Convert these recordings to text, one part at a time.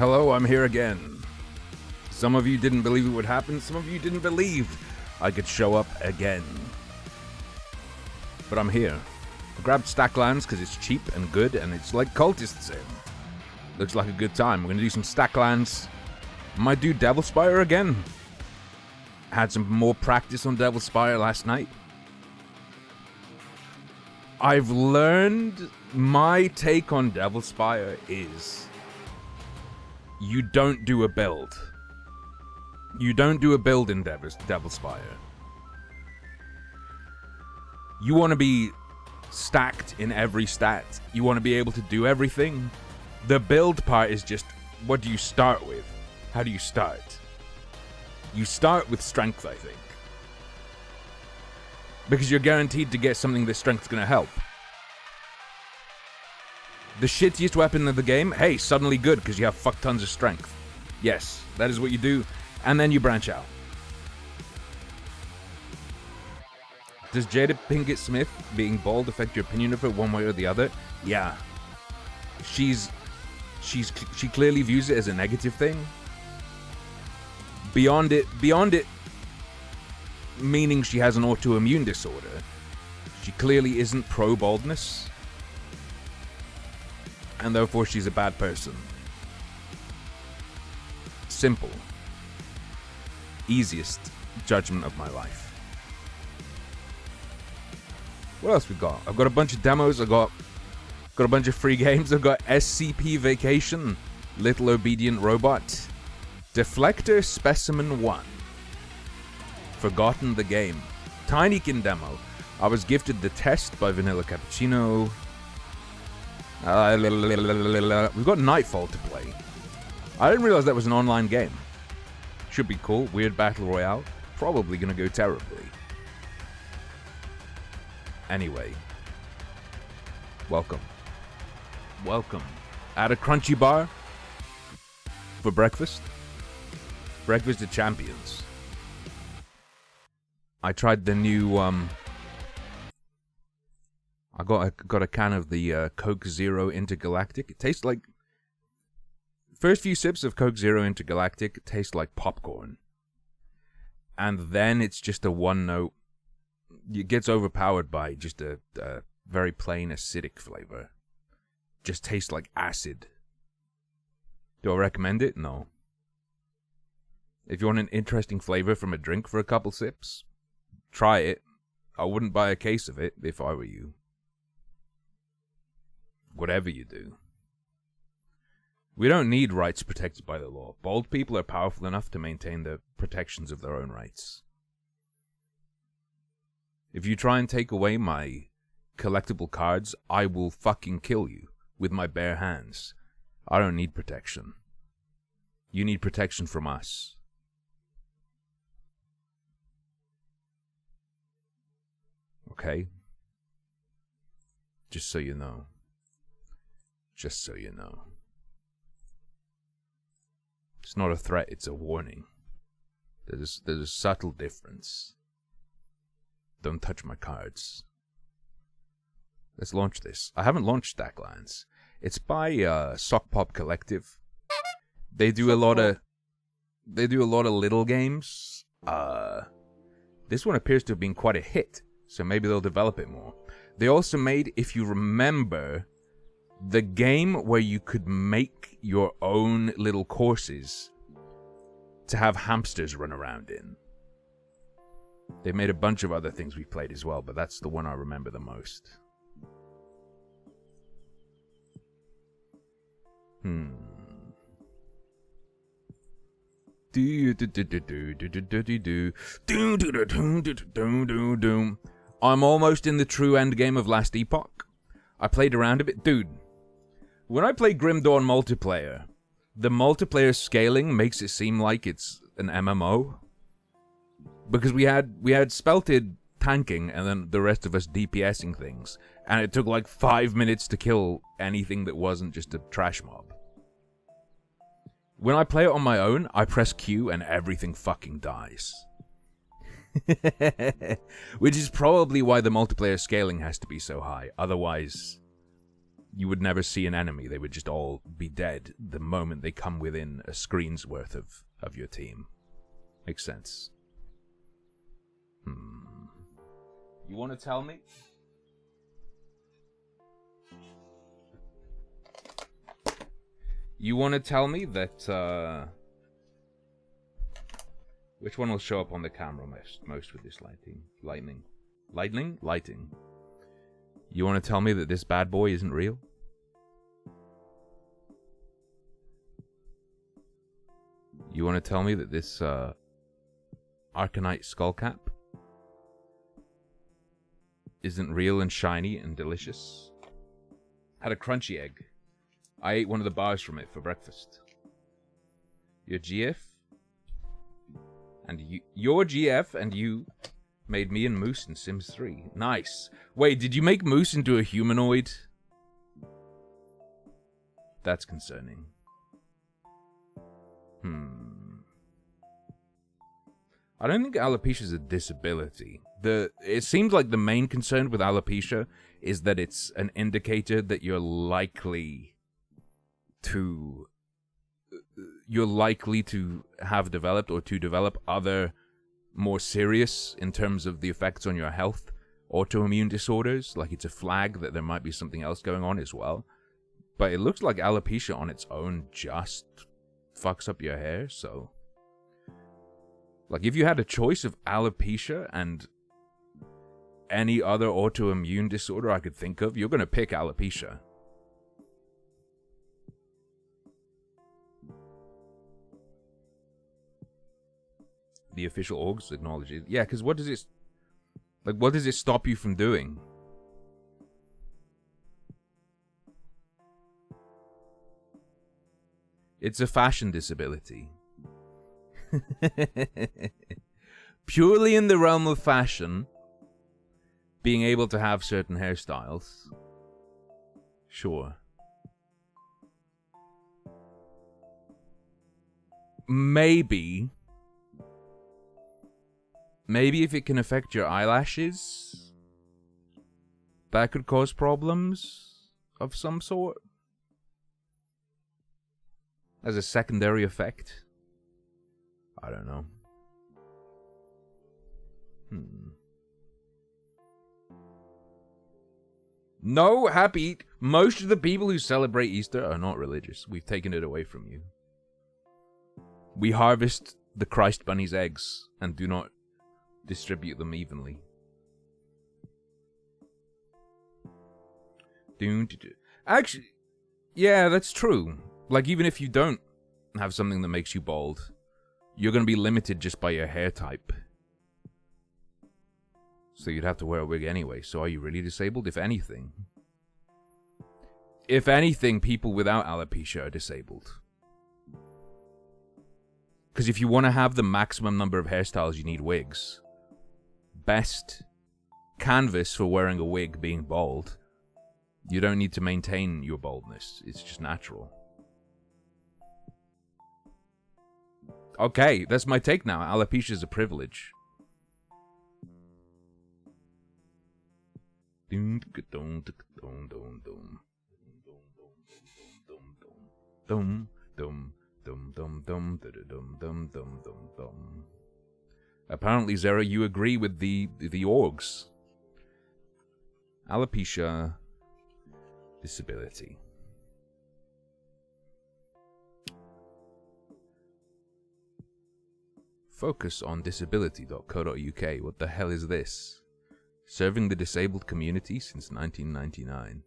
Hello, I'm here again. Some of you didn't believe it would happen, some of you didn't believe I could show up again. But I'm here. I grabbed Stacklands because it's cheap and good, and it's like Cultist Sim. Looks like a good time. We're going to do some Stacklands. Might do Devil Spire again. Had some more practice on Devil Spire last night. I've learned my take on Devil Spire is you don't do a build. You don't do a build in Devil Spire. You want to be stacked in every stat. You want to be able to do everything. The build part is just, what do you start with? How do you start? You start with strength, I think. Because you're guaranteed to get something that strength's going to help. The shittiest weapon of the game, hey, suddenly good because you have fuck tons of strength. Yes, that is what you do. And then you branch out. Does Jada Pinkett Smith being bald affect your opinion of her one way or the other? Yeah. She clearly views it as a negative thing. Beyond it meaning she has an autoimmune disorder, she clearly isn't pro-baldness. And therefore she's a bad person. Simple. Easiest judgment of my life. What else we got? I've got a bunch of demos. I've got a bunch of free games. I've got SCP Vacation, Little Obedient Robot, Deflector Specimen 1, Forgotten the Game, Tinykin demo. I was gifted The Test by Vanilla Cappuccino. We've got Nightfall to play. I didn't realize that was an online game. Should be cool. Weird Battle Royale. Probably gonna go terribly. Anyway. Welcome. At a crunchy bar. For breakfast. Breakfast of Champions. I tried the new, I got a can of the Coke Zero Intergalactic. It tastes like... First few sips of Coke Zero Intergalactic taste like popcorn. And then it's just a one note. It gets overpowered by just a very plain acidic flavor. Just tastes like acid. Do I recommend it? No. If you want an interesting flavor from a drink for a couple sips, try it. I wouldn't buy a case of it if I were you. Whatever you do. We don't need rights protected by the law. Bald people are powerful enough to maintain the protections of their own rights. If you try and take away my collectible cards, I will fucking kill you with my bare hands. I don't need protection. You need protection from us. Okay? Just so you know. Just so you know. It's not a threat, it's a warning. There's a subtle difference. Don't touch my cards. Let's launch this. I haven't launched Stacklands. It's by Sock Pop Collective. They do a lot of little games. This one appears to have been quite a hit, so maybe they'll develop it more. They also made, if you remember, the game where you could make your own little courses to have hamsters run around in. They made a bunch of other things we played as well, but that's the one I remember the most. I'm almost in the true end game of Last Epoch. I played around a bit. Dude, when I play Grim Dawn multiplayer, the multiplayer scaling makes it seem like it's an MMO. Because we had Spelted tanking and then the rest of us DPSing things. And it took like 5 minutes to kill anything that wasn't just a trash mob. When I play it on my own, I press Q and everything fucking dies. Which is probably why the multiplayer scaling has to be so high. Otherwise, you would never see an enemy. They would just all be dead the moment they come within a screen's worth of your team. Makes sense. You want to tell me? You want to tell me that, which one will show up on the camera most with this lighting? Lighting. You want to tell me that this bad boy isn't real? You want to tell me that this, Arcanite skullcap isn't real and shiny and delicious? Had a crunchy egg. I ate one of the bars from it for breakfast. Your GF and you made me and Moose in Sims 3. Nice. Wait, did you make Moose into a humanoid? That's concerning. I don't think alopecia is a disability. It seems like the main concern with alopecia is that it's an indicator that you're likely to have developed or to develop other more serious, in terms of the effects on your health, autoimmune disorders. Like, it's a flag that there might be something else going on as well. But it looks like alopecia on its own just fucks up your hair, so... Like, if you had a choice of alopecia and any other autoimmune disorder I could think of, you're gonna pick alopecia. The official orgs acknowledge it. Yeah, because what does it stop you from doing? It's a fashion disability. Purely in the realm of fashion, being able to have certain hairstyles. Sure. Maybe if it can affect your eyelashes, that could cause problems of some sort. As a secondary effect. I don't know. No, happy. Most of the people who celebrate Easter are not religious. We've taken it away from you. We harvest the Christ Bunny's eggs and do not distribute them evenly. Actually, yeah, that's true. Like, even if you don't have something that makes you bald, you're going to be limited just by your hair type. So you'd have to wear a wig anyway. So are you really disabled? If anything. If anything, people without alopecia are disabled. Because if you want to have the maximum number of hairstyles, you need wigs. Best canvas for wearing a wig being bald. You don't need to maintain your baldness. It's just natural. Okay, that's my take now. Alopecia is a privilege. Apparently, Zera, you agree with the orgs. Alopecia, disability. Focus on disability.co.uk. What the hell is this? Serving the disabled community since 1999.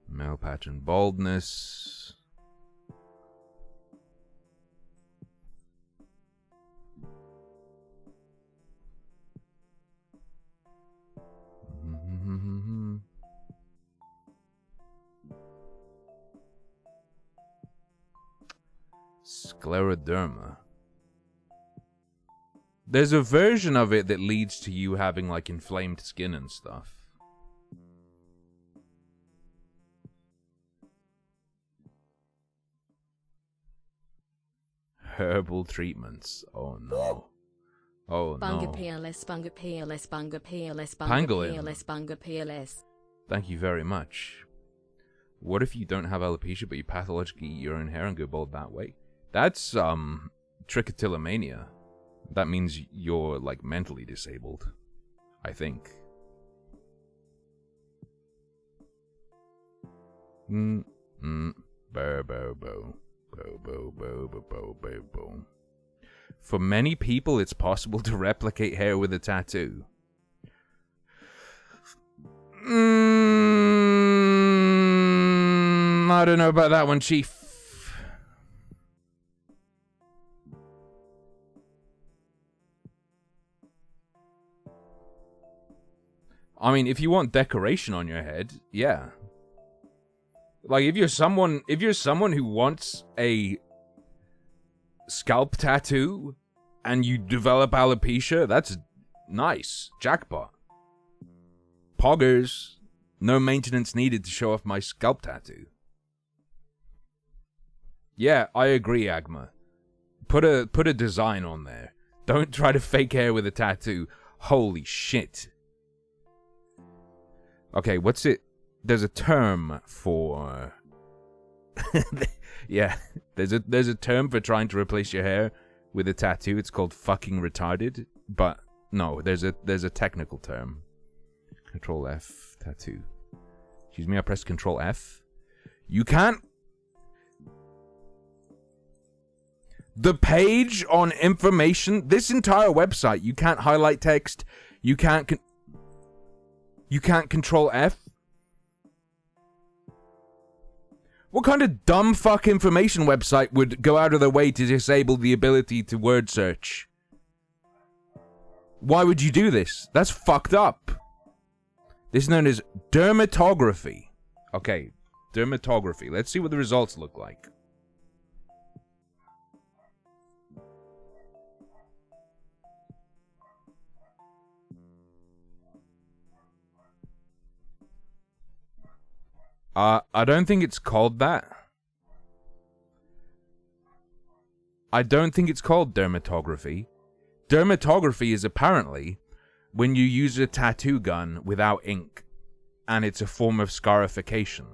Male pattern baldness. Scleroderma. There's a version of it that leads to you having, like, inflamed skin and stuff. Herbal treatments. Oh no. Oh no. Pangolin. Thank you very much. What if you don't have alopecia, but you pathologically eat your own hair and go bald that way? That's, trichotillomania. That means you're, like, mentally disabled. I think. Bo bo bo. Bo bo bo bo bo bo bo. For many people, it's possible to replicate hair with a tattoo. I don't know about that one, Chief. I mean, if you want decoration on your head, yeah. Like, if you're someone who wants a scalp tattoo and you develop alopecia, that's nice. Jackpot. Poggers. No maintenance needed to show off my scalp tattoo. Yeah, I agree, Agma. Put a design on there. Don't try to fake hair with a tattoo. Holy shit. Okay, what's it? There's a term for... yeah, there's a term for trying to replace your hair with a tattoo. It's called fucking retarded. But no, there's a technical term. Control F, tattoo. Excuse me, I pressed Control F. You can't... The page on information, this entire website, you can't highlight text, you can't Control F. What kind of dumb fuck information website would go out of their way to disable the ability to word search? Why would you do this? That's fucked up. This is known as dermatography. Okay, dermatography. Let's see what the results look like. I don't think it's called that. I don't think it's called dermatography. Dermatography is apparently when you use a tattoo gun without ink, and it's a form of scarification.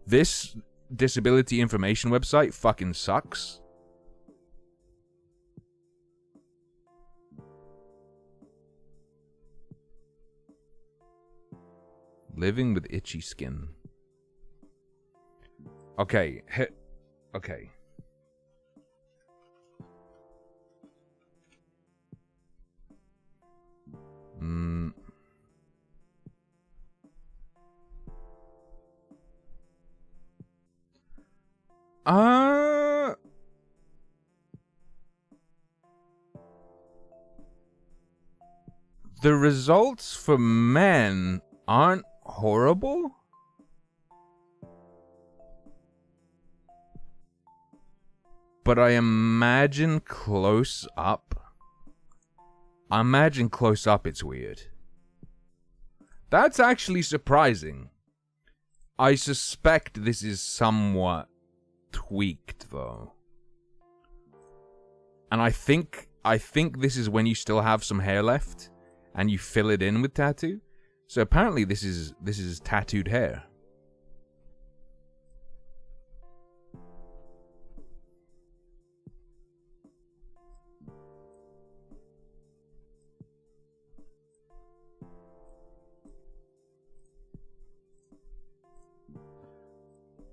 This disability information website fucking sucks. Living with itchy skin. Okay, okay. The results for men aren't horrible. But I imagine close up it's weird. That's actually surprising. I suspect this is somewhat tweaked, though. And I think this is when you still have some hair left, and you fill it in with tattoo. So apparently this is tattooed hair.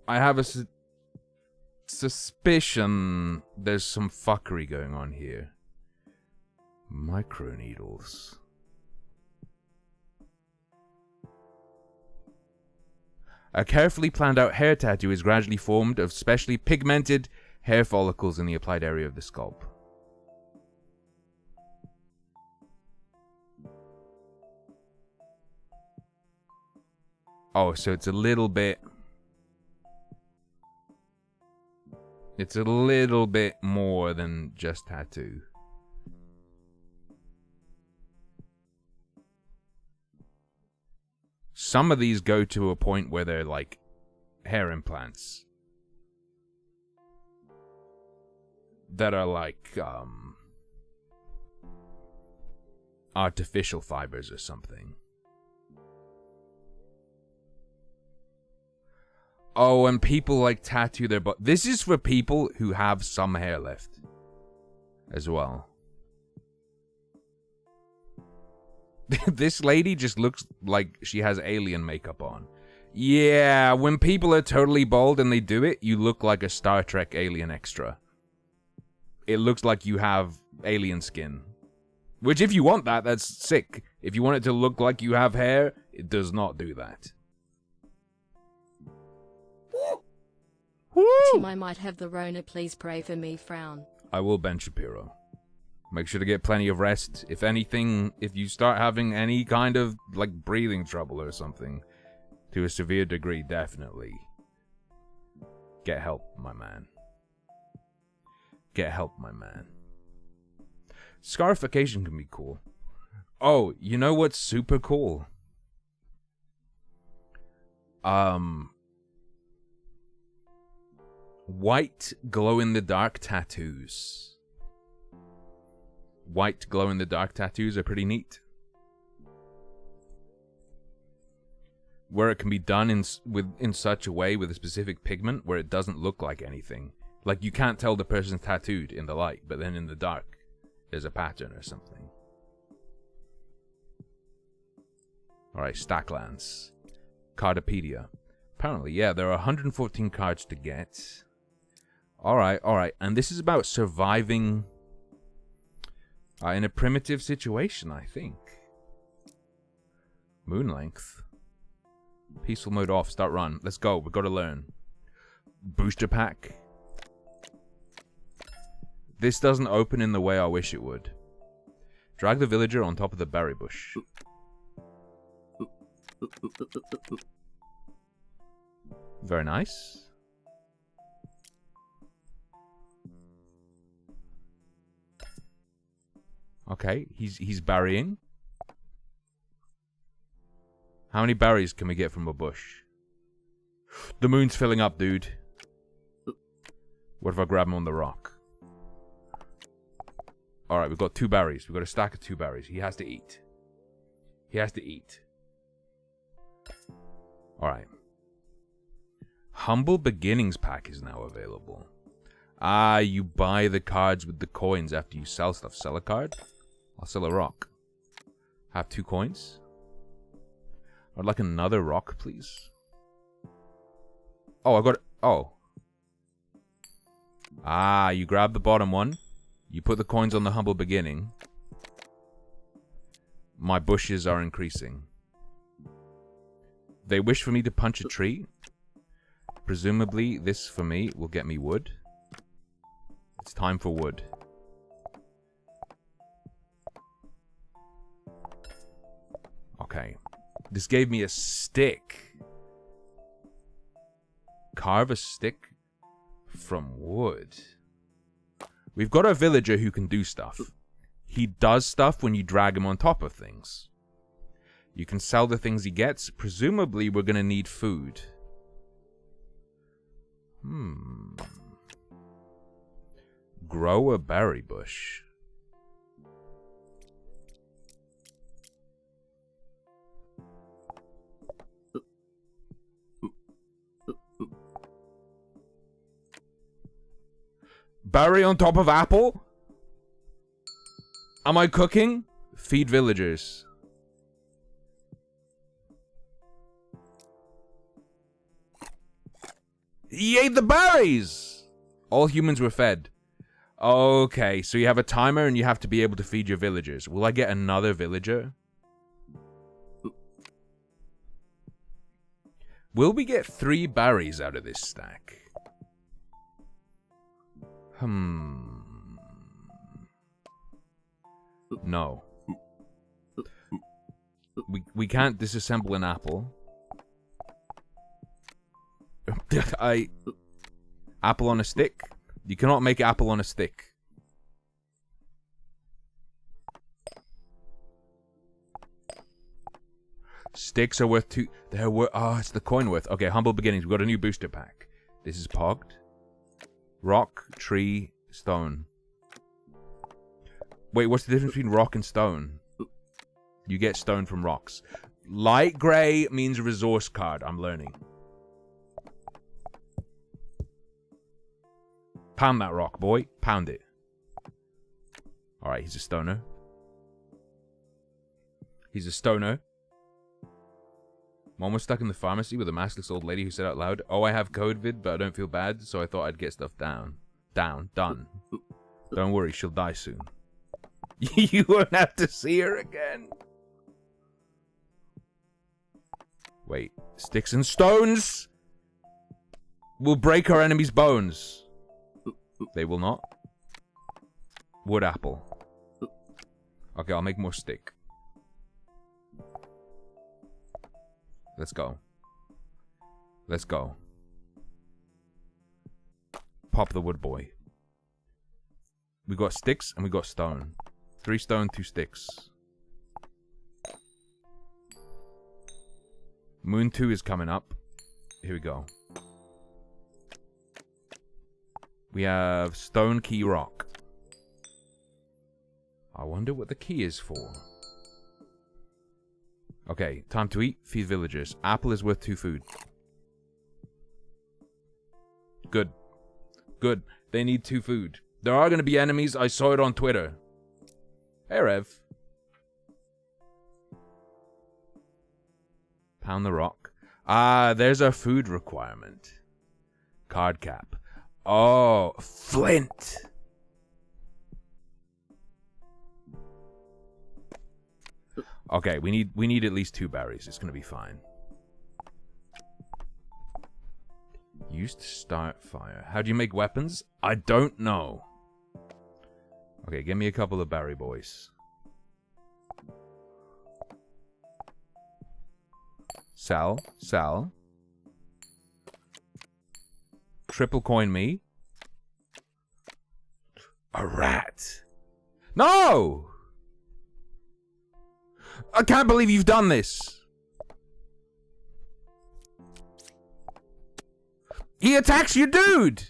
I have a suspicion there's some fuckery going on here. Microneedles. A carefully planned out hair tattoo is gradually formed of specially pigmented hair follicles in the applied area of the scalp. Oh, so it's a little bit more than just tattoo. Some of these go to a point where they're like hair implants. that are like artificial fibers or something. Oh, and people like tattoo their butt. This is for people who have some hair left as well. This lady just looks like she has alien makeup on. Yeah, when people are totally bald and they do it, you look like a Star Trek alien extra. It looks like you have alien skin. Which, if you want that, that's sick. If you want it to look like you have hair, it does not do that. Tim, I might have the Rona. Please pray for me. Frown. I will, Ben Shapiro. Make sure to get plenty of rest. If anything, if you start having any kind of, like, breathing trouble or something, to a severe degree, definitely get help, my man. Get help, my man. Scarification can be cool. Oh, you know what's super cool? White glow-in-the-dark tattoos. White glow-in-the-dark tattoos are pretty neat. Where it can be done in such a way with a specific pigment where it doesn't look like anything. Like, you can't tell the person's tattooed in the light, but then in the dark, there's a pattern or something. Alright, Stacklands. Cardopedia. Apparently, yeah, there are 114 cards to get. Alright, alright. And this is about surviving in a primitive situation, I think. Moon length. Peaceful mode off. Start run. Let's go. We've got to learn. Booster pack. This doesn't open in the way I wish it would. Drag the villager on top of the berry bush. Very nice. Okay, he's berrying. How many berries can we get from a bush? The moon's filling up, dude. What if I grab him on the rock? Alright, we've got 2 berries. We've got a stack of 2 berries. He has to eat. He has to eat. Alright. Humble Beginnings pack is now available. Ah, you buy the cards with the coins after you sell stuff. Sell a card? I'll sell a rock. Have 2 coins. I'd like another rock, please. Oh, I got it. Oh. Ah, you grab the bottom one. You put the coins on the Humble Beginning. My bushes are increasing. They wish for me to punch a tree. Presumably, this for me will get me wood. It's time for wood. Okay. This gave me a stick. Carve a stick from wood. We've got a villager who can do stuff. He does stuff when you drag him on top of things. You can sell the things he gets. Presumably, we're going to need food. Grow a berry bush. Berry on top of apple? Am I cooking? Feed villagers. He ate the berries! All humans were fed. Okay, so you have a timer and you have to be able to feed your villagers. Will I get another villager? Will we get 3 berries out of this stack? No. We can't disassemble an apple. Apple on a stick? You cannot make apple on a stick. Sticks are worth 2. They're worth. Oh, it's the coin worth. Okay, Humble Beginnings. We've got a new booster pack. This is pogged. Rock, tree, Stone. Wait, what's the difference between rock and stone? You get stone from rocks. Light gray means resource card. I'm learning. Pound that rock, boy. Pound it. Alright, he's a stoner. He's a stoner. Mom was stuck in the pharmacy with a maskless old lady who said out loud, "Oh, I have COVID, but I don't feel bad, so I thought I'd get stuff down. Done. Don't worry, she'll die soon." You won't have to see her again. Wait, sticks and stones will break our enemy's bones. They will not. Wood apple. Okay, I'll make more stick. Let's go. Let's go. Pop the wood boy. We got sticks and we got stone. 3 stone, 2 sticks. Moon 2 is coming up. Here we go. We have stone, key, rock. I wonder what the key is for. Okay, time to eat. Feed villagers. Apple is worth 2 food. Good. Good. They need 2 food. There are going to be enemies. I saw it on Twitter. Hey, Rev. Pound the rock. Ah, there's our food requirement. Card cap. Oh, flint. Okay, we need at least 2 berries. It's gonna be fine. Used to start fire. How do you make weapons? I don't know. Okay, give me a couple of berry boys. Sell. Triple coin me. A rat. No! I can't believe you've done this. He attacks your dude.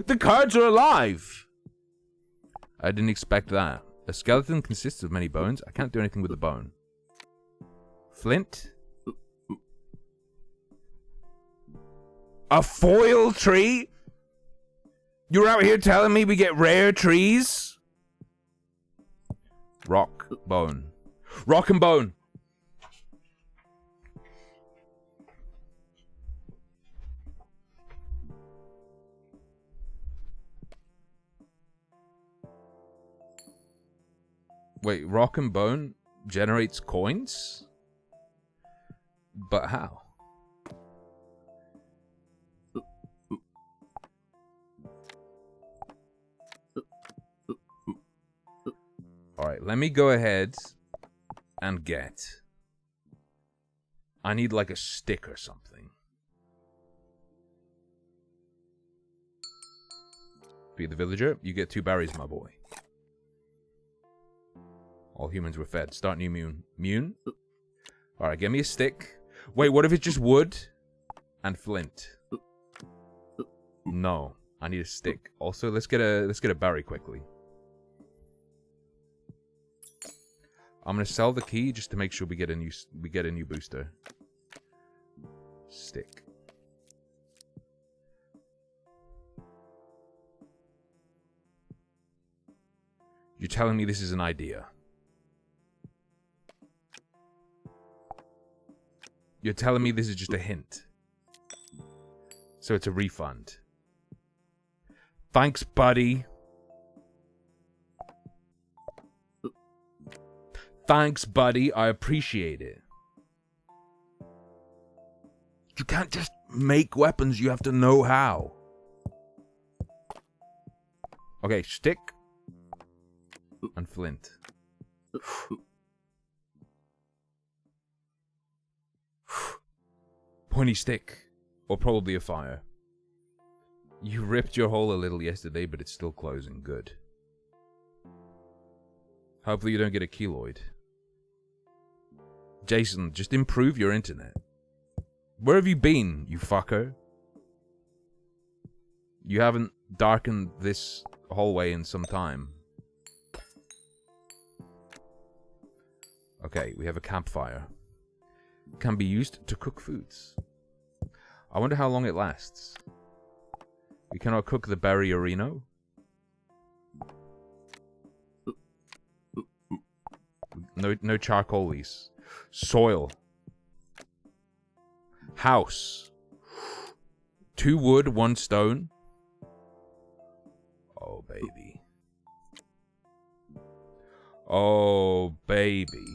The cards are alive. I didn't expect that. A skeleton consists of many bones. I can't do anything with the bone. Flint. A foil tree? You're out here telling me we get rare trees? Rock, bone. Rock and bone. Wait, rock and bone generates coins? But how? Alright, let me go ahead and get... I need like a stick or something. Be the villager. You get 2 berries, my boy. All humans were fed. Start new moon. Moon? Alright, give me a stick. Wait, what if it's just wood and flint? No, I need a stick. Also, let's get a berry quickly. I'm gonna sell the key just to make sure we get a new booster. Stick. You're telling me this is an idea? You're telling me this is just a hint? So it's a refund. Thanks, buddy. Thanks, buddy. I appreciate it. You can't just make weapons. You have to know how. Okay, stick. And flint. Pointy stick. Or probably a fire. You ripped your hole a little yesterday, but it's still closing. Good. Hopefully you don't get a keloid. Jason, just improve your internet. Where have you been, you fucker? You haven't darkened this hallway in some time. Okay, we have a campfire. Can be used to cook foods. I wonder how long it lasts. We cannot cook the berry orino. No charcoal lease. Soil. House. 2 wood, 1 stone. Oh, baby. Oh, baby.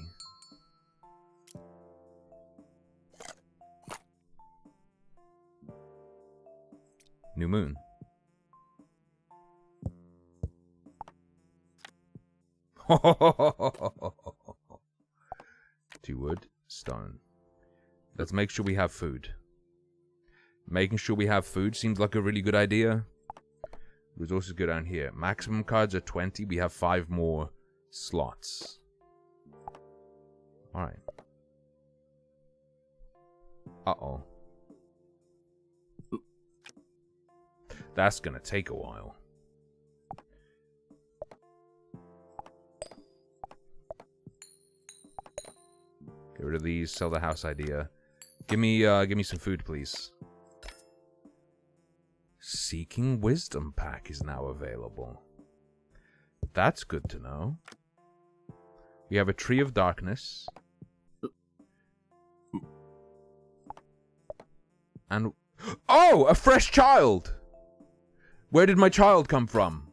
New moon. Two wood, stone. Let's make sure we have food. Making sure we have food seems like a really good idea. Resources go down here. Maximum cards are 20. We have 5 more slots. Alright. Uh-oh. That's gonna take a while. Get rid of these. Sell the house idea. Give me some food, please. Seeking Wisdom pack is now available. That's good to know. We have a Tree of Darkness. And... oh! A fresh child! Where did my child come from?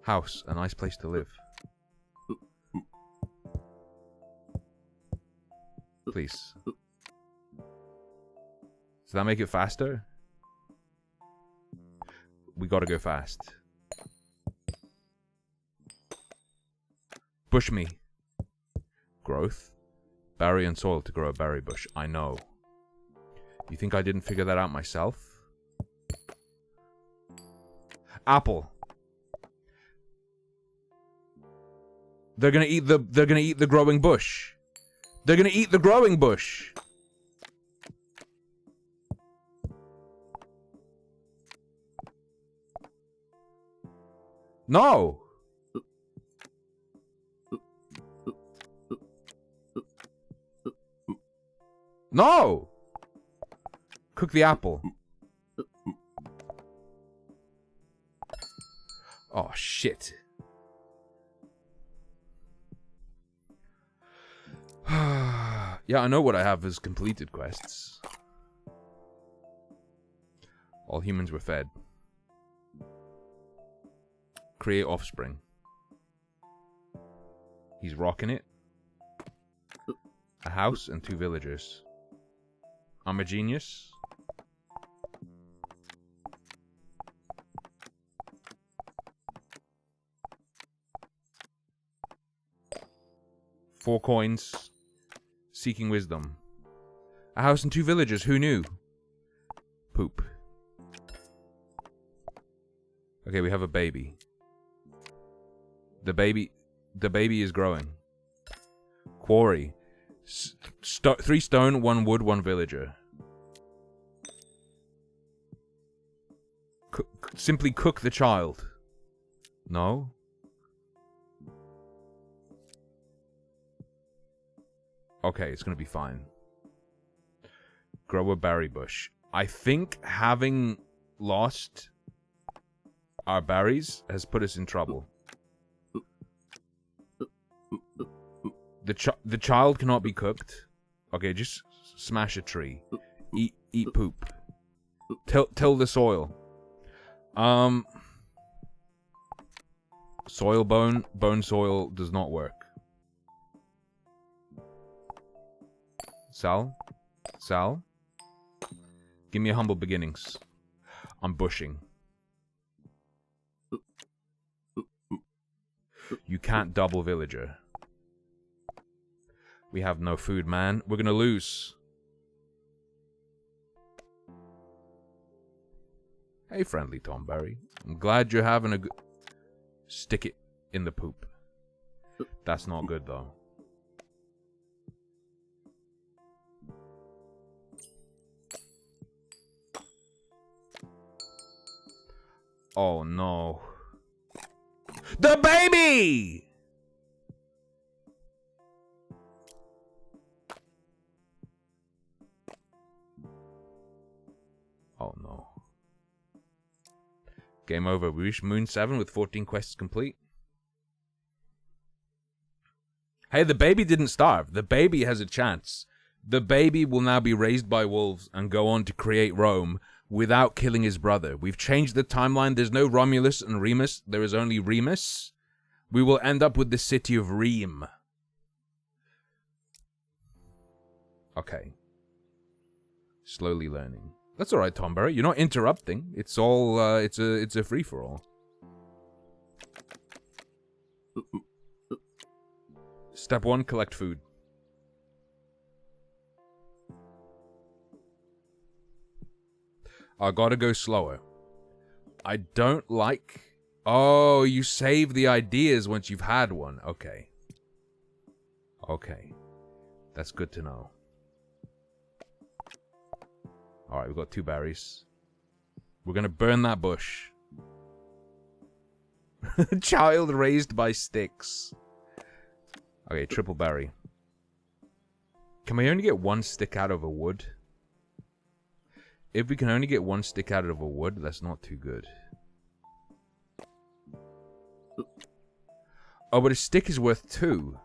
House. A nice place to live. Please. Does that make it faster? We gotta go fast. Bush me. Growth. Berry and soil to grow a berry bush. I know. You think I didn't figure that out myself? Apple. They're gonna eat the growing bush. They're gonna eat the growing bush. No. No. Cook the apple. Oh, shit. Yeah, I know what I have as completed quests. All humans were fed. Create offspring. He's rocking it. A house and 2 villagers. I'm a genius. Four coins. Seeking wisdom. A house and 2 villagers. Who knew? Poop. Okay, we have a baby. The baby is growing. Quarry. 3 stone, 1 wood, 1 villager. Simply cook the child. No? Okay, it's gonna be fine. Grow a berry bush. I think having lost our berries has put us in trouble. The child cannot be cooked. Okay, just smash a tree. Eat poop. Till the soil. Soil bone soil does not work. Sal? Give me a humble beginnings. I'm bushing. You can't double villager. We have no food, man. We're gonna lose. Hey, friendly Tomberry. I'm glad you're having a good... Stick it in the poop. That's not good, though. Oh no. The baby! Oh no. Game over. We reached Moon 7 with 14 quests complete. Hey, the baby didn't starve. The baby has a chance. The baby will now be raised by wolves and go on to create Rome without killing his brother. We've changed the timeline. There's no Romulus and Remus. There is only Remus. We will end up with the city of Rheims. Okay. Slowly learning. That's alright, Tomberry. You're not interrupting. It's all, it's a free-for-all. Step 1, collect food. I gotta go slower. I don't like... Oh, you save the ideas once you've had one. Okay. Okay. That's good to know. Alright, we've got 2 berries. We're gonna burn that bush. Child raised by sticks. Okay, triple berry. Can we only get 1 stick out of a wood? If we can only get 1 stick out of a wood, that's not too good. Oh, but a stick is worth 2.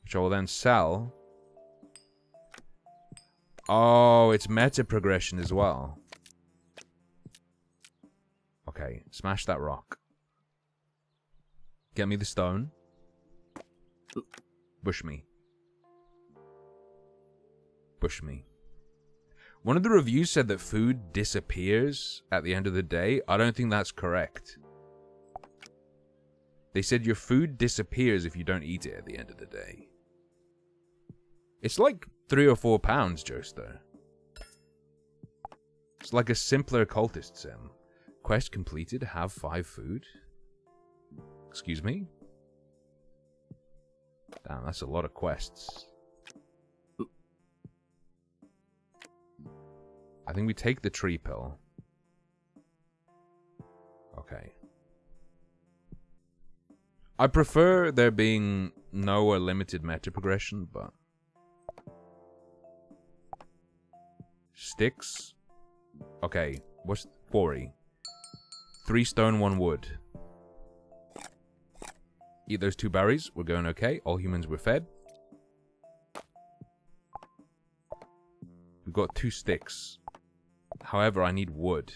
Which I will then sell. Oh, it's meta progression as well. Okay, smash that rock. Get me the stone. Bush me. Bush me. One of the reviews said that food disappears at the end of the day. I don't think that's correct. They said your food disappears if you don't eat it at the end of the day. It's like 3 or 4 pounds, Joester. It's like a simpler cultist sim. Quest completed, have 5 food. Excuse me? Damn, that's a lot of quests. I think we take the tree pill. Okay. I prefer there being no or limited meta progression, but... Sticks? Okay, what's quarry? 3 stone, 1 wood. Eat those 2 berries, we're going okay. All humans were fed. We've got 2 sticks. However, I need wood.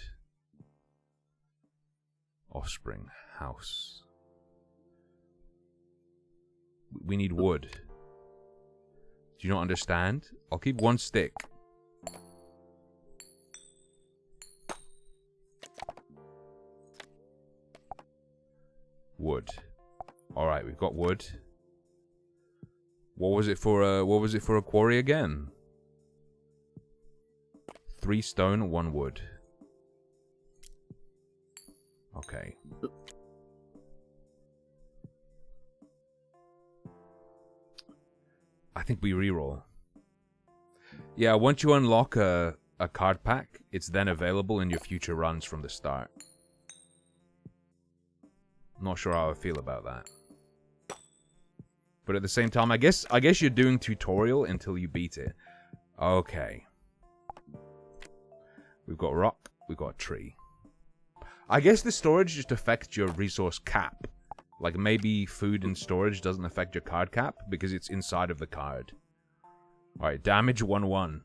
Offspring. House. We need wood. Do you not understand? I'll keep 1 stick. Wood. Alright, we've got wood. What was it for a quarry again? 3 stone, 1 wood. Okay. I think we reroll. Yeah, once you unlock a card pack, it's then available in your future runs from the start. Not sure how I feel about that. But at the same time, I guess you're doing tutorial until you beat it. Okay. We've got rock, we've got tree. I guess the storage just affects your resource cap. Like maybe food and storage doesn't affect your card cap because it's inside of the card. Alright, damage 1-1.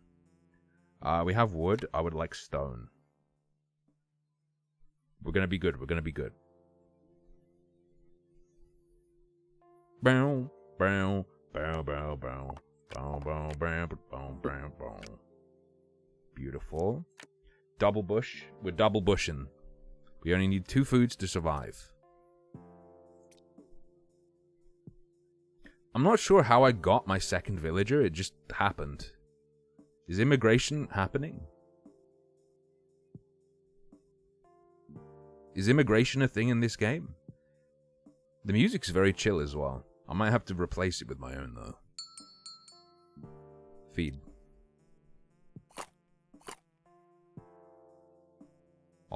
We have wood, I would like stone. We're gonna be good, we're gonna be good. Bow, bow, bow, bow, bow. Bow, bow, bow, bow, bow, bow. Beautiful. Double bush. We're double bushing. We only need 2 foods to survive. I'm not sure how I got my 2nd villager. It just happened. Is immigration happening? Is immigration a thing in this game? The music's very chill as well. I might have to replace it with my own, though. Feed.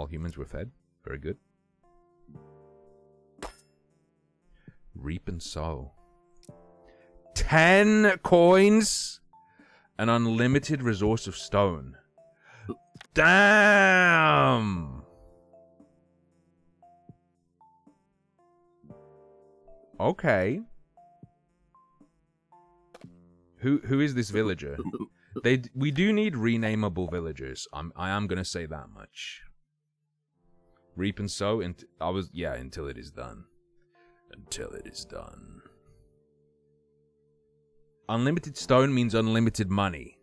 All humans were fed. Very good. Reap and sow. 10 coins. An unlimited resource of stone. Damn! Okay. Who is this villager? We do need renameable villagers. I am gonna say that much. Reap and sow until it is done. Until it is done. Unlimited stone means unlimited money.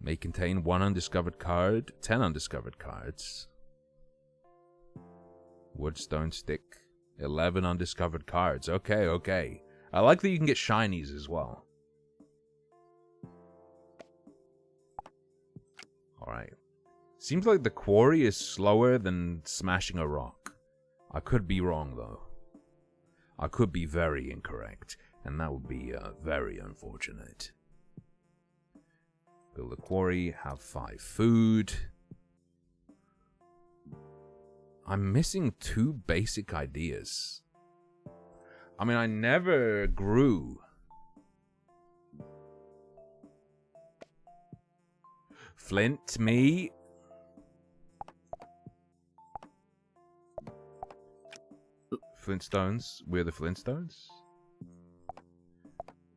May contain 1 undiscovered card, 10 undiscovered cards. Wood, stone, stick, 11 undiscovered cards. Okay, okay. I like that you can get shinies as well. Alright. Seems like the quarry is slower than smashing a rock. I could be wrong, though. I could be very incorrect, and that would be very unfortunate. Build a quarry, have 5 food. I'm missing 2 basic ideas. I mean, I never grew. Flint, me. Flintstones. We're the Flintstones?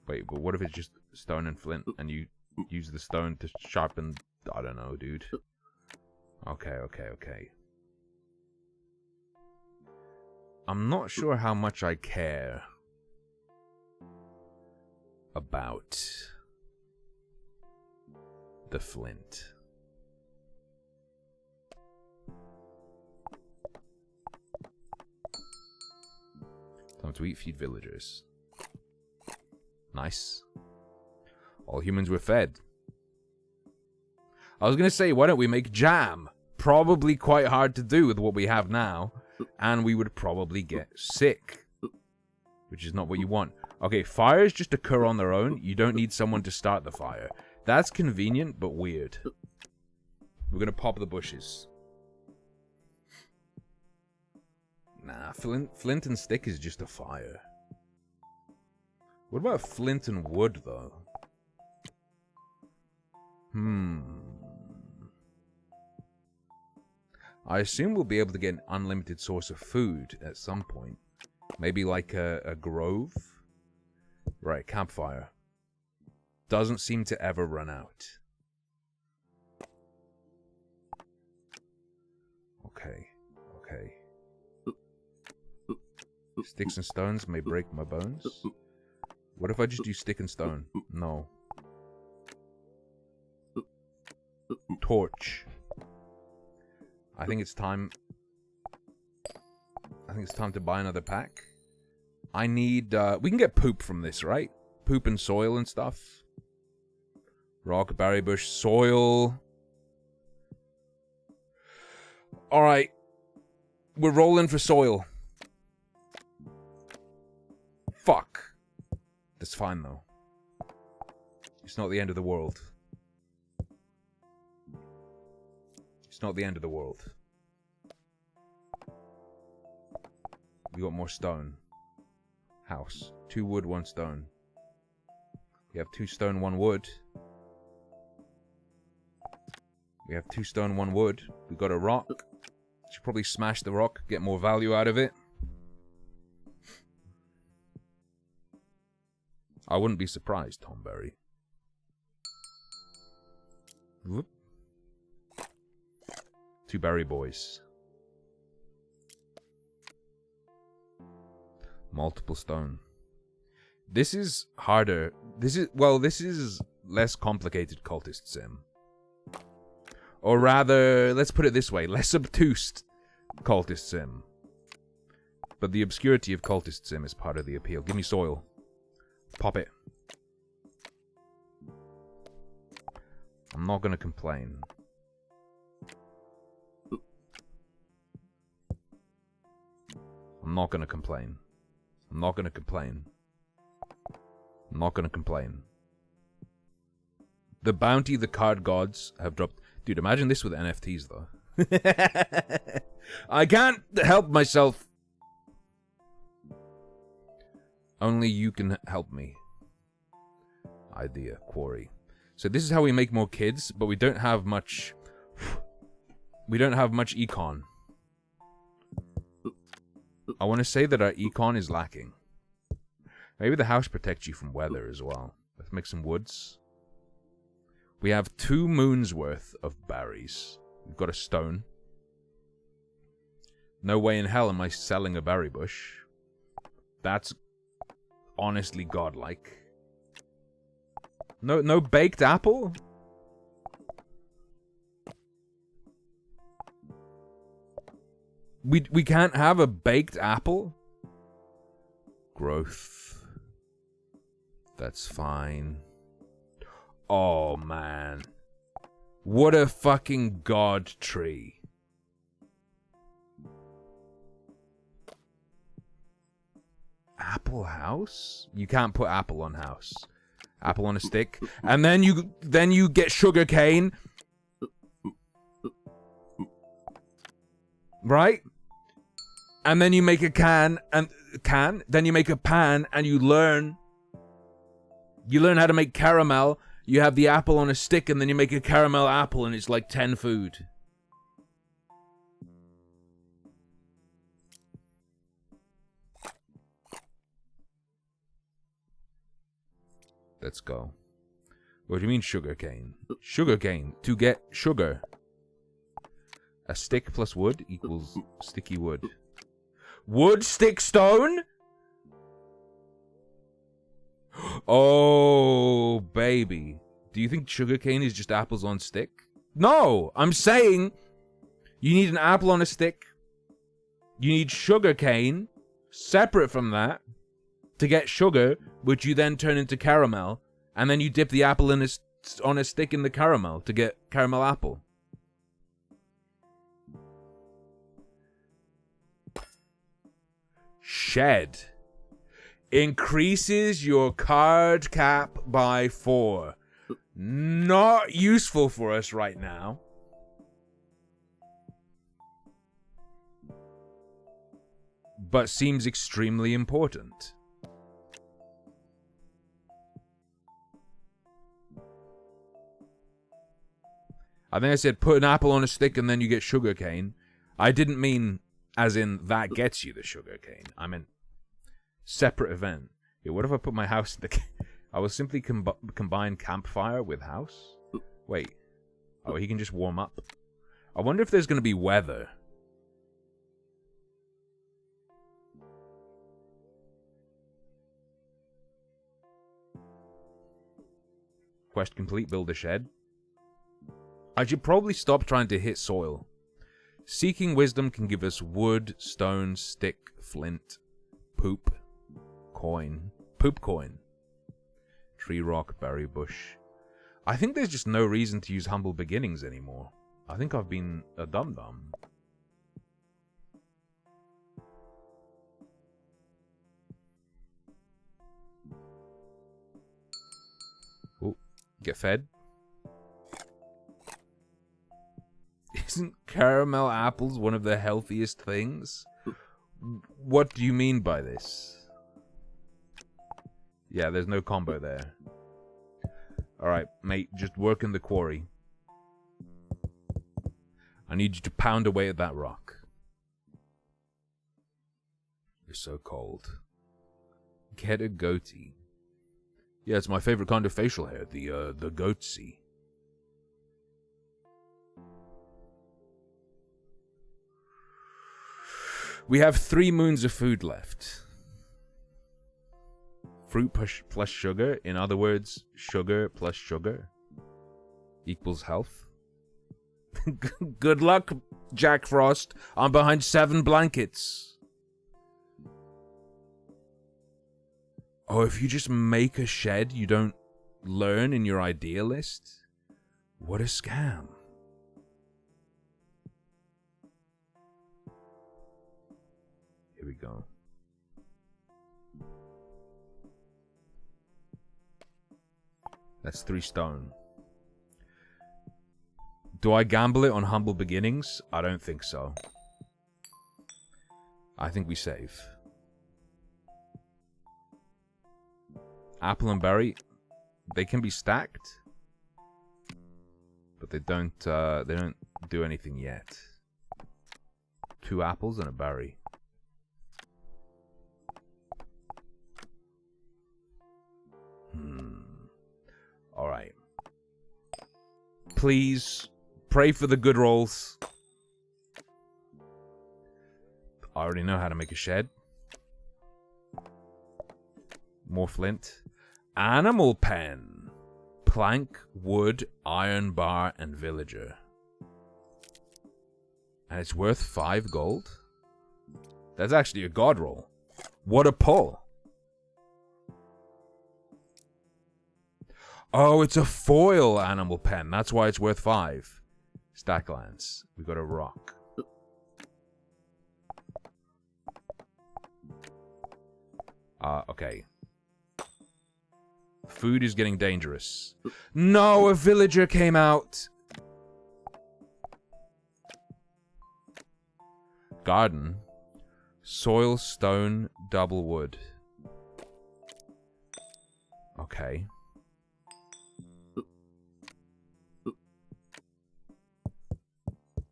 Wait, but what if it's just stone and flint, and you use the stone to sharpen... I don't know, dude. Okay, okay, okay. I'm not sure how much I care about the flint. Time to eat, feed villagers. Nice. All humans were fed. I was gonna say, why don't we make jam? Probably quite hard to do with what we have now. And we would probably get sick. Which is not what you want. Okay, fires just occur on their own. You don't need someone to start the fire. That's convenient, but weird. We're gonna pop the bushes. Nah, flint and stick is just a fire. What about flint and wood, though? I assume we'll be able to get an unlimited source of food at some point. Maybe like a grove? Right, campfire. Doesn't seem to ever run out. Okay, okay. Sticks and stones may break my bones. What if I just do stick and stone? No. Torch. I think it's time... I think it's time to buy another pack. I need... we can get poop from this, right? Poop and soil and stuff. Rock, berry bush, soil. Alright. We're rolling for soil. Fuck. That's fine, though. It's not the end of the world. It's not the end of the world. We got more stone. House. 2 wood, 1 stone. We have 2 stone, 1 wood. We have 2 stone, 1 wood. We got a rock. Should probably smash the rock, get more value out of it. I wouldn't be surprised, Tomberry. Whoop. 2 berry boys. Multiple stone. This is harder. This is less complicated Cultist Sim. Or rather, let's put it this way, less obtuse Cultist Sim. But the obscurity of Cultist Sim is part of the appeal. Give me soil. Pop it. I'm not gonna complain. I'm not gonna complain. I'm not gonna complain. I'm not gonna complain. The bounty the card gods have dropped. Dude, imagine this with NFTs, though. I can't help myself. Only you can help me. Idea, quarry. So this is how we make more kids, but we don't have much... We don't have much econ. I want to say that our econ is lacking. Maybe the house protects you from weather as well. Let's make some woods. We have 2 moons worth of berries. We've got a stone. No way in hell am I selling a berry bush. That's honestly godlike. No baked apple? We can't have a baked apple? Growth. That's fine. Oh, man. What a fucking god tree. Apple house? You can't put apple on house. Apple on a stick. And then you get sugar cane. Right? And then you make a then you make a pan and you learn how to make caramel. You have the apple on a stick and then you make a caramel apple and it's like 10 food. Let's go. What do you mean sugarcane? Sugarcane. To get sugar. A stick plus wood equals sticky wood. Wood, stick, stone? Oh, baby. Do you think sugarcane is just apples on stick? No! I'm saying you need an apple on a stick. You need sugarcane separate from that to get sugar, which you then turn into caramel, and then you dip the apple on a stick in the caramel to get caramel apple. Shed. Increases your card cap by 4. Not useful for us right now. But seems extremely important. I think I said put an apple on a stick and then you get sugarcane. I didn't mean as in that gets you the sugarcane. I meant separate event. Yeah, what if I put my house in the... I will simply combine campfire with house. Wait. Oh, he can just warm up. I wonder if there's going to be weather. Quest complete, build a shed. I should probably stop trying to hit soil. Seeking wisdom can give us wood, stone, stick, flint, poop, coin. Poop coin. Tree rock, berry bush. I think there's just no reason to use humble beginnings anymore. I think I've been a dum-dum. Ooh, get fed. Isn't caramel apples one of the healthiest things? What do you mean by this? Yeah, there's no combo there. Alright, mate, just work in the quarry. I need you to pound away at that rock. You're so cold. Get a goatee. Yeah, it's my favorite kind of facial hair, the goatee. We have 3 moons of food left. Fruit plus sugar. In other words, sugar plus sugar equals health. Good luck, Jack Frost. I'm behind 7 blankets. Oh, if you just make a shed, you don't learn in your idea list? What a scam. Here we go. That's 3 stone. Do I gamble it on humble beginnings? I don't think so. I think we save. Apple and berry, they can be stacked, but they don't do anything yet. 2 apples and a berry. All right. Please pray for the good rolls. I already know how to make a shed. More flint. Animal pen. Plank, wood, iron bar, and villager. And it's worth 5 gold? That's actually a god roll. What a pull. Oh, it's a foil animal pen. That's why it's worth 5. Stacklands. We got a rock. Okay. Food is getting dangerous. No, a villager came out. Garden. Soil, stone, double wood. Okay.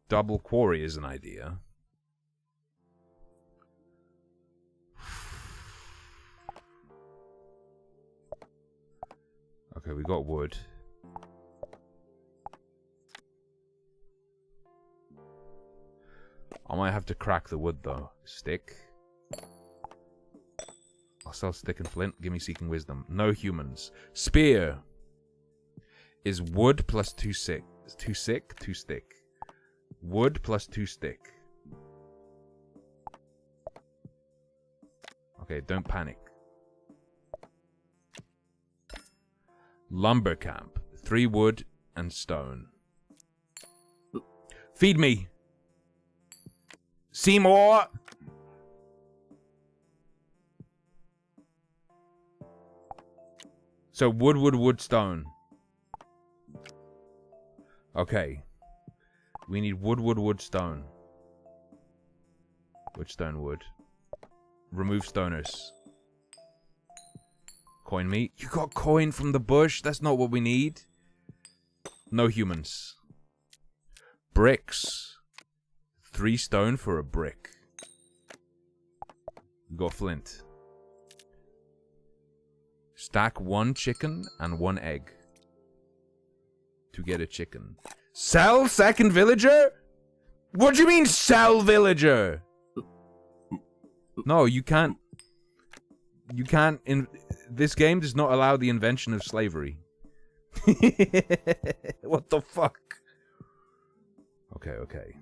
Double quarry is an idea. Okay, we got wood. I might have to crack the wood though. Stick. I'll sell stick and flint. Give me seeking wisdom. No humans. Spear. Is wood plus 2 sick. 2 sick, 2 stick. Wood plus 2 stick. Okay, don't panic. Lumber camp. 3 wood and stone. Feed me! Seymour! So wood, wood, wood, stone. Okay. We need wood, wood, wood, stone. Wood, stone, wood. Remove stoners. Coin meat. You got coin from the bush? That's not what we need. No humans. Bricks. 3 stone for a brick. Got flint. Stack 1 chicken and 1 egg. To get a chicken. Sell second villager? What do you mean sell villager? No, you can't. You can't. This game does not allow the invention of slavery. What the fuck? Okay, okay.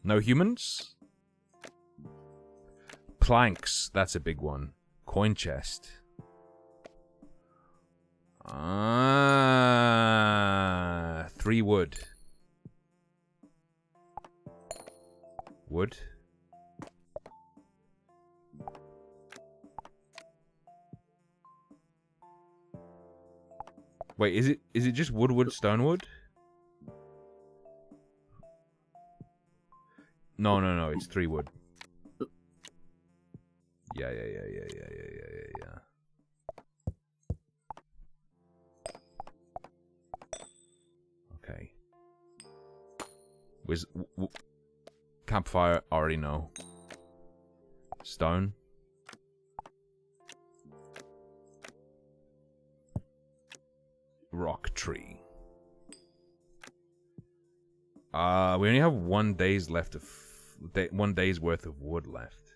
No humans? Planks. That's a big one. Coin chest. 3 wood. Wood. Wait, is it just wood, wood, stone, wood? No, no, no, it's 3 wood. Yeah. Okay. Campfire, already know. Stone. Rock tree. We only have 1 day's left of 1 day's worth of wood left.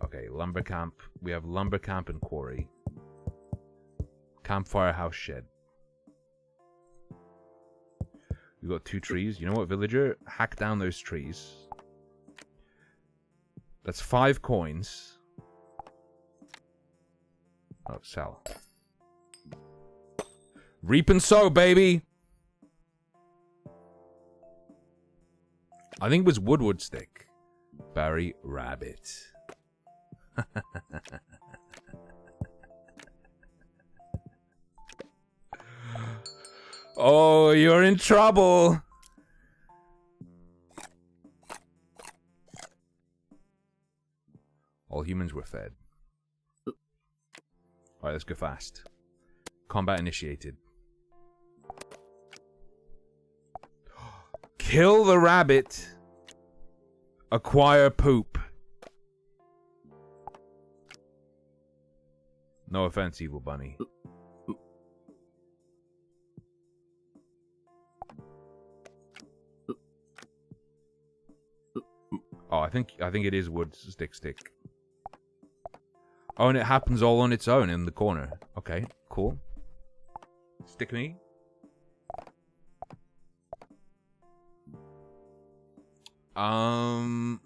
Okay, lumber camp. We have lumber camp and quarry. Campfire house shed. We got 2 trees. You know what, villager? Hack down those trees. That's 5 coins. Oh, sell. Reap and sow, baby! I think it was wood stick. Barry rabbit. Oh, you're in trouble. All humans were fed. Alright, let's go fast. Combat initiated. Kill the rabbit. Acquire poop. No offense, evil bunny. Oh, I think it is wood stick. Oh, and it happens all on its own in the corner. Okay, cool. Stick me. More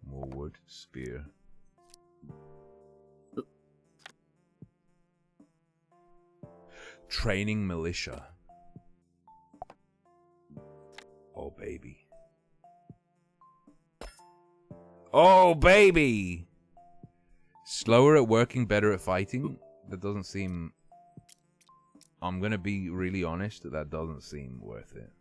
wood, spear. Training militia. Oh, baby. Oh, baby! Slower at working, better at fighting? That doesn't seem... I'm gonna be really honest, that doesn't seem worth it.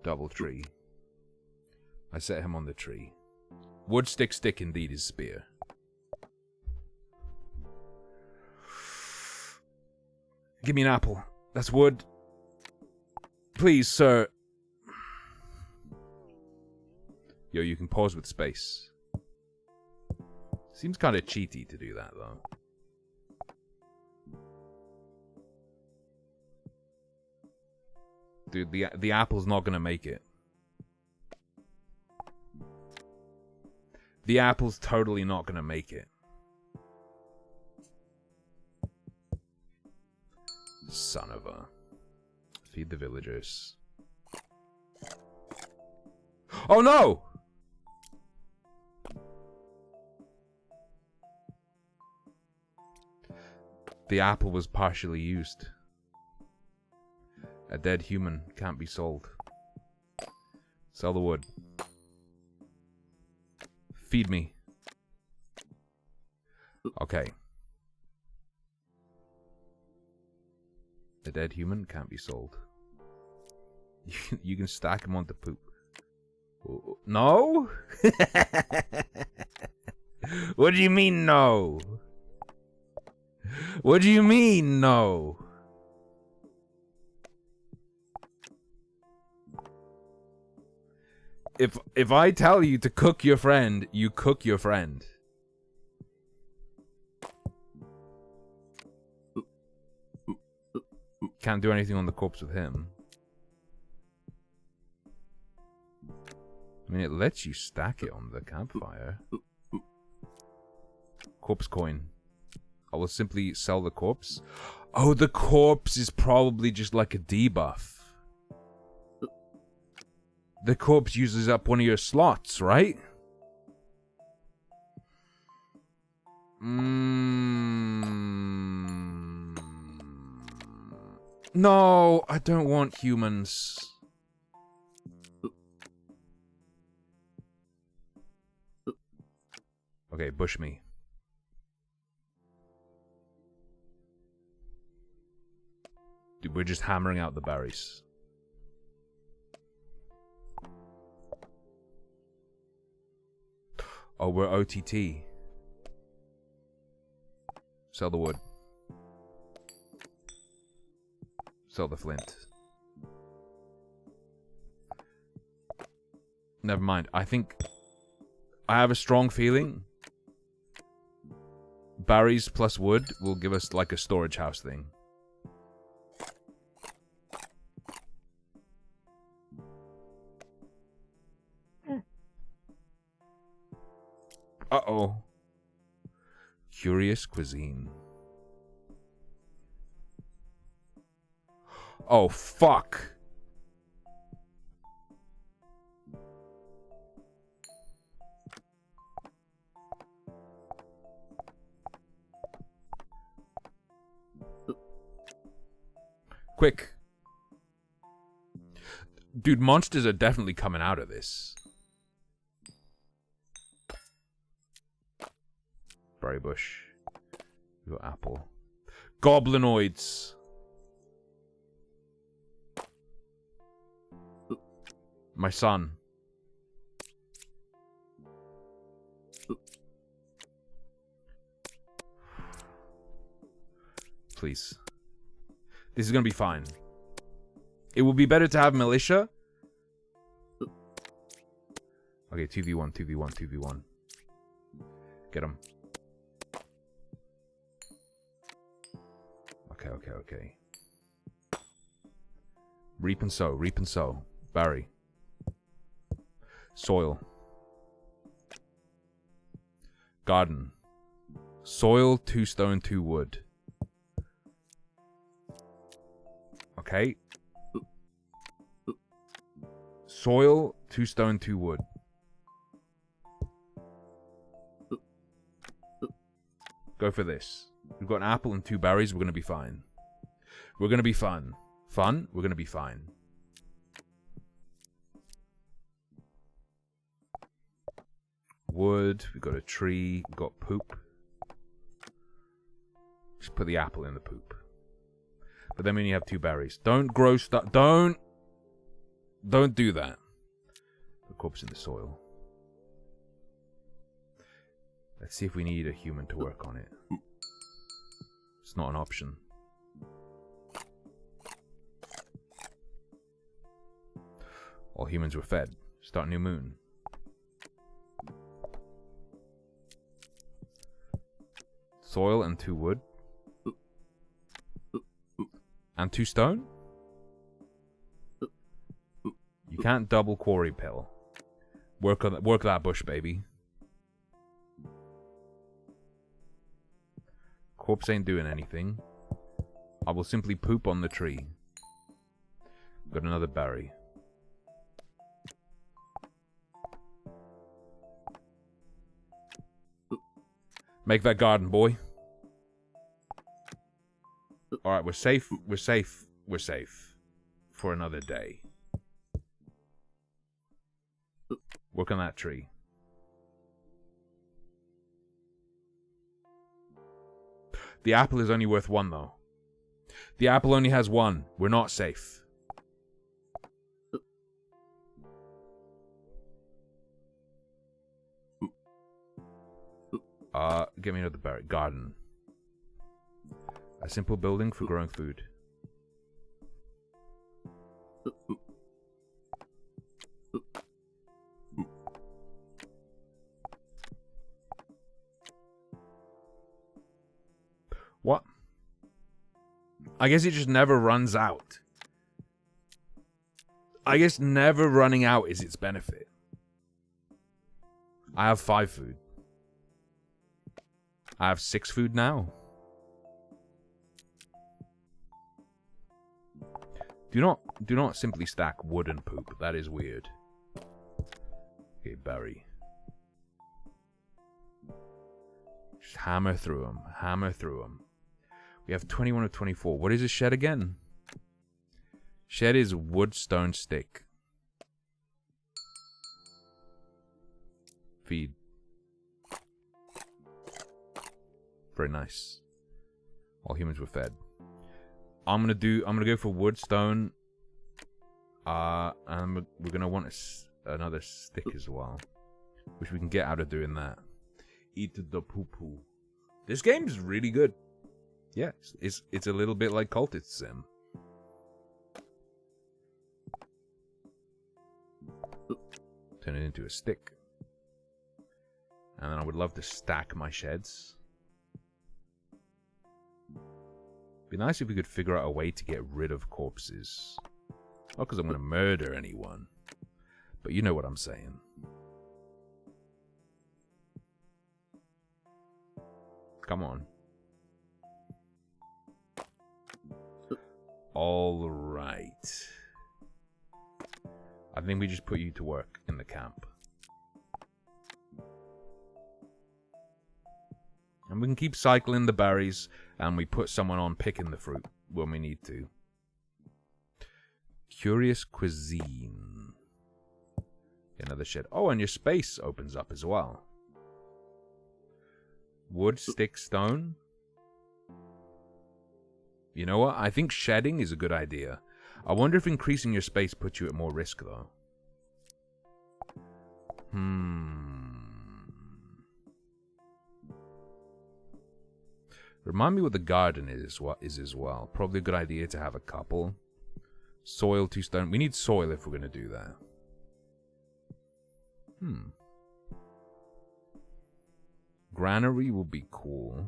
Double tree. I set him on the tree. Wood, stick indeed is spear. Give me an apple. That's wood. Please, sir. Yo, you can pause with space. Seems kind of cheaty to do that, though. Dude, the apple's not gonna make it. The apple's totally not gonna make it. Son of a... Feed the villagers. Oh no! The apple was partially used. A dead human can't be sold. Sell the wood. Feed me. Okay. A dead human can't be sold. You can stack him onto poop. No? What do you mean no? What do you mean no? If I tell you to cook your friend, you cook your friend. Can't do anything on the corpse with him. I mean, it lets you stack it on the campfire. Corpse coin. I will simply sell the corpse. Oh, the corpse is probably just like a debuff. The corpse uses up one of your slots, right? No, I don't want humans. Okay, bush me. Dude, we're just hammering out the berries. Oh, we're OTT. Sell the wood. Sell the flint. Never mind. I think I have a strong feeling berries plus wood will give us like a storage house thing. Uh-oh. Curious cuisine. Oh, fuck. Quick. Dude, monsters are definitely coming out of this. Berry bush. We got apple. Goblinoids. My son. Please. This is gonna be fine. It would be better to have militia. Okay, 2v1, 2v1, 2v1. Get him. Okay. Reap and sow, reap and sow. Barry. Soil. Garden. Soil, 2 stone, 2 wood. Okay. Soil, 2 stone, 2 wood. Go for this. We've got an apple and 2 berries. We're going to be fine. We're going to be fun. Fun? We're going to be fine. Wood. We've got a tree. We've got poop. Just put the apple in the poop. But then we only have 2 berries. Don't grow stuff. Don't do that. The corpse in the soil. Let's see if we need a human to work on it. It's not an option. All humans were fed. Start new moon. Soil and 2 wood. And 2 stone? You can't double quarry pill. Work that bush, baby. Corpse ain't doing anything. I will simply poop on the tree. Got another berry. Make that garden, boy. Alright, we're safe. We're safe. We're safe. For another day. Work on that tree. The apple is only worth 1, though. The apple only has 1. We're not safe. Get me another berry. Garden. A simple building for growing food. What? I guess it just never runs out. I guess never running out is its benefit. I have 5 food. I have 6 food now. Do not simply stack wood and poop. That is weird. Okay, berry. Just hammer through them. Hammer through them. We have 21 of 24. What is a shed again? Shed is wood, stone, stick. Feed. Very nice. All humans were fed. I'm gonna go for wood, stone. And we're gonna want another stick as well, which we can get out of doing that. Eat the poo poo. This game is really good. Yeah, it's a little bit like Cultist Sim. Turn it into a stick. And then I would love to stack my sheds. Be nice if we could figure out a way to get rid of corpses. Not because I'm going to murder anyone. But you know what I'm saying. Come on. Alright. I think we just put you to work in the camp. And we can keep cycling the berries, and we put someone on picking the fruit when we need to. Curious cuisine. Another shed. Oh, and your space opens up as well. Wood, stick, stone. You know what? I think shedding is a good idea. I wonder if increasing your space puts you at more risk, though. Remind me what the garden is as well. Probably a good idea to have a couple. Soil, 2 stone. We need soil if we're going to do that. Granary will be cool.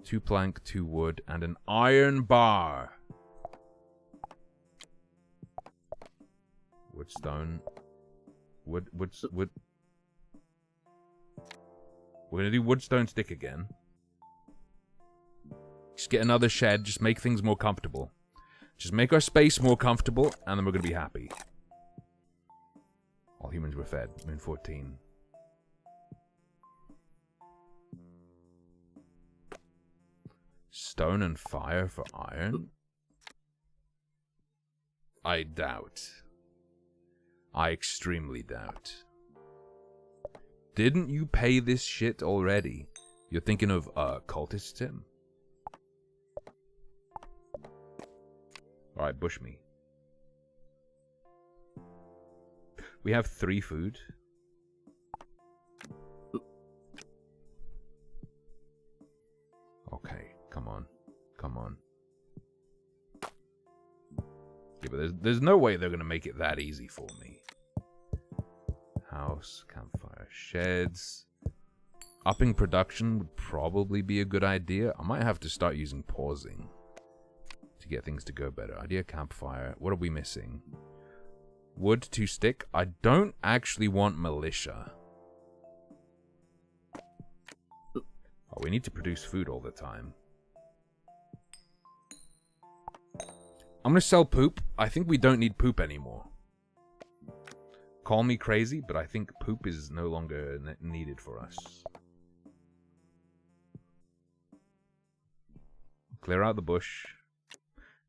2 plank, 2 wood, and an iron bar. Wood, stone. Wood. We're going to do wood, stone, stick again. Just get another shed. Just make things more comfortable. Just make our space more comfortable, and then we're going to be happy. All humans were fed. Moon 14. Stone and fire for iron? I doubt. I extremely doubt. Didn't you pay this shit already? You're thinking of Cultist Sim? Alright, bush me. We have 3 food. Okay, come on. Come on. Yeah, but there's no way they're going to make it that easy for me. House, campfire, sheds. Upping production would probably be a good idea. I might have to start using pausing to get things to go better. Idea, campfire. What are we missing? Wood, 2 stick. I don't actually want militia. Oh, we need to produce food all the time. I'm going to sell poop. I think we don't need poop anymore. Call me crazy, but I think poop is no longer needed for us. Clear out the bush.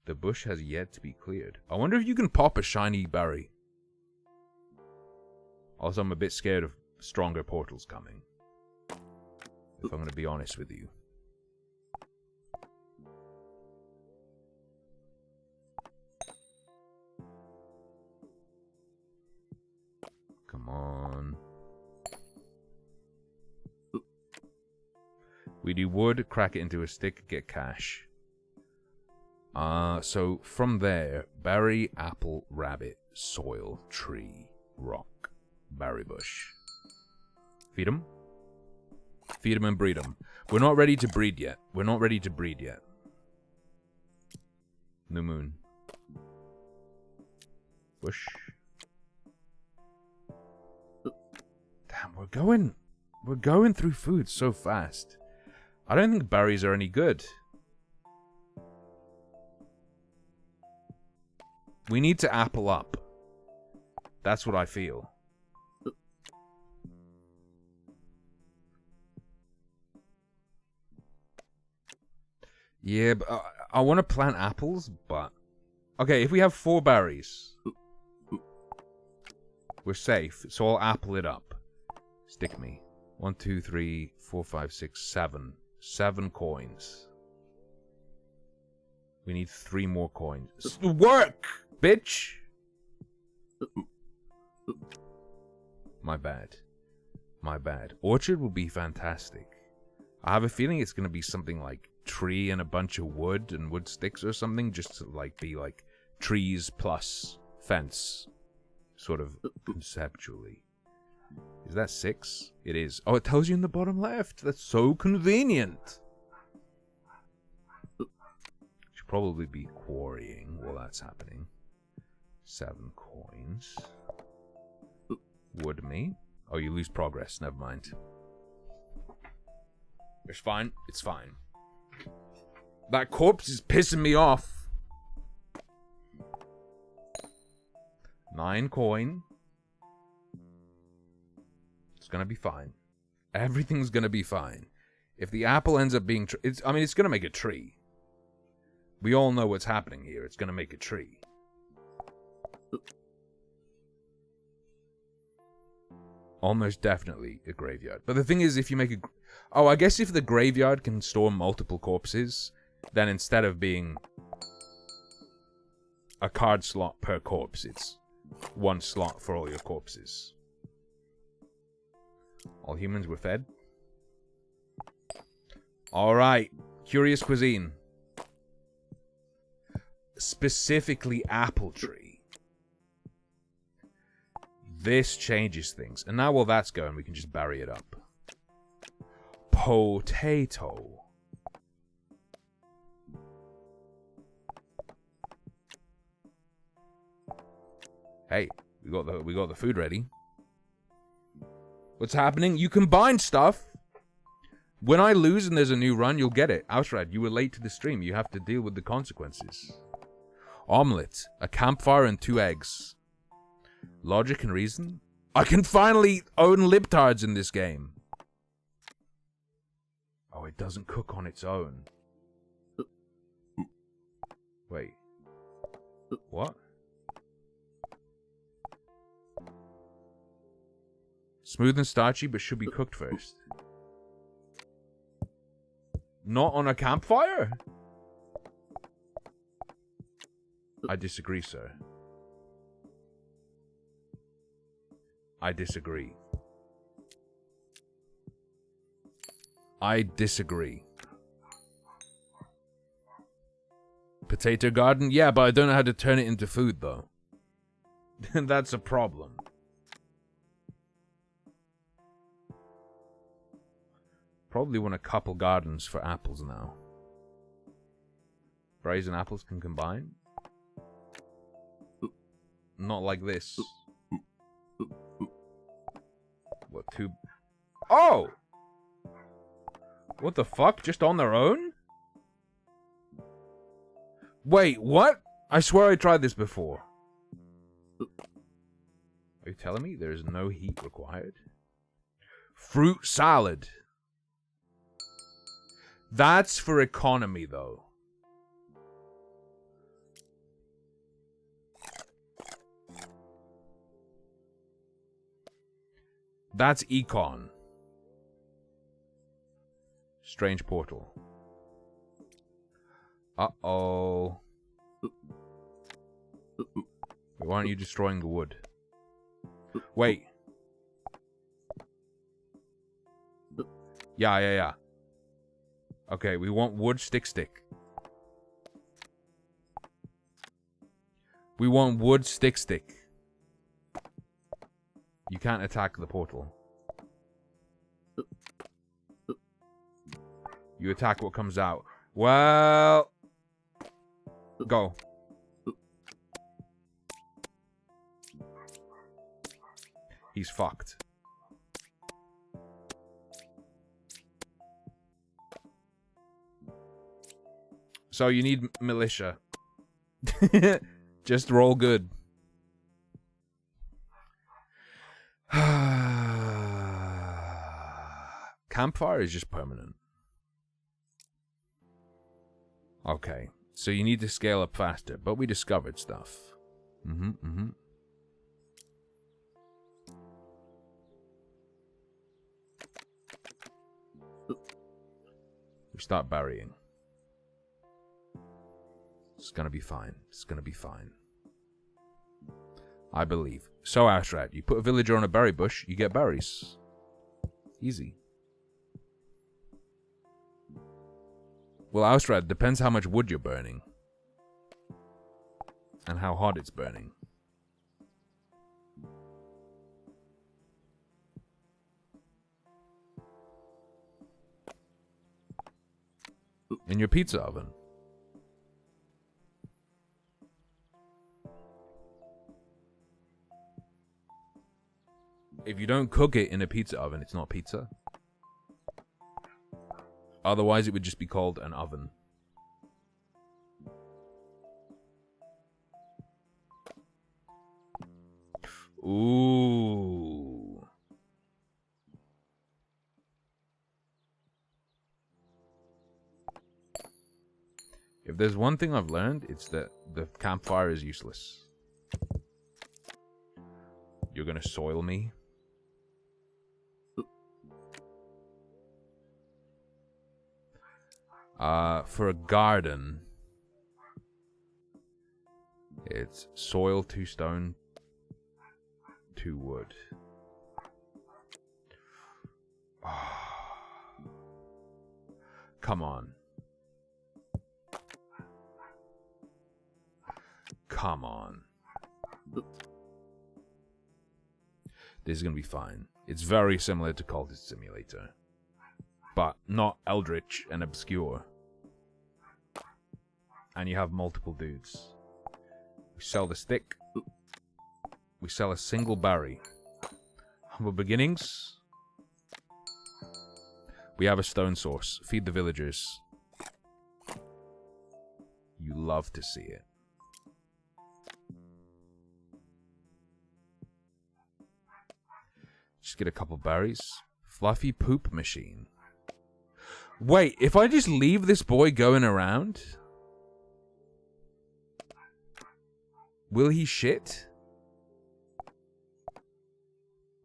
The bush has yet to be cleared. I wonder if you can pop a shiny berry. Also, I'm a bit scared of stronger portals coming. If I'm going to be honest with you. Come on. We do wood, crack it into a stick, get cash. So from there, berry, apple, rabbit, soil, tree, rock, berry bush. Feed them. Feed them and breed them. We're not ready to breed yet. We're not ready to breed yet. New moon. Bush. Damn, we're going through food so fast. I don't think berries are any good. We need to apple up. That's what I feel. Yeah, but I want to plant apples, but... Okay, if we have 4 berries, we're safe, so I'll apple it up. Stick me. 1, 2, 3, 4, 5, 6, 7. 7 coins. We need 3 more coins. Work, bitch! My bad. My bad. Orchard will be fantastic. I have a feeling it's going to be something like tree and a bunch of wood and wood sticks or something, just to like be like trees plus fence, sort of conceptually. Is that 6? It is. Oh, it tells you in the bottom left. That's so convenient. Should probably be quarrying while that's happening. 7 coins. Wood me. Oh, you lose progress. Never mind. It's fine. It's fine. That corpse is pissing me off. 9 coin. It's gonna be fine. Everything's gonna be fine. If the apple ends up being... it's gonna make a tree. We all know what's happening here. It's gonna make a tree. Almost definitely a graveyard. But the thing is, if you make a... Oh, I guess if the graveyard can store multiple corpses, then instead of being a card slot per corpse, it's one slot for all your corpses. All humans were fed. Alright. Curious cuisine. Specifically apple tree. This changes things. And now while that's going, we can just bury it up. Potato. Hey, we got the food ready. What's happening? You combine stuff. When I lose and there's a new run, you'll get it. Ausrad, you were late to the stream. You have to deal with the consequences. Omelette, a campfire, and 2 eggs. Logic and reason? I can finally own libtards in this game. Oh, it doesn't cook on its own. Wait. What? Smooth and starchy, but should be cooked first. Not on a campfire? I disagree, sir. I disagree. I disagree. Potato garden? Yeah, but I don't know how to turn it into food, though. That's a problem. Probably want a couple gardens for apples now. Berries and apples can combine? Not like this. What, 2... Oh! What the fuck? Just on their own? Wait, what? I swear I tried this before. Are you telling me there's no heat required? Fruit salad. That's for economy, though. That's econ. Strange portal. Uh-oh. Why aren't you destroying the wood? Wait. Yeah. Okay, we want wood, stick. We want wood, stick. You can't attack the portal. You attack what comes out. Well... Go. He's fucked. So you need militia. Just roll good. Campfire is just permanent. Okay. So you need to scale up faster, but we discovered stuff. We start burying. It's gonna be fine. It's gonna be fine. I believe. So, Ashrat, you put a villager on a berry bush, you get berries. Easy. Well, Ashrat, depends how much wood you're burning. And how hot it's burning. In your pizza oven. If you don't cook it in a pizza oven, it's not pizza. Otherwise, it would just be called an oven. Ooh. If there's one thing I've learned, it's that the campfire is useless. You're gonna soil me? For a garden, it's soil, 2 stone, 2 wood. Come on. Come on. This is gonna be fine. It's very similar to Cultist Simulator, but not eldritch and obscure. And you have multiple dudes. We sell the stick. We sell a single berry. Humble beginnings. We have a stone source. Feed the villagers. You love to see it. Just get a couple berries. Fluffy poop machine. Wait, if I just leave this boy going around, will he shit?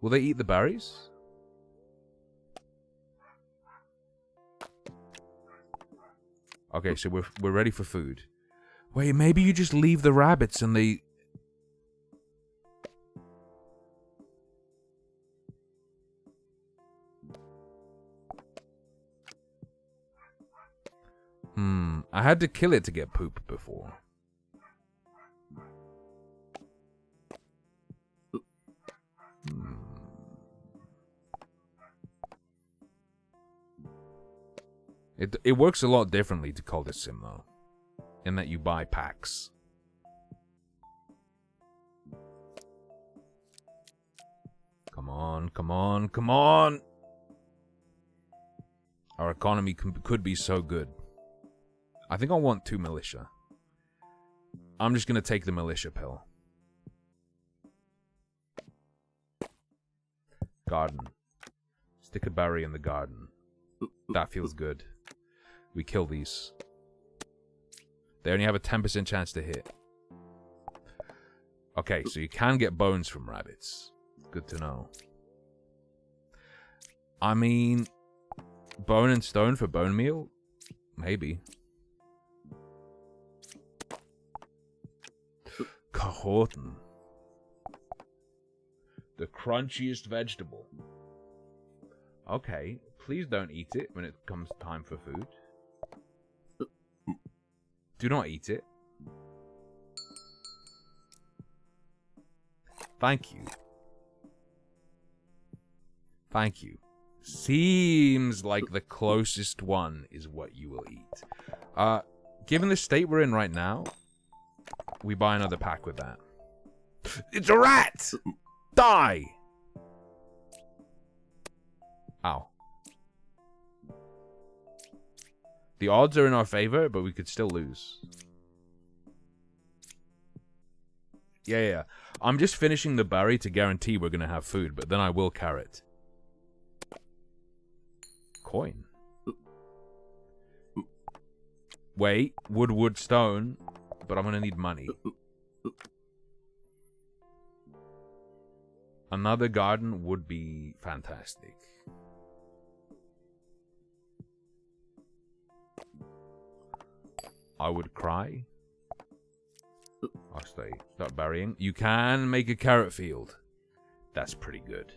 Will they eat the berries? Okay, so we're ready for food. Wait, maybe you just leave the rabbits and they... I had to kill it to get poop before. It works a lot differently to Cultist Sim, though, in that you buy packs. Come on, come on, come on! Our economy could be so good. I think I want 2 militia. I'm just gonna take the militia pill. Garden. Stick a berry in the garden. That feels good. We kill these. They only have a 10% chance to hit. Okay, so you can get bones from rabbits. Good to know. I mean, bone and stone for bone meal? Maybe. Caroten. The crunchiest vegetable. Okay, please don't eat it when it comes time for food. Do not eat it. Thank you. Thank you. Seems like the closest one is what you will eat. Given the state we're in right now, we buy another pack with that. It's a rat! Die! Ow. The odds are in our favor, but we could still lose. Yeah. I'm just finishing the berry to guarantee we're going to have food, but then I will carrot. Coin. Wait, wood, stone, but I'm going to need money. Another garden would be fantastic. I would cry. I'll start burying. You can make a carrot field. That's pretty good.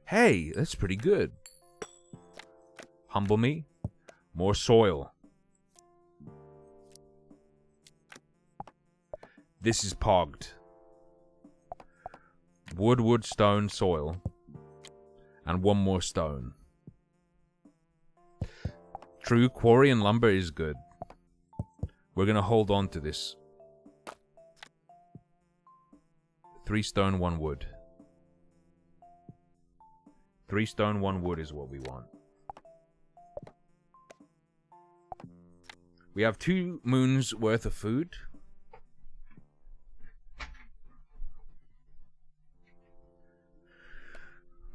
Hey, that's pretty good. Humble me. More soil. This is pogged. Wood, stone, soil. And 1 more stone. True, quarry and lumber is good. We're gonna hold on to this. 3 stone, 1 wood. 3 stone, 1 wood is what we want. We have 2 moons worth of food.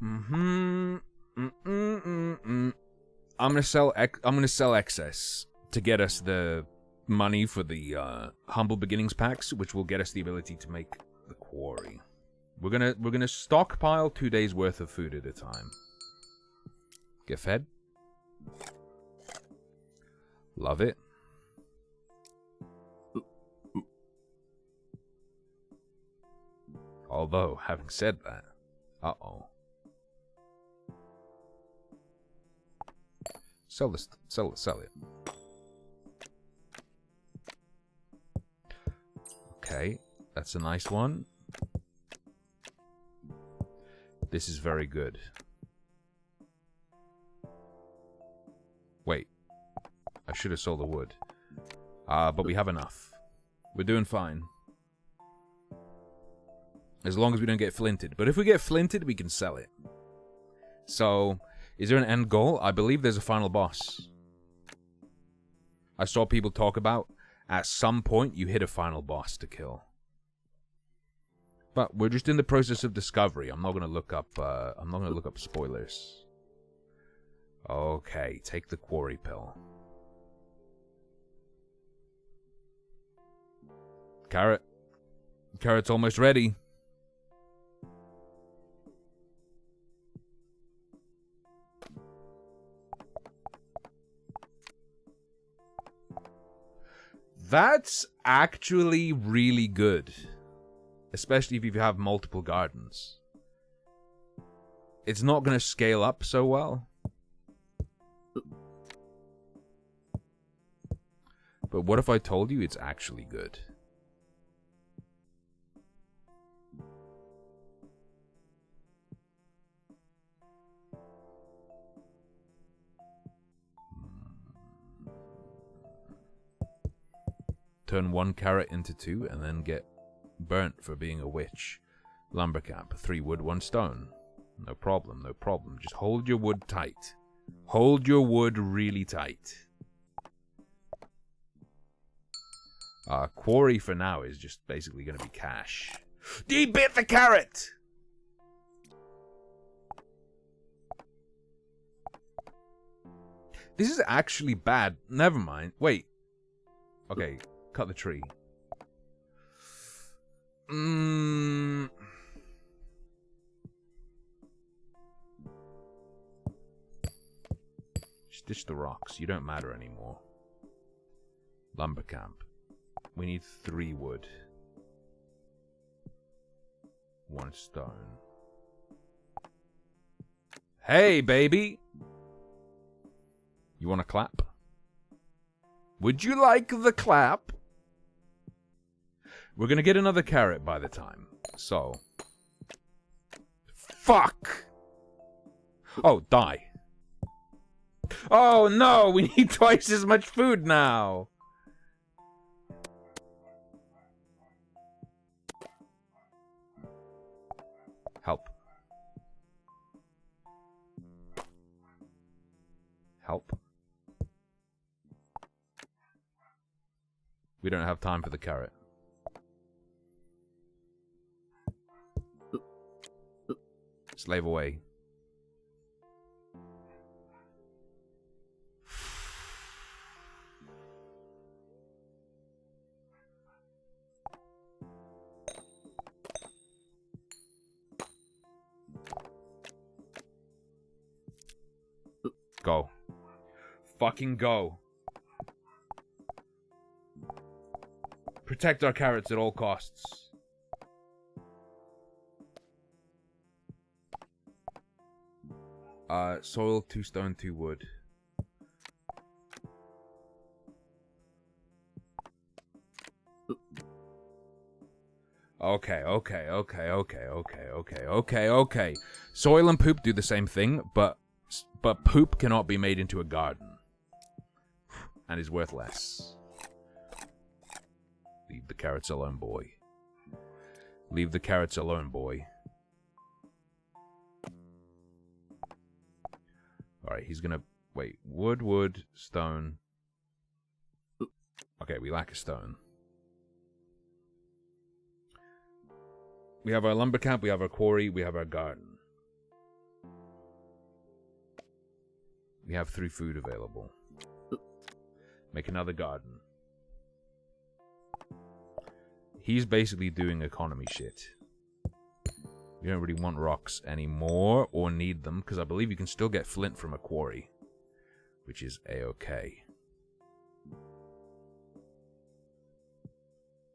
I'm gonna sell excess to get us the money for the humble beginnings packs, which will get us the ability to make the quarry. We're gonna stockpile 2 days worth of food at a time. Get fed. Love it. Although, having said that, uh-oh. Sell this, sell it. Okay, that's a nice one. This is very good. Wait. I should have sold the wood. But we have enough. We're doing fine. As long as we don't get flinted. But if we get flinted, we can sell it. So, is there an end goal? I believe there's a final boss. I saw people talk about, at some point, you hit a final boss to kill. But we're just in the process of discovery. I'm not gonna look up spoilers. Okay, take the quarry pill. Carrot. Carrot's almost ready. That's actually really good. Especially if you have multiple gardens. It's not going to scale up so well. But what if I told you it's actually good? Turn 1 carrot into 2 and then get burnt for being a witch. Lumber camp. 3 wood, 1 stone. No problem, no problem. Just hold your wood tight. Hold your wood really tight. Quarry for now is just basically going to be cash. He bit the carrot! This is actually bad. Never mind. Wait. Okay. Cut the tree. Just ditch the rocks. You don't matter anymore. Lumber camp. We need 3 wood. 1 stone. Hey, baby! You want to clap? Would you like the clap? We're gonna get another carrot by the time. So. Fuck! Oh, die. Oh no, we need twice as much food now. Help. Help. We don't have time for the carrot. Slave away. Go. Fucking go. Protect our carrots at all costs. Soil, 2 stone, 2 wood. Okay. Soil and poop do the same thing, but poop cannot be made into a garden. And is worth less. Leave the carrots alone, boy. Leave the carrots alone, boy. Alright, he's gonna... Wait. Wood, stone. Okay, we lack a stone. We have our lumber camp, we have our quarry, we have our garden. We have 3 food available. Make another garden. He's basically doing economy shit. We don't really want rocks anymore, or need them, because I believe you can still get flint from a quarry, which is a-okay.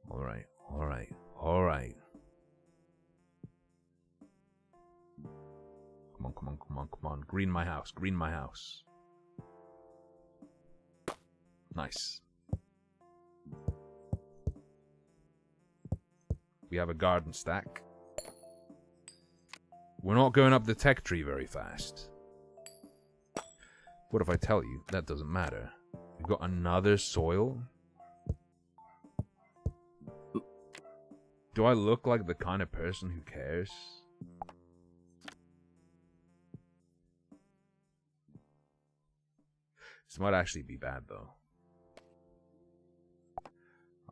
Alright, alright, alright. Come on, come on, come on, come on. Green my house, green my house. Nice. We have a garden stack. We're not going up the tech tree very fast. What if I tell you? That doesn't matter. We've got another soil. Do I look like the kind of person who cares? This might actually be bad, though.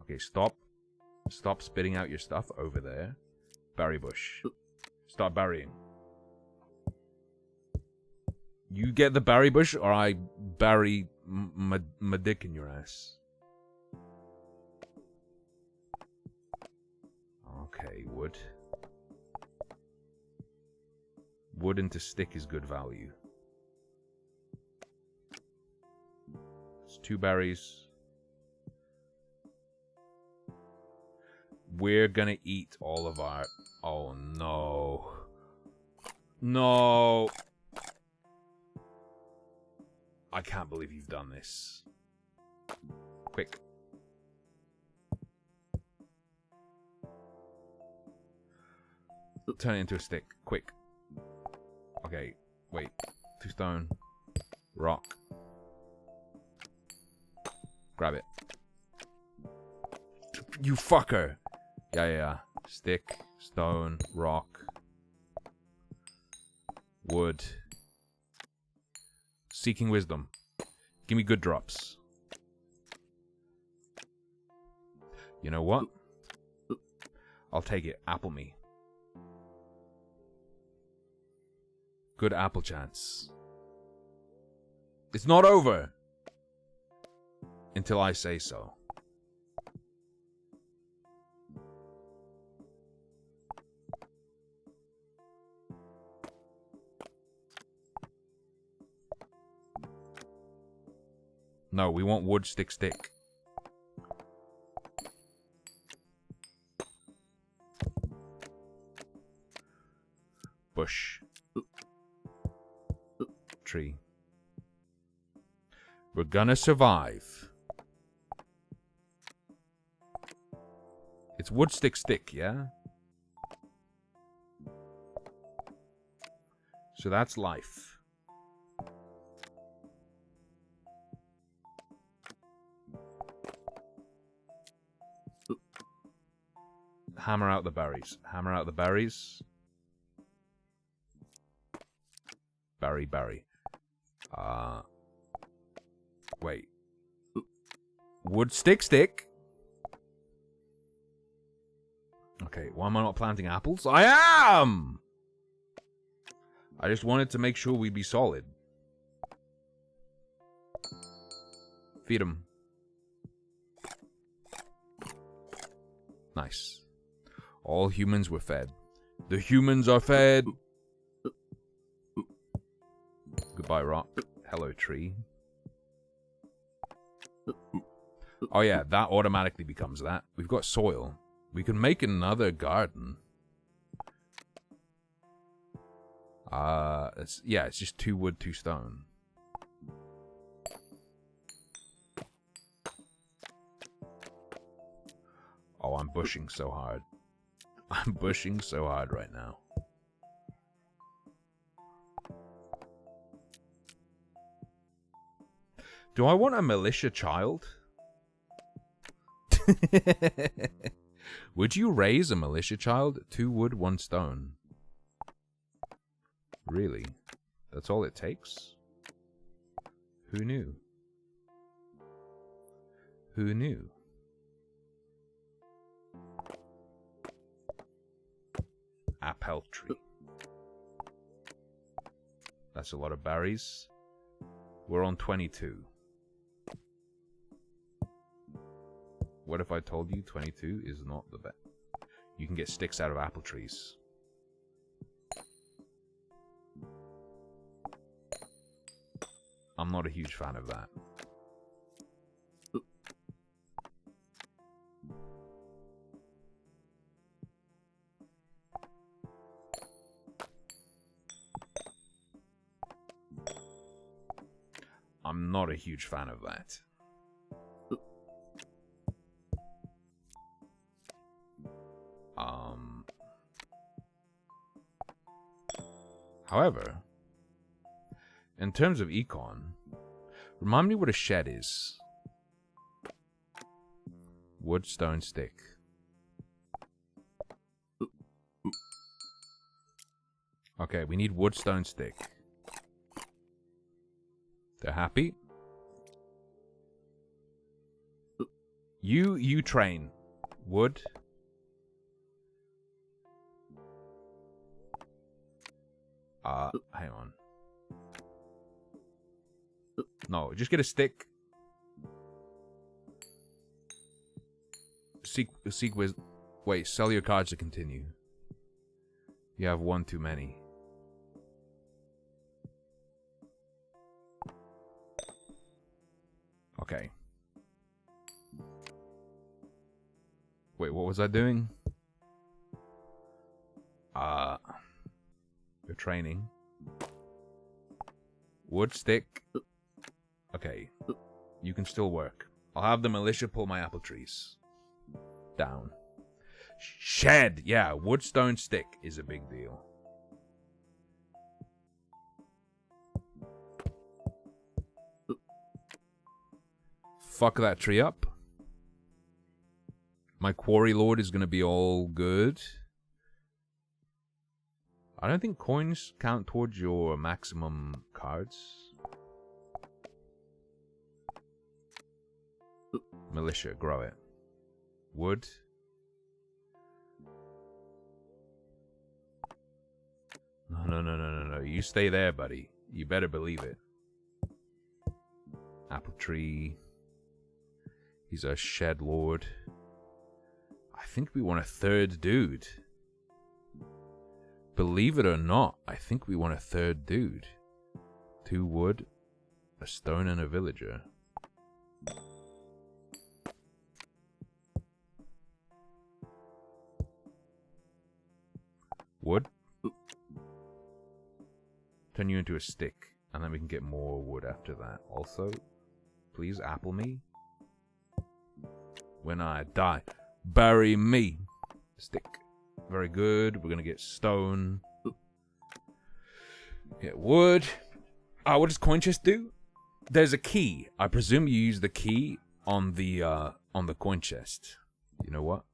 Okay, stop. Stop spitting out your stuff over there. Berry bush. Start burying. You get the berry bush, or I bury my dick in your ass. Okay, wood. Wood into stick is good value. It's 2 berries. We're gonna eat all of our... Oh, no. No. I can't believe you've done this. Quick. Turn it into a stick. Quick. Okay. Wait. 2 stone. Rock. Grab it. You fucker. Yeah. Stick. Stone. Rock. Wood. Seeking wisdom. Give me good drops. You know what? I'll take it. Apple me. Good apple chance. It's not over. Until I say so. No, we want wood, stick, stick. Bush. Tree. We're gonna survive. It's wood, stick, stick, yeah? So that's life. Hammer out the berries. Hammer out the berries. Berry. Wait. Wood, stick, stick. Okay, why am I not planting apples? I am! I just wanted to make sure we'd be solid. Feed them. Nice. All humans were fed. The humans are fed. Goodbye, rock. Hello, tree. Oh yeah, that automatically becomes that. We've got soil. We can make another garden. It's just 2 wood, 2 stone. Oh, I'm bushing so hard. I'm bushing so hard right now. Do I want a militia child? Would you raise a militia child? 2 wood, 1 stone. Really? That's all it takes? Who knew? Who knew? Apple tree. That's a lot of berries. We're on 22. What if I told you 22 is not the best? You can get sticks out of apple trees. I'm not a huge fan of that. I'm not a huge fan of that. However, in terms of econ, remind me what a shed is. Wood, stone, stick. Okay, we need wood, stone, stick. They're happy. You train. Wood. Hang on. No, just get a stick. Seek wisdom. Wait, sell your cards to continue. You have one too many. Okay. Wait, what was I doing? You're training. Wood, stick. Okay. You can still work. I'll have the militia pull my apple trees. Down. Shed! Yeah, wood, stone, stick is a big deal. Fuck that tree up. My quarry lord is gonna be all good. I don't think coins count towards your maximum cards. Militia, grow it. Wood. No. You stay there, buddy. You better believe it. Apple tree. He's a shed lord. I think we want a third dude. Believe it or not, I think we want a third dude. 2 wood, a stone, and a villager. Wood. Turn you into a stick, and then we can get more wood after that. Also, please apple me. When I die, bury me. Stick. Very good. We're gonna get stone. Get wood. What does coin chest do? There's a key. I presume you use the key on the coin chest. You know what?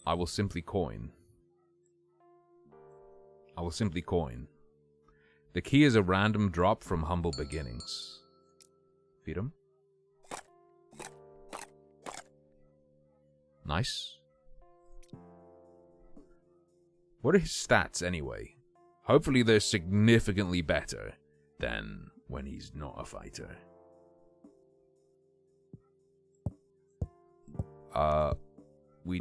I will simply coin. I will simply coin. The key is a random drop from humble beginnings. Feed him. Nice. What are his stats anyway? Hopefully they're significantly better than when he's not a fighter. We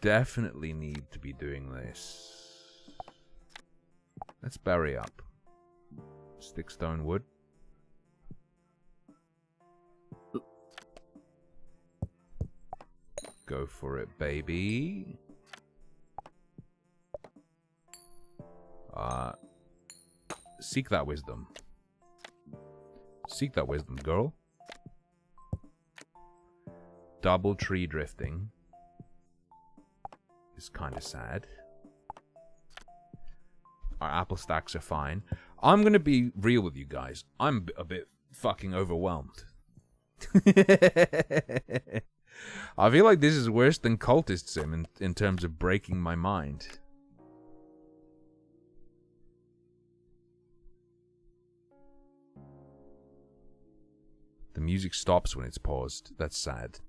definitely need to be doing this. Let's bury up. Stick, stone, wood. Go for it, baby. Seek that wisdom. Seek that wisdom, girl. Double tree drifting is kind of sad. Our apple stacks are fine. I'm gonna be real with you guys. I'm a bit fucking overwhelmed. I feel like this is worse than Cultist Sim in terms of breaking my mind. The music stops when it's paused. That's sad.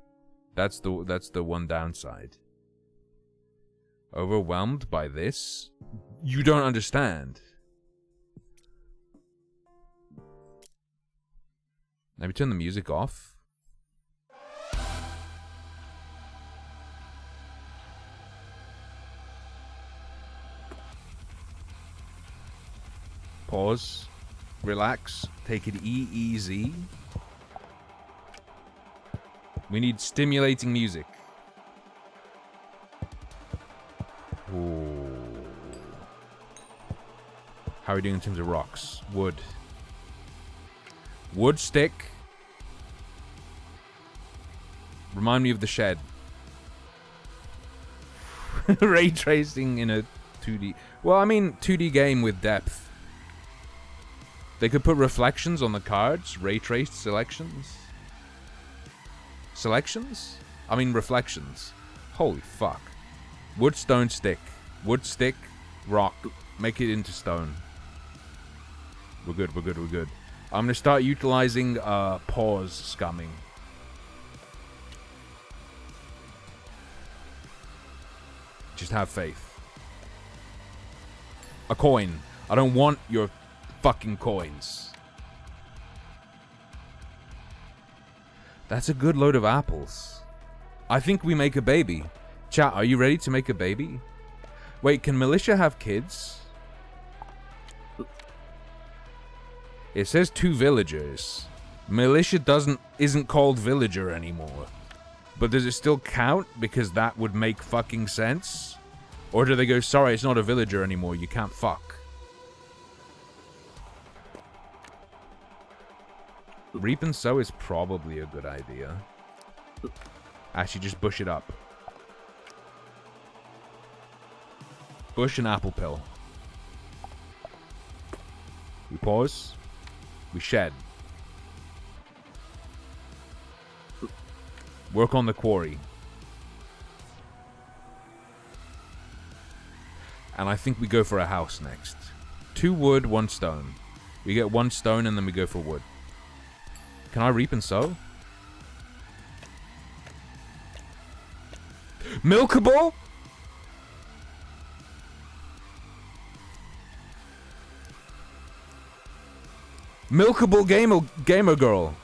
That's the one downside. Overwhelmed by this? You don't understand. Maybe turn the music off. Pause. Relax. Take it easy. We need stimulating music. Ooh. How are we doing in terms of rocks? Wood. Wood stick. Remind me of the shed. Ray tracing in a 2D. Well, I mean, 2D game with depth. They could put reflections on the cards. Ray traced selections. Selections? I mean, reflections. Holy fuck. Wood, stone, stick. Wood, stick, rock. Make it into stone. We're good, we're good, we're good. I'm gonna start utilizing pause scumming. Just have faith. A coin. I don't want your fucking coins. That's a good load of apples. I think we make a baby. Chat, are you ready to make a baby? Wait, can militia have kids? It says 2 villagers. Militia isn't called villager anymore. But does it still count? Because that would make fucking sense. Or do they go, sorry, it's not a villager anymore, you can't fuck. Reap and sow is probably a good idea. Actually, just bush it up. Bush and apple pill. We pause. We shed. Work on the quarry. And I think we go for a house next. 2 wood, 1 stone. We get 1 stone and then we go for wood. Can I reap and sow? Milkable? Milkable gamer girl.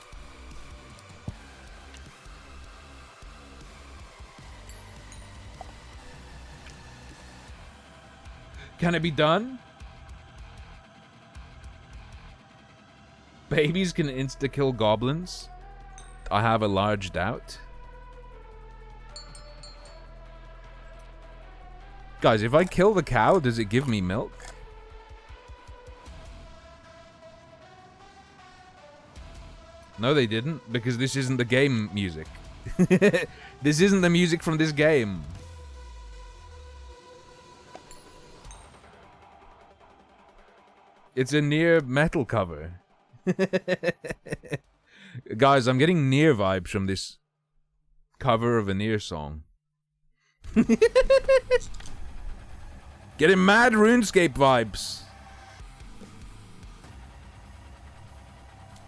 Can it be done? Babies can insta-kill goblins? I have a large doubt. Guys, if I kill the cow, does it give me milk? No, they didn't, because this isn't the game music. This isn't the music from this game. It's a near metal cover. Guys, I'm getting near vibes from this cover of a near song. Getting mad RuneScape vibes.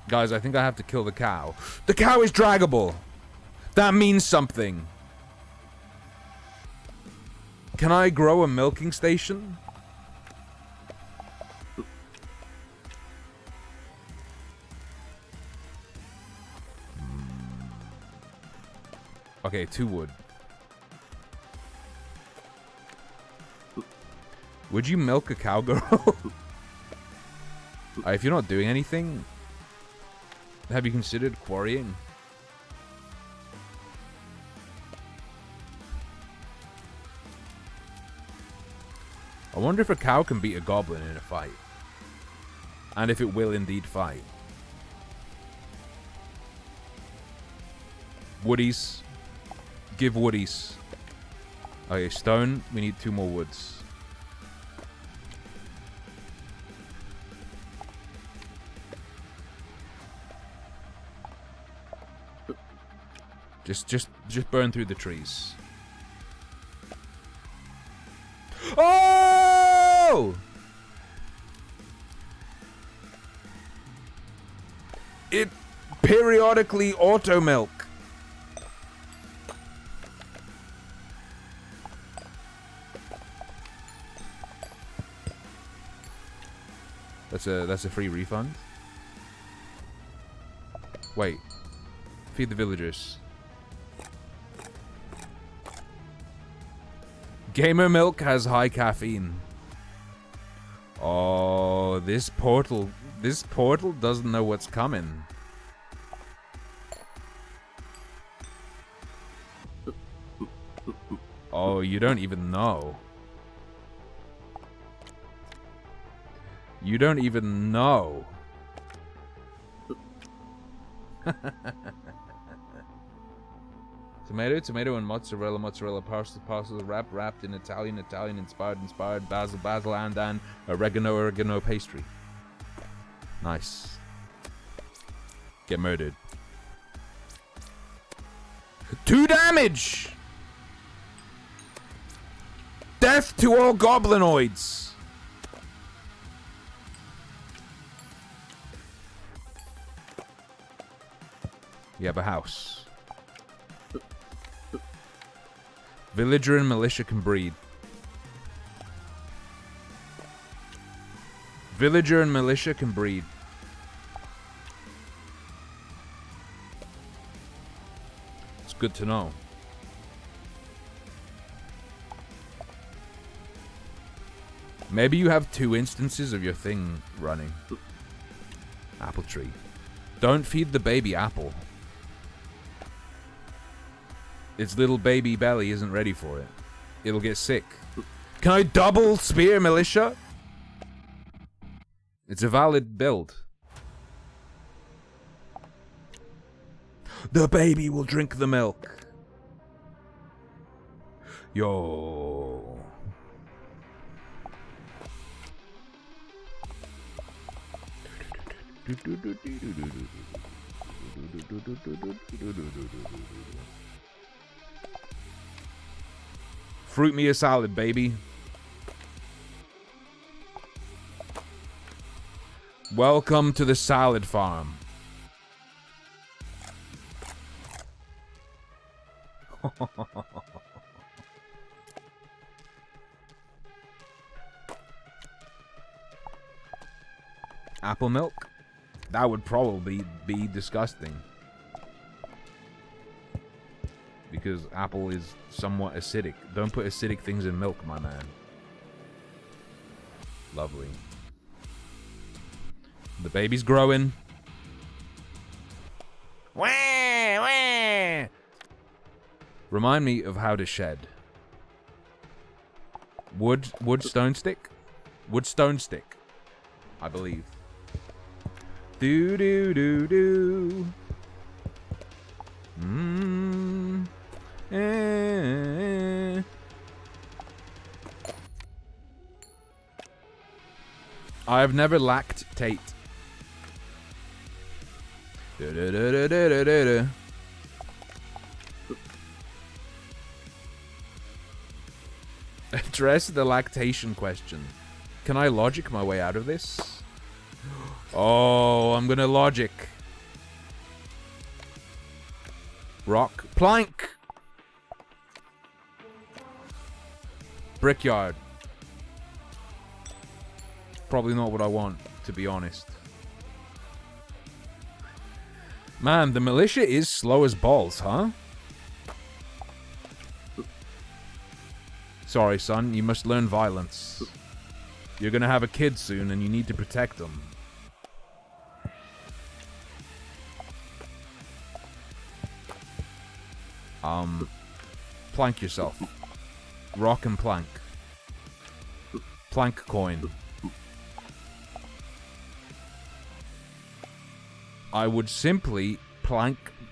Guys, I think I have to kill the cow. The cow is draggable. That means something. Can I grow a milking station? Okay, 2 wood. Would you milk a cowgirl? If you're not doing anything, have you considered quarrying? I wonder if a cow can beat a goblin in a fight. And if it will indeed fight. Woodies. Give woodies. Okay, stone. We need 2 more woods. Just burn through the trees. Oh! It periodically auto milk. That's a free refund. Wait. Feed the villagers. Gamer milk has high caffeine. Oh, this portal doesn't know what's coming. Oh, you don't even know. You don't even know. Tomato, tomato, and mozzarella, mozzarella, parsley, parsley, wrapped in Italian, inspired, basil, basil, and oregano pastry. Nice. Get murdered. 2 damage! Death to all goblinoids! You have a house. Villager and militia can breed. Villager and militia can breed. It's good to know. Maybe you have 2 instances of your thing running. Apple tree. Don't feed the baby apple. Its little baby belly isn't ready for it. It'll get sick. Can I double spear militia? It's a valid build. The baby will drink the milk. Yo. Fruit me a salad, baby. Welcome to the salad farm. Apple milk? That would probably be disgusting. Because apple is somewhat acidic. Don't put acidic things in milk, my man. Lovely. The baby's growing. Wah, wah. Remind me of how to shed. Wood stone stick? Wood stone stick. I believe. Do. I have never lacked Tate. Address the lactation question. Can I logic my way out of this? Oh, I'm gonna logic. Rock. Plank! Brickyard. Probably not what I want, to be honest. Man, the militia is slow as balls, huh? Sorry, son, you must learn violence. You're gonna have a kid soon, and you need to protect them. Plank yourself. Rock and plank. Plank coin. I would simply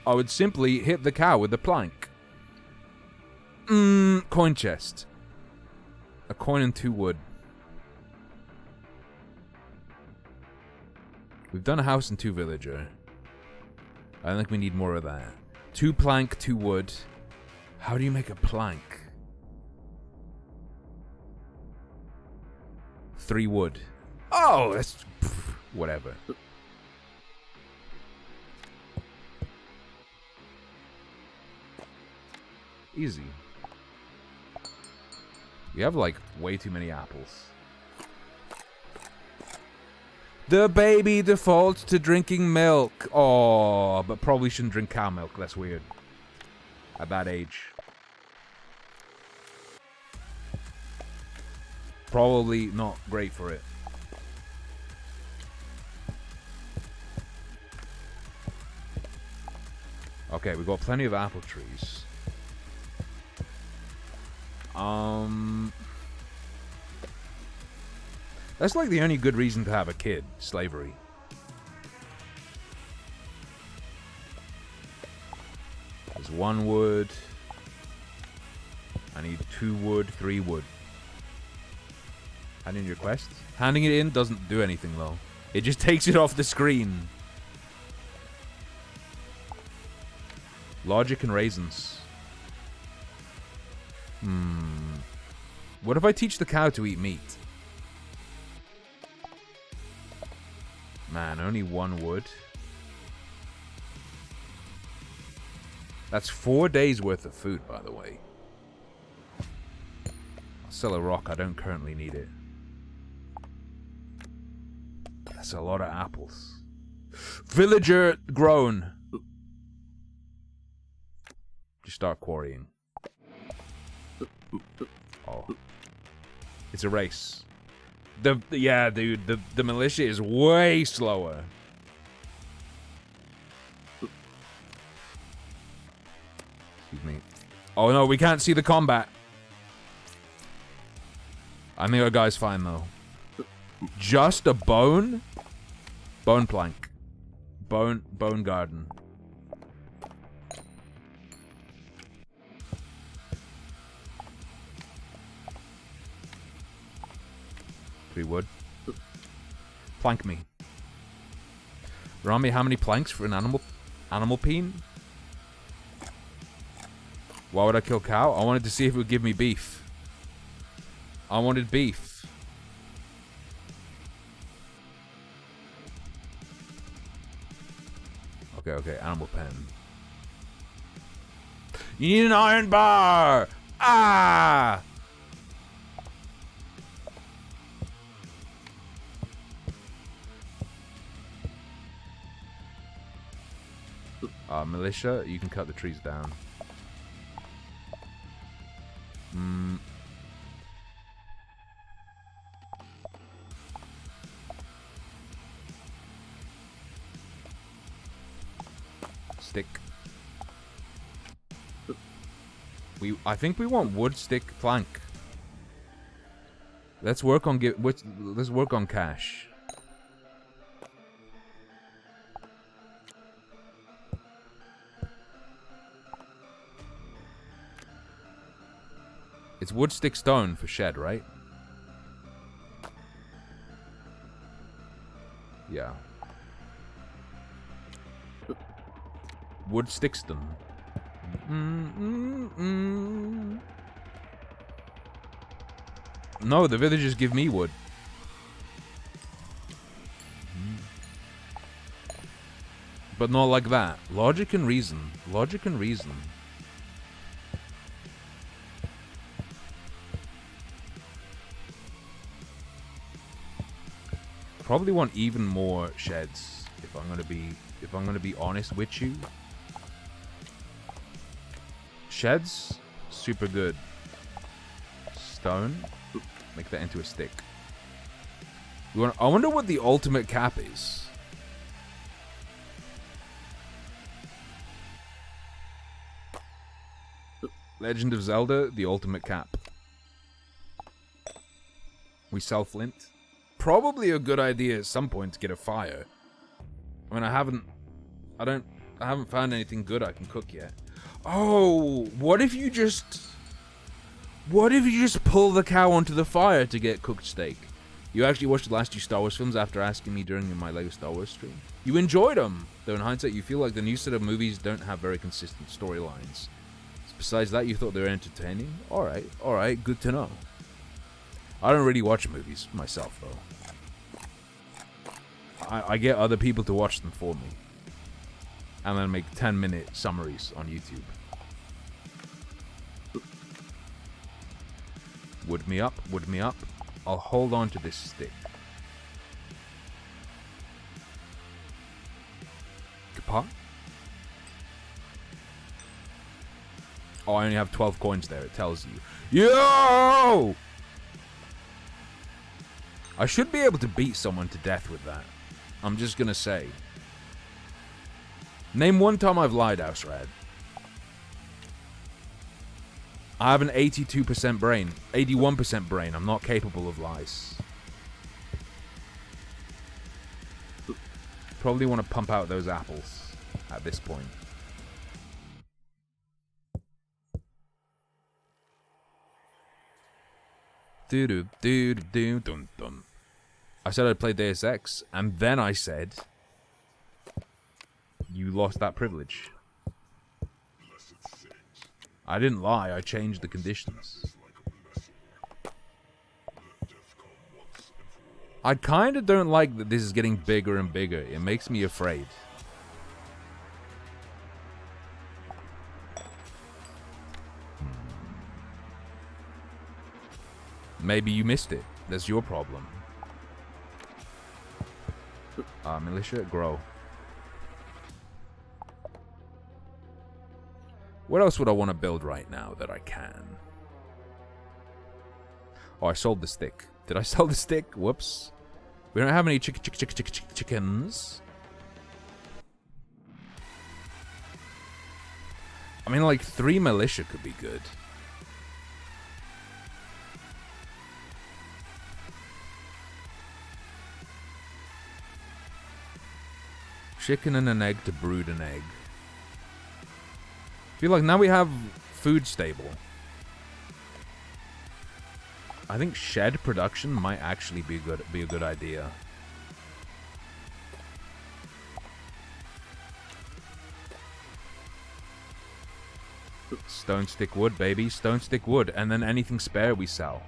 hit the cow with the plank. Coin chest. A coin and 2 wood. We've done a house and 2 villager. I think we need more of that. 2 plank, 2 wood. How do you make a plank? 3 wood. Oh, that's... whatever. Easy. We have, like, way too many apples. The baby defaults to drinking milk. Oh, but probably shouldn't drink cow milk. That's weird. At that age. Probably not great for it. Okay, we've got plenty of apple trees. That's like the only good reason to have a kid. Slavery. There's 1 wood. I need 2 wood, 3 wood. Hand in your quest. Handing it in doesn't do anything though. It just takes it off the screen. Logic and raisins. What if I teach the cow to eat meat? Man, only 1 wood. That's 4 days worth of food, by the way. I'll sell a rock. I don't currently need it. That's a lot of apples. Villager grown. Just start quarrying. Oh. It's a race. Yeah, dude, the militia is way slower. Excuse me. Oh no, we can't see the combat. I think our guy's fine though. Just a bone? Bone plank. Bone garden. Wood. Plank me. Remind me how many planks for an animal peen? Why would I kill cow? I wanted to see if it would give me beef. I wanted beef. Okay, animal pen. You need an iron bar! Ah! Militia, you can cut the trees down. Stick. I think we want wood, stick, plank. Let's work on let's work on cash. It's wood, stick, stone for shed, right? Yeah. Wood, stick, stone. No, the villagers give me wood. But not like that. Logic and reason. Logic and reason. Probably want even more sheds if I'm gonna be honest with you. Sheds, super good. Stone, make that into a stick. I wonder what the ultimate cap is. Legend of Zelda, the ultimate cap. We sell flint. Probably a good idea at some point to get a fire. I mean, I haven't found anything good I can cook yet. Oh, what if you just pull the cow onto the fire to get cooked steak? You actually watched the last 2 Star Wars films after asking me during my LEGO Star Wars stream. You enjoyed them, though in hindsight you feel like the new set of movies don't have very consistent storylines. Besides that, you thought they were entertaining? Alright, good to know. I don't really watch movies myself, though. I get other people to watch them for me. And then make 10-minute summaries on YouTube. Wood me up, wood me up. I'll hold on to this stick. Kapah? Oh, I only have 12 coins there, it tells you. Yo! I should be able to beat someone to death with that. I'm just gonna say. Name one time I've lied, House Red. I have an 82% brain. 81% brain. I'm not capable of lies. Probably want to pump out those apples at this point. Dun. I said I'd play Deus Ex, and then I said you lost that privilege. I didn't lie, I changed the conditions. I kind of don't like that this is getting bigger and bigger. It makes me afraid. Maybe you missed it. That's your problem. Militia, grow. What else would I want to build right now that I can? Oh, I sold the stick. Did I sell the stick? Whoops. We don't have any chickens. I mean, like, 3 militia could be good. Chicken and an egg to brood an egg. I feel like now we have food stable. I think shed production might actually be a good idea. Stone stick wood, baby. Stone stick wood. And then anything spare we sell.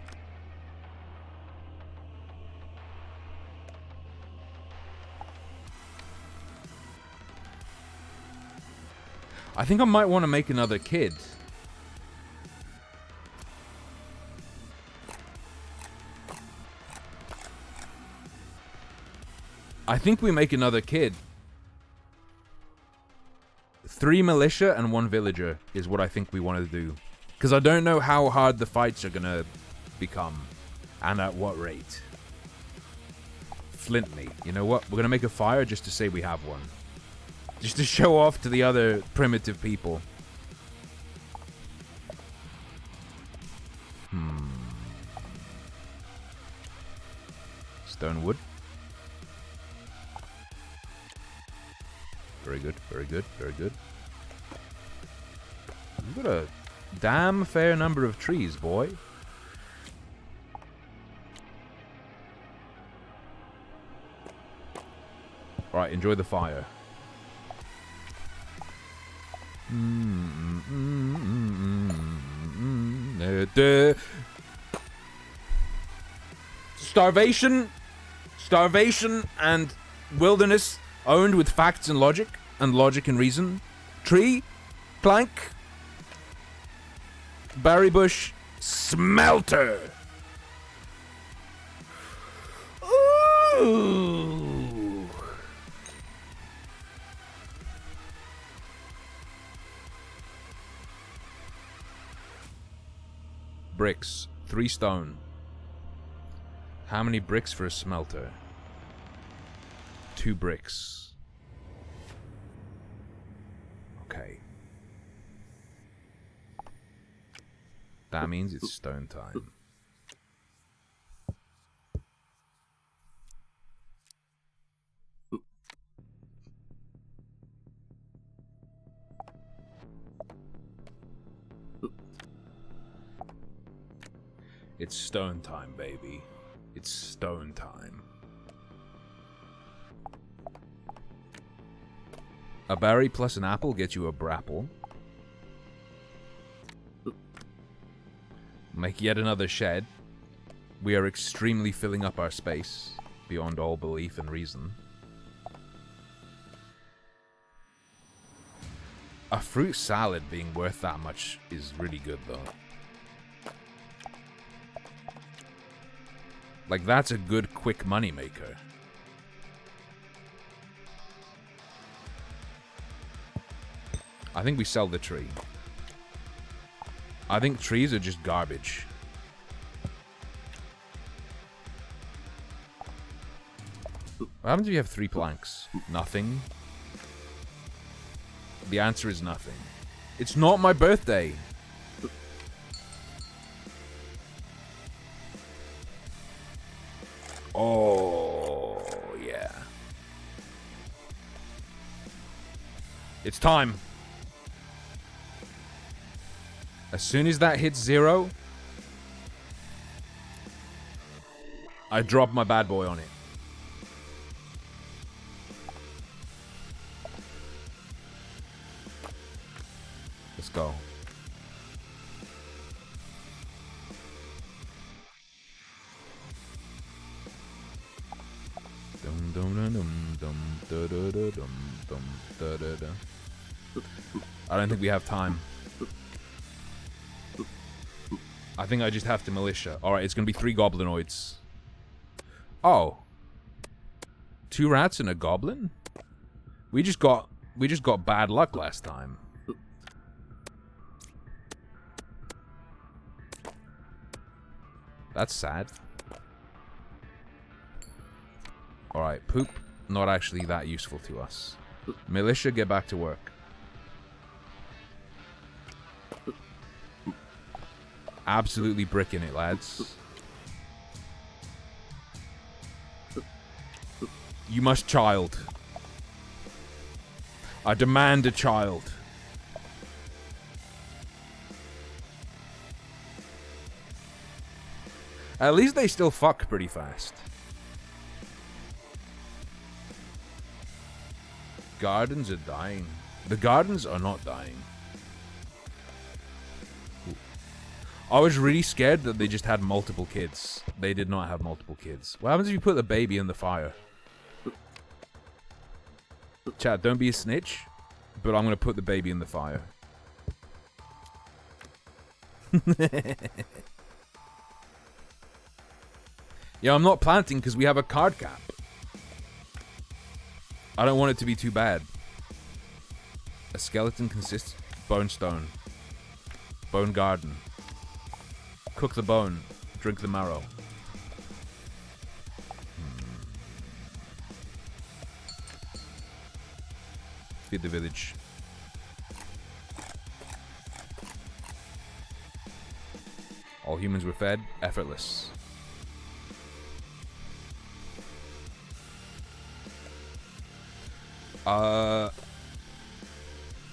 I think I might want to make another kid. I think we make another kid. 3 militia and 1 villager is what I think we want to do. Because I don't know how hard the fights are going to become. And at what rate. Flint meat. You know what? We're going to make a fire just to say we have one. Just to show off to the other primitive people. Stone wood. Very good, very good, very good. You've got a damn fair number of trees, boy. Alright, enjoy the fire. Starvation and wilderness owned with facts and logic and reason. Tree, plank, berry bush, smelter. Ooh. Bricks, 3 stone. How many bricks for a smelter? 2 bricks. Okay. That means it's stone time. It's stone time, baby. It's stone time. A berry plus an apple gets you a brapple. Make yet another shed. We are extremely filling up our space, beyond all belief and reason. A fruit salad being worth that much is really good, though. Like, that's a good, quick money maker. I think we sell the tree. I think trees are just garbage. What happens if you have 3 planks? Nothing. The answer is nothing. It's not my birthday. Oh, yeah. It's time. As soon as that hits 0, I drop my bad boy on it. Let's go. I don't think we have time. I think I just have to militia. Alright, it's gonna be 3 goblinoids. Oh. 2 rats and a goblin? We just got bad luck last time. That's sad. Alright, poop. Not actually that useful to us. Militia, get back to work. Absolutely bricking it, lads. You must child. I demand a child. At least they still fuck pretty fast. Gardens are dying. The gardens are not dying. I was really scared that they just had multiple kids. They did not have multiple kids. What happens if you put the baby in the fire? Chat, don't be a snitch, but I'm gonna put the baby in the fire. Yeah, I'm not planting because we have a card cap. I don't want it to be too bad. A skeleton consists bone stone. Bone garden. Cook the bone. Drink the marrow. Feed the village. All humans were fed. Effortless.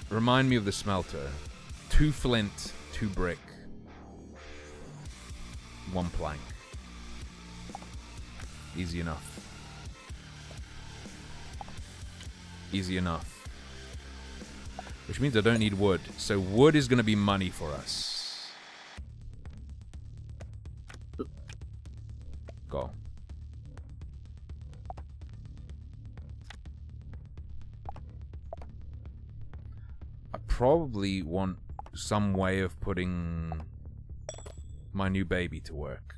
Remind me of the smelter. 2 flint, 2 brick. 1 plank. Easy enough. Easy enough. Which means I don't need wood. So wood is going to be money for us. Go. I probably want some way of putting my new baby to work.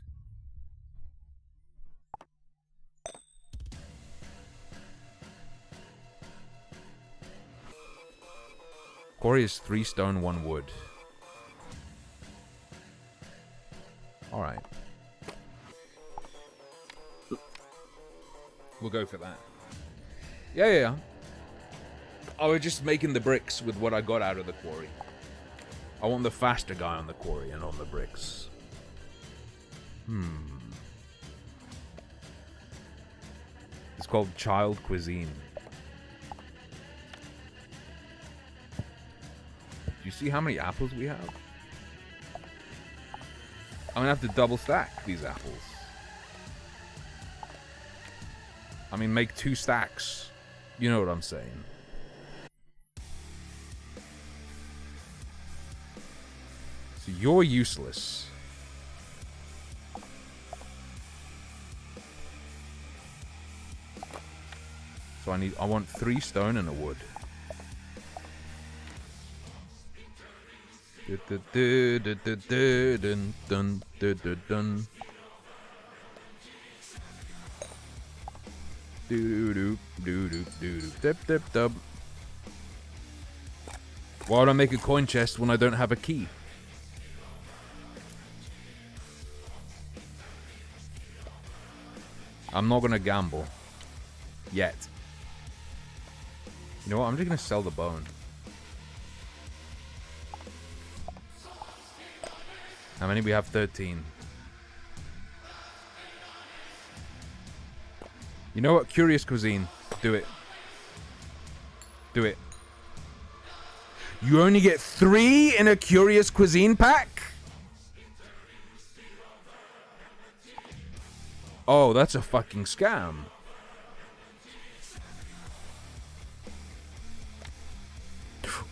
Quarry is 3 stone, 1 wood. Alright. We'll go for that. Yeah. I was just making the bricks with what I got out of the quarry. I want the faster guy on the quarry and on the bricks. It's called child cuisine. Do you see how many apples we have? I'm gonna have to double stack these apples. I mean, make 2 stacks. You know what I'm saying. So you're useless. So I want 3 stone and a wood. Why would I make a coin chest when I don't have a key? I'm not gonna gamble. Yet. You know what? I'm just gonna sell the bone. How many? We have 13. You know what? Curious cuisine. Do it. Do it. You only get 3 in a curious cuisine pack? Oh, that's a fucking scam.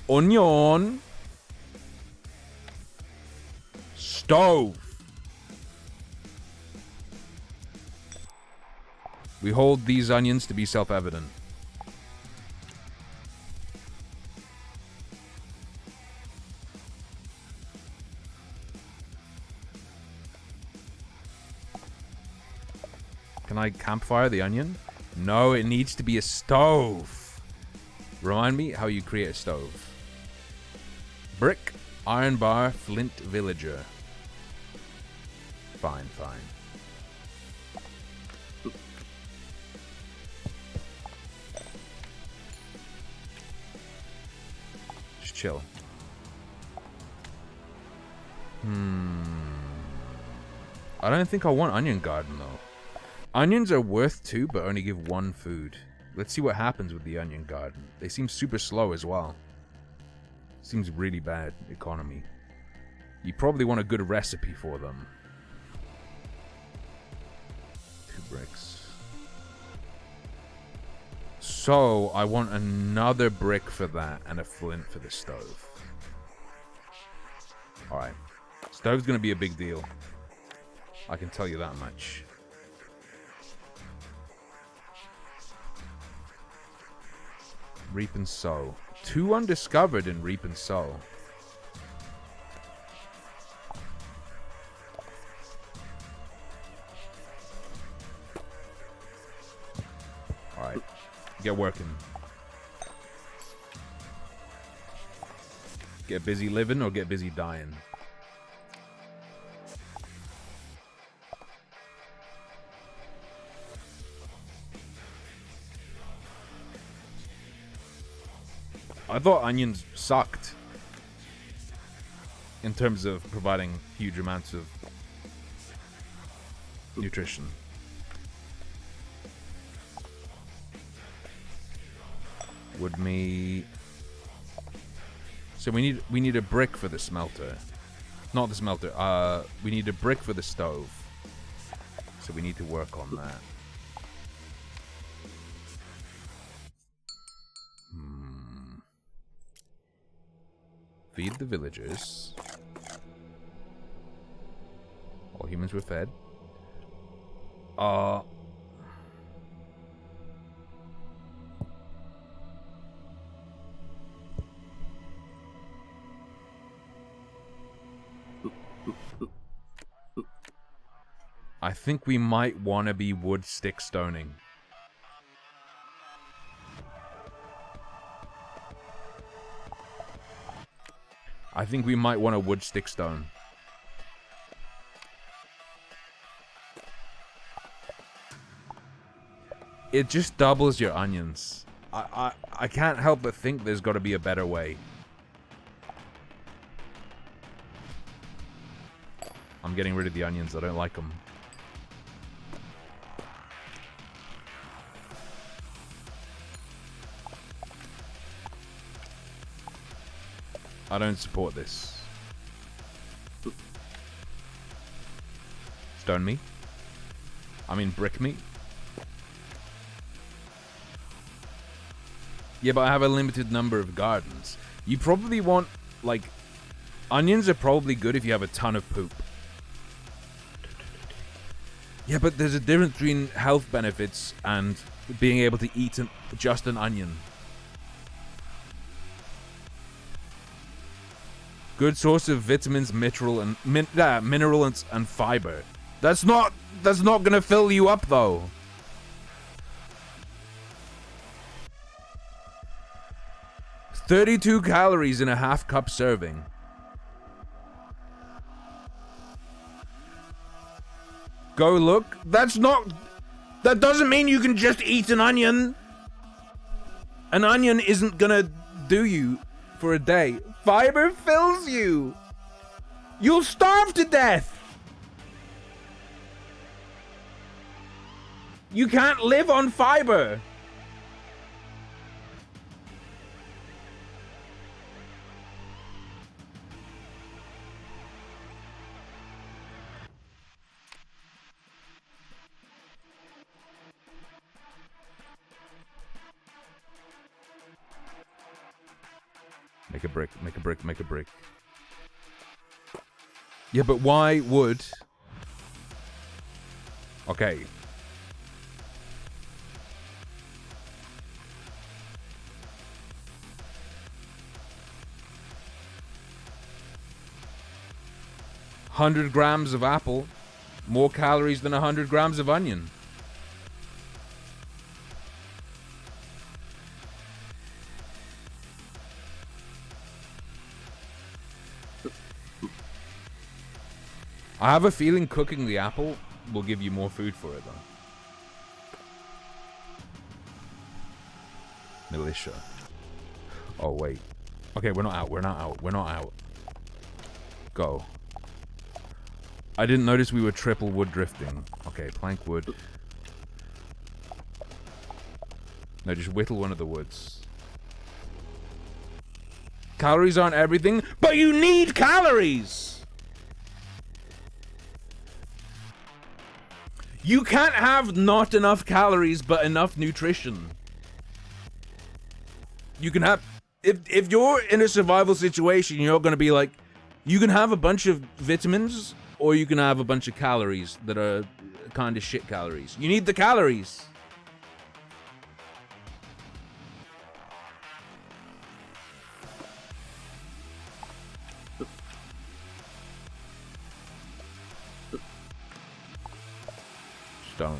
Onion. Stove. We hold these onions to be self-evident. Can I campfire the onion? No, it needs to be a stove. Remind me how you create a stove. Brick, iron bar, flint villager. Fine, fine. Just chill. I don't think I want onion garden though. Onions are worth 2, but only give 1 food. Let's see what happens with the onion garden. They seem super slow as well. Seems really bad economy. You probably want a good recipe for them. 2 bricks. So, I want another brick for that and a flint for the stove. Alright. Stove's gonna be a big deal. I can tell you that much. Reap and sow. 2 undiscovered in reap and sow. Alright. Get working. Get busy living or get busy dying. I thought onions sucked in terms of providing huge amounts of nutrition. Would me... So we need a brick for the smelter. Not the smelter. We need a brick for the stove. So we need to work on that. Feed the villagers. All humans were fed. I think we might want to be wood stick stoning. I think we might want a wood stick stone. It just doubles your onions. I can't help but think there's got to be a better way. I'm getting rid of the onions. I don't like them. I don't support this. Stone me. I mean brick me. Yeah, but I have a limited number of gardens. You probably want, like... Onions are probably good if you have a ton of poop. Yeah, but there's a difference between health benefits and being able to eat just an onion. Good source of vitamins, mineral and fiber. That's not gonna fill you up though. $32 calories in a half-cup serving. Go look. That doesn't mean you can just eat an onion. An onion isn't gonna do you for a day. Fiber fills you. You'll starve to death! You can't live on fiber! Make a brick, make a brick, make a brick. Yeah, but why would... Okay. $100 grams of apple, more calories than 100 grams of onion. I have a feeling cooking the apple will give you more food for it, though. Militia. Oh, wait. Okay, we're not out. We're not out. We're not out. Go. I didn't notice we were triple wood drifting. Okay, plank wood. No, just whittle one of the woods. Calories aren't everything, but you need calories! You can't have not enough calories, but enough nutrition. You can have... If you're in a survival situation, you're going to be like... You can have a bunch of vitamins, or you can have a bunch of calories that are kind of shit calories. You need the calories. Stone.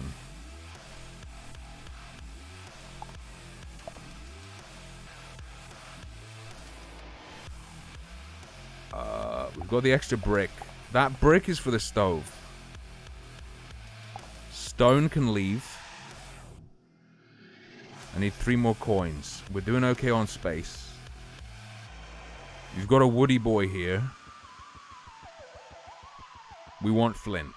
We've got the extra brick. That brick is for the stove. Stone can leave. I need 3 more coins. We're doing okay on space. You've got a woody boy here. We want flint.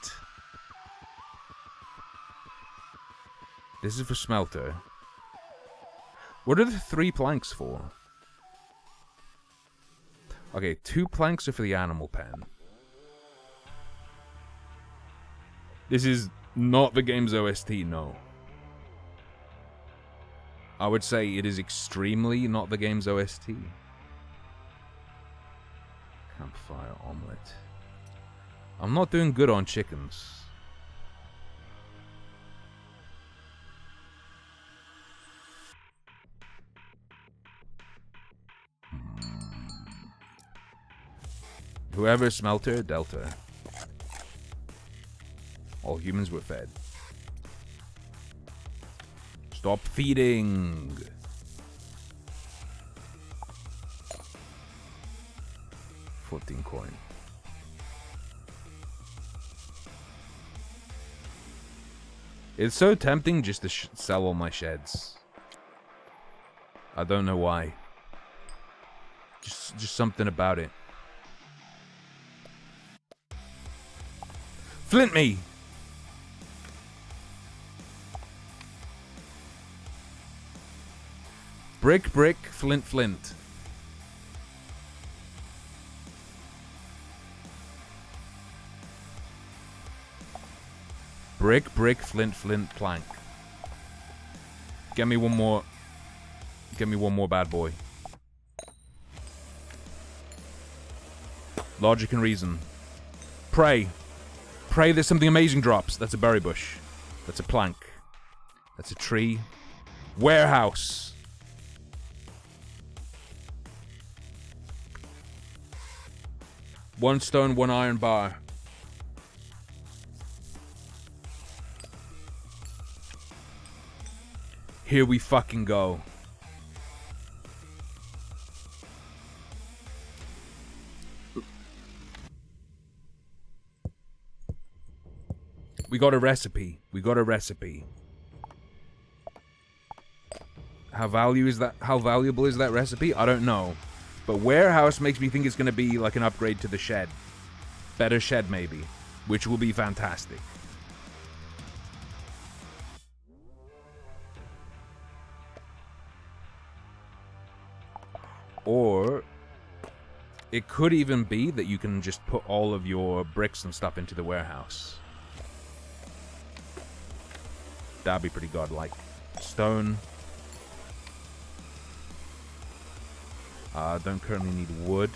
This is for smelter. What are the 3 planks for? Okay, 2 planks are for the animal pen. This is not the game's OST, no. I would say it is extremely not the game's OST. Campfire omelet. I'm not doing good on chickens. Whoever smelter, delta. All humans were fed. Stop feeding. $14 coin. It's so tempting just to sell all my sheds. I don't know why. Just something about it. Flint me! Brick, brick, flint, flint. Brick, brick, flint, flint, plank. Get me one more. Get me one more bad boy. Logic and reason. Pray. Pray there's something amazing drops. That's a berry bush. That's a plank. That's a tree. Warehouse. One stone, one iron bar. Here we fucking go. We got a recipe. We got a recipe. How valuable is that recipe? I don't know. But warehouse makes me think it's going to be like an upgrade to the shed. better shed maybe, which will be fantastic. Or it could even be that you can just put all of your bricks and stuff into the warehouse. That'd be pretty godlike. Stone. Don't currently need wood.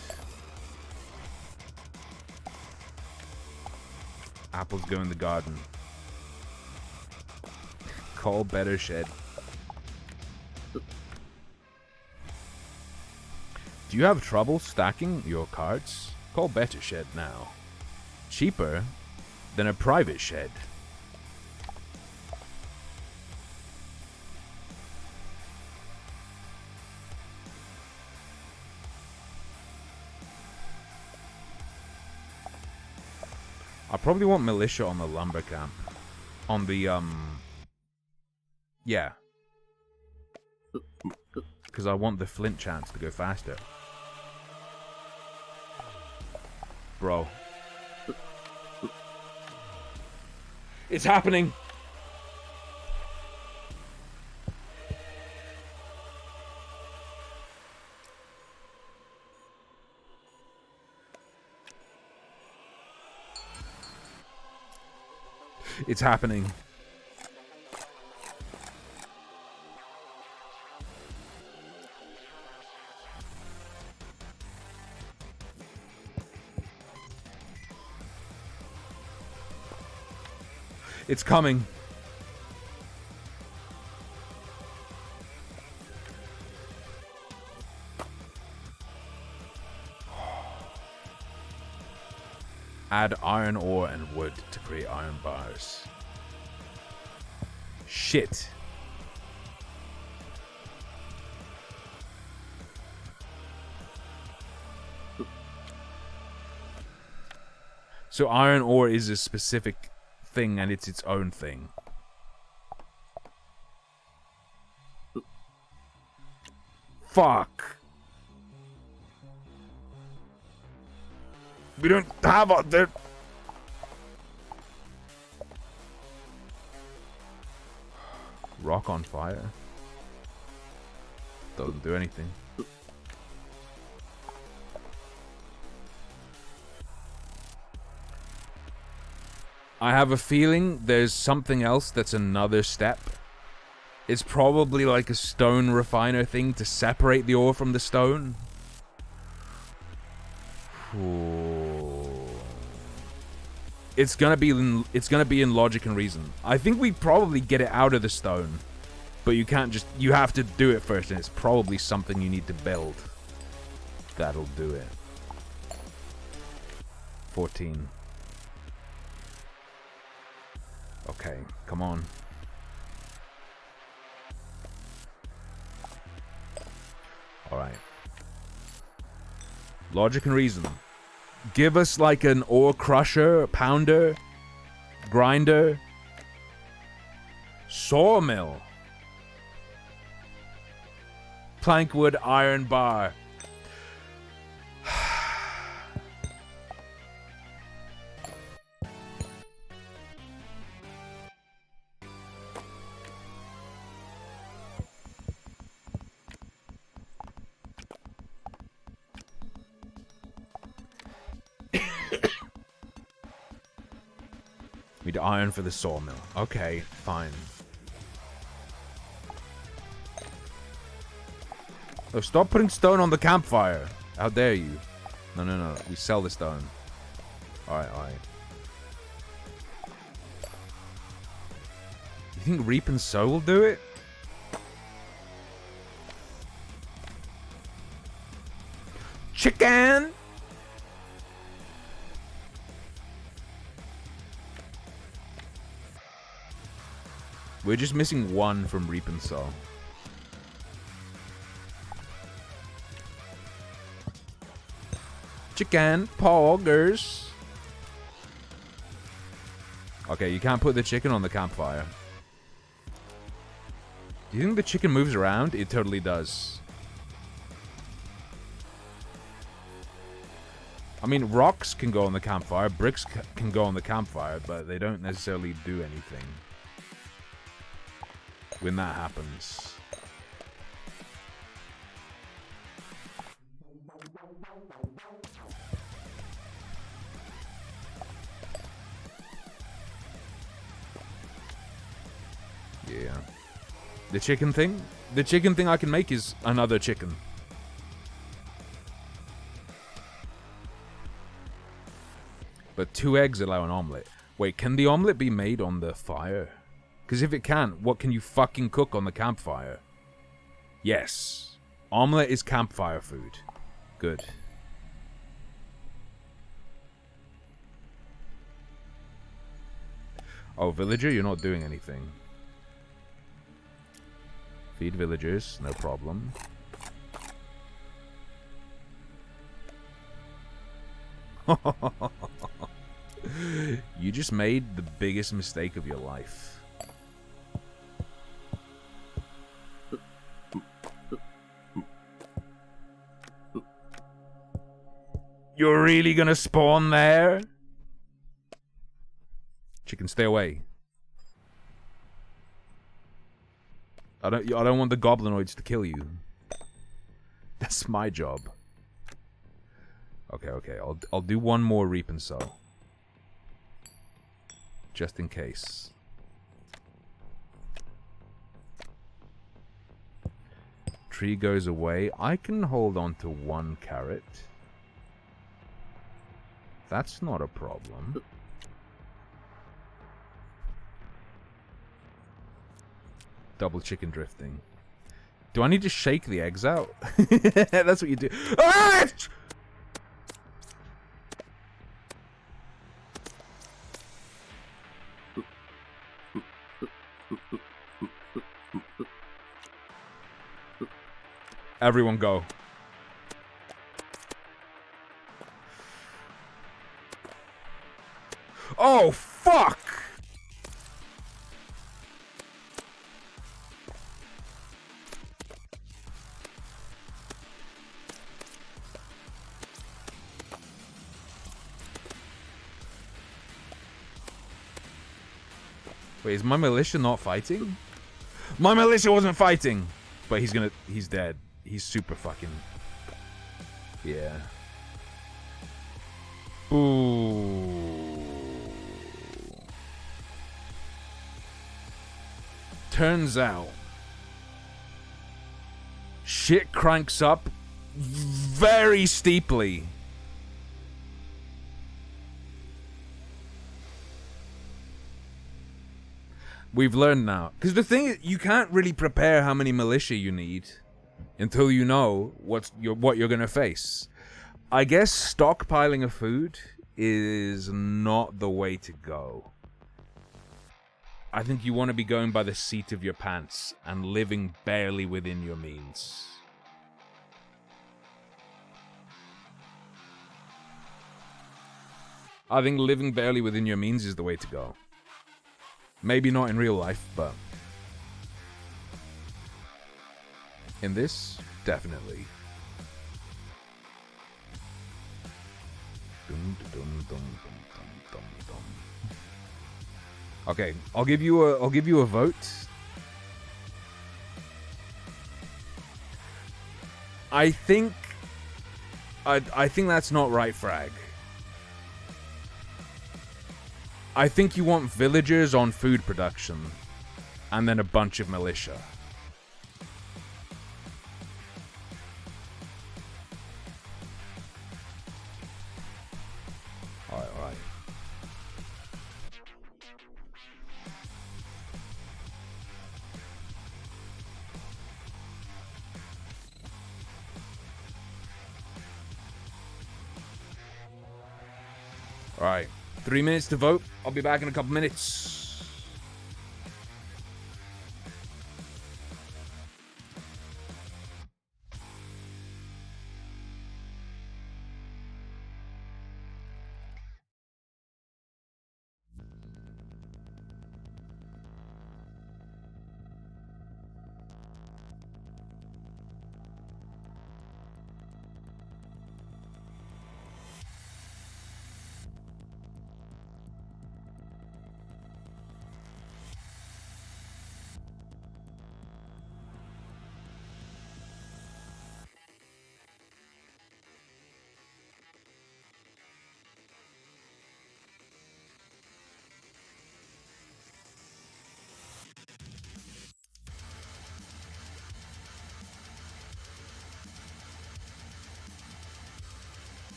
Apples go in the garden. Call better shed. Do you have trouble stacking your cards? Call better shed now. Cheaper than a private shed. I probably want militia on the lumber camp. On the, yeah. Because I want the flint chance to go faster. Bro. It's happening! It's happening. It's coming. Add iron ore and wood to create iron bars. Shit. So iron ore is a specific thing and it's its own thing. Fuck. We don't have a... There. Rock on fire. Doesn't do anything. I have a feeling there's something else that's another step. It's probably like a stone refiner thing to separate the ore from the stone. Ooh. It's gonna be in logic and reason. I think we probably get it out of the stone, but you can't just. You have to do it first, and it's probably something you need to build. That'll do it. 14. Okay, come on. Alright. Logic and reason. Give us like an ore crusher, pounder, grinder, sawmill, plankwood, iron bar. Need iron for the sawmill. Okay, fine. Oh, stop putting stone on the campfire. How dare you? No, no, no. We sell the stone. Alright, alright. You think reap and sow will do it? Chicken! We're just missing one from reap and sow. Chicken poggers. Okay, you can't put the chicken on the campfire. Do you think the chicken moves around? It totally does. I mean, rocks can go on the campfire, bricks can go on the campfire, but they don't necessarily do anything when that happens. Yeah. The chicken thing? The chicken thing I can make is another chicken. But 2 eggs allow an omelet. Wait, can the omelet be made on the fire? Because if it can, what can you fucking cook on the campfire? Yes. Omelet is campfire food. Good. Oh, villager, you're not doing anything. Feed villagers, no problem. You just made the biggest mistake of your life. You're really gonna spawn there? Chicken, stay away. I don't want the goblinoids to kill you. That's my job. Okay. I'll do one more reap and sow. Just in case. Tree goes away. I can hold on to 1 carrot. That's not a problem. Double chicken drifting. Do I need to shake the eggs out? That's what you do. Ah! Everyone go. Oh, fuck! Wait, is my militia not fighting? My militia wasn't fighting! But he's dead. He's super fucking... Yeah. Ooh. Turns out... shit cranks up very steeply. We've learned now. Because the thing is, you can't really prepare how many militia you need until you know what you're gonna face. I guess stockpiling of food is not the way to go. I think you want to be going by the seat of your pants and living barely within your means. I think living barely within your means is the way to go. Maybe not in real life, but in this, definitely. Okay, I'll give you a vote. I think that's not right, Frag. I think you want villagers on food production, and then a bunch of militia. Alright. Alright. 3 minutes to vote. I'll be back in a couple minutes.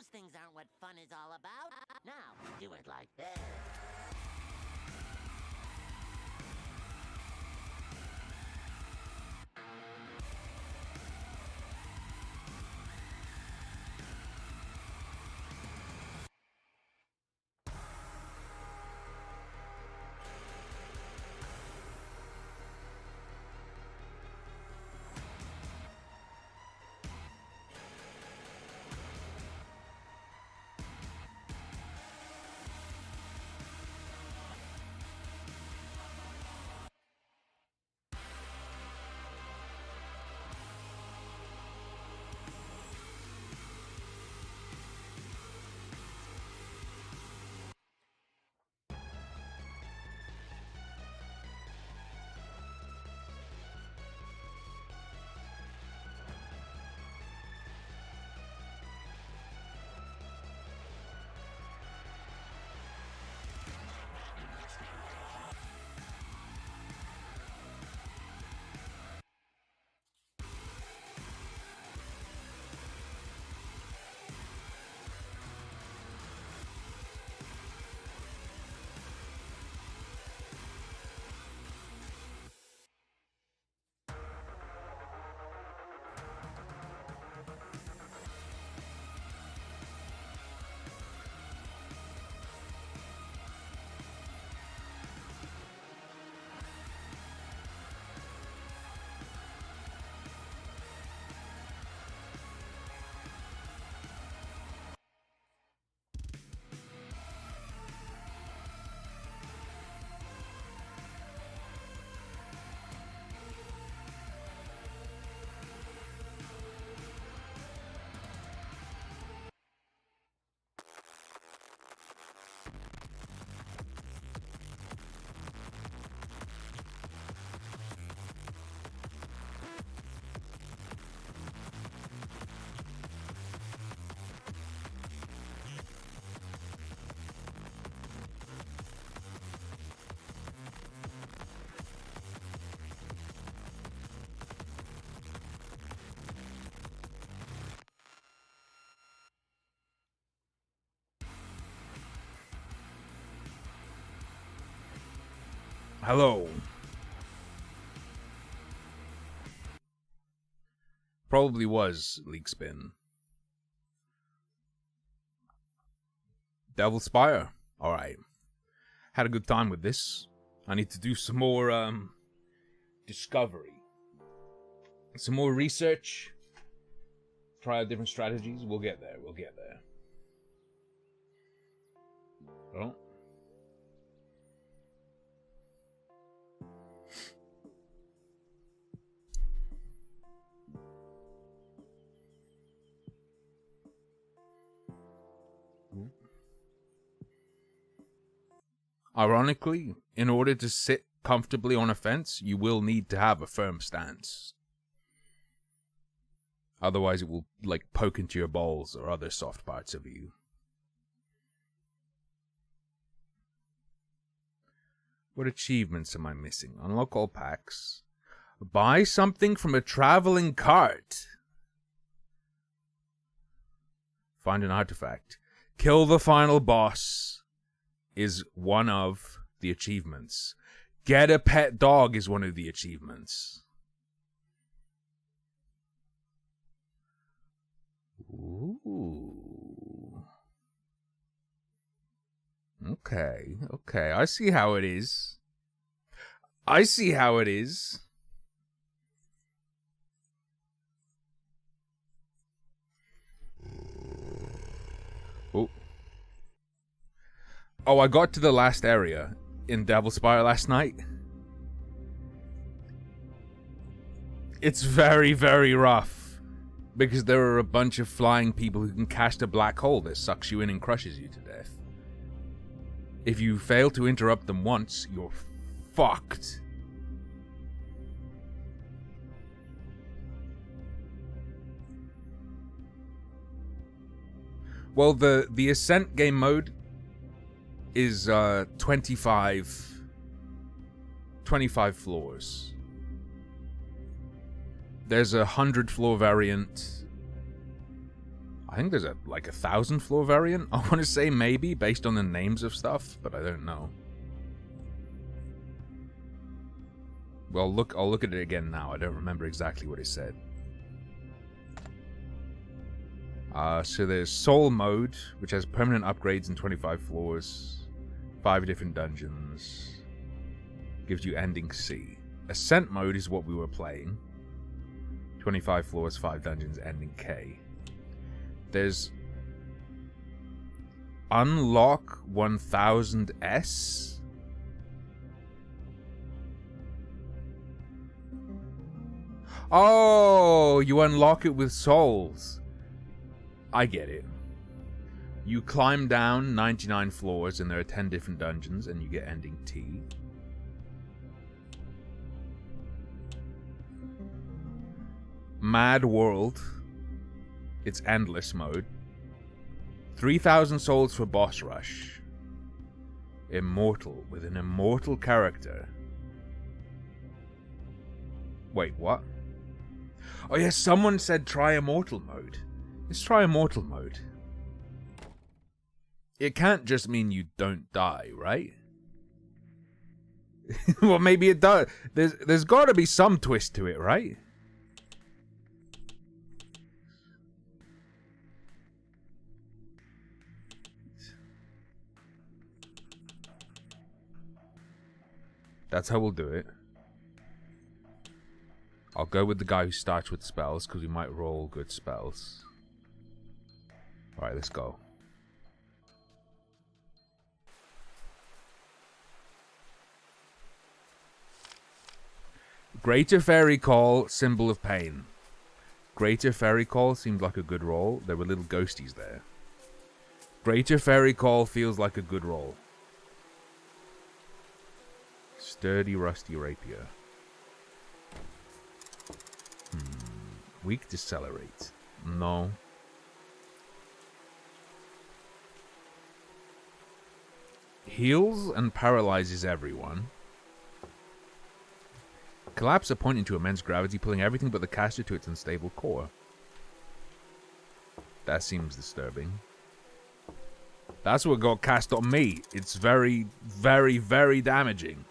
Those things aren't what fun is all about. Now, do it like this. Hello. Probably was Leak Spin. Devil Spire. Alright. Had a good time with this. I need to do some more discovery. Some more research. Try out different strategies. We'll get there. We'll get there. Oh. Ironically, in order to sit comfortably on a fence, you will need to have a firm stance. Otherwise it will, like, poke into your balls or other soft parts of you. What achievements am I missing? Unlock all packs. Buy something from a traveling cart. Find an artifact. Kill the final boss is one of the achievements. Get a pet dog is one of the achievements. Ooh. Okay, okay. I see how it is. I see how it is. Oh. Oh, I got to the last area in Devil Spire last night. It's very, very rough. Because there are a bunch of flying people who can cast a black hole that sucks you in and crushes you to death. If you fail to interrupt them once, you're fucked. Well, the Ascent game mode is 25 floors. There's a 100 floor variant. I think there's like 1,000 floor variant. I want to say maybe based on the names of stuff, but I don't know. Well, I'll look at it again now. I don't remember exactly what it said. So there's Soul Mode, which has permanent upgrades in 25 floors, 5 different dungeons, gives you ending C. Ascent Mode is what we were playing. 25 floors, 5 dungeons, ending K. There's Unlock 1000S. Oh, you unlock it with souls. I get it. You climb down 99 floors and there are 10 different dungeons and you get ending T. Mad World. It's endless mode. 3,000 souls for boss rush. Immortal with an immortal character. Wait, what? Oh yes, someone said try immortal mode. Let's try immortal mode. It can't just mean you don't die, right? Well, maybe it does. There's got to be some twist to it, right? That's how we'll do it. I'll go with the guy who starts with spells, because we might roll good spells. Alright, let's go. Greater Fairy Call, Symbol of Pain. Greater Fairy Call seemed like a good roll. There were little ghosties there. Greater Fairy Call feels like a good roll. Sturdy, rusty rapier. Weak decelerate. No. Heals and paralyzes everyone. Collapse a point into immense gravity, pulling everything but the caster to its unstable core. That seems disturbing. That's what got cast on me. It's very, very, very damaging.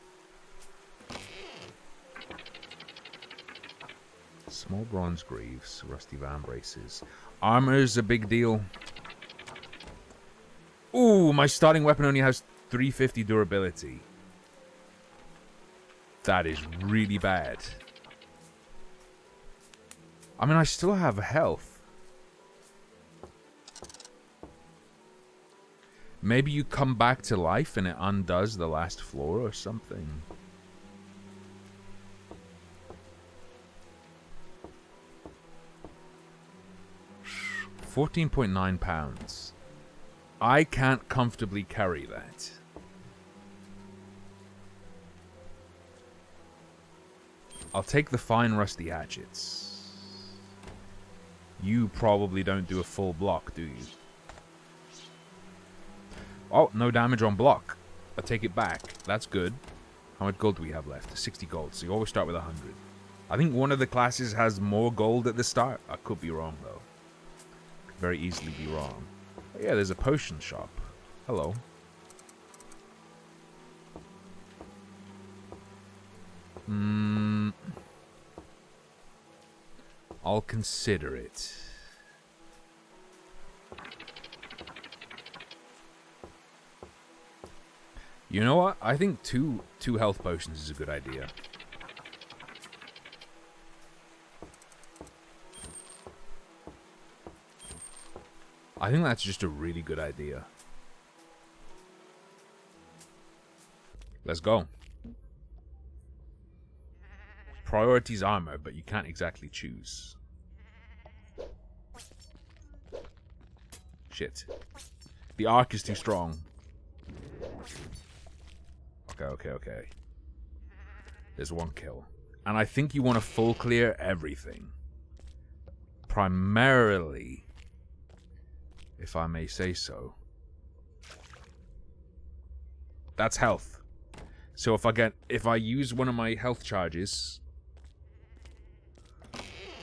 Small bronze greaves, rusty vambraces. Armor's a big deal. Ooh, my starting weapon only has 350 durability. That is really bad. I mean, I still have health. Maybe you come back to life and it undoes the last floor or something. £14.9. I can't comfortably carry that. I'll take the fine rusty hatchets. You probably don't do a full block, do you? Oh, no damage on block. I take it back. That's good. How much gold do we have left? 60 gold. So you always start with 100. I think one of the classes has more gold at the start. I could be wrong, though. Could very easily be wrong. Oh, yeah, there's a potion shop. Hello. I'll consider it. You know what? I think two health potions is a good idea. I think that's just a really good idea. Let's go. Priority's armor, but you can't exactly choose. Shit. The arc is too strong. Okay. There's one kill. And I think you want to full clear everything. Primarily, if I may say so. That's health. So if I use one of my health charges,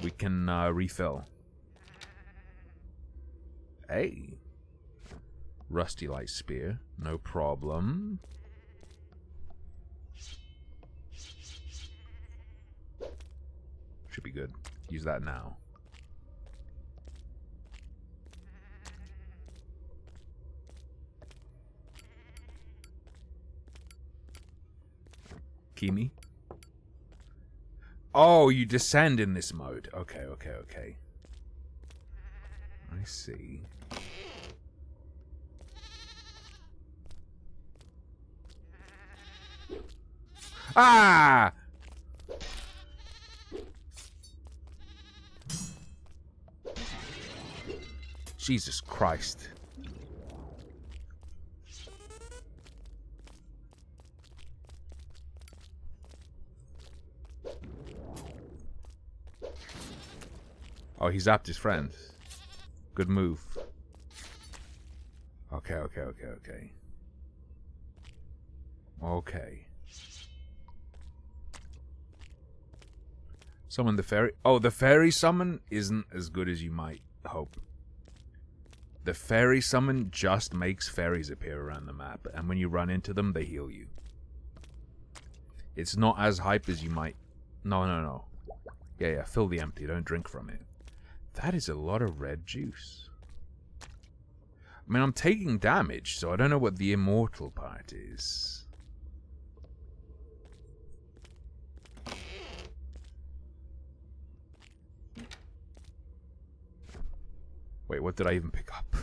we can refill. Hey. Rusty light spear. No problem. Should be good. Use that now. Kimi? Oh, you descend in this mode. Okay, okay, okay. I see. Ah! Jesus Christ. Oh, he zapped his friend. Good move. Okay, okay, okay, okay. Okay. Summon the fairy. Oh, the fairy summon isn't as good as you might hope. The fairy summon just makes fairies appear around the map, and when you run into them, they heal you. It's not as hype as you might... No, no, no. Yeah, yeah, fill the empty, don't drink from it. That is a lot of red juice. I mean, I'm taking damage, so I don't know what the immortal part is. Wait, what did I even pick up?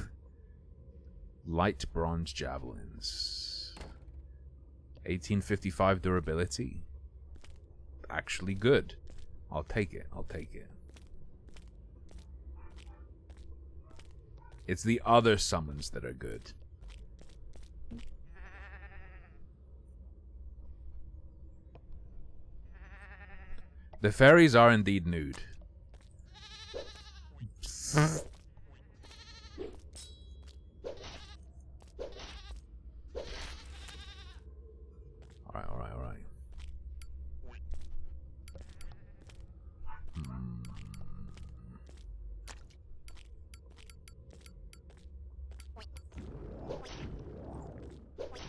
Light bronze javelins. 1855 durability. Actually good. I'll take it. I'll take it. It's the other summons that are good. The fairies are indeed nude. Alright, alright, alright.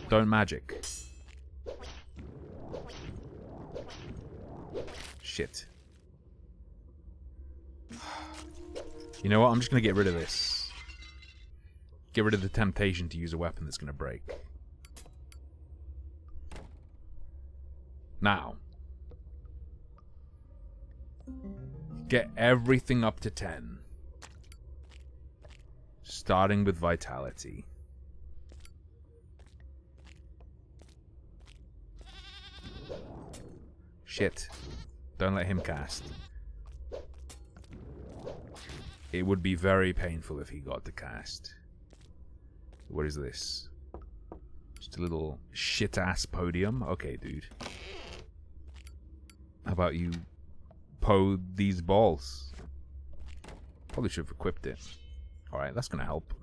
Don't magic. Shit. You know what? I'm just gonna get rid of this. Get rid of the temptation to use a weapon that's gonna break. Now. Get everything up to 10. Starting with vitality. Shit. Don't let him cast. It would be very painful if he got to cast. What is this? Just a little shit-ass podium? Okay, dude. How about you po these balls? Probably should have equipped it. Alright, that's gonna help.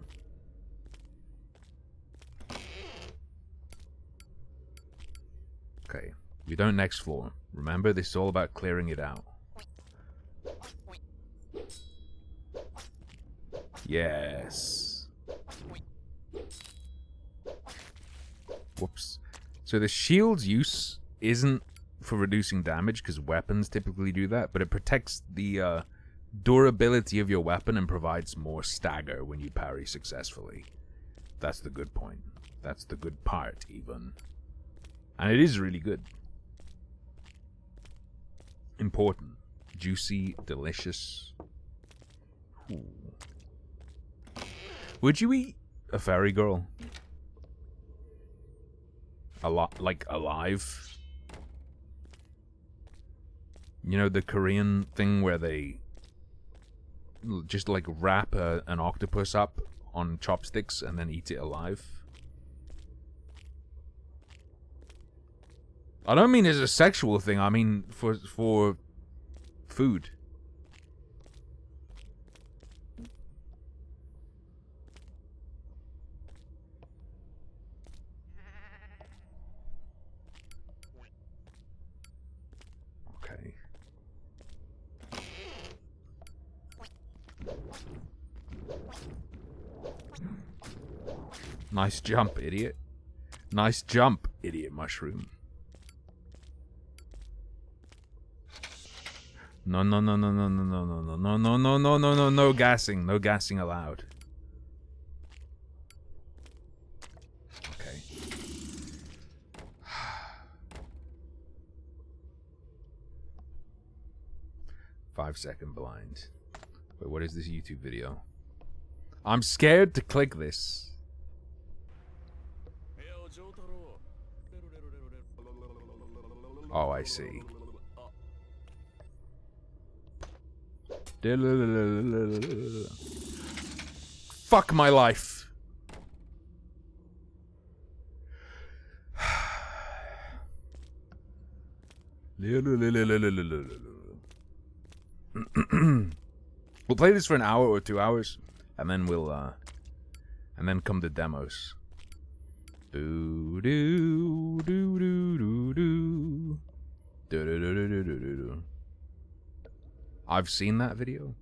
Okay. We don't next floor. Remember, this is all about clearing it out. Yes. Whoops. So the shield's use isn't for reducing damage, because weapons typically do that, but it protects the durability of your weapon and provides more stagger when you parry successfully. That's the good point. That's the good part, even. And it is really good. Important. Juicy, delicious. Ooh. Would you eat a fairy girl? Like alive? You know the Korean thing where they just like wrap an octopus up on chopsticks and then eat it alive? I don't mean as a sexual thing, I mean for food. Okay. Nice jump, idiot. Nice jump, idiot mushroom. No, no, no, no, no, no, no, no, no, no, no, no, no, no, no gassing. No gassing allowed. Okay. 5-second blind. Wait, what is this YouTube video? I'm scared to click this. Oh, I see. Fuck my life. We'll play this for an hour or 2 hours, and then we'll and then come to demos. Do do do do do do do do do do do do. I've seen that video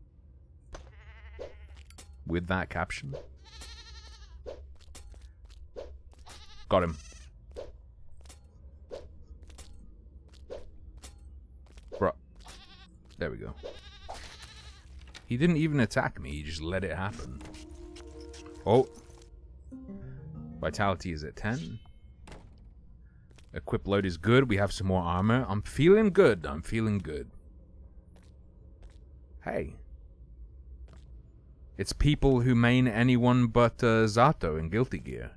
with that caption. Got him. Bro. There we go. He didn't even attack me, he just let it happen. Oh. Vitality is at 10. Equip load is good, we have some more armor. I'm feeling good, I'm feeling good. Hey. It's people who main anyone but Zato in Guilty Gear.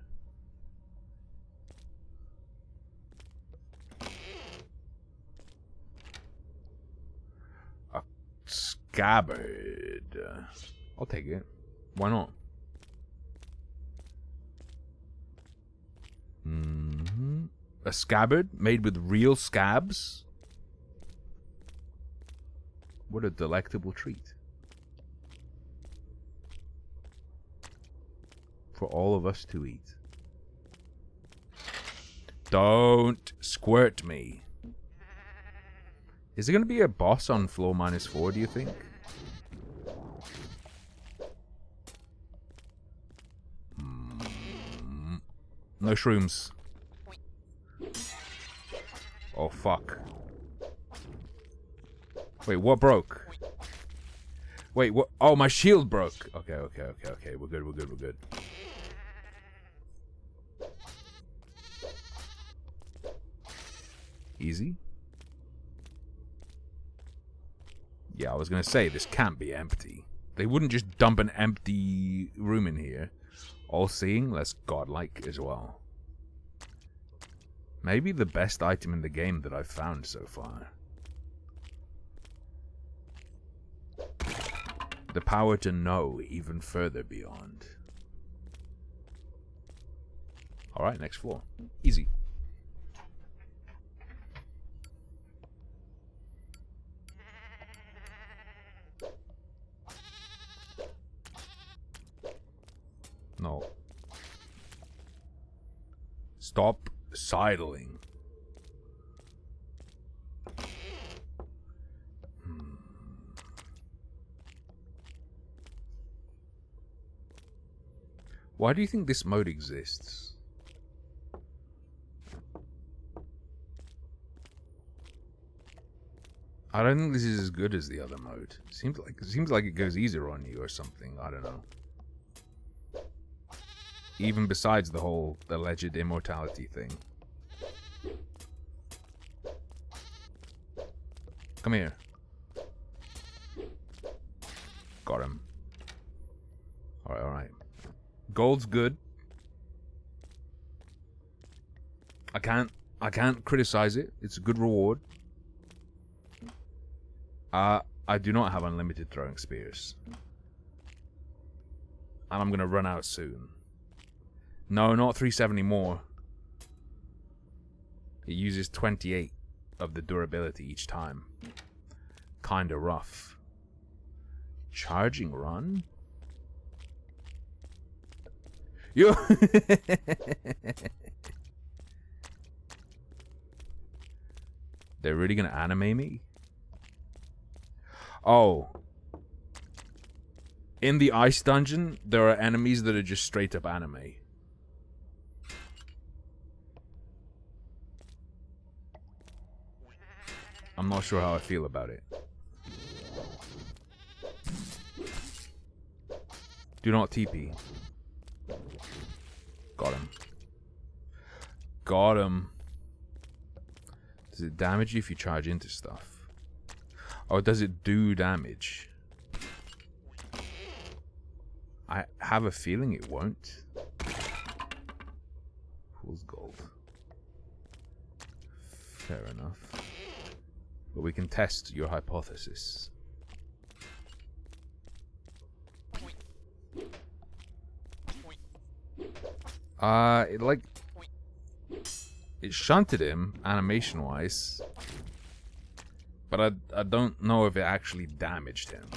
A scabbard. I'll take it. Why not? A scabbard made with real scabs? What a delectable treat. For all of us to eat. Don't squirt me. Is there going to be a boss on floor -4, do you think? No shrooms. Oh, fuck. Wait, what broke? Wait, what? Oh, my shield broke. Okay, okay, okay, okay. We're good, we're good, we're good. Easy? Yeah, I was gonna say, this can't be empty. They wouldn't just dump an empty room in here. All-seeing, that's godlike as well. Maybe the best item in the game that I've found so far. The power to know even further beyond. Alright, next floor. Easy. No. Stop sidling. Why do you think this mode exists? I don't think this is as good as the other mode. Seems like it goes easier on you or something. I don't know. Even besides the whole alleged immortality thing. Come here. Got him. Alright, alright. Gold's good. I can't criticize it. It's a good reward. I do not have unlimited throwing spears. And I'm gonna run out soon. No, not 370 more. It uses 28 of the durability each time. Kinda rough. Charging run? Yo! They're really gonna anime me? Oh. In the ice dungeon, there are enemies that are just straight up anime. I'm not sure how I feel about it. Do not TP. Got him. Got him. Does it damage you if you charge into stuff? Or does it do damage? I have a feeling it won't. Fool's gold. Fair enough. But we can test your hypothesis. It shunted him animation wise, but I don't know if it actually damaged him.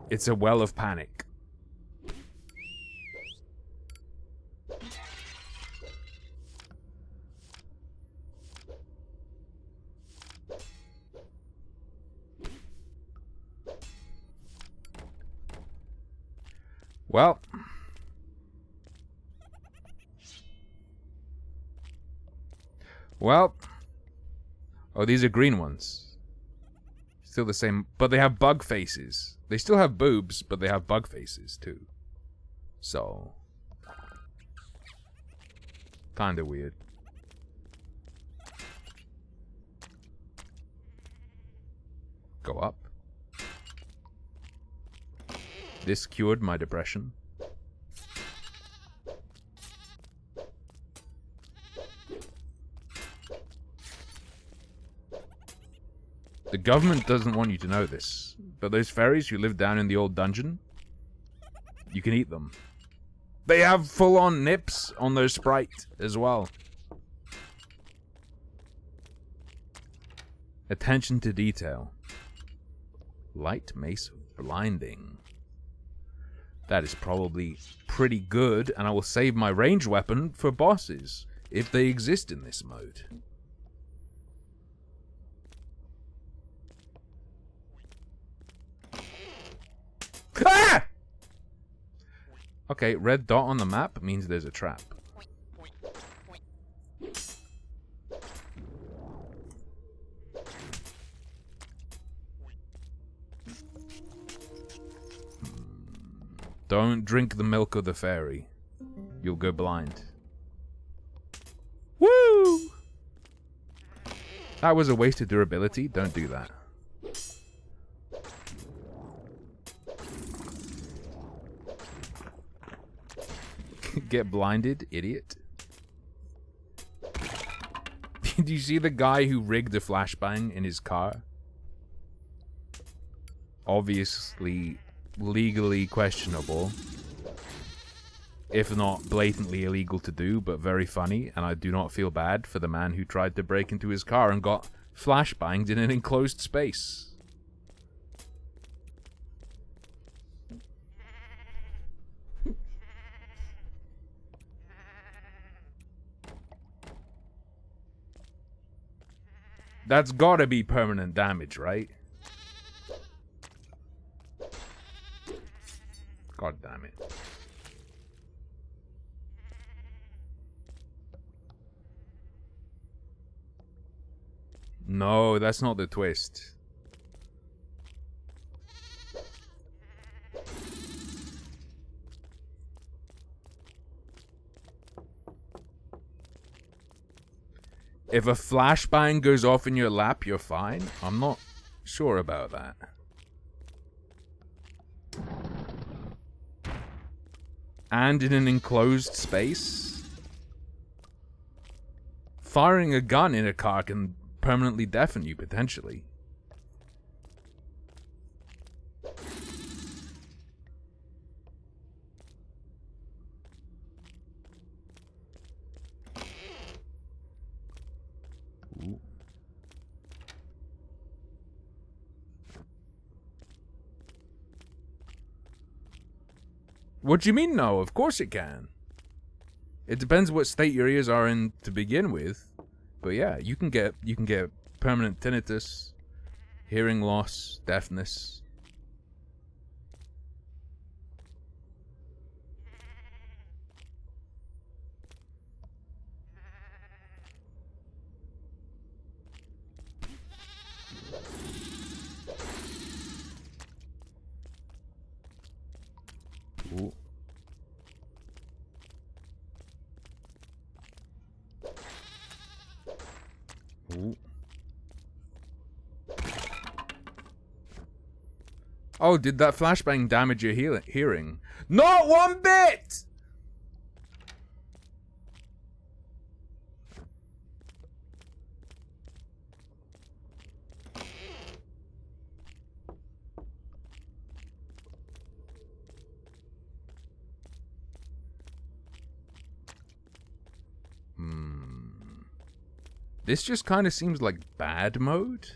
It's a well of panic. Well, oh, these are green ones. Still the same, but they have bug faces. They still have boobs, but they have bug faces too. So, kinda weird. Go up. This cured my depression. The government doesn't want you to know this, but those fairies who live down in the old dungeon, you can eat them. They have full-on nips on their sprite as well. Attention to detail. Light mace of blinding. That is probably pretty good, and I will save my ranged weapon for bosses, if they exist in this mode. Ah! Okay, red dot on the map means there's a trap. Don't drink the milk of the fairy. You'll go blind. Woo! That was a waste of durability. Don't do that. Get blinded, idiot. Did you see the guy who rigged a flashbang in his car? Obviously legally questionable, if not blatantly illegal to do, but very funny, and I do not feel bad for the man who tried to break into his car and got flashbanged in an enclosed space. That's gotta be permanent damage, right? God damn it. No, that's not the twist. If a flashbang goes off in your lap, you're fine. I'm not sure about that. And in an enclosed space? Firing a gun in a car can permanently deafen you, potentially. Ooh. What do you mean no? Of course it can. It depends what state your ears are in to begin with. But yeah, you can get permanent tinnitus, hearing loss, deafness. Ooh. Oh, did that flashbang damage your hearing? Not one bit! This just kind of seems like bad mode.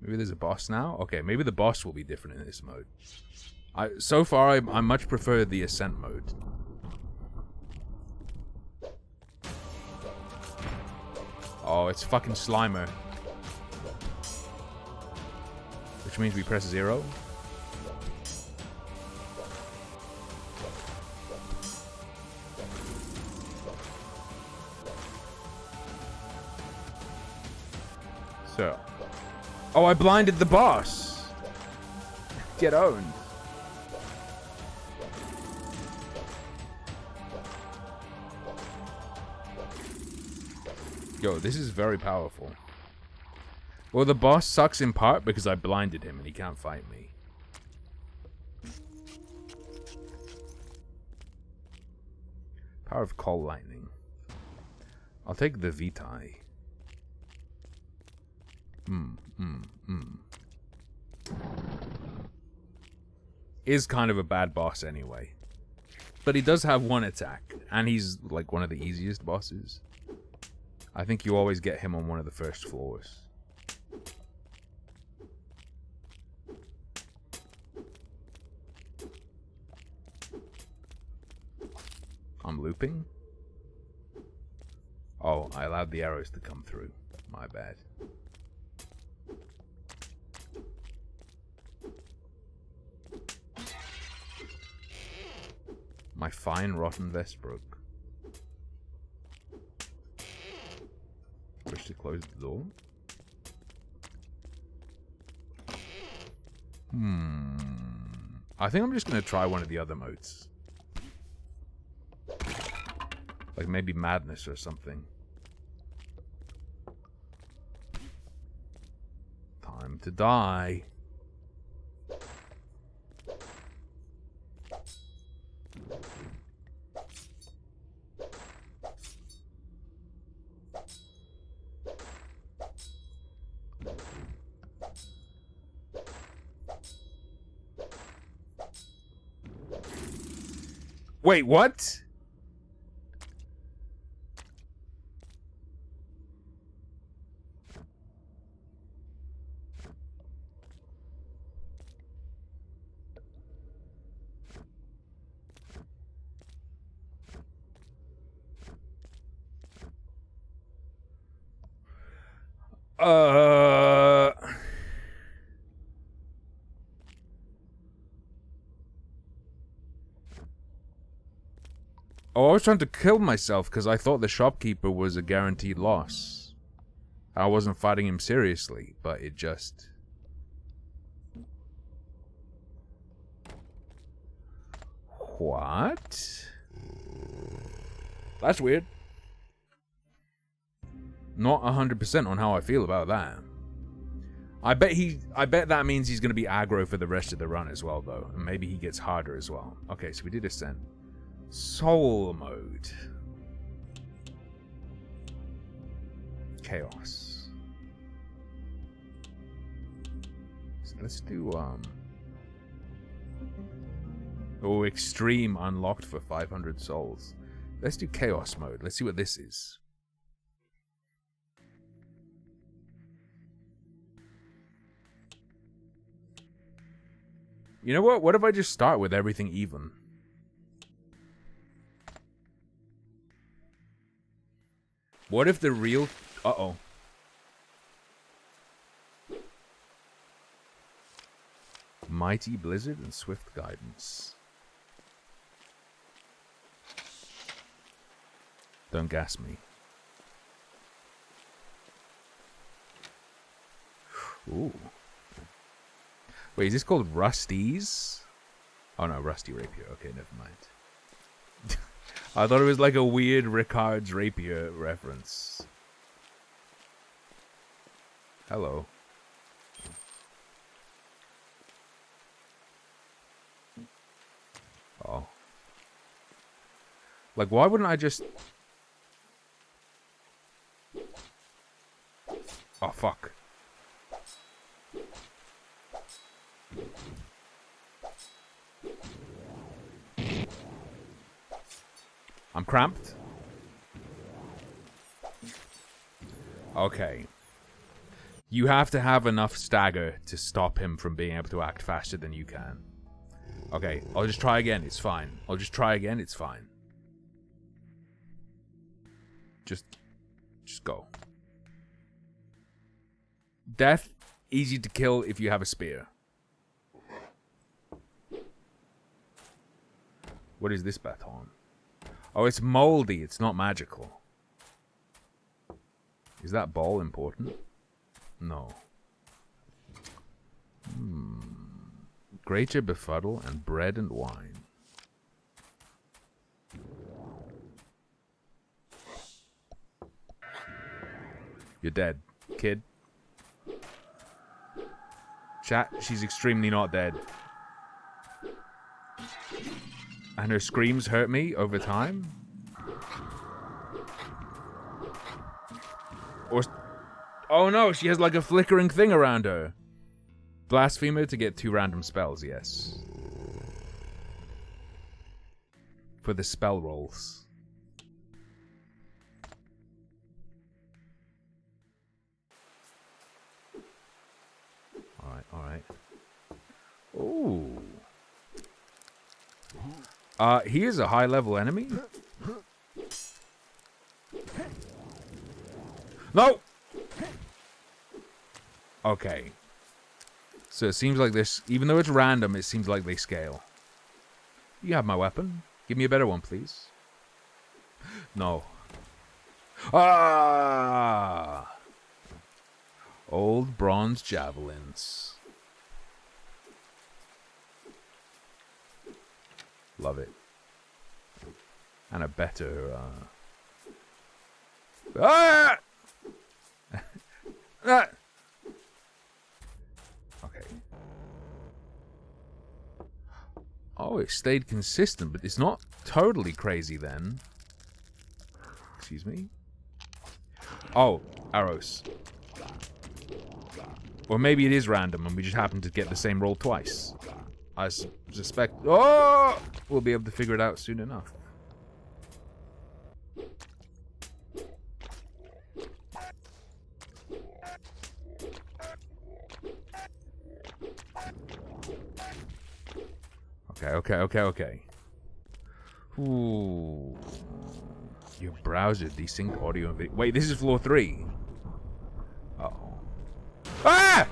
Maybe there's a boss now? Okay, maybe the boss will be different in this mode. So far, I much prefer the Ascent mode. Oh, it's fucking Slimer. Which means we press 0. So. Oh, I blinded the boss. Get owned. Yo, this is very powerful. Well, the boss sucks in part because I blinded him and he can't fight me. Power of Call Lightning. I'll take the Vitae. Is kind of a bad boss anyway. But he does have one attack, and he's like one of the easiest bosses. I think you always get him on one of the first floors. I'm looping? Oh, I allowed the arrows to come through. My bad. My fine rotten vest broke. Wish to close the door? I think I'm just gonna try one of the other modes. Like maybe Madness or something. Time to die. Wait, what? Oh, I was trying to kill myself because I thought the shopkeeper was a guaranteed loss. I wasn't fighting him seriously, but it just... What? That's weird. Not 100% on how I feel about that. I bet that means he's going to be aggro for the rest of the run as well, though. And maybe he gets harder as well. Okay, so we did Ascent. Soul mode. Chaos. So let's do, Oh, Extreme unlocked for 500 souls. Let's do Chaos mode. Let's see what this is. You know what? What if I just start with everything even? What if the real... Uh-oh. Mighty Blizzard and Swift Guidance. Don't gas me. Ooh. Wait, is this called Rusty's? Oh no, Rusty Rapier. Okay, never mind. I thought it was like a weird Ricard's rapier reference. Hello. Oh. Like, why wouldn't I just... Oh, fuck. I'm cramped. Okay. You have to have enough stagger to stop him from being able to act faster than you can. Okay, I'll just try again, it's fine. I'll just try again, it's fine. Just go. Death, easy to kill if you have a spear. What is this baton? Oh, it's moldy, it's not magical. Is that ball important? No. Grate your befuddle and bread and wine. You're dead, kid. Chat, she's extremely not dead. And her screams hurt me over time? Or... Oh no, she has like a flickering thing around her. Blasphemer to get 2 random spells, yes. For the spell rolls. Alright. Ooh. He is a high level enemy. No! Okay. So it seems like this, even though it's random, it seems like they scale. You have my weapon. Give me a better one, please. No. Ah! Old bronze javelins. Love it. And a better, Ah! Ah! Okay. Oh, it stayed consistent, but it's not totally crazy then. Excuse me? Oh, arrows. Or maybe it is random and we just happen to get the same roll twice. I suspect... Oh! We'll be able to figure it out soon enough. Okay. Ooh. Your browser desync audio and video. Wait, this is floor 3. Uh-oh. Ah!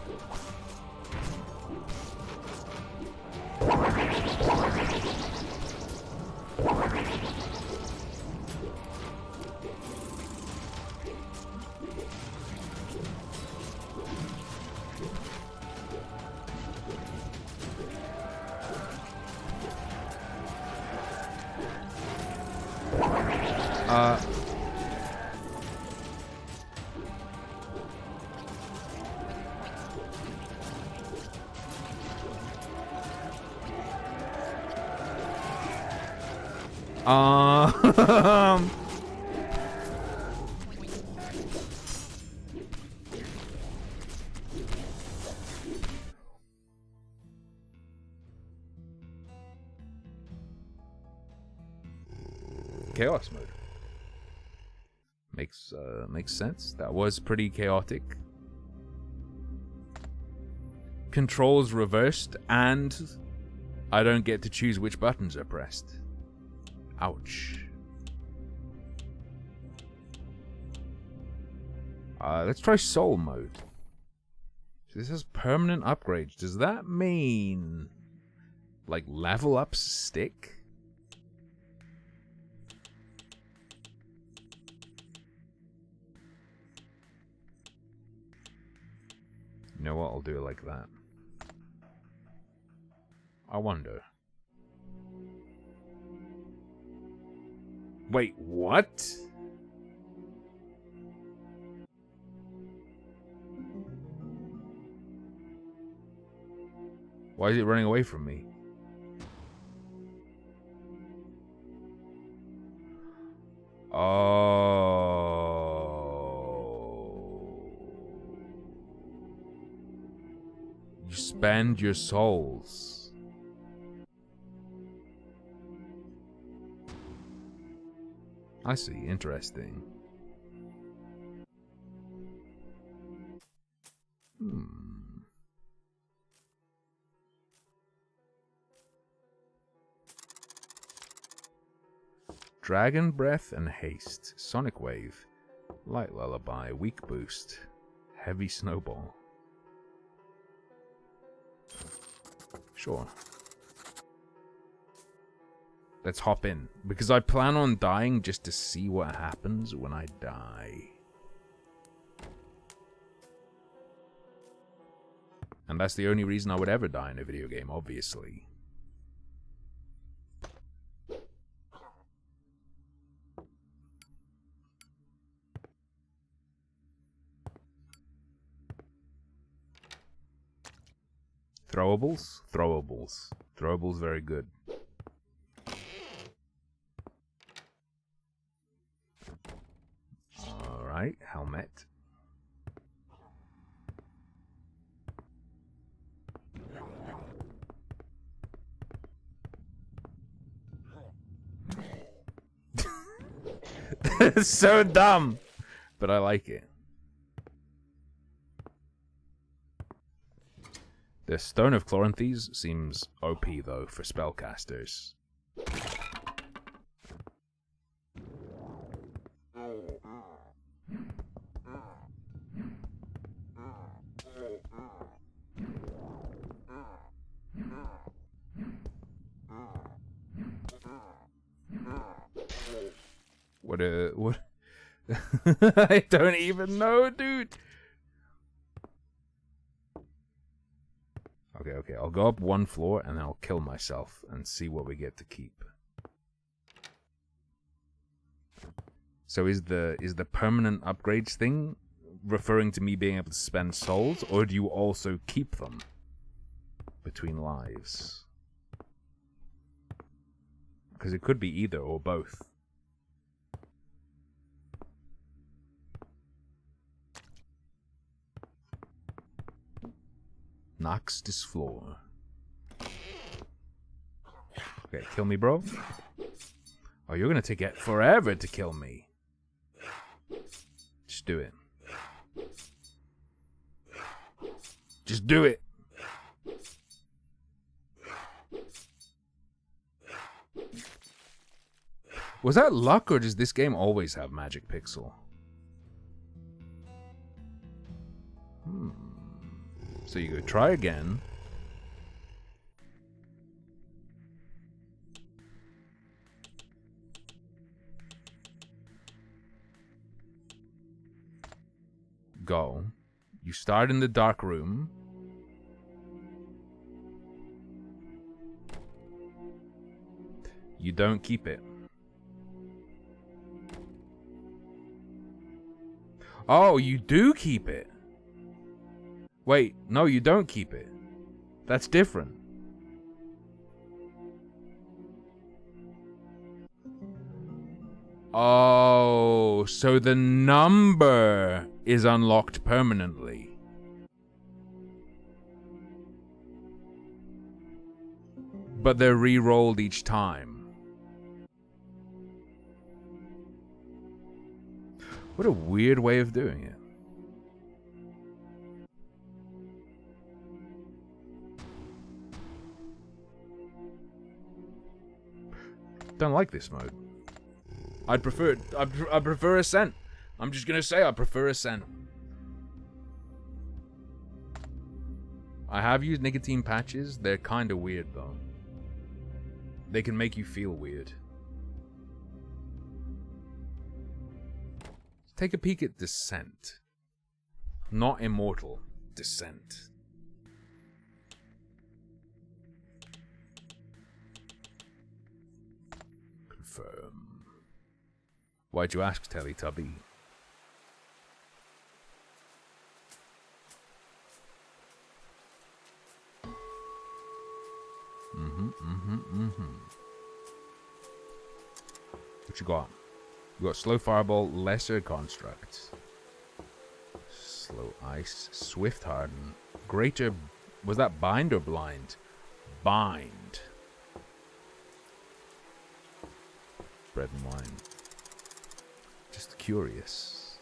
Chaos mode. Makes sense. That was pretty chaotic. Controls reversed, and I don't get to choose which buttons are pressed. Ouch. Let's try soul mode. So this has permanent upgrades. Does that mean like level ups stick? You know what? I'll do it like that. I wonder. Wait, what? Why is it running away from me? Oh. You spend your souls. I see. Interesting. Dragon Breath and Haste. Sonic Wave. Light Lullaby. Weak Boost. Heavy Snowball. Sure. Let's hop in. Because I plan on dying just to see what happens when I die. And that's the only reason I would ever die in a video game, obviously. Throwables? Throwables. Throwables very good. Alright, helmet. It's so dumb, but I like it. The Stone of Chloranthes seems OP though for spellcasters. What? I don't even know, dude. Okay, I'll go up one floor and then I'll kill myself and see what we get to keep. So is the permanent upgrades thing referring to me being able to spend souls, or do you also keep them between lives? Because it could be either or both. Knocks this floor. Okay, kill me, bro. Oh, you're gonna take it forever to kill me. Just do it. Just do it. Was that luck, or does this game always have Magic Pixel? So you go try again. Go. You start in the dark room. You don't keep it. Oh, you do keep it. Wait, no, you don't keep it. That's different. Oh, so the number is unlocked permanently. But they're re-rolled each time. What a weird way of doing it. Don't like this mode. I'd prefer I prefer Ascent. I'm just gonna say I prefer Ascent. I have used nicotine patches. They're kind of weird though. They can make you feel weird. Take a peek at Descent. Not Immortal. Descent. Confirm. Why'd you ask, Teletubby? What you got? You got slow fireball, lesser construct, slow ice, swift harden, greater. Was that bind or blind? Bind. Bread and wine. Just curious.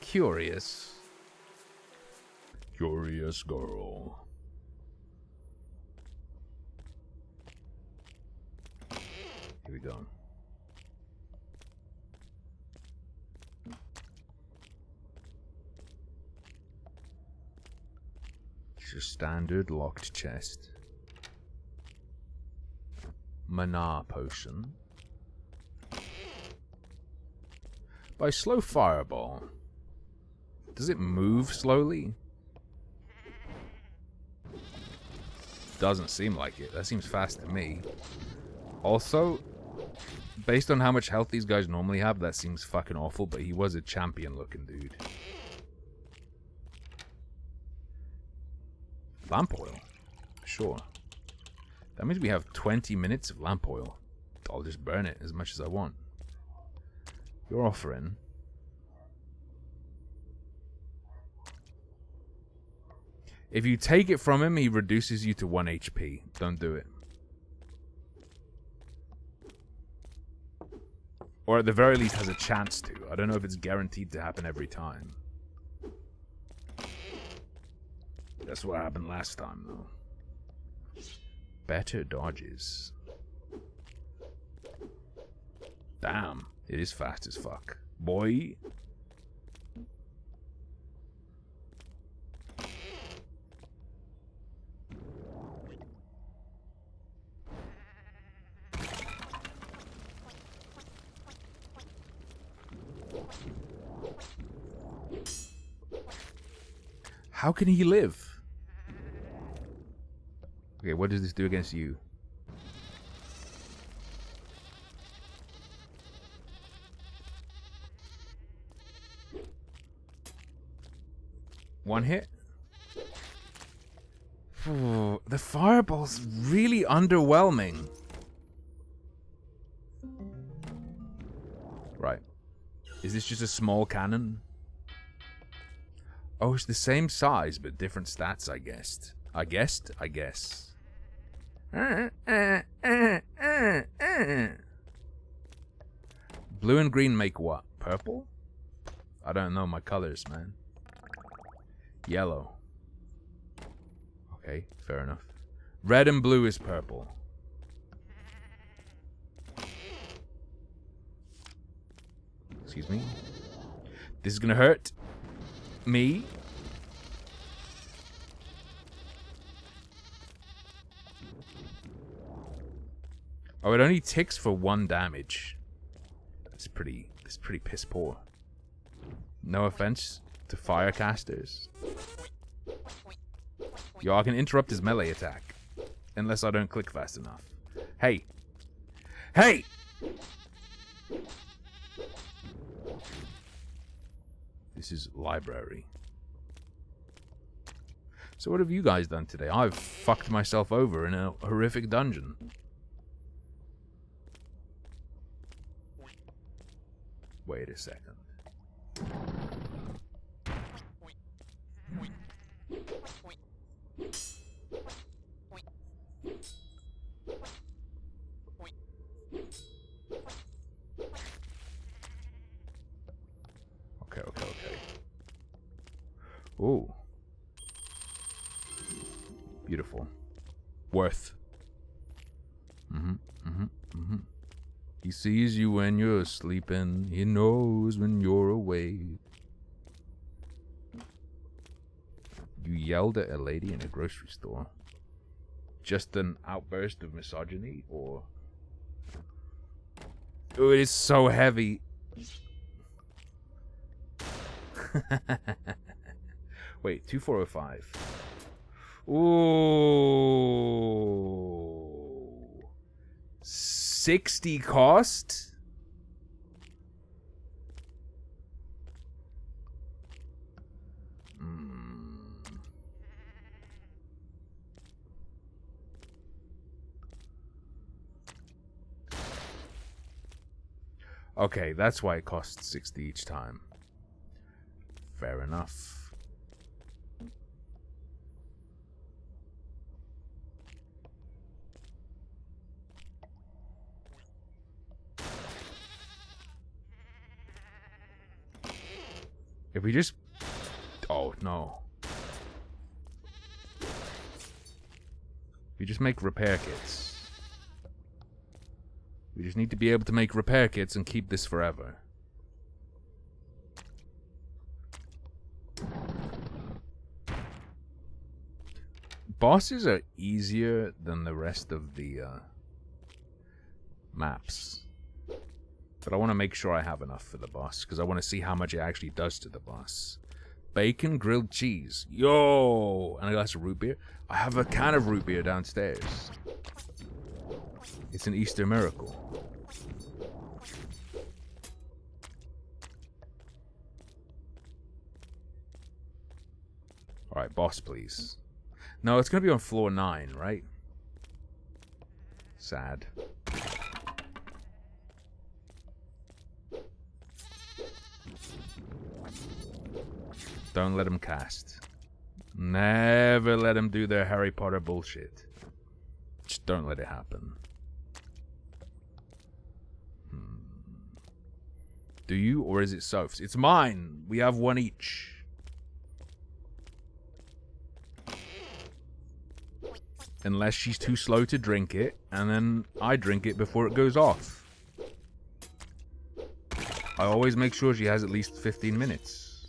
Curious. Curious girl. Here we go. It's your standard locked chest. Mana potion. By slow fireball. Does it move slowly? Doesn't seem like it. That seems fast to me. Also, based on how much health these guys normally have, that seems fucking awful, but he was a champion looking dude. Lamp oil. Sure. That means we have 20 minutes of lamp oil. I'll just burn it as much as I want. You're offering. If you take it from him, he reduces you to 1 HP. Don't do it. Or at the very least has a chance to. I don't know if it's guaranteed to happen every time. That's what happened last time, though. Better dodges. Damn, it is fast as fuck. Boy. How can he live? Okay, what does this do against you? One hit? Ooh, the fireball's really underwhelming. Right. Is this just a small cannon? Oh, it's the same size, but different stats, I guessed. I guess. Blue and green make what? Purple? I don't know my colors, man. Yellow. Okay, fair enough. Red and blue is purple. Excuse me. This is gonna hurt me. Oh, it only ticks for 1 damage. That's pretty piss poor. No offense to firecasters. Yo, I can interrupt his melee attack. Unless I don't click fast enough. Hey! Hey! This is library. So what have you guys done today? I've fucked myself over in a horrific dungeon. Wait a second. Okay. Ooh. Beautiful. Worth. He sees you when you're sleeping. He knows when you're awake. You yelled at a lady in a grocery store. Just an outburst of misogyny, or... Oh, it is so heavy. Wait, 2405. Ooh. 60 cost? Okay, that's why it costs 60 each time. Fair enough. If we just... Oh, no. We just make repair kits. We just need to be able to make repair kits and keep this forever. Bosses are easier than the rest of the maps. But I want to make sure I have enough for the boss, because I want to see how much it actually does to the boss. Bacon, grilled cheese. Yo! And a glass of root beer. I have a can of root beer downstairs. It's an Easter miracle. Alright, boss, please. No, it's going to be on floor 9, right? Sad. Don't let him cast. Never let him do their Harry Potter bullshit. Just don't let it happen. Do you, or is it Soph's? It's mine! We have one each. Unless she's too slow to drink it, and then I drink it before it goes off. I always make sure she has at least 15 minutes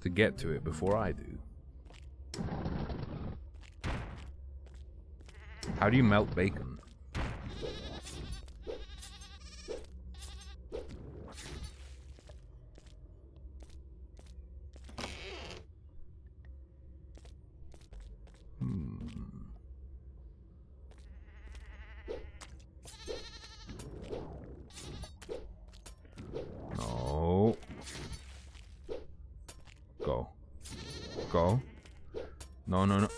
to get to it before I do. How do you melt bacon? No. Go. Go. No, no, no.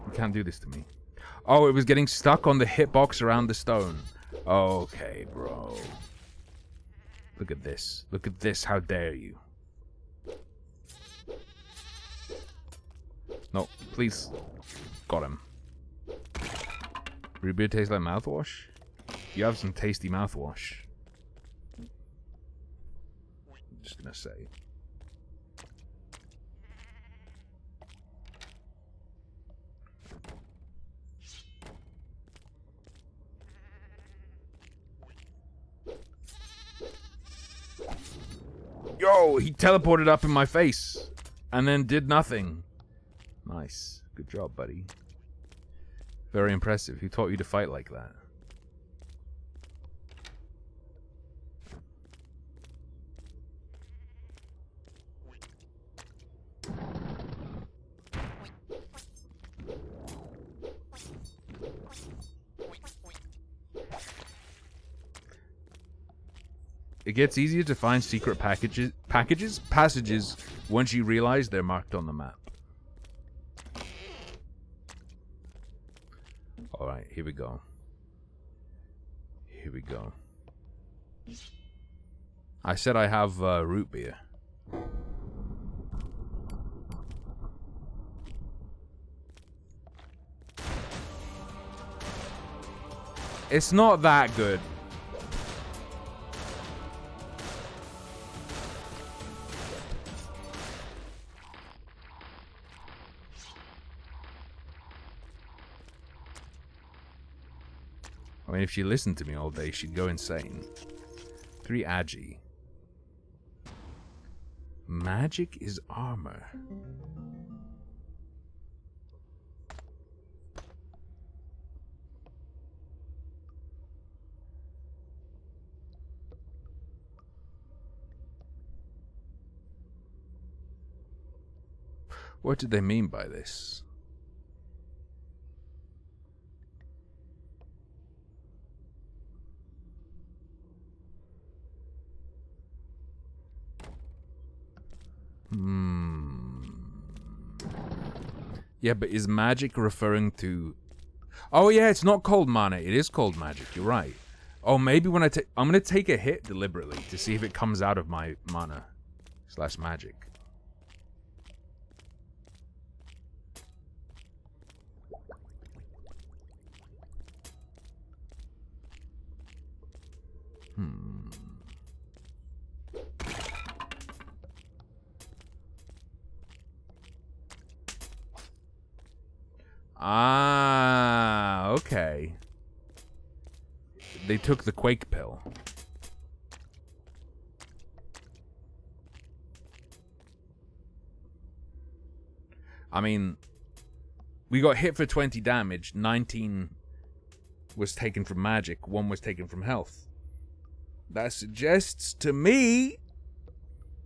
You can't do this to me. Oh, it was getting stuck on the hitbox around the stone. Okay, bro. Look at this. Look at this. How dare you? No, please. Got him. Root beer tastes like mouthwash? You have some tasty mouthwash. I'm just gonna say. Yo, he teleported up in my face and then did nothing. Nice. Good job, buddy. Very impressive. Who taught you to fight like that? It gets easier to find secret passages once you realize they're marked on the map. Alright, here we go. Here we go. I said I have root beer. It's not that good. I mean, if she listened to me all day, she'd go insane. 3 agi. Magic is armor. What did they mean by this? Yeah, but is magic referring to... Oh yeah, it's not called mana, it is called magic, you're right. Oh, maybe when I'm gonna take a hit deliberately to see if it comes out of my mana / magic. Ah, okay. They took the Quake pill. I mean, we got hit for 20 damage, 19 was taken from magic, 1 was taken from health. That suggests to me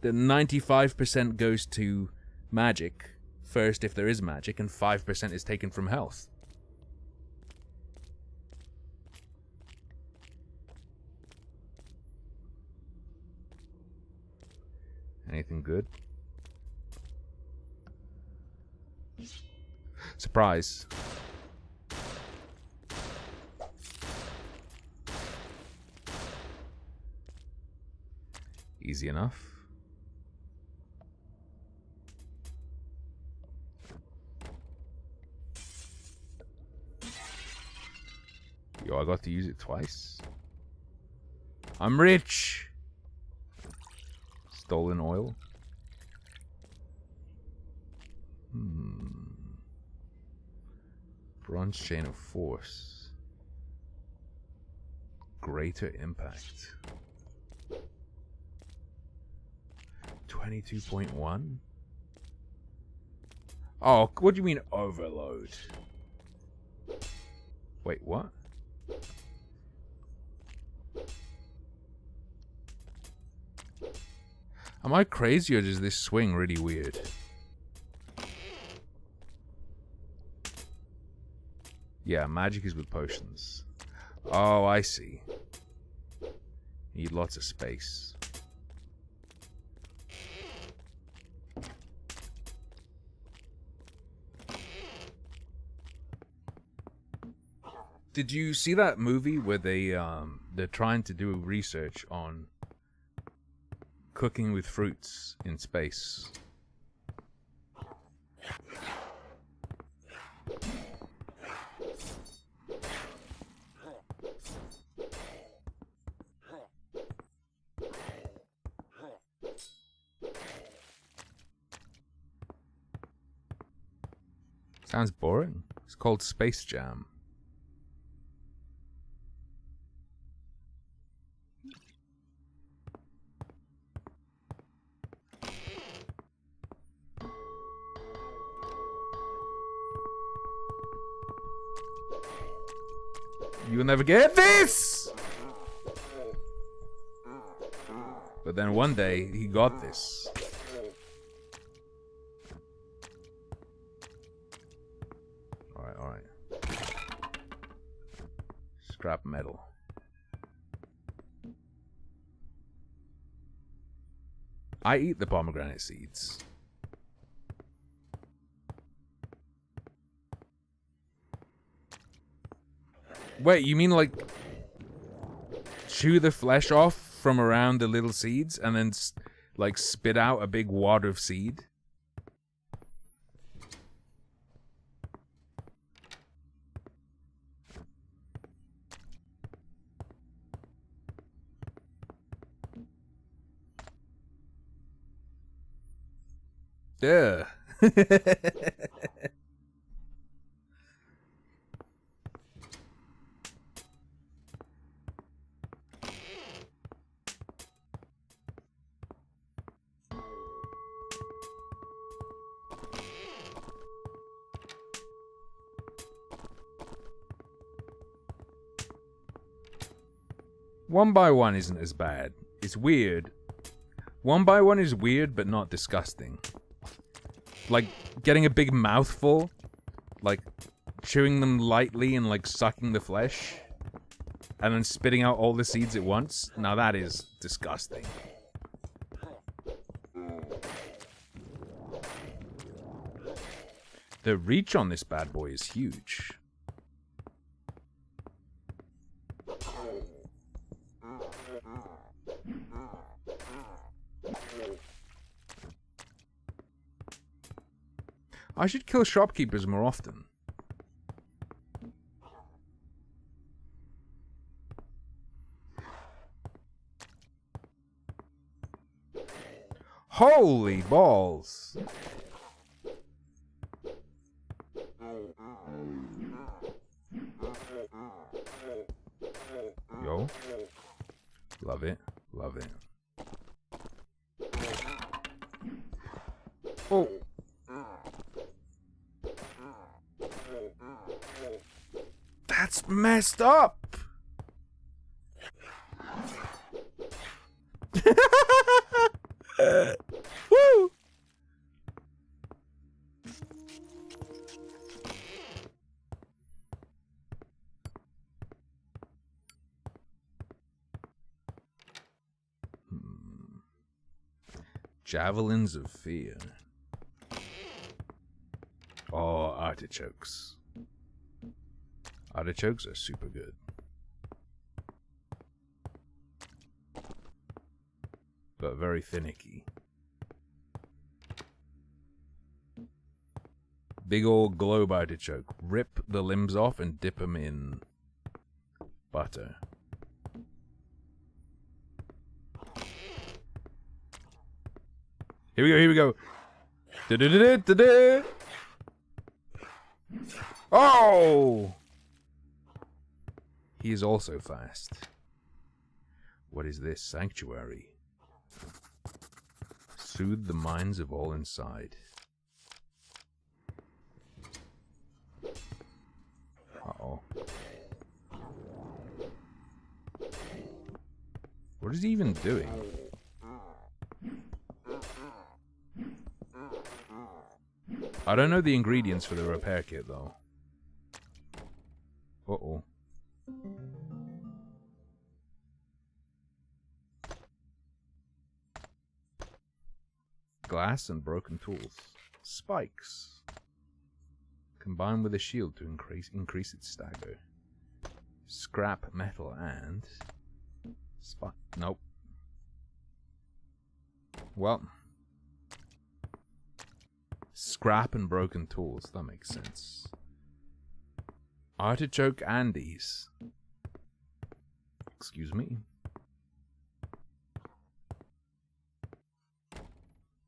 that 95% goes to magic first if there is magic, and 5% is taken from health. Anything good? Surprise. Easy enough. Yo, I got to use it twice. I'm rich! Stolen oil. Bronze chain of force. Greater impact. 22.1? Oh, what do you mean overload? Wait, what? Am I crazy or does this swing really weird? Yeah, magic is with potions. Oh, I see. Need lots of space. Did you see that movie where they're trying to do research on cooking with fruits in space? Sounds boring. It's called Space Jam. You'll never get this! But then one day, he got this. Alright. Scrap metal. I eat the pomegranate seeds. Wait, you mean like chew the flesh off from around the little seeds and then like spit out a big wad of seed? Yeah. One by one isn't as bad. It's weird. One by one is weird, but not disgusting. Like, getting a big mouthful, like, chewing them lightly and, like, sucking the flesh, and then spitting out all the seeds at once. Now that is disgusting. The reach on this bad boy is huge. I should kill shopkeepers more often. Holy balls! Yo. Love it. Love it. Oh. That's messed up. Woo. Javelins of fear. Oh, artichokes. Artichokes are super good. But very finicky. Big old globe artichoke. Rip the limbs off and dip them in butter. Here we go, here we go. Da-da-da-da-da-da. Oh! He is also fast. What is this? Sanctuary. Soothe the minds of all inside. Uh-oh. What is he even doing? I don't know the ingredients for the repair kit, though. Uh-oh. Glass and broken tools. Spikes. Combine with a shield to increase its stagger. Scrap metal and... spike. Nope. Well... Scrap and broken tools. That makes sense. Artichoke Andes. Excuse me.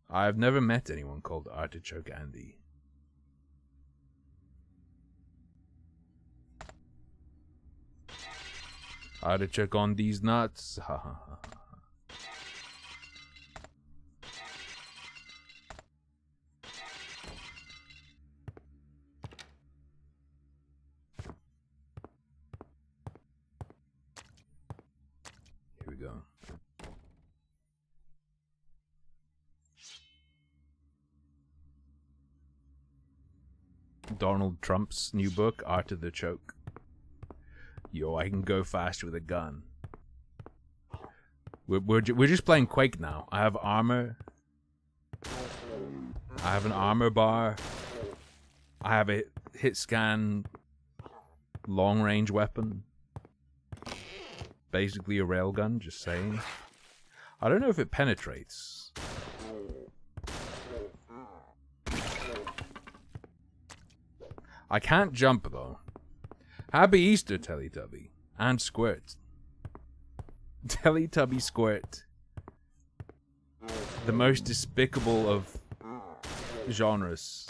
I've never met anyone called Artichoke Andy. Artichoke on these nuts. Ha ha ha. Here we go. Donald Trump's new book, Art of the Choke. Yo, I can go fast with a gun. We're just playing Quake now. I have armor. I have an armor bar. I have a hit scan long range weapon. Basically a railgun, just saying. I don't know if it penetrates. I can't jump though. Happy Easter, Teletubby. And Squirt. Teletubby Squirt. The most despicable of genres.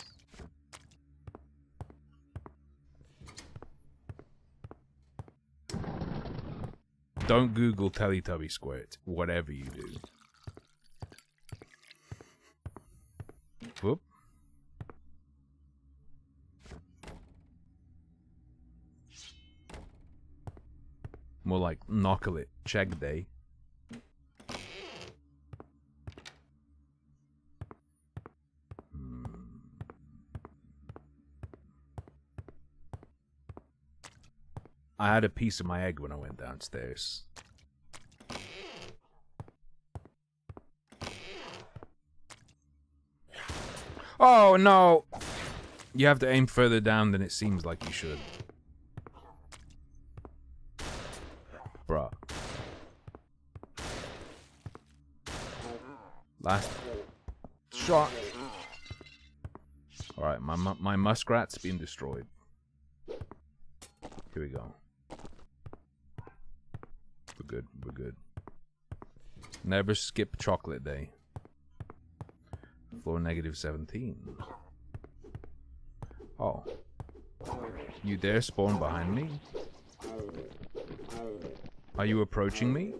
Don't Google Teletubby Squirt, whatever you do. Whoop. More like knuckle it, check day. I had a piece of my egg when I went downstairs. Oh no! You have to aim further down than it seems like you should. Bruh. Last shot. Alright, my muskrat's been destroyed. Here we go. We're good, we're good. Never skip chocolate day. Floor negative 17. Oh. You dare spawn behind me? Are you approaching me?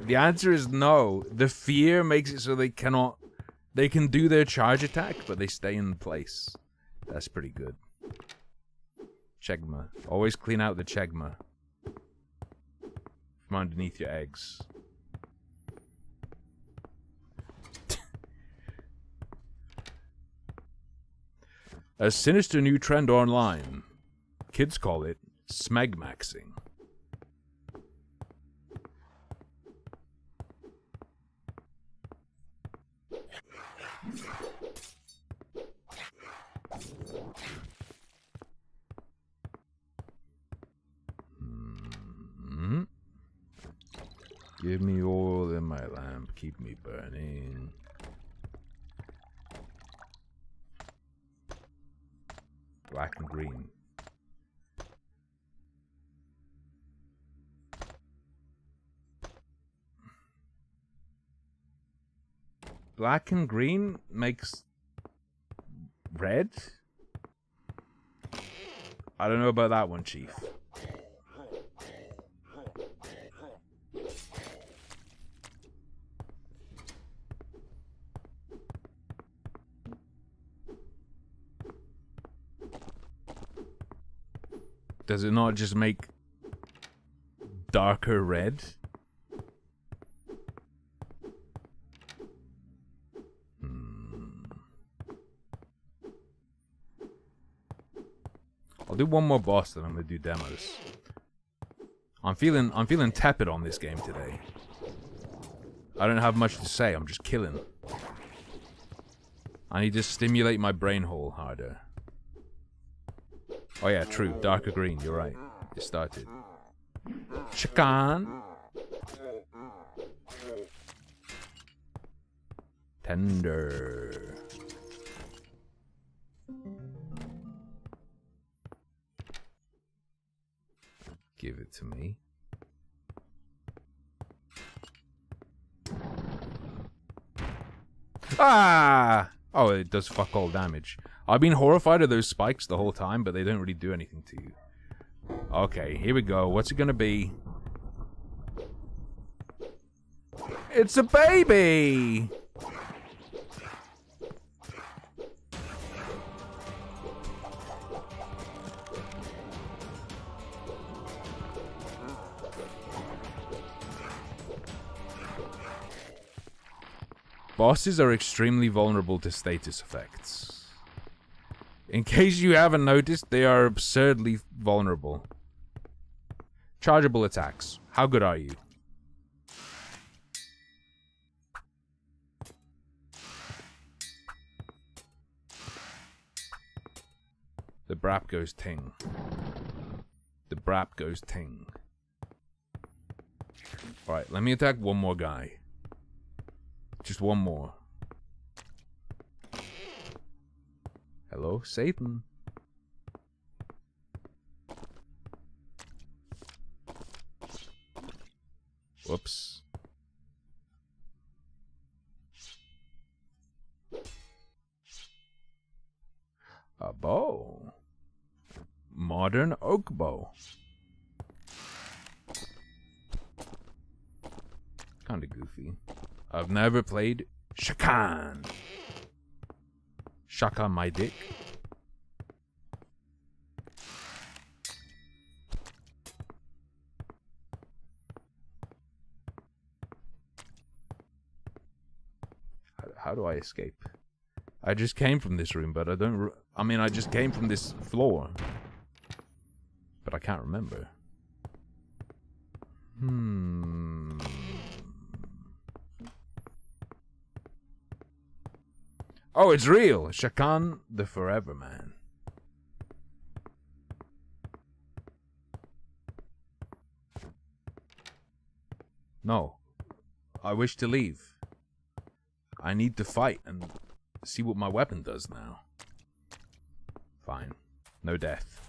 The answer is no. The fear makes it so they cannot... They can do their charge attack, but they stay in place. That's pretty good. Chegma. Always clean out the Chegma from underneath your eggs. A sinister new trend online. Kids call it smegmaxing. Give me oil in my lamp, keep me burning. Black and green. Black and green makes red? I don't know about that one, Chief. Does it not just make darker red? I'll do one more boss, then I'm gonna do demos. I'm feeling tepid on this game today. I don't have much to say, I'm just killing. I need to stimulate my brain hole harder. Oh yeah, true. Darker green, you're right. It started. Chicken. Tender. Give it to me. Ah! Oh, it does fuck all damage. I've been horrified of those spikes the whole time, but they don't really do anything to you. Okay, here we go. What's it gonna be? It's a baby! Bosses are extremely vulnerable to status effects. In case you haven't noticed, they are absurdly vulnerable. Chargeable attacks. How good are you? The brap goes ting. The brap goes ting. Alright, let me attack one more guy. Just one more. Hello, Satan. Whoops. A bow. Modern oak bow. Kinda goofy. I've never played Shakan. Shaka my dick. How do I escape? I just came from this room, but I don't... I mean, I just came from this floor. But I can't remember. Oh, it's real! Shakan the Forever Man. No. I wish to leave. I need to fight and see what my weapon does now. Fine. No death.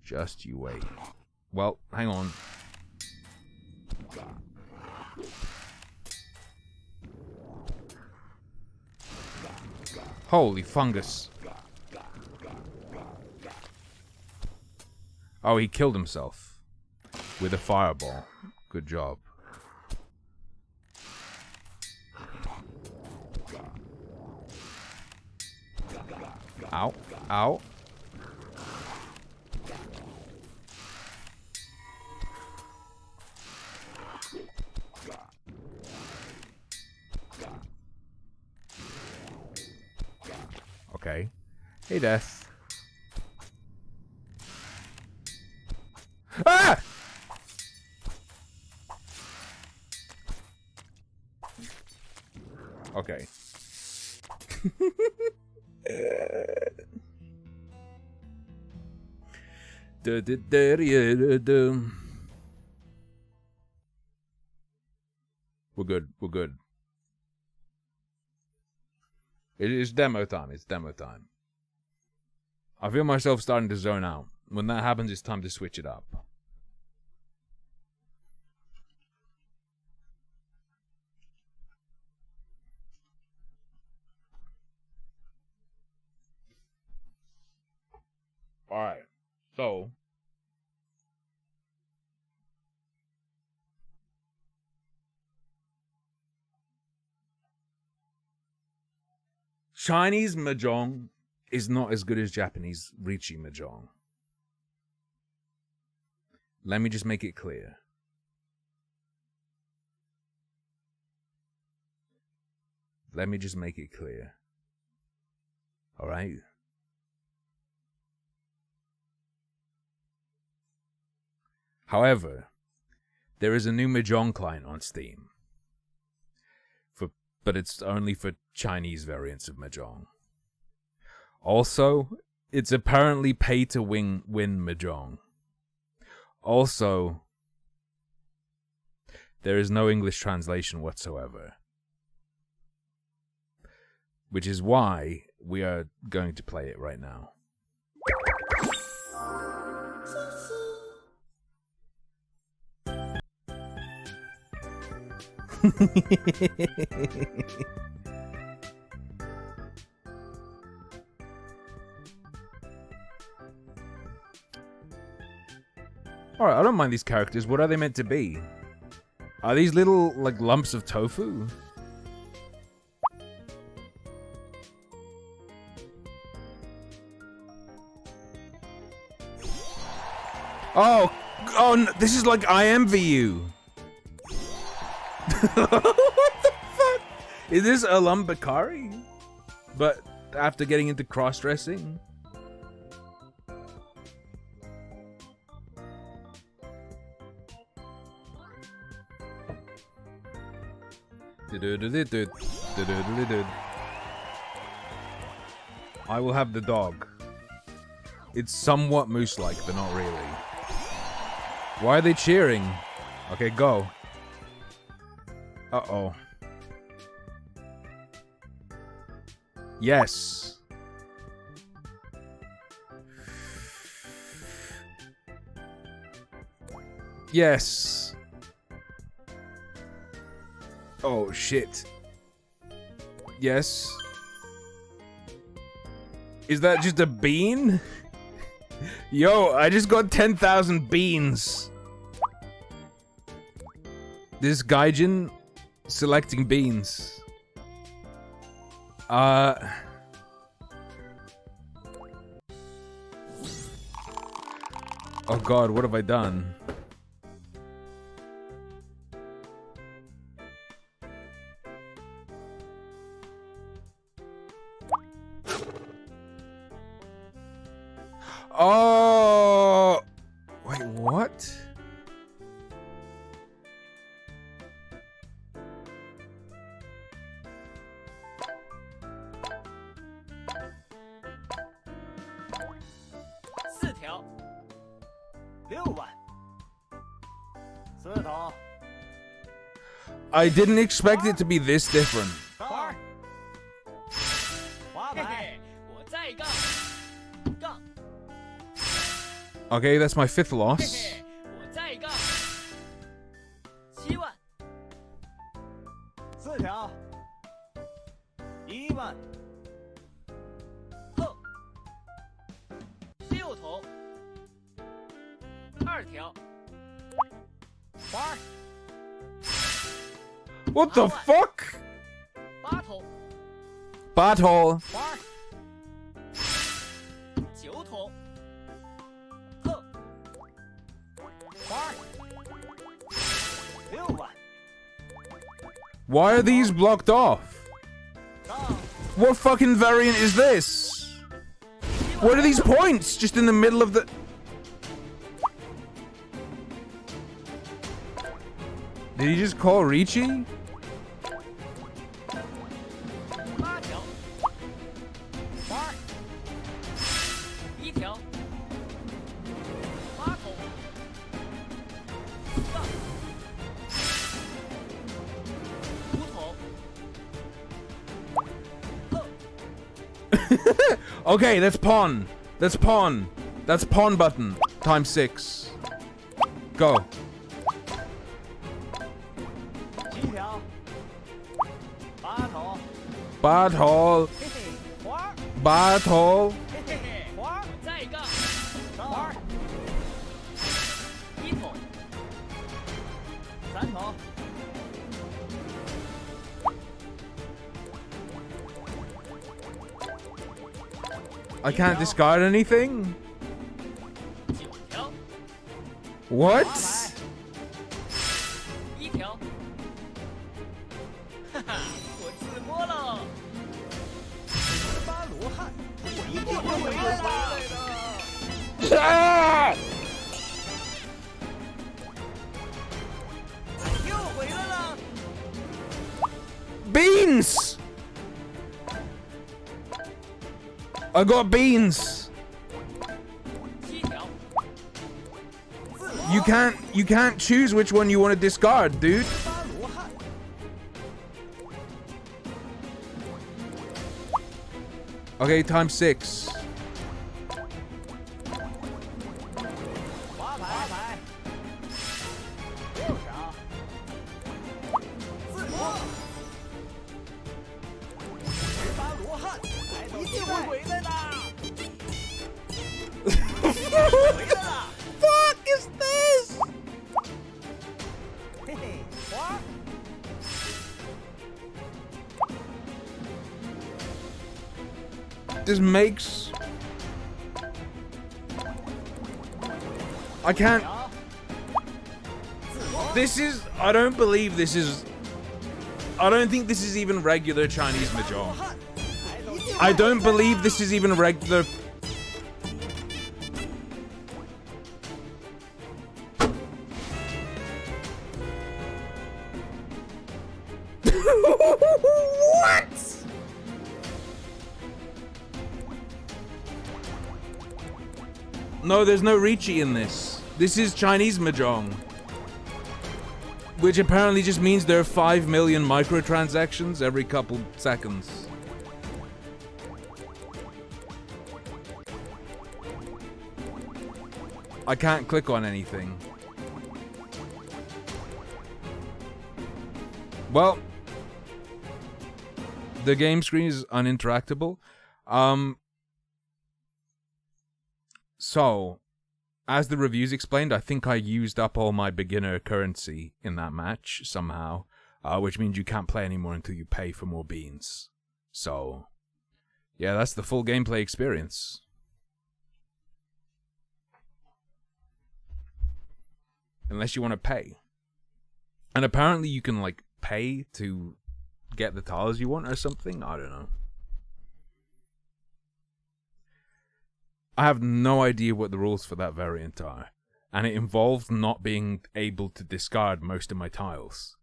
Just you wait. Well, hang on. Holy fungus. Oh, he killed himself with a fireball. Good job. Ow. Ow. Okay. Hey, Death. Ah! Okay. We're good. We're good. It is demo time. It's demo time. I feel myself starting to zone out. When that happens, it's time to switch it up. Alright. So. Chinese mahjong is not as good as Japanese Riichi mahjong. Let me just make it clear. Let me just make it clear. Alright? However, there is a new mahjong client on Steam. But it's only for Chinese variants of mahjong. Also, it's apparently pay to win mahjong. Also, there is no English translation whatsoever. Which is why we are going to play it right now. Alright, I don't mind these characters. What are they meant to be? Are these little, like, lumps of tofu? Oh! Oh, no, this is like I envy you! What the fuck? Is this Alum Bakari? But after getting into cross-dressing? I will have the dog. It's somewhat moose-like, but not really. Why are they cheering? Okay, go. Uh-oh. Yes. Yes. Oh, shit. Yes. Is that just a bean? Yo, I just got 10,000 beans. This Gaijin selecting beans. Oh god, what have I done? Oh! Wait, what? I didn't expect it to be this different. Okay, that's my 5th loss. What the fuck? Butthole. Why are these blocked off? What fucking variant is this? What are these points? Just in the middle of the... Did he just call Ricci? Okay, that's pawn. That's pawn. That's pawn button. Times 6. Go. Butthole. Butthole. I can't discard anything? What? Ah! Beans! I got beans. You can't choose which one you want to discard, dude. Okay, times 6. Fuck is this? This makes... I can't... This is... I don't believe this is... I don't think this is even regular Chinese Mahjong. I don't believe this is even regular... What? No, there's no Ricci in this. This is Chinese Mahjong. Which apparently just means there are 5 million microtransactions every couple seconds. I can't click on anything. Well, the game screen is uninteractable. So, as the reviews explained, I think I used up all my beginner currency in that match somehow, which means you can't play anymore until you pay for more beans. So, yeah, that's the full gameplay experience. Unless you want to pay. And apparently you can, like, pay to get the tiles you want or something? I don't know. I have no idea what the rules for that variant are. And it involves not being able to discard most of my tiles.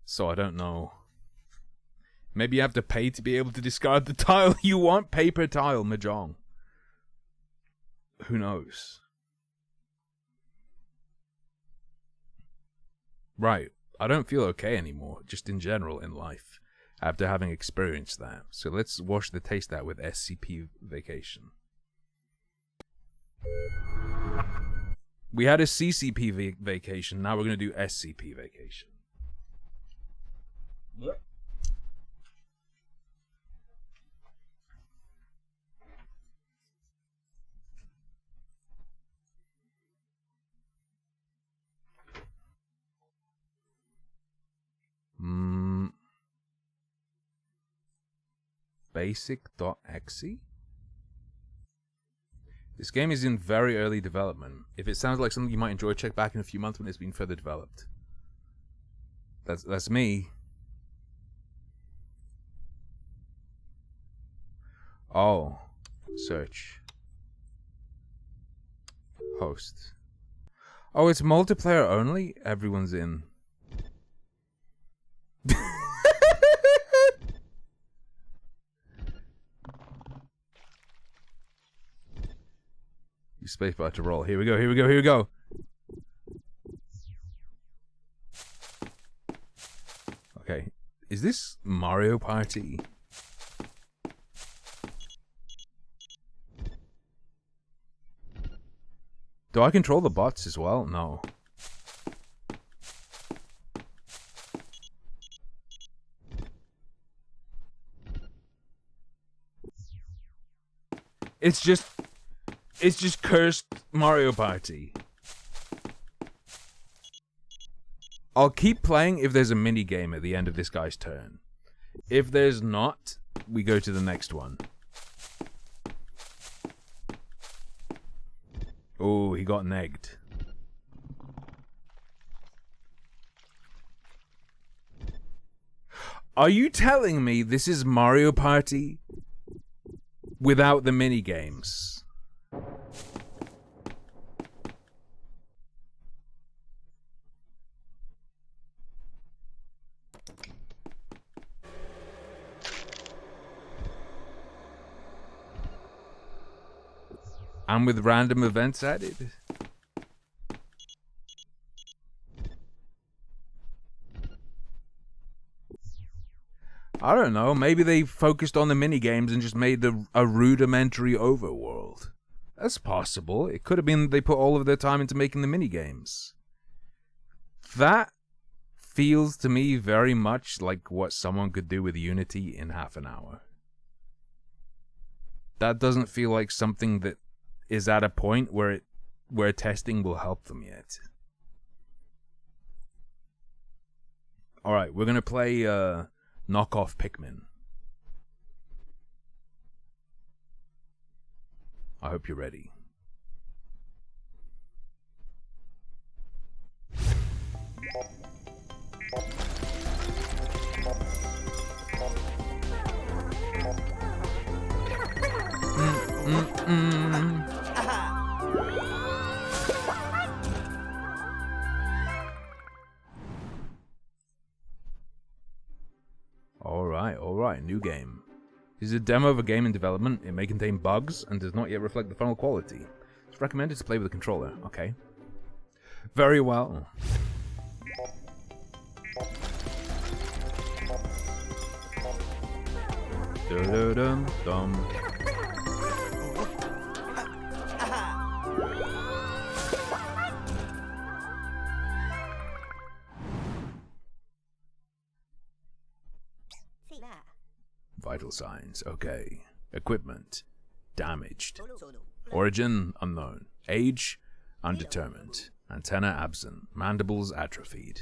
So I don't know. Maybe you have to pay to be able to discard the tile you want? Paper tile Mahjong. Who knows? Right. I don't feel okay anymore, just in general in life, after having experienced that. So let's wash the taste out with SCP Vacation. We had a CCP vacation, now we're going to do SCP Vacation. Yep. Basic.exe? This game is in very early development. If it sounds like something you might enjoy, check back in a few months when it's been further developed. That's me. Oh. Search. Host. Oh, it's multiplayer only? Everyone's in. You spacebar to roll. Here we go, here we go, here we go. Okay. Is this Mario Party? Do I control the bots as well? No. It's just cursed Mario Party. I'll keep playing if there's a mini game at the end of this guy's turn. If there's not, we go to the next one. Oh, he got negged. Are you telling me this is Mario Party without the mini games? And with random events added? I don't know, maybe they focused on the minigames and just made a rudimentary overworld. That's possible. It could have been they put all of their time into making the minigames. That feels to me very much like what someone could do with Unity in half an hour. That doesn't feel like something that is at a point where testing will help them yet. Alright, we're gonna play knockoff Pikmin. I hope you're ready. Alright, new game. This is a demo of a game in development. It may contain bugs and does not yet reflect the final quality. It's recommended to play with a controller. Okay. Very well. Dum-dum-dum. Vital signs. Okay. Equipment. Damaged. Origin unknown. Age undetermined. Antenna absent. Mandibles atrophied.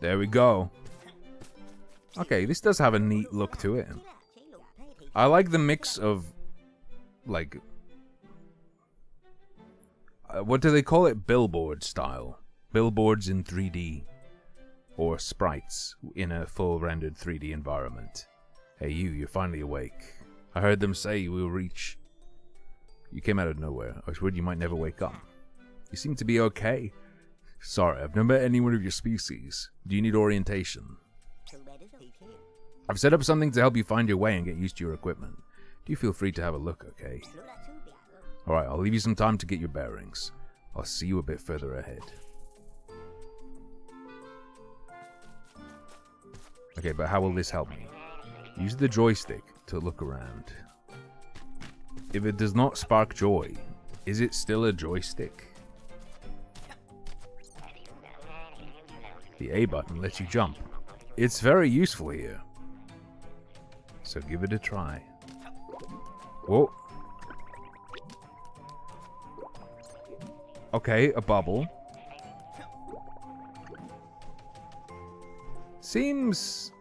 There we go. Okay, this does have a neat look to it. I like the mix of, like, what do they call it? Billboard style. Billboards in 3D. Or sprites in a full rendered 3D environment. Hey you're finally awake. I heard them say we'll reach... You came out of nowhere. I was worried you might never wake up. You seem to be okay. Sorry, I've never met anyone of your species. Do you need orientation? I've set up something to help you find your way and get used to your equipment. Do you feel free to have a look, okay? Alright, I'll leave you some time to get your bearings. I'll see you a bit further ahead. Okay, but how will this help me? Use the joystick to look around. If it does not spark joy, is it still a joystick? The A button lets you jump. It's very useful here. So give it a try. Whoa. Okay, a bubble. Seems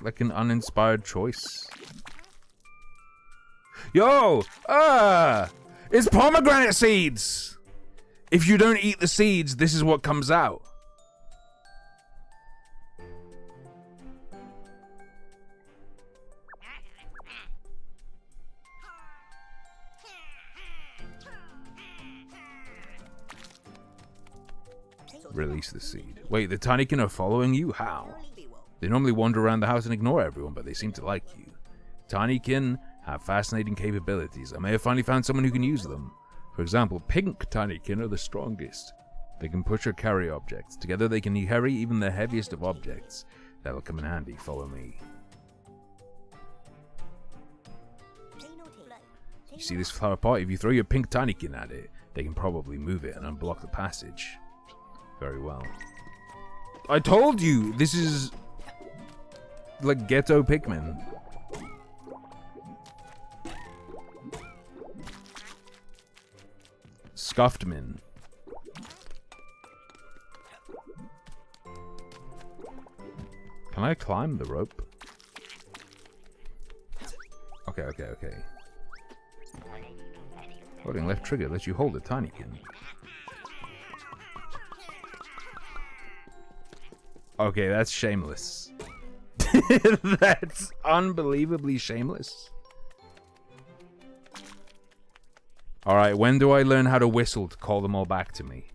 like an uninspired choice. Yo! Ah! It's pomegranate seeds! If you don't eat the seeds, this is what comes out. Release the seed. Wait, the Tinykin are following you? How? They normally wander around the house and ignore everyone, but they seem to like you. Tinykin have fascinating capabilities. I may have finally found someone who can use them. For example, pink Tinykin are the strongest. They can push or carry objects. Together they can carry even the heaviest of objects. That'll come in handy. Follow me. You see this flower pot? If you throw your pink Tinykin at it, they can probably move it and unblock the passage. Very well. I told you! This is like ghetto Pikmin. Scuffedmin. Can I climb the rope? Okay. Holding left trigger lets you hold a Tinykin. Okay, that's shameless. That's unbelievably shameless. Alright, when do I learn how to whistle to call them all back to me?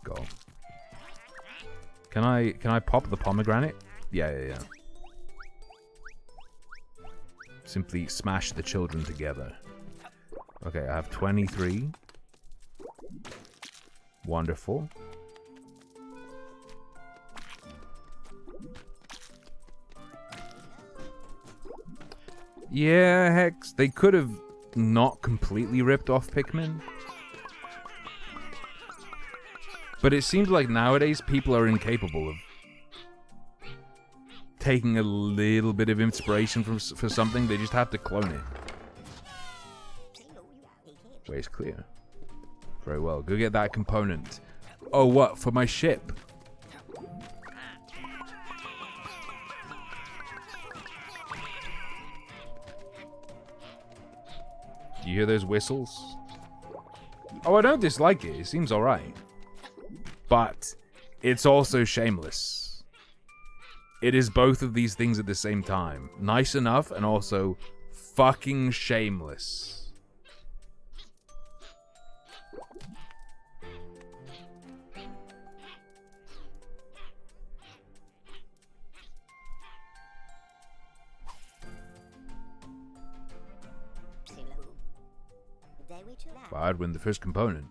Go. Can I pop the pomegranate? Yeah. Simply smash the children together. Okay, I have 23. Wonderful. Yeah, Hex, they could have not completely ripped off Pikmin. But it seems like nowadays people are incapable of taking a little bit of inspiration for something. They just have to clone it. Way's clear. Very well. Go get that component. Oh, what? For my ship? Do you hear those whistles? Oh, I don't dislike it. It seems alright. But it's also shameless. It is both of these things at the same time. Nice enough and also fucking shameless. I'd win the first component.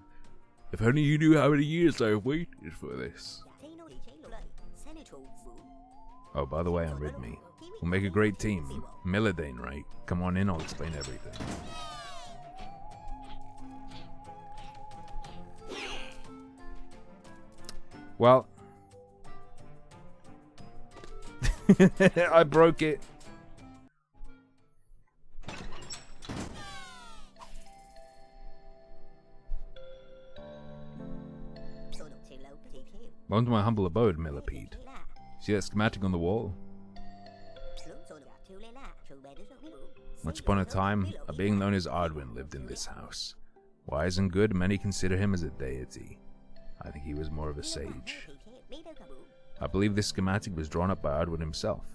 If only you knew how many years I've waited for this. Oh, by the way, on Ridme, we'll make a great team. Milladane, right? Come on in, I'll explain everything. Well, I broke it. Welcome to my humble abode, Millipede. See that schematic on the wall? Once upon a time, a being known as Ardwin lived in this house. Wise and good, many consider him as a deity. I think he was more of a sage. I believe this schematic was drawn up by Ardwin himself.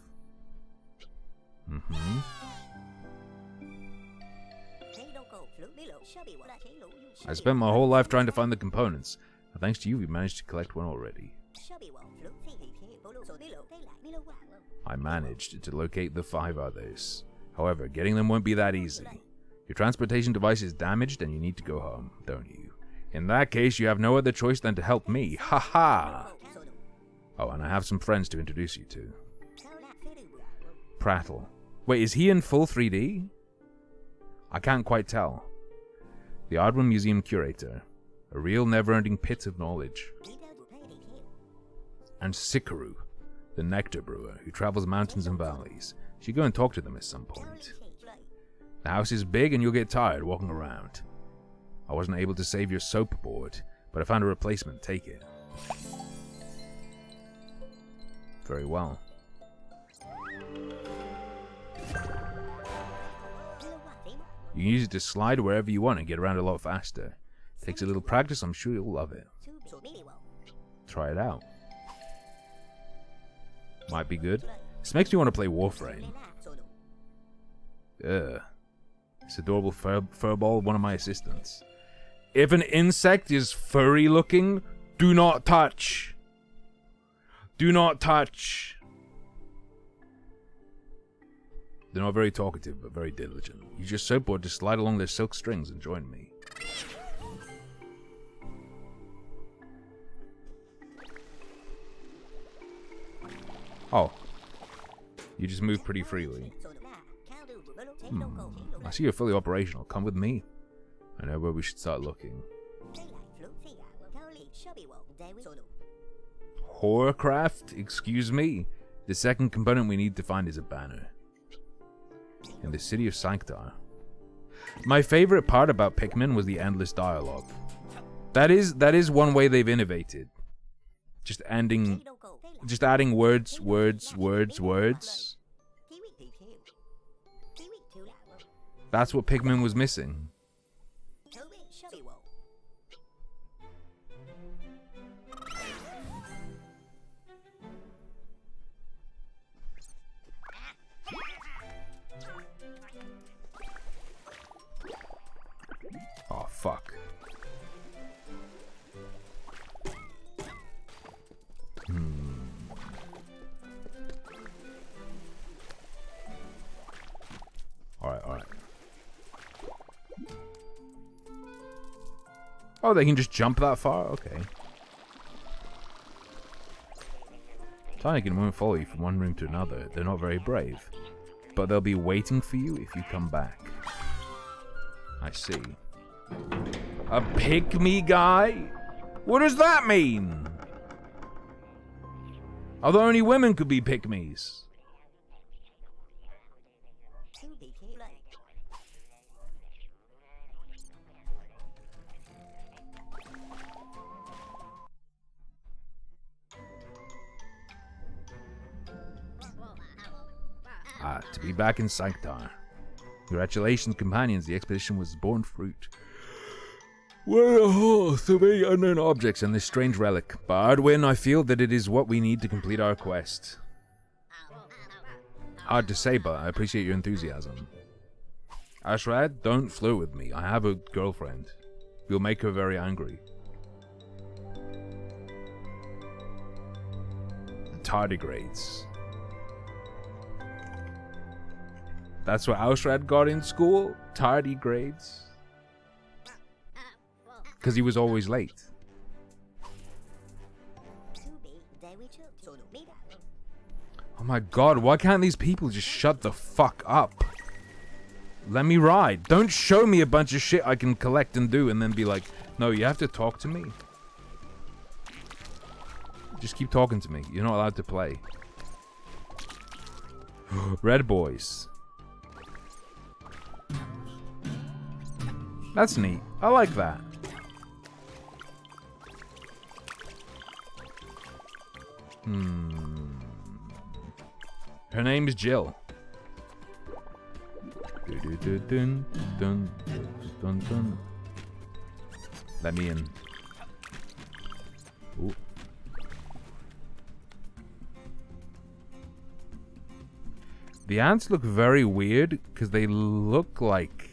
I spent my whole life trying to find the components, Thanks to you, we managed to collect one already. I managed to locate the 5 others. However, getting them won't be that easy. Your transportation device is damaged and you need to go home, don't you? In that case, you have no other choice than to help me. Ha ha! Oh, and I have some friends to introduce you to. Prattle. Wait, is he in full 3D? I can't quite tell. The Ardwin Museum Curator. A real never-ending pit of knowledge. And Sikaru, the Nectar Brewer, who travels mountains and valleys. You should go and talk to them at some point. The house is big and you'll get tired walking around. I wasn't able to save your soap board, but I found a replacement. Take it. Very well. You can use it to slide wherever you want and get around a lot faster. Takes a little practice, I'm sure you'll love it. Try it out. Might be good. This makes me want to play Warframe. Ugh. This adorable furball, one of my assistants. If an insect is furry looking, do not touch. Do not touch. They're not very talkative, but very diligent. Use your soap board to slide along their silk strings and join me. Oh. You just move pretty freely. I see you're fully operational. Come with me. I know where we should start looking. Horrorcraft? Excuse me. The second component we need to find is a banner. In the city of Sanctar. My favorite part about Pikmin was the endless dialogue. That is one way they've innovated. Just adding words. That's what Pikmin was missing. Oh, fuck. Alright. Oh, they can just jump that far? Okay. Tygan won't follow you from one room to another. They're not very brave. But they'll be waiting for you if you come back. I see. A pick-me guy? What does that mean? Although only women could be pick-me's. To be back in Sanctar. Congratulations, companions. The expedition was born fruit. Well, so many unknown objects and this strange relic. But Ardwin, I feel that it is what we need to complete our quest. Hard to say, but I appreciate your enthusiasm. Ashrad, don't flirt with me. I have a girlfriend. You'll make her very angry. The tardigrades. That's what Ausrad got in school? Tardigrades? Because he was always late. Oh my god, why can't these people just shut the fuck up? Let me ride. Don't show me a bunch of shit I can collect and do and then be like, no, you have to talk to me. Just keep talking to me. You're not allowed to play. Red boys. That's neat. I like that. Her name is Jill. Let me in. Ooh. The ants look very weird because they look like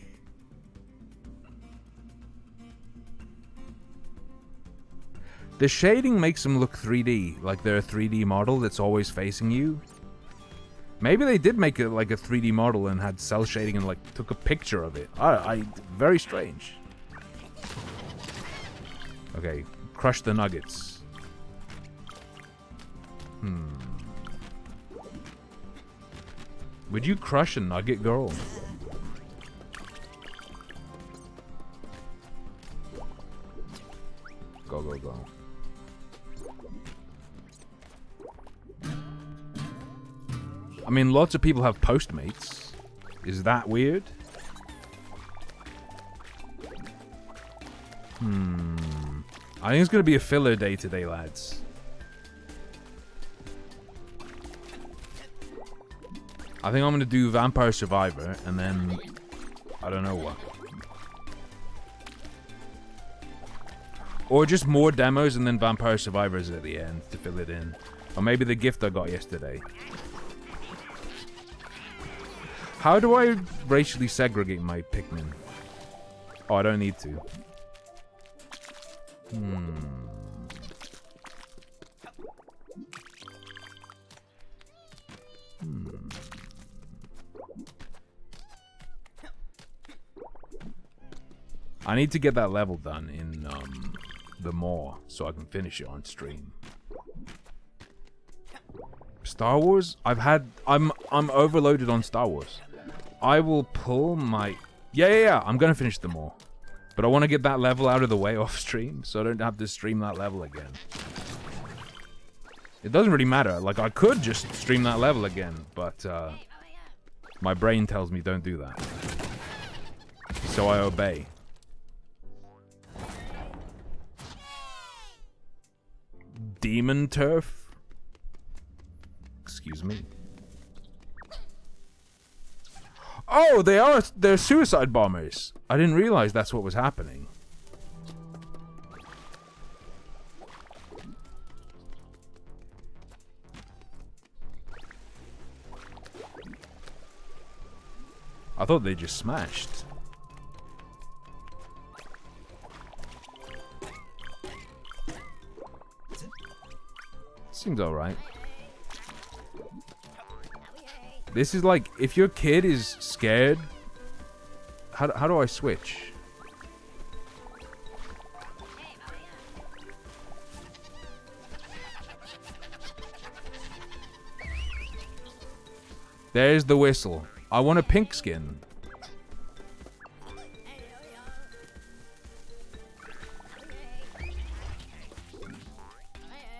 The shading makes them look 3D, like they're a 3D model that's always facing you. Maybe they did make it like a 3D model and had cell shading and like took a picture of it. Very strange. Okay, crush the nuggets. Would you crush a nugget, girl? Go, go, go. I mean, lots of people have Postmates. Is that weird? I think it's gonna be a filler day today, lads. I think I'm gonna do Vampire Survivor, and then I don't know what. Or just more demos and then Vampire Survivors at the end to fill it in. Or maybe the gift I got yesterday. How do I racially segregate my Pikmin? Oh, I don't need to. I need to get that level done in the Maw so I can finish it on stream. Star Wars? I'm overloaded on Star Wars. I will pull my... Yeah. I'm gonna finish the Maw. But I want to get that level out of the way off stream, so I don't have to stream that level again. It doesn't really matter. Like, I could just stream that level again, but my brain tells me don't do that. So I obey. Demon turf? Excuse me. Oh, they're suicide bombers. I didn't realize that's what was happening. I thought they just smashed. Seems alright. This is like, if your kid is scared, how do I switch? There's the whistle. I want a pink skin.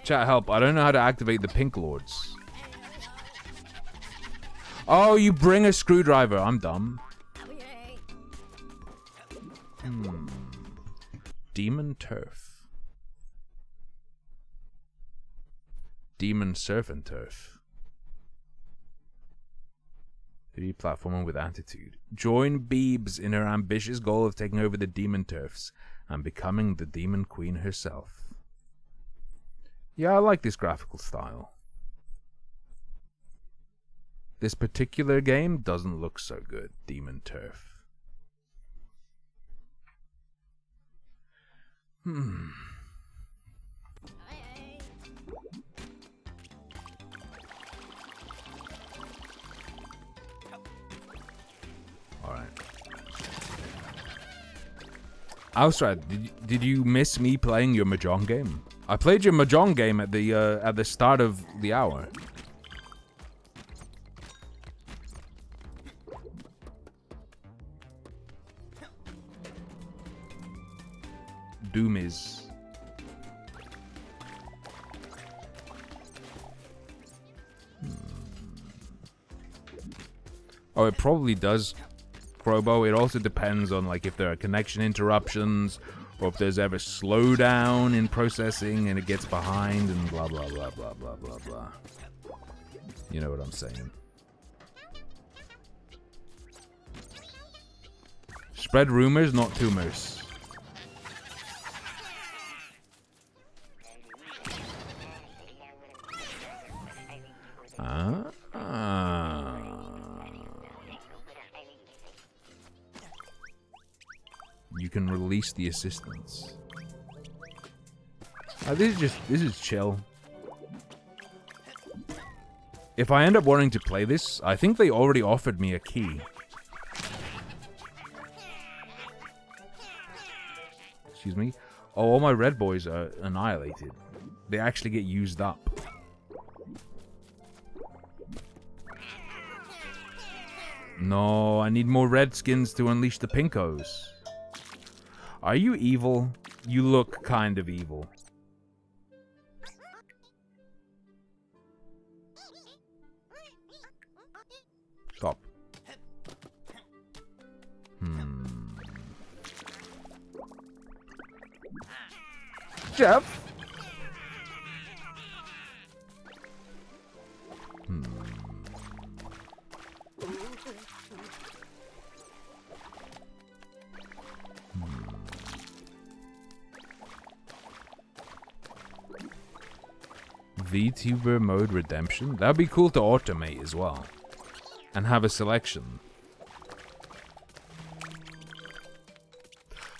Chat, help. I don't know how to activate the pink lords. Oh, you bring a screwdriver. I'm dumb. Demon turf. Demon surf and turf. 3D platformer with attitude. Join Beebs in her ambitious goal of taking over the demon turfs and becoming the demon queen herself. Yeah, I like this graphical style. This particular game doesn't look so good, Demon Turf. Alright. Alstrad, did you miss me playing your Mahjong game? I played your Mahjong game at the start of the hour. Doom is. Oh, it probably does, Crobo. It also depends on like if there are connection interruptions or if there's ever slowdown in processing and it gets behind and blah blah blah blah blah blah blah. You know what I'm saying. Spread rumors, not tumors. You can release the assistants. This is chill. If I end up wanting to play this, I think they already offered me a key. Excuse me. Oh, all my red boys are annihilated. They actually get used up. No, I need more red skins to unleash the pinkos. Are you evil? You look kind of evil. Stop. Jeff? VTuber mode redemption? That'd be cool to automate as well. And have a selection.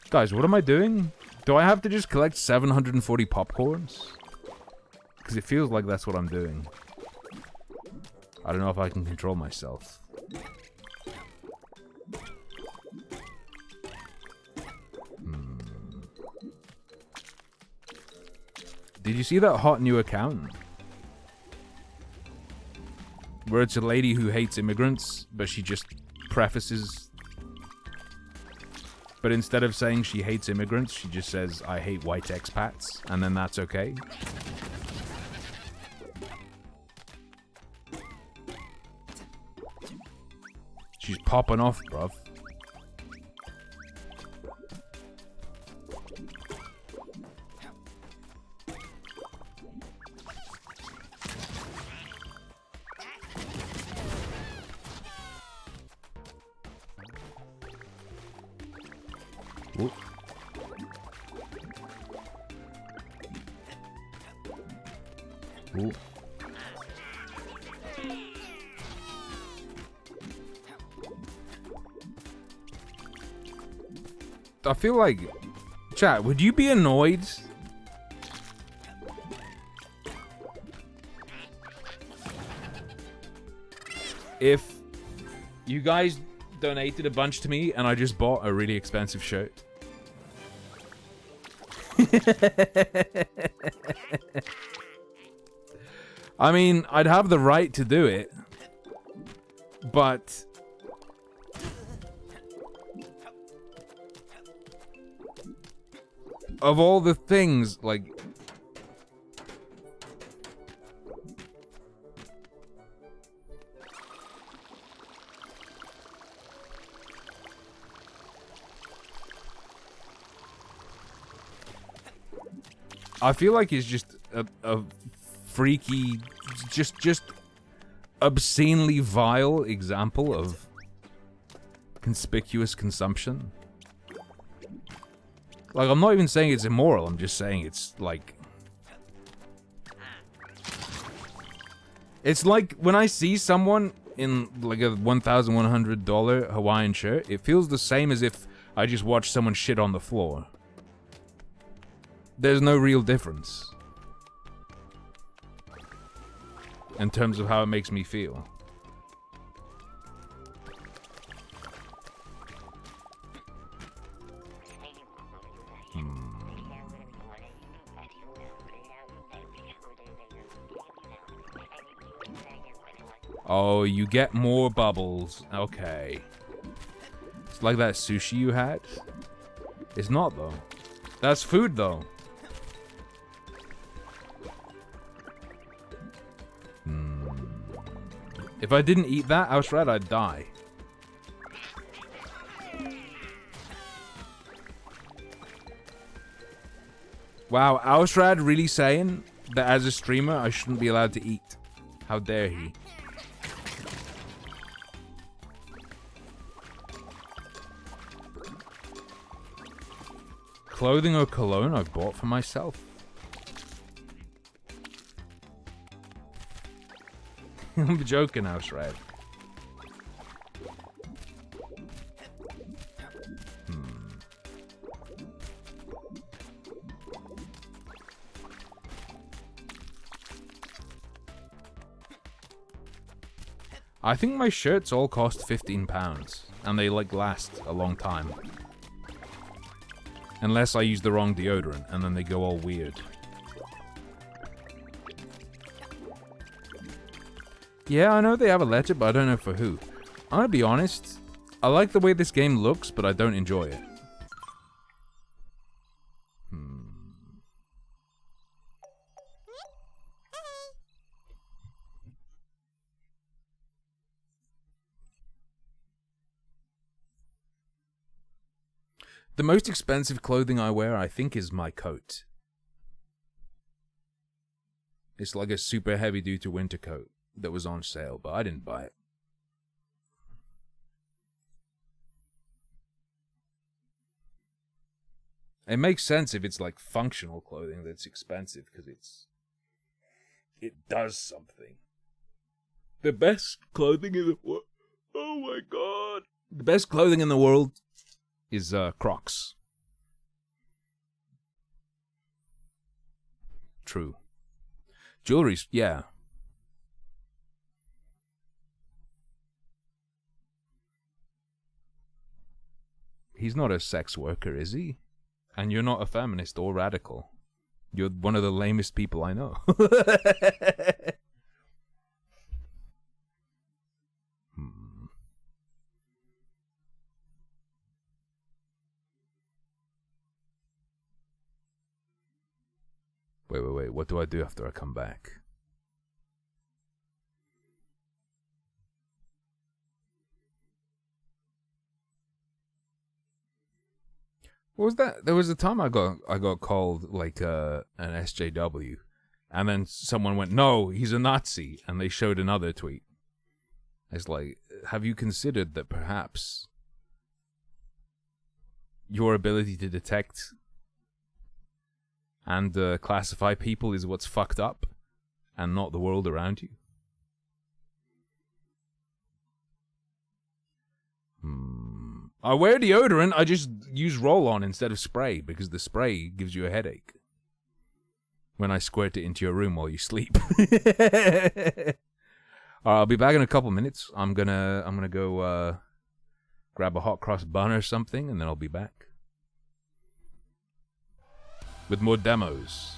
Guys, what am I doing? Do I have to just collect 740 popcorns? Because it feels like that's what I'm doing. I don't know if I can control myself. Did you see that hot new account? Where it's a lady who hates immigrants, but she just prefaces... But instead of saying she hates immigrants, she just says, I hate white expats, and then that's okay. She's popping off, bruv. Ooh. Ooh. I feel like... Chat, would you be annoyed if you guys donated a bunch to me and I just bought a really expensive shirt? I mean, I'd have the right to do it, but of all the things, like, I feel like it's just a freaky, just obscenely vile example of conspicuous consumption. Like, I'm not even saying it's immoral, I'm just saying it's like... It's like when I see someone in like a $1,100 Hawaiian shirt, it feels the same as if I just watched someone shit on the floor. There's no real difference in terms of how it makes me feel. Oh, you get more bubbles. Okay. It's like that sushi you had. It's not, though. That's food, though. If I didn't eat that, I was right, I'd die. Wow, Ausrad really saying that as a streamer I shouldn't be allowed to eat. How dare he? Clothing or cologne I've bought for myself. I'm joking, Ausrad. I think my shirts all cost £15, and they like last a long time. Unless I use the wrong deodorant, and then they go all weird. Yeah, I know they have a letter, but I don't know for who. I'm gonna be honest, I like the way this game looks, but I don't enjoy it. The most expensive clothing I wear, I think, is my coat. It's like a super heavy-duty winter coat that was on sale, but I didn't buy it. It makes sense if it's like functional clothing that's expensive, because it does something. The best clothing in the world. Oh my god. The best clothing in the world is Crocs. True. Jewelry's, yeah. He's not a sex worker, is he? And you're not a feminist or radical. You're one of the lamest people I know. Wait. What do I do after I come back? What was that? There was a time I got called like an SJW, and then someone went, "No, he's a Nazi," and they showed another tweet. It's like, have you considered that perhaps your ability to detect and classify people is what's fucked up, and not the world around you? I wear deodorant, I just use roll-on instead of spray, because the spray gives you a headache when I squirt it into your room while you sleep. I'll be back in a couple minutes. I'm gonna go grab a hot cross bun or something, and then I'll be back with more demos.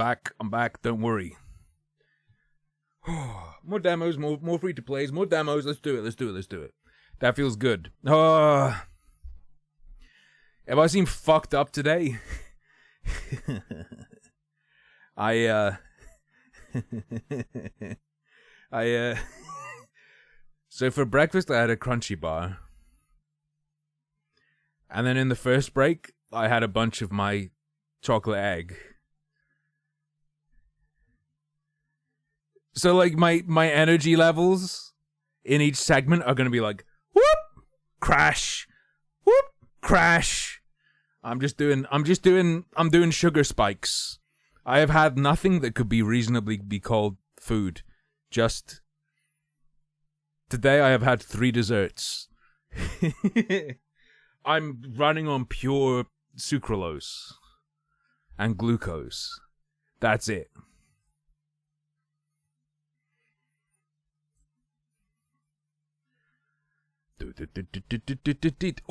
I'm back. Don't worry. More demos, more free to plays, more demos. Let's do it. That feels good. Have I seemed fucked up today? So for breakfast I had a crunchy bar. And then in the first break, I had a bunch of my chocolate egg. So like my energy levels in each segment are gonna be like whoop, crash, whoop, crash. I'm doing sugar spikes. I have had nothing that could be reasonably be called food. Just today I have had 3 desserts. I'm running on pure sucralose and glucose. That's it.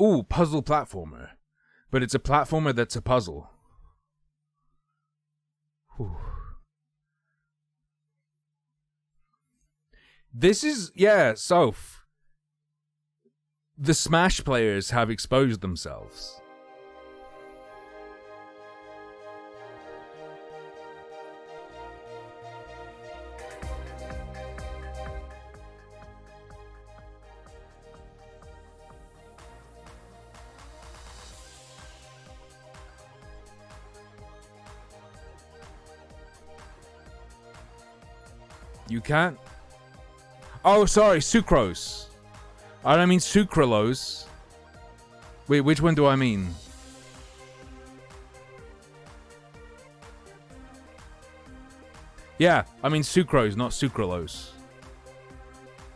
Ooh, puzzle platformer. But it's a platformer that's a puzzle. Whew. This is, yeah, Soph. The Smash players have exposed themselves. You can't? Oh, sorry, sucrose. I don't mean sucralose. Wait, which one do I mean? Yeah, I mean sucrose, not sucralose.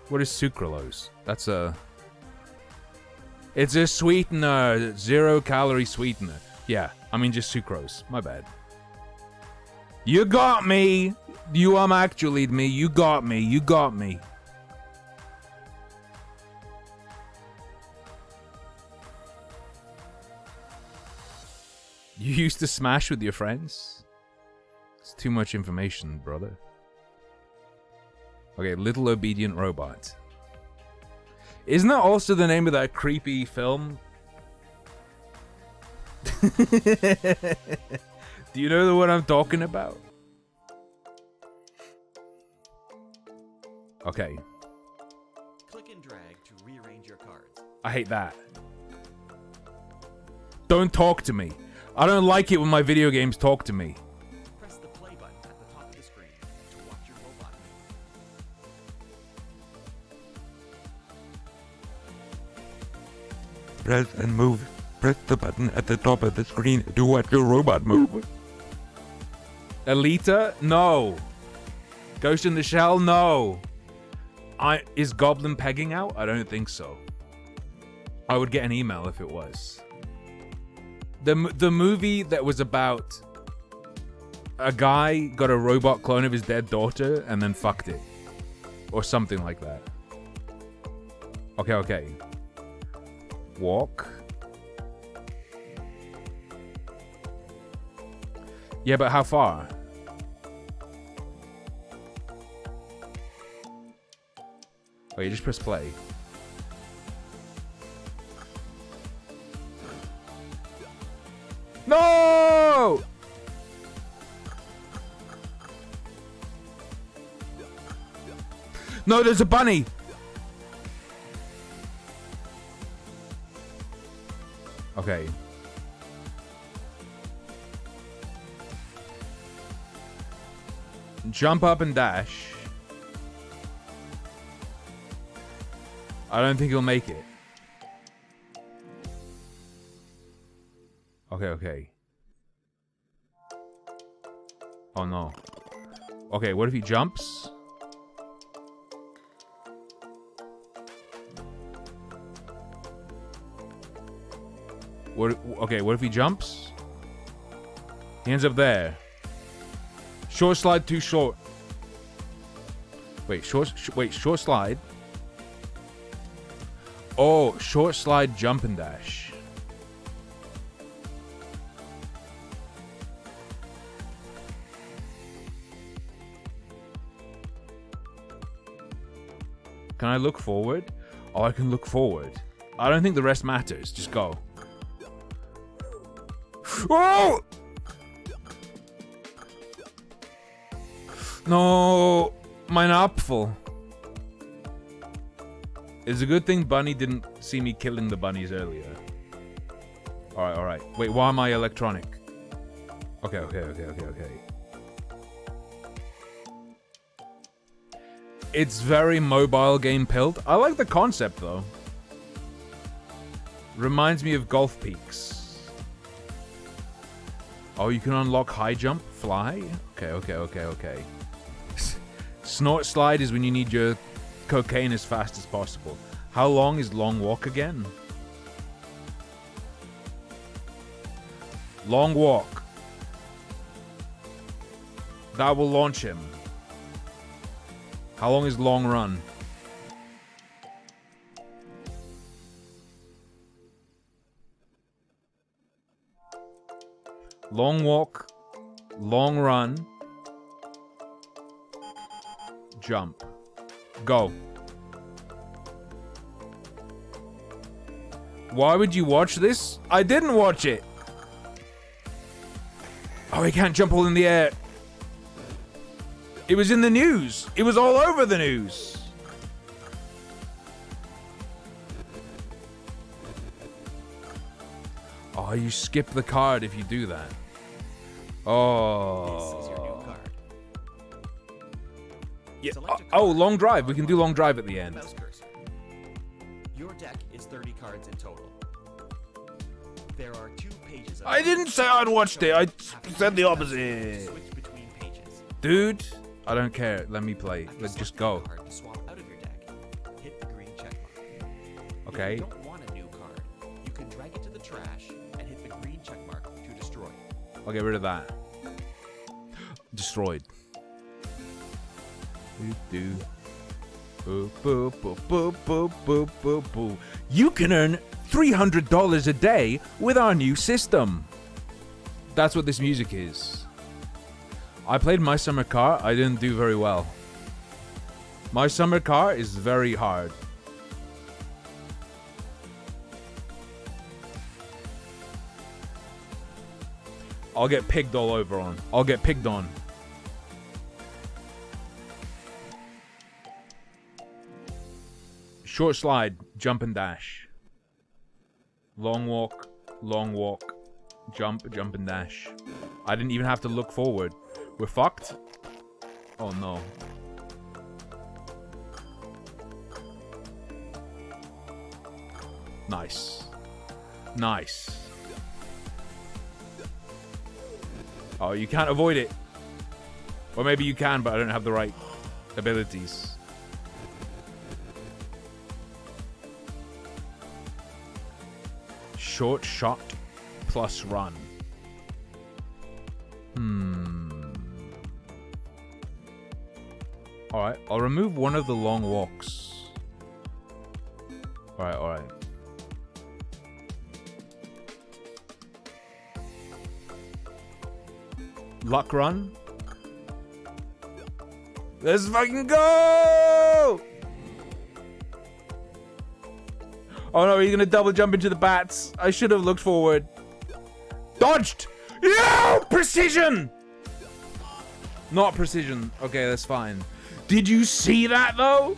What is sucralose? That's a... It's a sweetener, 0-calorie sweetener. Yeah, I mean just sucrose. My bad. You got me! You actually me. You got me. You got me. You used to Smash with your friends? It's too much information, brother. Okay, Little Obedient Robot. Isn't that also the name of that creepy film? Do you know the one I'm talking about? Okay. Click and drag to rearrange your cards. I hate that. Don't talk to me. I don't like it when my video games talk to me. Press the play button at the top of the screen to watch your robot move. Press and move. Press the button at the top of the screen to watch your robot move. Alita? No. Ghost in the Shell? No. Is Goblin Pegging out? I don't think so. I would get an email if it was. The movie that was about a guy got a robot clone of his dead daughter and then fucked it. Or something like that. Okay. Walk. Yeah, but how far? Oh, you just press play. No! No, there's a bunny! Okay. Jump up and dash. I don't think he'll make it. Okay. Oh no. Okay, what if he jumps? What if he jumps? He ends up there. Short slide, too short. Wait, short slide. Oh, short slide, jump and dash. Can I look forward? Oh, I can look forward. I don't think the rest matters. Just go. Oh! No, mein Apfel. It's a good thing Bunny didn't see me killing the bunnies earlier. Alright, alright. Wait, why am I electronic? Okay. It's very mobile game pilled. I like the concept though. Reminds me of Golf Peaks. Oh, you can unlock high jump, fly? Okay. Snort slide is when you need your cocaine as fast as possible. How long is long walk again? Long walk. That will launch him. How long is long run? Long walk, long run, jump, go. Why would you watch this? I didn't watch it. Oh, he can't jump all in the air. It was in the news. It was all over the news. Oh, you skip the card if you do that. Oh. This is your new card. Yeah. Select a Oh, card. long drive. We can do long drive at the end. Mouse cursor. Your deck is 30 cards in total. There are 2 pages of I didn't say I'd watched it. I After said the you opposite. switch between pages. Dude, I don't care. Let me play. After Let's just selecting go. a card to swap out of your deck, hit the green check mark. If Okay. you don't want a new card, you can drag it to the trash and hit the green check mark to destroy. I'll get rid of that. Destroyed. Do. Boop, boop, boop, boop, boop, boop, boop, boop. You can earn $300 a day with our new system. That's what this music is. I played My Summer Car. I didn't do very well. My Summer Car is very hard. I'll get pigged all over on. I'll get pigged on. Short slide, jump and dash. Long walk, jump, jump and dash. I didn't even have to look forward. We're fucked? Oh no. Nice. Nice. Oh, you can't avoid it. Or maybe you can, but I don't have the right abilities. Short shot plus run. Alright, I'll remove one of the long walks. Alright. Luck run. Let's fucking go! Oh no, are you gonna double jump into the bats? I should have looked forward. Dodged! Yeah! Precision! Not precision. Okay, that's fine. Did you see that though?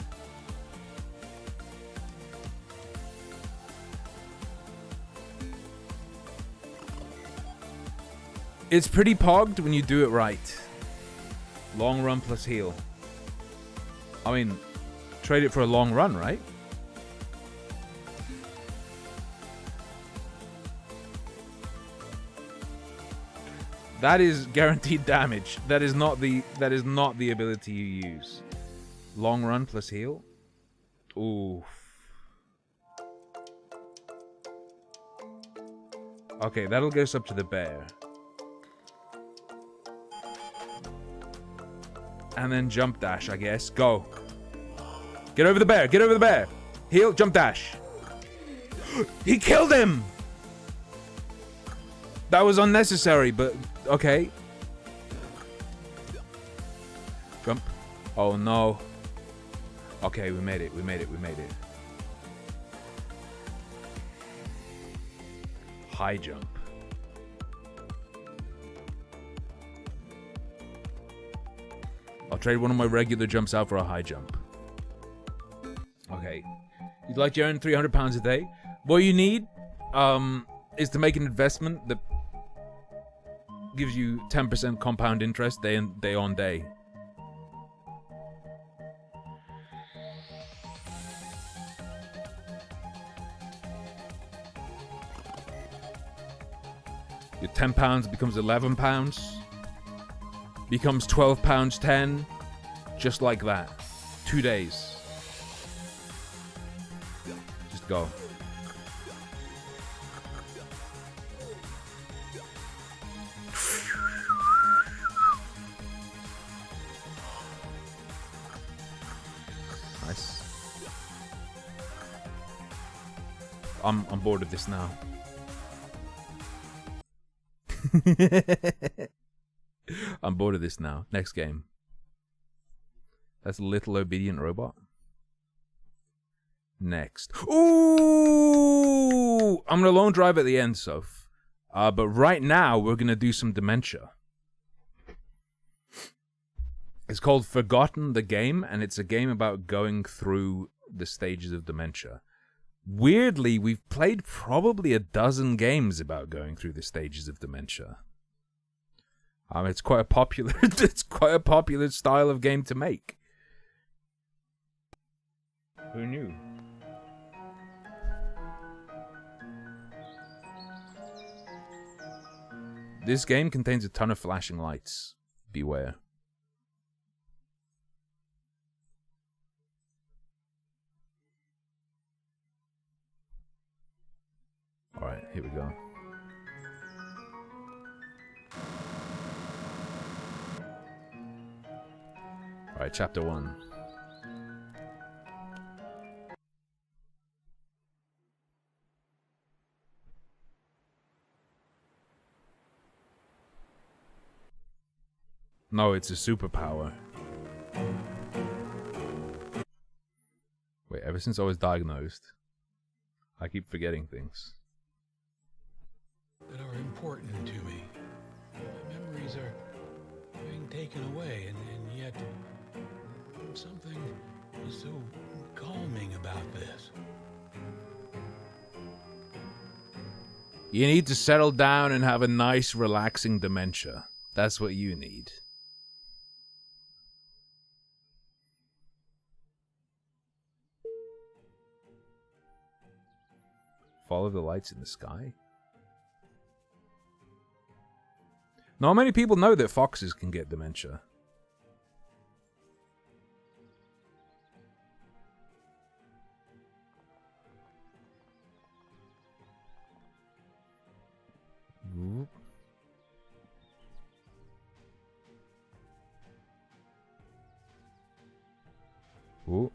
It's pretty pogged when you do it right. Long run plus heal. I mean, trade it for a long run, right? That is guaranteed damage. That is not the ability you use. Long run plus heal. Oof. Okay, that'll get us up to the bear. And then jump dash, I guess. Go. Get over the bear. Get over the bear. Heal, jump dash. He killed him! That was unnecessary, but okay. Jump. Oh no. Okay, we made it. We made it. We made it. High jump. I'll trade one of my regular jumps out for a high jump. Okay. You'd like to earn £300 a day? What you need is to make an investment that gives you 10% compound interest day on day. Your £10 becomes £11, becomes £12, 10, just like that. 2 days. Just go. Nice. I'm bored of this now. I'm bored of this now. Next game. That's a little obedient robot. Next. Ooh! I'm gonna lone drive at the end, Soph. But right now we're gonna do some dementia. It's called Forgotten the Game, and it's a game about going through the stages of dementia. Weirdly, we've played probably a dozen games about going through the stages of dementia. It's quite a popular it's quite a popular style of game to make. Who knew? This game contains a ton of flashing lights. Beware. Alright, here we go. Alright, chapter 1. No, it's a superpower. Wait, ever since I was diagnosed, I keep forgetting things. That are important to me. My memories are being taken away, and yet something is so calming about this. You need to settle down and have a nice, relaxing dementia. That's what you need. Follow the lights in the sky? Not many people know that foxes can get dementia. Whoop. Whoop.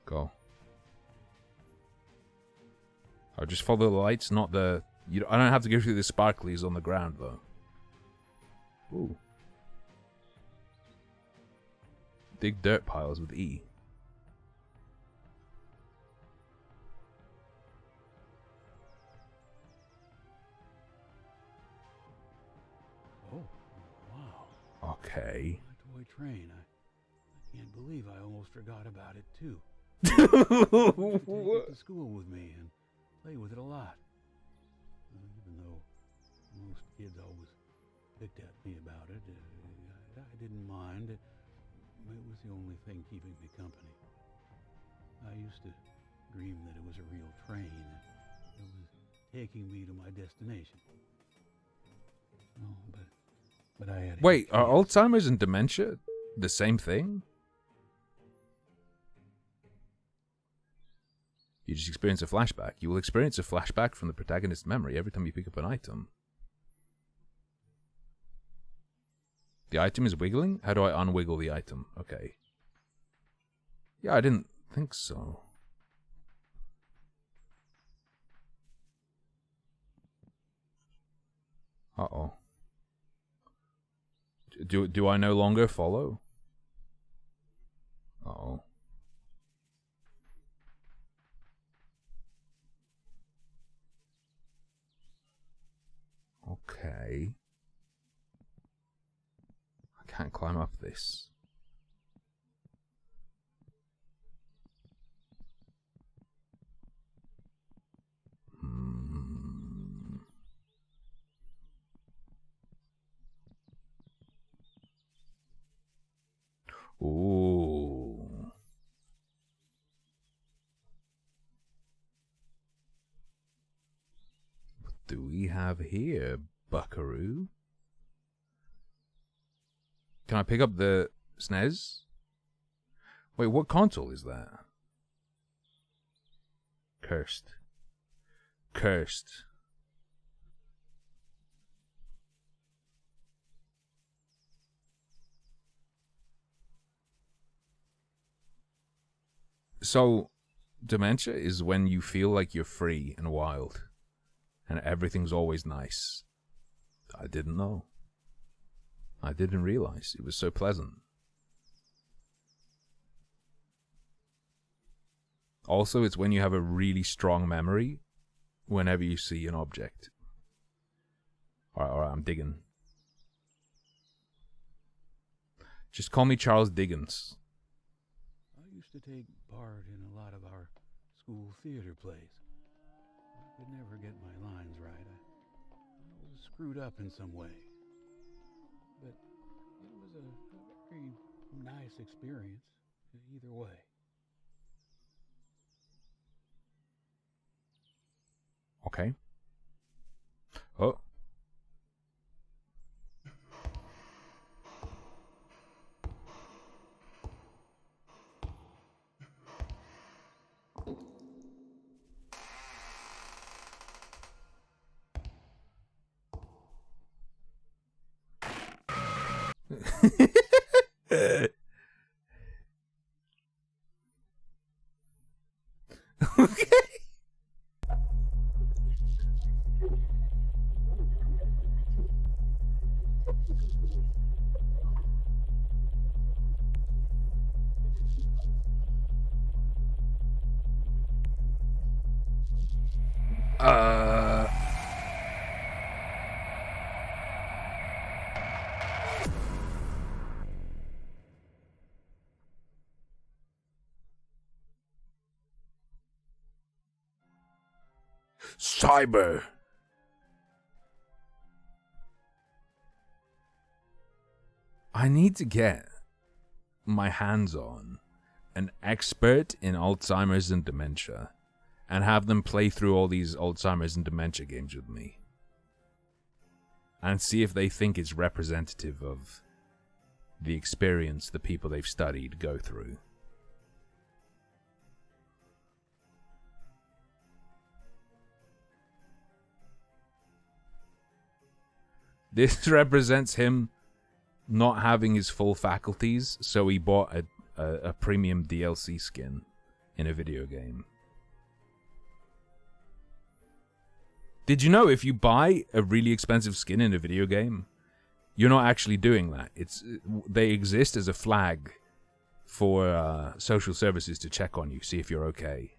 Go. I'll just follow the lights, not the... I don't have to go through the sparklies on the ground, though. Ooh. Dig dirt piles with E. Oh, wow. Okay. My toy train. I can't believe I almost forgot about it, too. I used to take it to school with me and play with it a lot. Even though most kids always picked at me about it, I didn't mind. It was the only thing keeping me company. I used to dream that it was a real train and it was taking me to my destination. Oh, but I had... Wait, are Alzheimer's and dementia the same thing? You just experience a flashback. You will experience a flashback from the protagonist's memory every time you pick up an item. The item is wiggling? How do I unwiggle the item? Okay. Yeah, I didn't think so. Uh-oh. Do I no longer follow? Oh. Okay. I can't climb up this. Ooh. What do we have here, buckaroo? Can I pick up the SNES? Wait, what console is that? Cursed. Cursed. So, dementia is when you feel like you're free and wild, and everything's always nice. I didn't know. I didn't realize it was so pleasant. Also, it's when you have a really strong memory whenever you see an object. Alright, I'm digging. Just call me Charles Diggins. I used to take part in a lot of our school theater plays. I could never get my lines right. I was screwed up in some way. But it was a very nice experience either way. Okay. Oh. Okay. Cyber. I need to get my hands on an expert in Alzheimer's and dementia and have them play through all these Alzheimer's and dementia games with me and see if they think it's representative of the experience the people they've studied go through. This represents him not having his full faculties, so he bought a premium DLC skin in a video game. Did you know if you buy a really expensive skin in a video game, you're not actually doing that? They exist as a flag for social services to check on you, see if you're okay.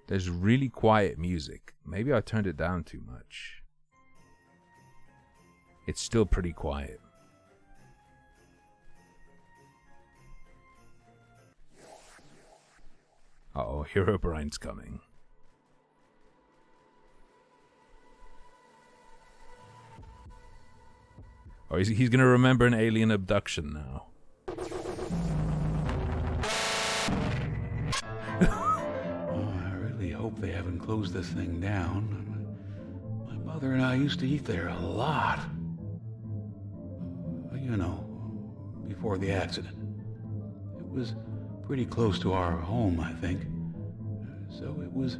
There's really quiet music. Maybe I turned it down too much. It's still pretty quiet. Uh-oh, Herobrine's coming. Oh, he's gonna remember an alien abduction now. I hope they haven't closed this thing down. My mother and I used to eat there a lot. You know, before the accident. It was pretty close to our home, I think. So it was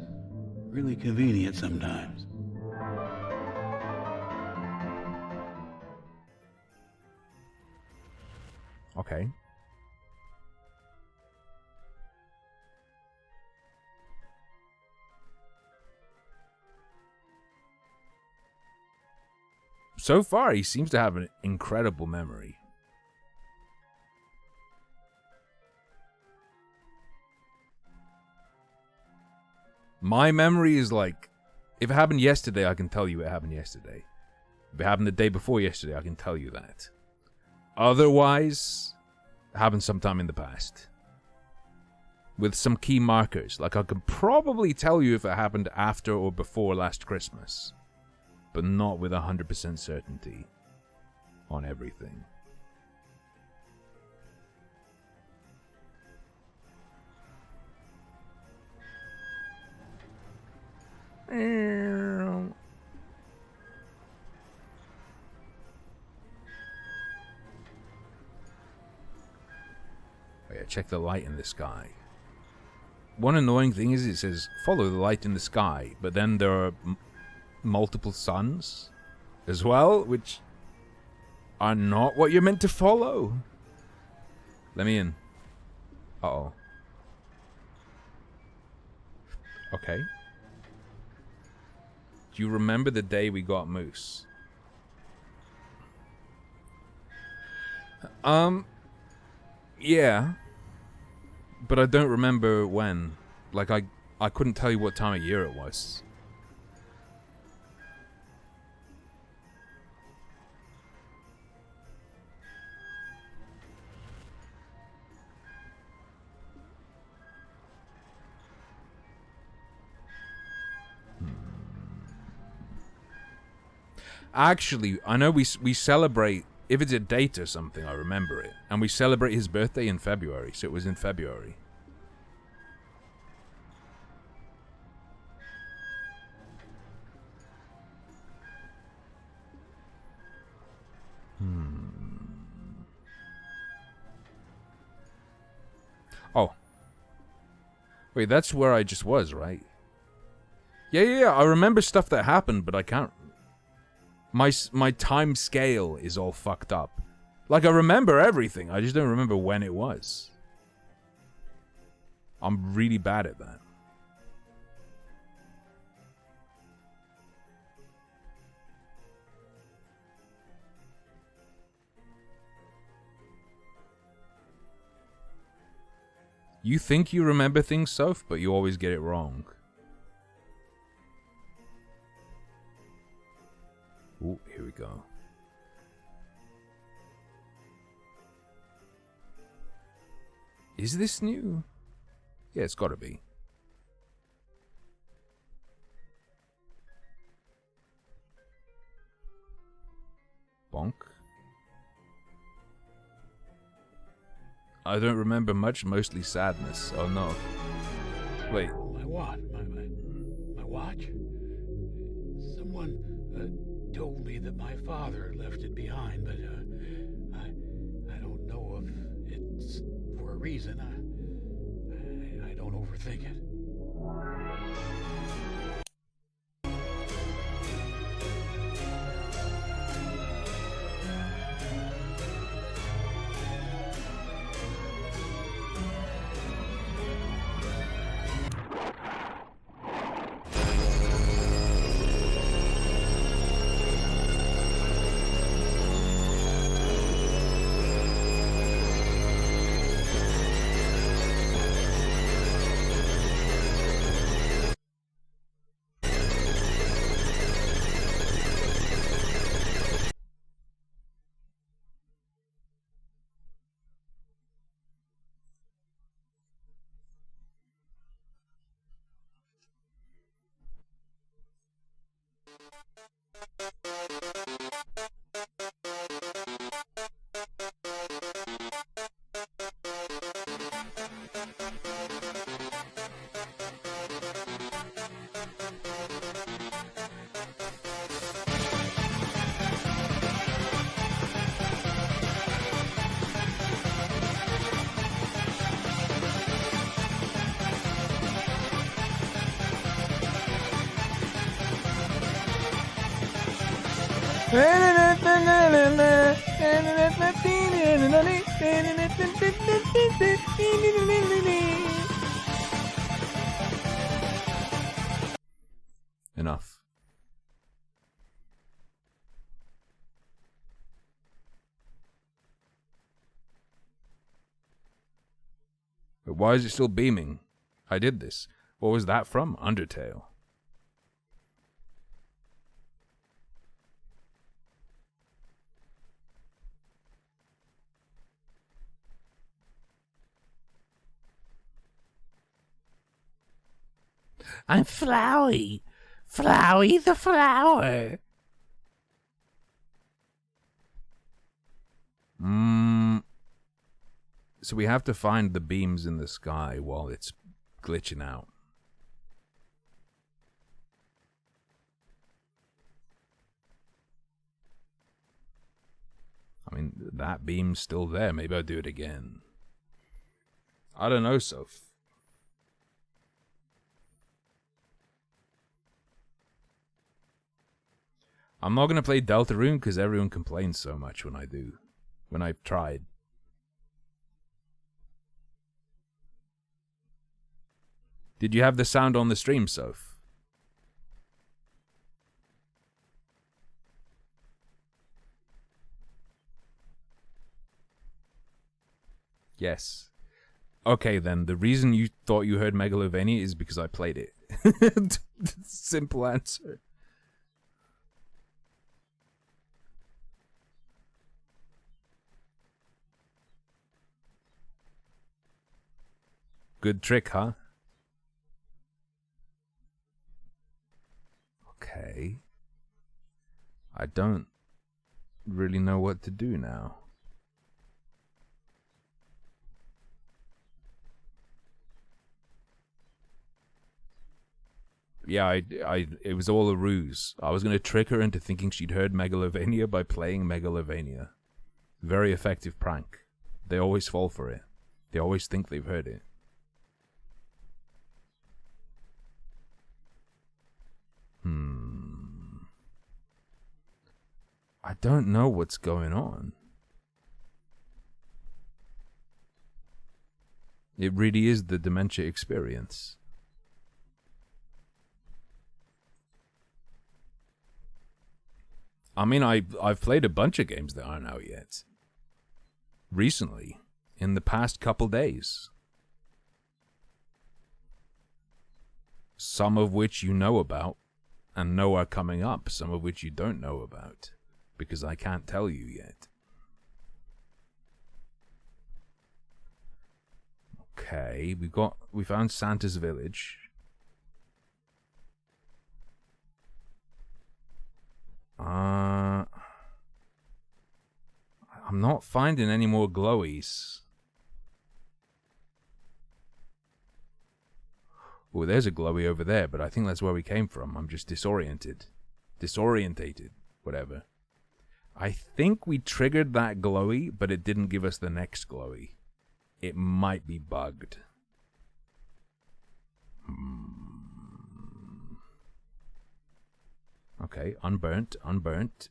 really convenient sometimes. Okay. So far, he seems to have an incredible memory. My memory is like, if it happened yesterday, I can tell you it happened yesterday. If it happened the day before yesterday, I can tell you that. Otherwise, it happened sometime in the past. With some key markers. Like, I could probably tell you if it happened after or before last Christmas. But not with 100% certainty on everything. Oh yeah, check the light in the sky. One annoying thing is it says, follow the light in the sky, but then there are multiple suns as well, which are not what you're meant to follow. Let me in. Uh-oh. Okay. Do you remember the day we got Moose? Yeah. But I don't remember when. Like, I couldn't tell you what time of year it was. Actually, I know we celebrate, if it's a date or something, I remember it. And we celebrate his birthday in February, so it was in February. Oh. Wait, that's where I just was, right? Yeah, I remember stuff that happened, but I can't... My time scale is all fucked up. Like, I remember everything, I just don't remember when it was. I'm really bad at that. You think you remember things, Soph, but you always get it wrong. Ooh, here we go. Is this new? Yeah, it's gotta be. Bonk. I don't remember much, mostly sadness. Oh no. Wait. My what? My watch? Someone told me that my father left it behind, but I don't know if it's for a reason. I don't overthink it. Enough. But why is it still beaming? I did this. What was that from? Undertale. I'm Flowey. Flowey the flower. So we have to find the beams in the sky while it's glitching out. I mean, that beam's still there. Maybe I'll do it again. I don't know, Soph. I'm not going to play Deltarune because everyone complains so much when I do. When I've tried. Did you have the sound on the stream, Soph? Yes. Okay, then. The reason you thought you heard Megalovania is because I played it. Simple answer. Good trick, huh? Okay. I don't really know what to do now. Yeah, it was all a ruse. I was going to trick her into thinking she'd heard Megalovania by playing Megalovania. Very effective prank. They always fall for it. They always think they've heard it. I don't know what's going on. It really is the dementia experience. I mean, I've played a bunch of games that aren't out yet. Recently. In the past couple days. Some of which you know about, and know are coming up. Some of which you don't know about, because I can't tell you yet. Okay, we found Santa's village. I'm not finding any more glowies. Oh, there's a glowy over there, but I think that's where we came from. I'm just disoriented. Disorientated. Whatever. I think we triggered that glowy, but it didn't give us the next glowy. It might be bugged. Okay, unburnt, unburnt.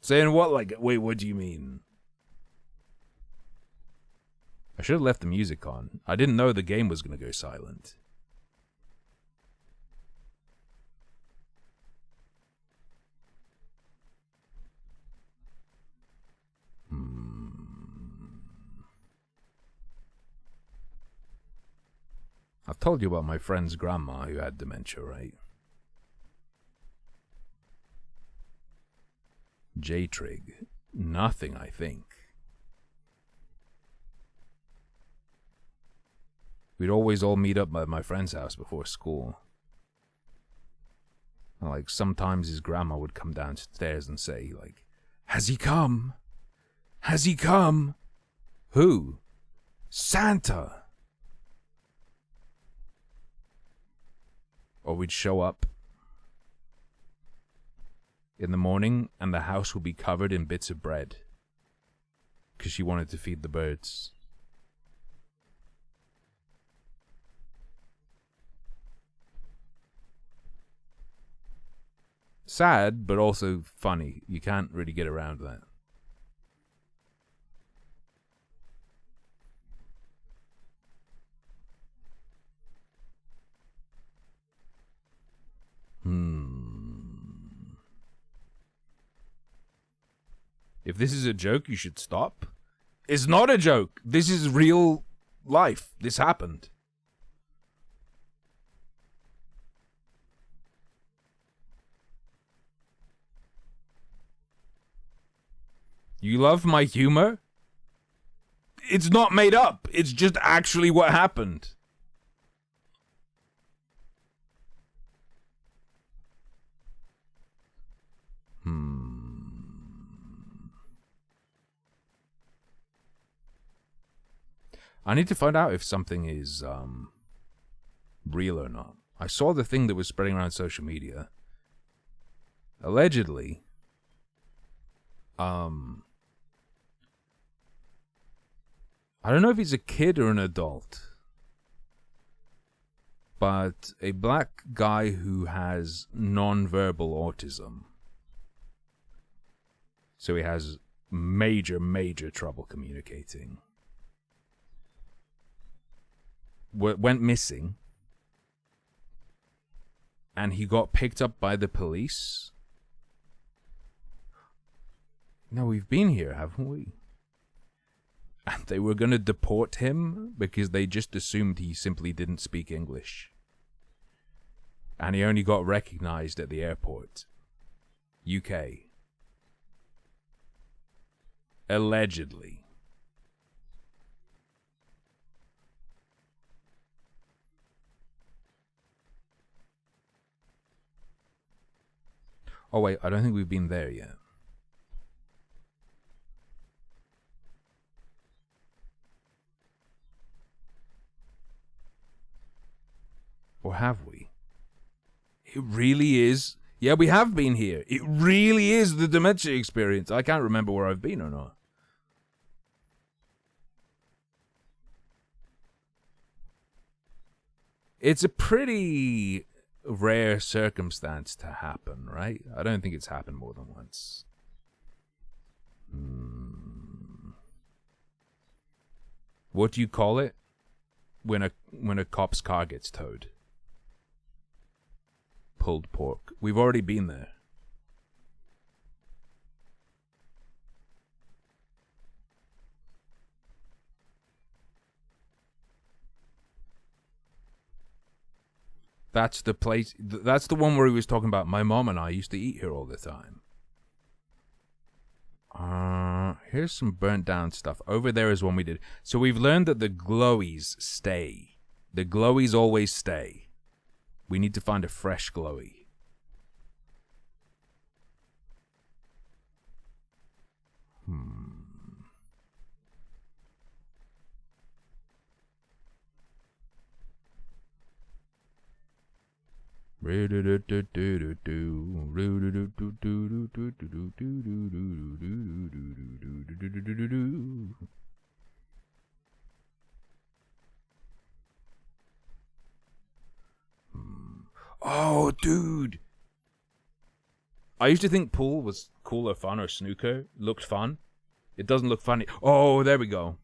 Saying what? Like, wait, what do you mean? I should have left the music on. I didn't know the game was going to go silent. I've told you about my friend's grandma who had dementia, right? J-Trig. Nothing, I think. We'd always all meet up at my friend's house before school. Like, sometimes his grandma would come downstairs and say, like, "Has he come? Has he come?" Who? Santa! Or we'd show up in the morning and the house would be covered in bits of bread. Because she wanted to feed the birds. Sad, but also funny. You can't really get around that. If this is a joke, you should stop. It's not a joke. This is real life. This happened. You love my humor? It's not made up. It's just actually what happened. I need to find out if something is real or not. I saw the thing that was spreading around social media. Allegedly, I don't know if he's a kid or an adult, but a black guy who has non-verbal autism. So he has major, major trouble communicating. Went missing. And he got picked up by the police. No, we've been here, haven't we? And they were going to deport him because they just assumed he simply didn't speak English. And he only got recognized at the airport. UK. Allegedly. Oh wait, I don't think we've been there yet. Or have we? It really is. Yeah, we have been here. It really is the dementia experience. I can't remember where I've been or not. It's a pretty rare circumstance to happen, right? I don't think it's happened more than once. What do you call it when a cop's car gets towed? Pulled pork. We've already been there. That's the place. That's the one where he was talking about my mom and I used to eat here all the time. Here's some burnt down stuff. Over there is one we did. So we've learned that the glowies stay. The glowies always stay. We need to find a fresh glowy. Oh, dude. I used to think pool was cool or fun, or snooker looked fun. It doesn't look funny. Oh, there we go.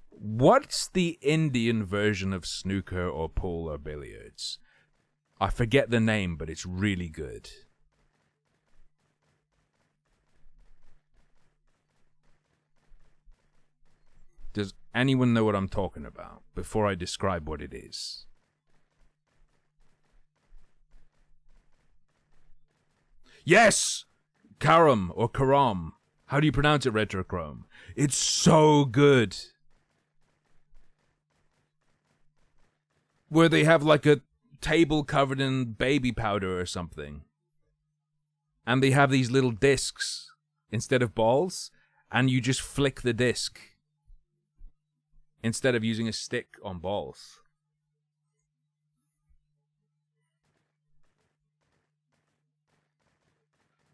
What's the Indian version of snooker or pool or billiards? I forget the name, but it's really good. Does anyone know what I'm talking about before I describe what it is? Yes! Karam or Karam. How do you pronounce it, Retrochrome? It's so good. Where they have like a table covered in baby powder or something. And they have these little discs instead of balls. And you just flick the disc. Instead of using a stick on balls.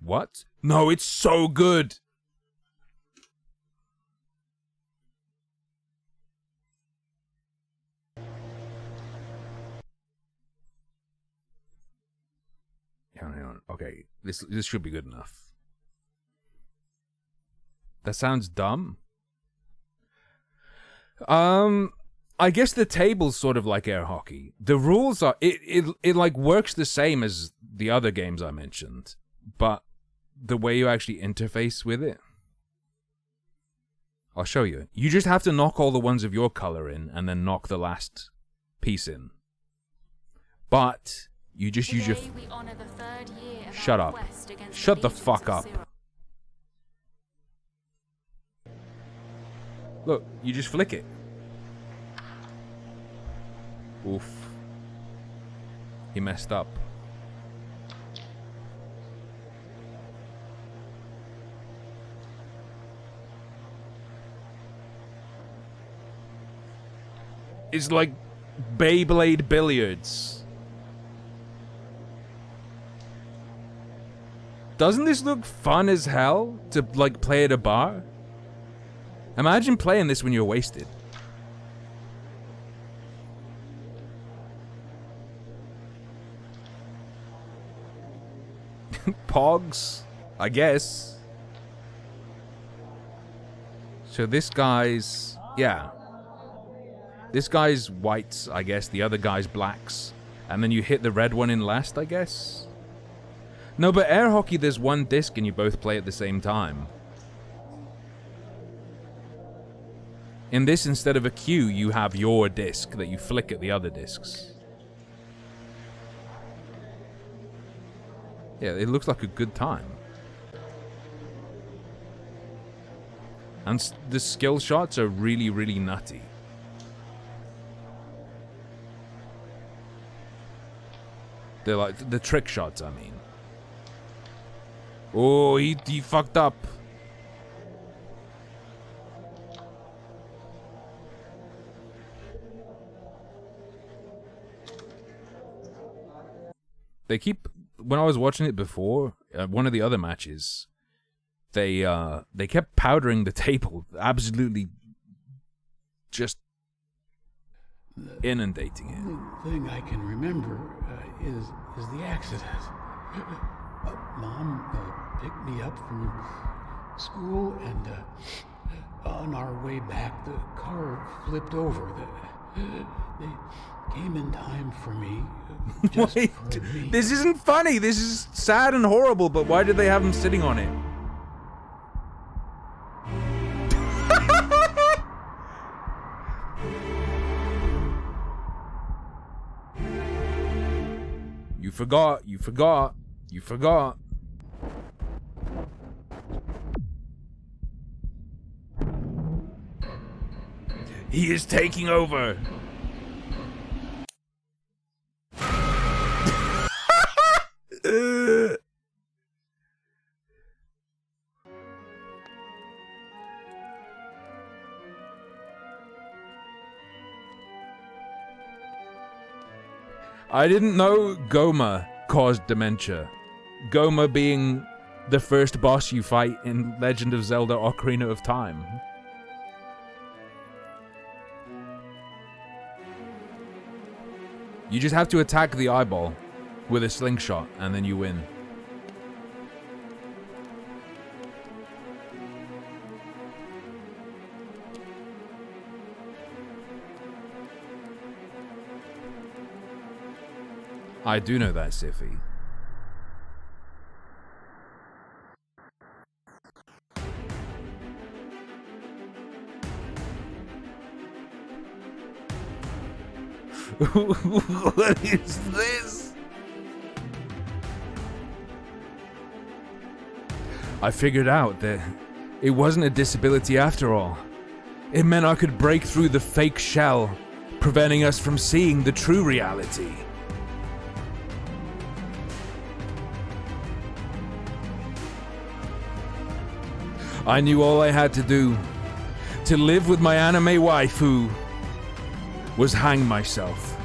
What? No, it's so good. Hang on. Okay, this should be good enough. That sounds dumb. I guess the table's sort of like air hockey. The rules are it like works the same as the other games I mentioned, but the way you actually interface with it I'll show you. You just have to knock all the ones of your color in and then knock the last piece in. But you just use your... Today we honor the 3rd year of Shut our up. quest against Shut the legions fuck of up. Zero. Look, you just flick it. Oof. He messed up. It's like Beyblade billiards. Doesn't this look fun as hell to, like, play at a bar? Imagine playing this when you're wasted. Pogs, I guess. So this guy's... yeah. This guy's whites, I guess. The other guy's blacks. And then you hit the red one in last, I guess? No, but air hockey, there's one disc and you both play at the same time. In this, instead of a cue, you have your disc that you flick at the other discs. Yeah, it looks like a good time. And the skill shots are really, really nutty. They're like, the trick shots, I mean. Oh, he fucked up. They keep... when I was watching it before, one of the other matches, they kept powdering the table, absolutely just inundating it. The only thing I can remember is the accident. Mom picked me up from school, and on our way back, the car flipped over. They came in time for me. Just Wait, for me. this isn't funny. This is sad and horrible, but why did they have him sitting on it? You forgot, you forgot, you forgot. He is taking over. I didn't know Goma caused dementia. Goma being the first boss you fight in Legend of Zelda Ocarina of Time. You just have to attack the eyeball with a slingshot, and then you win. I do know that, Siffy. What is this? I figured out that it wasn't a disability after all. It meant I could break through the fake shell, preventing us from seeing the true reality. I knew all I had to do to live with my anime waifu was hang myself.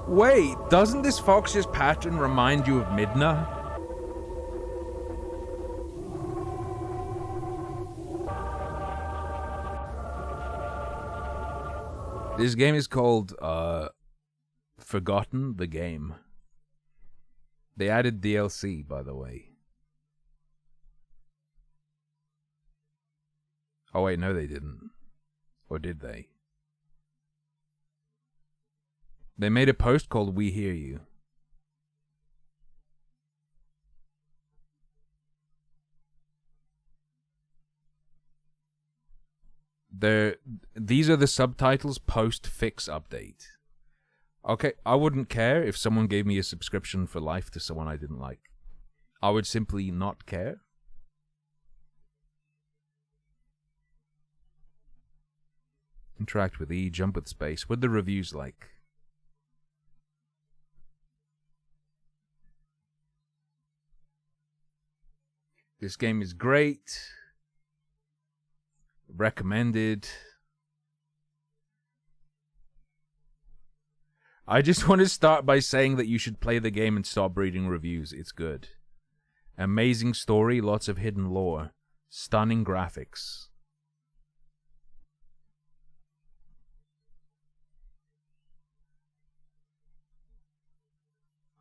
Wait, doesn't this fox's pattern remind you of Midna? This game is called, Forgotten the Game. They added DLC, by the way. Oh wait, no they didn't. Or did they? They made a post called We Hear You. These are the subtitles post-fix update. Okay, I wouldn't care if someone gave me a subscription for life to someone I didn't like. I would simply not care. Interact with E, jump with space. What are the reviews like? This game is great. Recommended. I just want to start by saying that you should play the game and stop reading reviews. It's good. Amazing story, lots of hidden lore. Stunning graphics.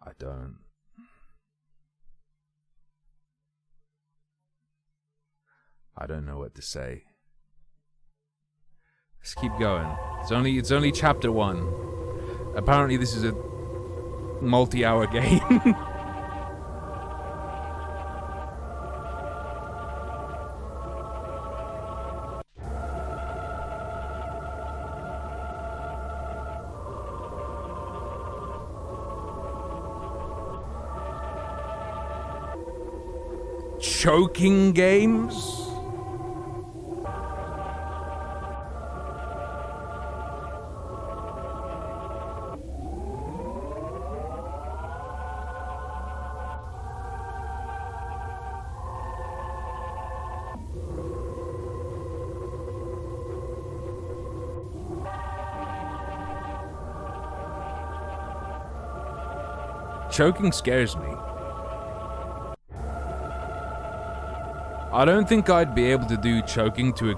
I don't know what to say. Let's keep going. It's only chapter 1. Apparently this is a multi-hour game. Choking games? Choking scares me. I don't think I'd be able to do choking to a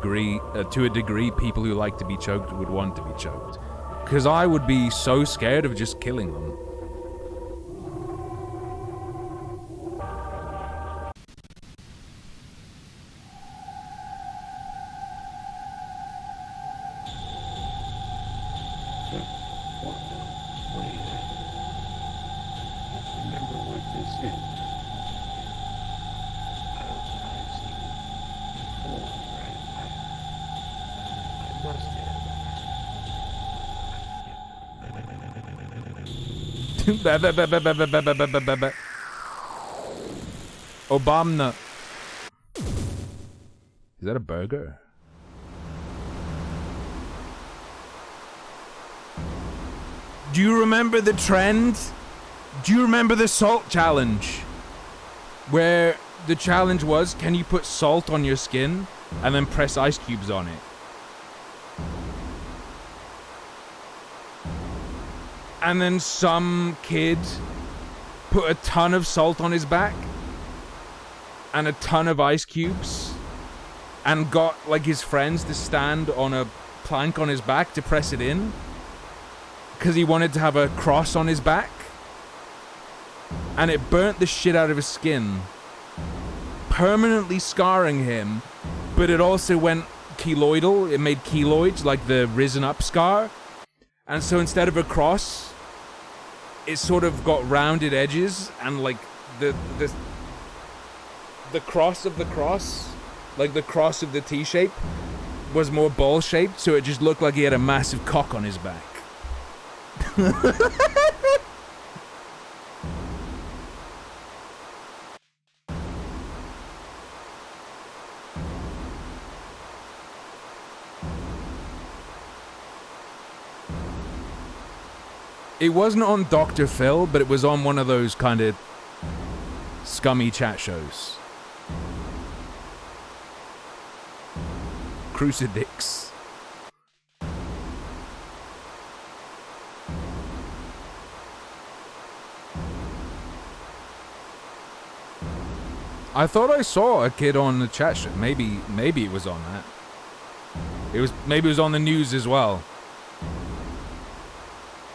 degree people who like to be choked would want to be choked. Because I would be so scared of just killing them. Obama. Is that a burger? Do you remember the trend? Do you remember the salt challenge? Where the challenge was, can you put salt on your skin and then press ice cubes on it? And then some kid put a ton of salt on his back and a ton of ice cubes and got like his friends to stand on a plank on his back to press it in because he wanted to have a cross on his back, and it burnt the shit out of his skin, permanently scarring him. But it also went keloidal. It made keloids, like the risen up scar. And so instead of a cross, it sort of got rounded edges, and like the cross of the cross, like the cross of the T-shape, was more ball-shaped, so it just looked like he had a massive cock on his back. It wasn't on Dr. Phil, but it was on one of those kind of scummy chat shows. Crucifix. I thought I saw a kid on the chat show. Maybe it was on that. Maybe it was on the news as well.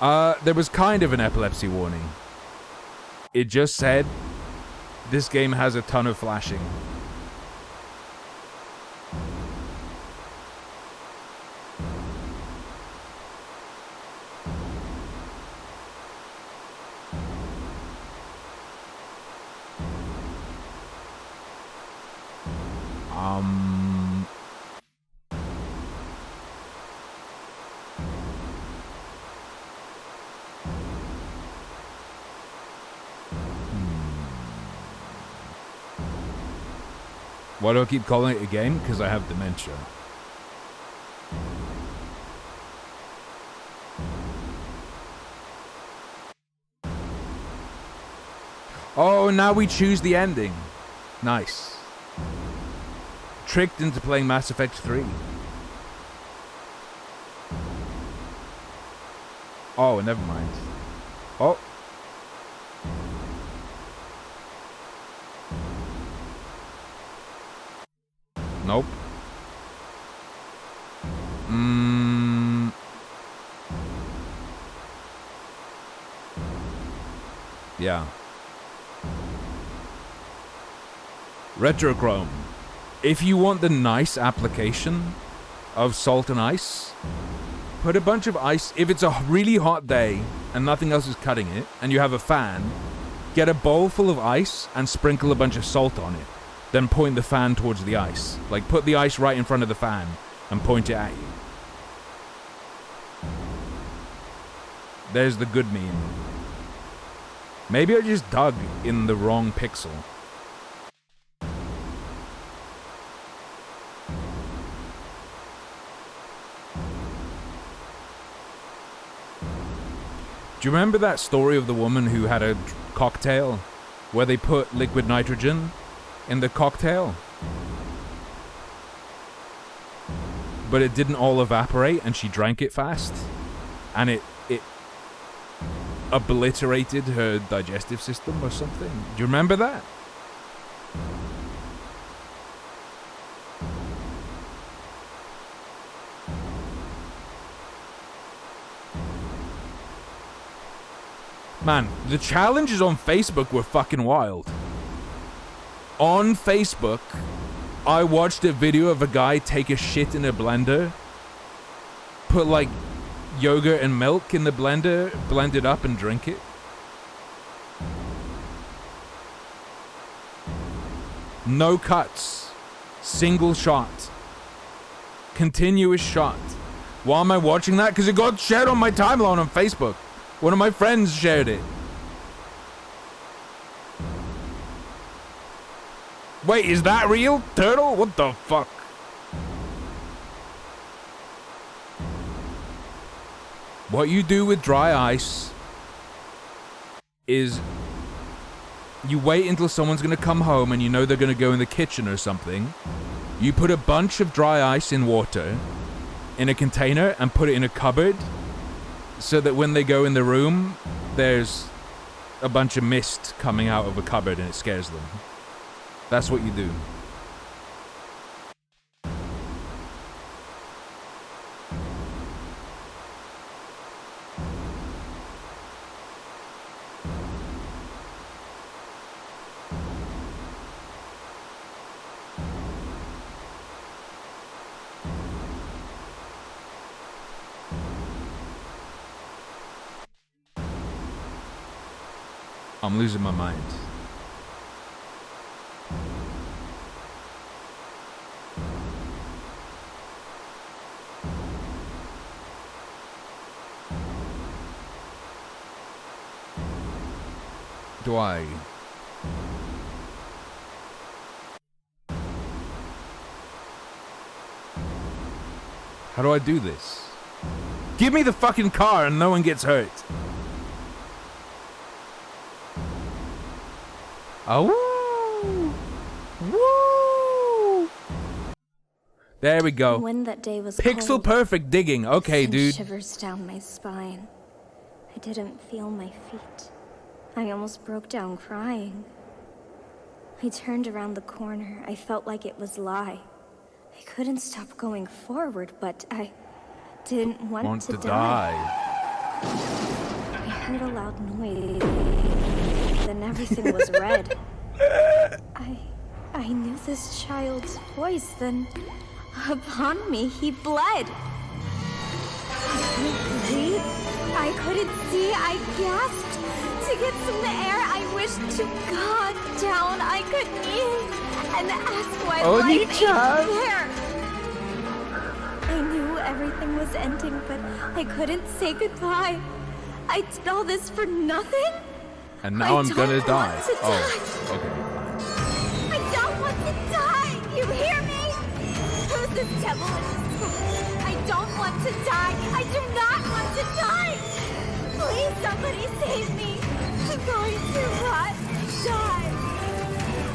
There was kind of an epilepsy warning. It just said, this game has a ton of flashing. Why do I keep calling it a game? Because I have dementia. Oh, now we choose the ending. Nice. Tricked into playing Mass Effect 3. Oh, never mind. Oh. Nope. Yeah. Retrochrome. If you want the nice application of salt and ice, put a bunch of ice. If it's a really hot day and nothing else is cutting it, and you have a fan, get a bowl full of ice and sprinkle a bunch of salt on it. Then point the fan towards the ice. Like, put the ice right in front of the fan and point it at you. There's the good meme. Maybe I just dug in the wrong pixel. Do you remember that story of the woman who had a cocktail where they put liquid nitrogen in the cocktail, but it didn't all evaporate and she drank it fast, and it obliterated her digestive system or something? Do you remember that? Man, the challenges on Facebook were fucking wild. On Facebook, I watched a video of a guy take a shit in a blender, put like yogurt and milk in the blender, blend it up and drink it. No cuts. Single shot. Continuous shot. Why am I watching that? Because it got shared on my timeline on Facebook. One of my friends shared it. Wait, is that real? Turtle? What the fuck? What you do with dry ice is you wait until someone's gonna come home and you know they're gonna go in the kitchen or something. You put a bunch of dry ice in water in a container and put it in a cupboard so that when they go in the room, there's a bunch of mist coming out of a cupboard and it scares them. That's what you do. I'm losing my mind. Do I? How do I do this? Give me the fucking car and no one gets hurt. Oh, woo! There we go. When that day was Pixel cold, perfect digging. Okay, sent dude. shivers down my spine. I didn't feel my feet. I almost broke down crying. I turned around the corner. I felt like it was lie. I couldn't stop going forward, but I didn't want to die. I heard a loud noise. Then everything was red. I knew this child's voice. Then upon me he bled. I couldn't breathe. I couldn't see. I gasped. To get some air, I wished to God down I could kneel and ask why life ain't fair. I knew everything was ending, but I couldn't say goodbye. I did all this for nothing? And now I'm gonna die. Oh, okay. I don't want to die! You hear me? Who's this devil in disguise? I don't want to die! I do not want to die! Please, somebody save me! I'm going to rot and die!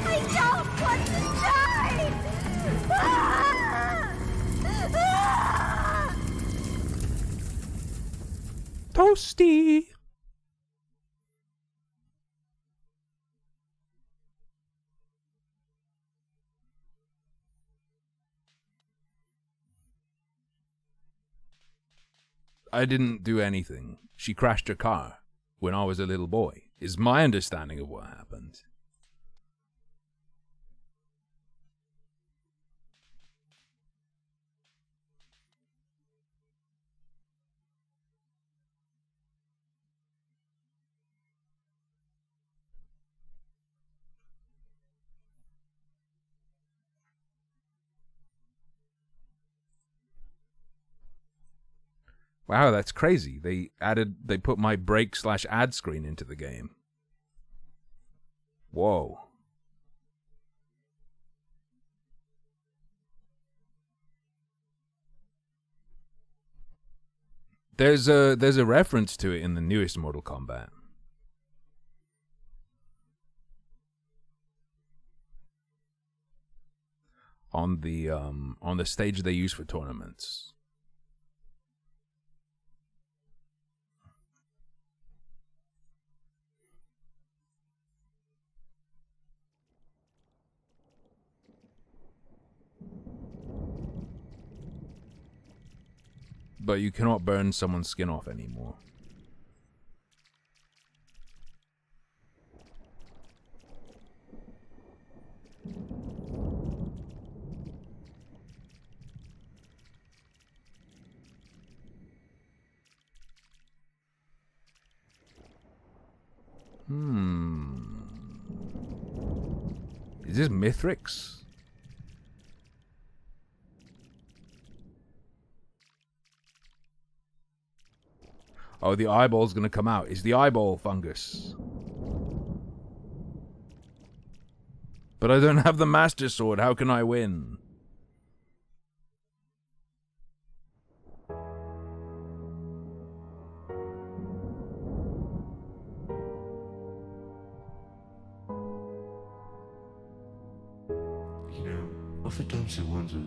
I don't want to die! Ah! Ah! Toasty! I didn't do anything. She crashed her car when I was a little boy, is my understanding of what happened. Wow, that's crazy. They put my break/ad screen into the game. Whoa. There's a reference to it in the newest Mortal Kombat. On the stage they use for tournaments. But you cannot burn someone's skin off anymore. Is this Mithrix? Oh, the eyeball's gonna come out. Is the eyeball fungus? But I don't have the Master Sword. How can I win? You know, oftentimes I wonder,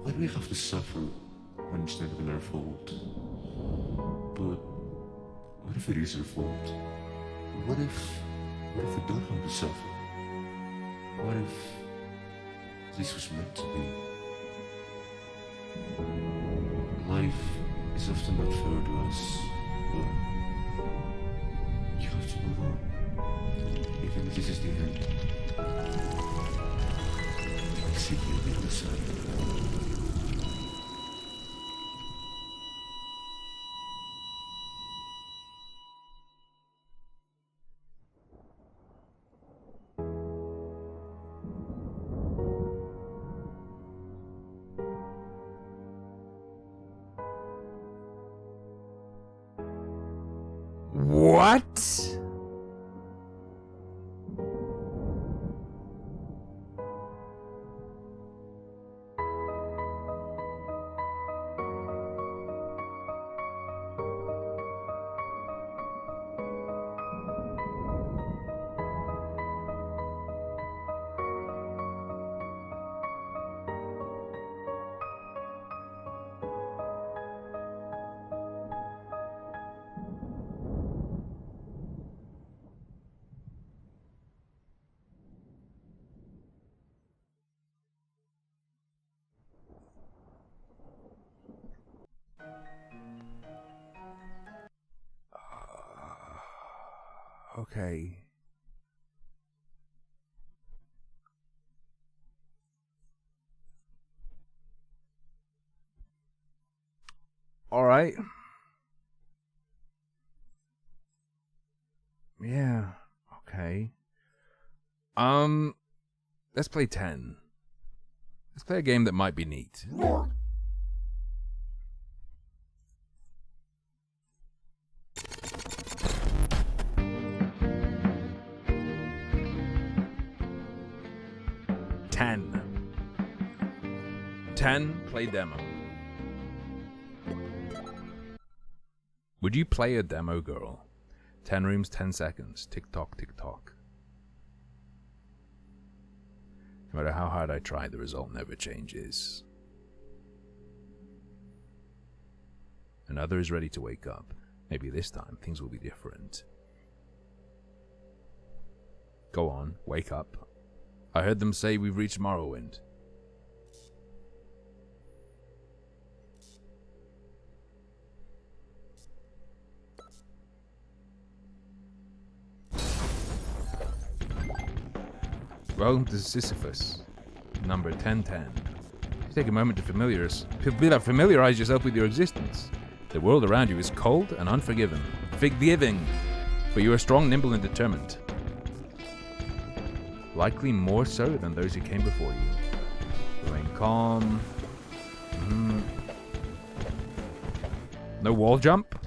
why do we have to suffer when it's not even our fault? But what if it is our fault? What if we don't have to suffer? What if this was meant to be? Life is often not fair to us, but you have to move on. Even if this is the end. See you on the other side. What? Okay. All right. Yeah. Okay. Let's play 10. Let's play a game that might be neat. Ten. Play demo. Would you play a demo, girl? 10 rooms, 10 seconds. Tick tock, tick tock. No matter how hard I try, the result never changes. Another is ready to wake up. Maybe this time things will be different. Go on, wake up. I heard them say we've reached Morrowind. Welcome to Sisyphus, number 1010. Take a moment to familiarize yourself with your existence. The world around you is cold and unforgiving. Forgiving, but you are strong, nimble, and determined. Likely more so than those who came before you. Remain calm. No wall jump?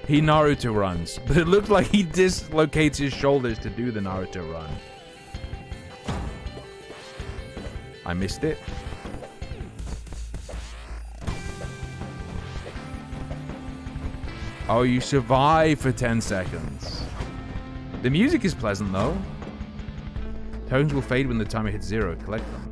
He Naruto runs, but it looked like he dislocates his shoulders to do the Naruto run. I missed it. Oh, you survive for 10 seconds. The music is pleasant, though. Tones will fade when the timer hits 0. Collect them.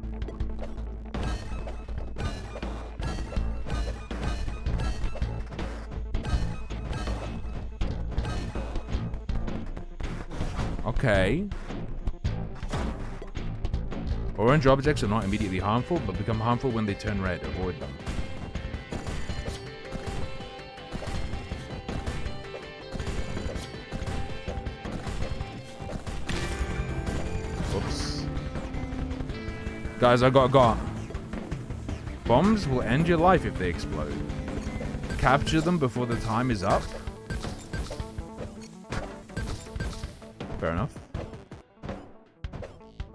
Okay. Orange objects are not immediately harmful, but become harmful when they turn red. Avoid them. Oops. Guys, I got. Bombs will end your life if they explode. Capture them before the time is up. Fair enough.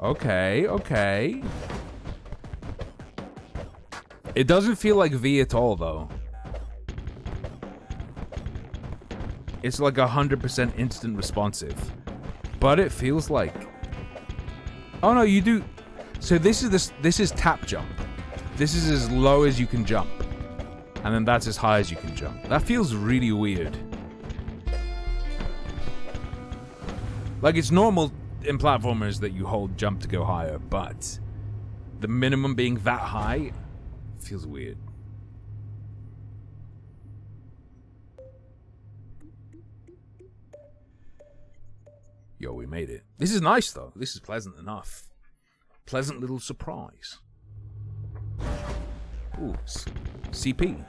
Okay. It doesn't feel like V at all, though. It's like 100% instant responsive. But it feels like... Oh no, you do... So this is tap jump. This is as low as you can jump. And then that's as high as you can jump. That feels really weird. Like, it's normal in platformers that you hold jump to go higher, but the minimum being that high feels weird. Yo, we made it. This is nice, though. This is pleasant enough. Pleasant little surprise. Ooh, CP.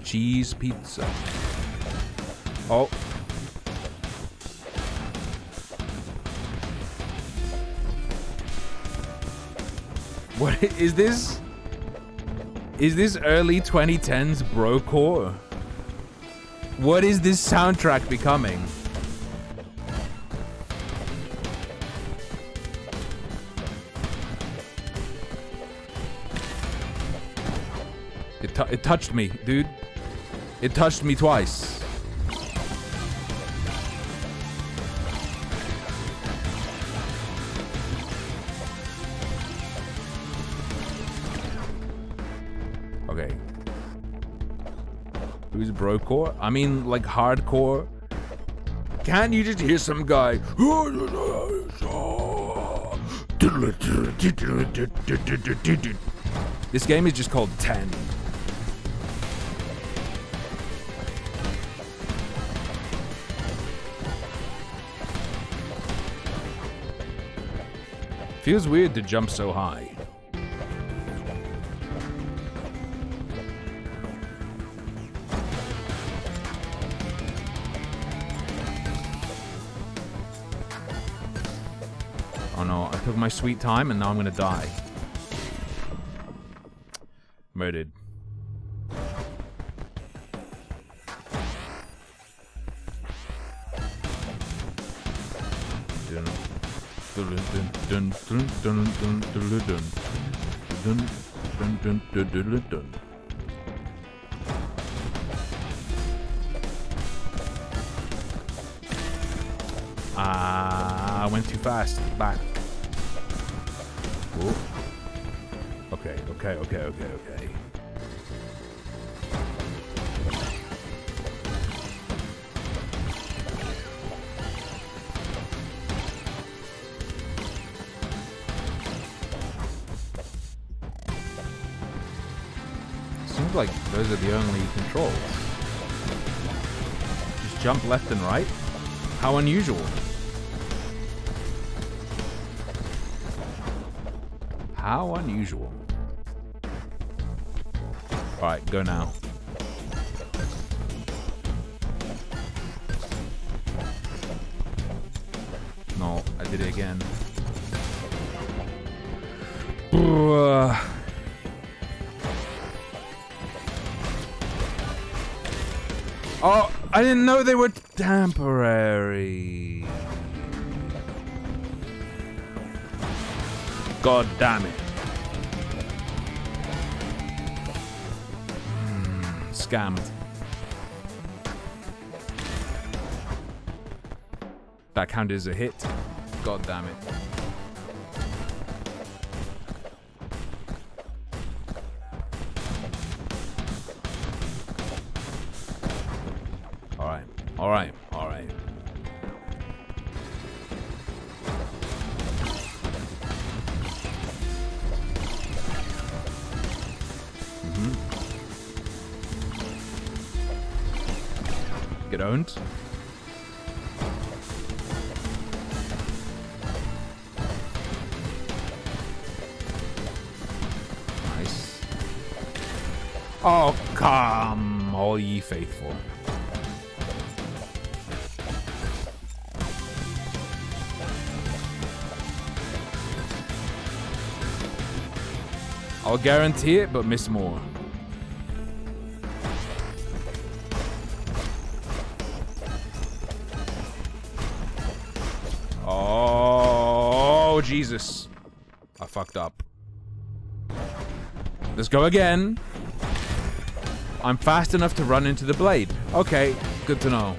Cheese pizza. Oh. What is this? Is this early 2010s brocore? What is this soundtrack becoming? It touched me, dude. It touched me twice. Okay. Who's brocore? I mean, like hardcore. Can't you just hear some guy? This game is just called 10. Feels weird to jump so high. Took my sweet time, and now I'm gonna die. Murdered. I went too fast. Back. Ooh. Okay. Seems like those are the only controls. Just jump left and right? How unusual. How unusual. Alright, go now. No, I did it again. Oh, I didn't know they were temporary. God damn it. Scammed. That counted as a hit. God damn it. Alright. Get owned. Nice. Oh, come, all ye faithful. I'll guarantee it, but miss more. Oh, Jesus. I fucked up. Let's go again. I'm fast enough to run into the blade. Okay, good to know.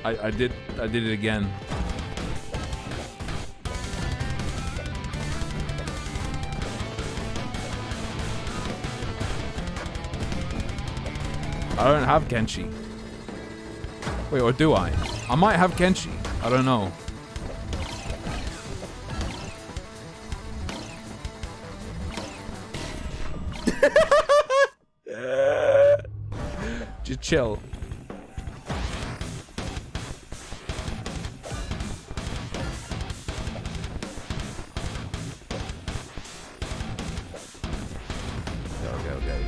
I did it again. I don't have Kenshi. Wait, or do I? I might have Kenshi. I don't know. Just chill. Okay.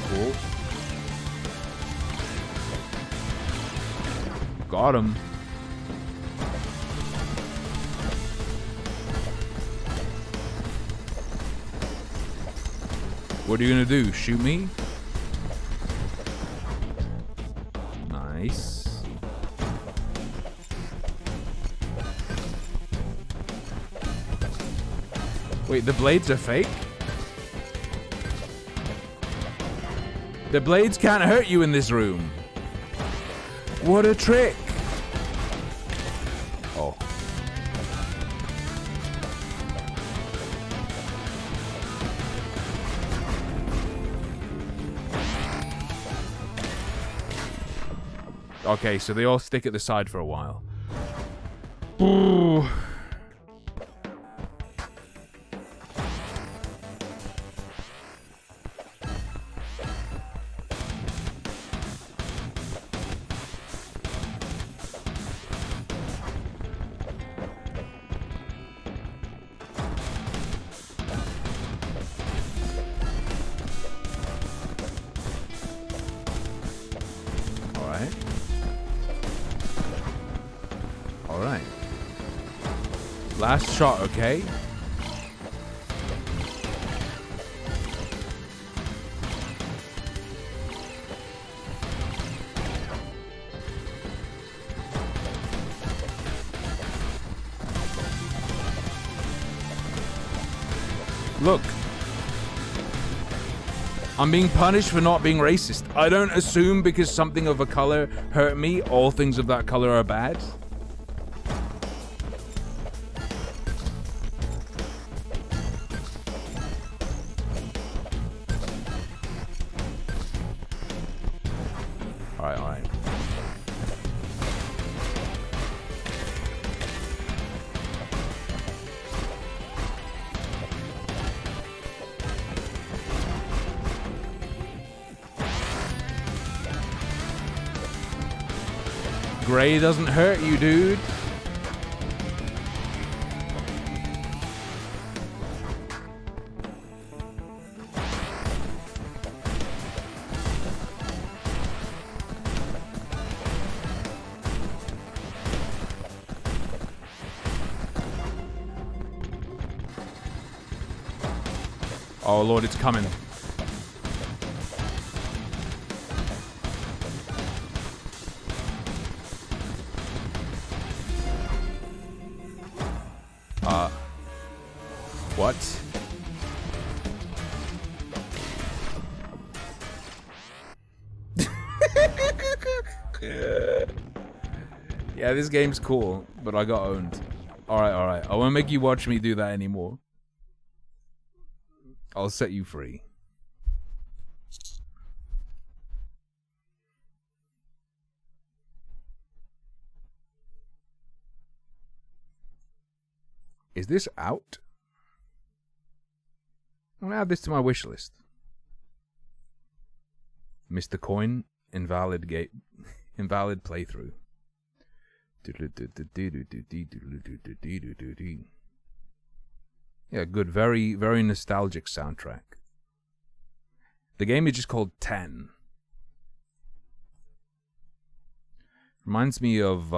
Cool. Got him. What are you gonna do? Shoot me? Nice. Wait, the blades are fake? The blades can't hurt you in this room. What a trick. Oh. Okay, so they all stick at the side for a while. Ooh. Last shot, okay? Look. I'm being punished for not being racist. I don't assume because something of a color hurt me, all things of that color are bad. Alright, alright. Gray doesn't hurt you, dude. Oh Lord, it's coming. What? Yeah, this game's cool, but I got owned. Alright, alright. I won't make you watch me do that anymore. I'll set you free. Is this out? I'm gonna add this to my wish list. Mr. Coin, invalid gate, invalid playthrough. Yeah, good, very, very nostalgic soundtrack. The game is just called 10. Reminds me of,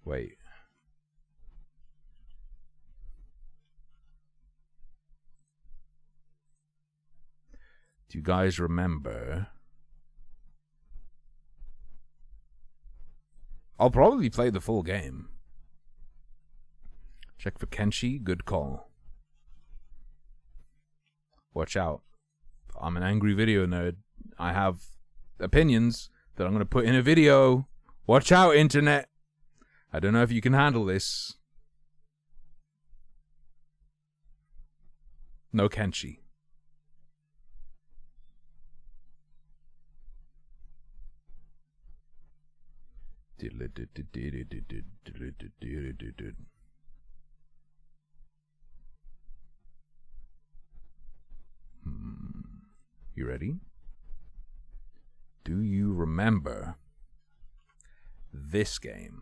wait. Do you guys remember? I'll probably play the full game. Check for Kenshi, good call. Watch out. I'm an angry video nerd. I have opinions that I'm going to put in a video. Watch out, internet. I don't know if you can handle this. No Kenshi. You ready? Do you remember this game?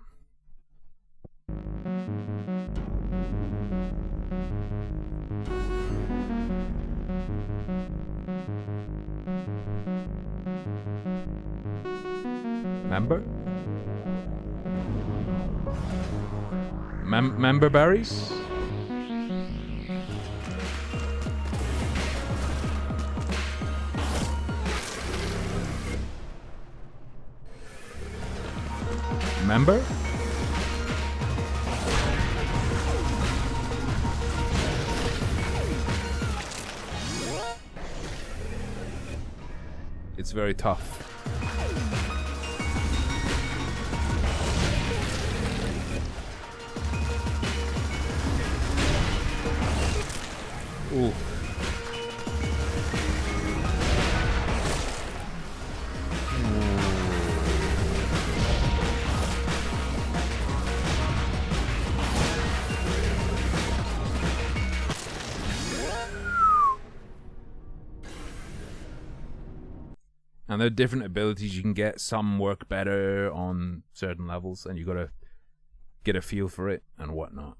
Remember? Member berries? Remember? It's very tough. Ooh. And there are different abilities you can get. Some work better on certain levels, and you gotta get a feel for it and whatnot.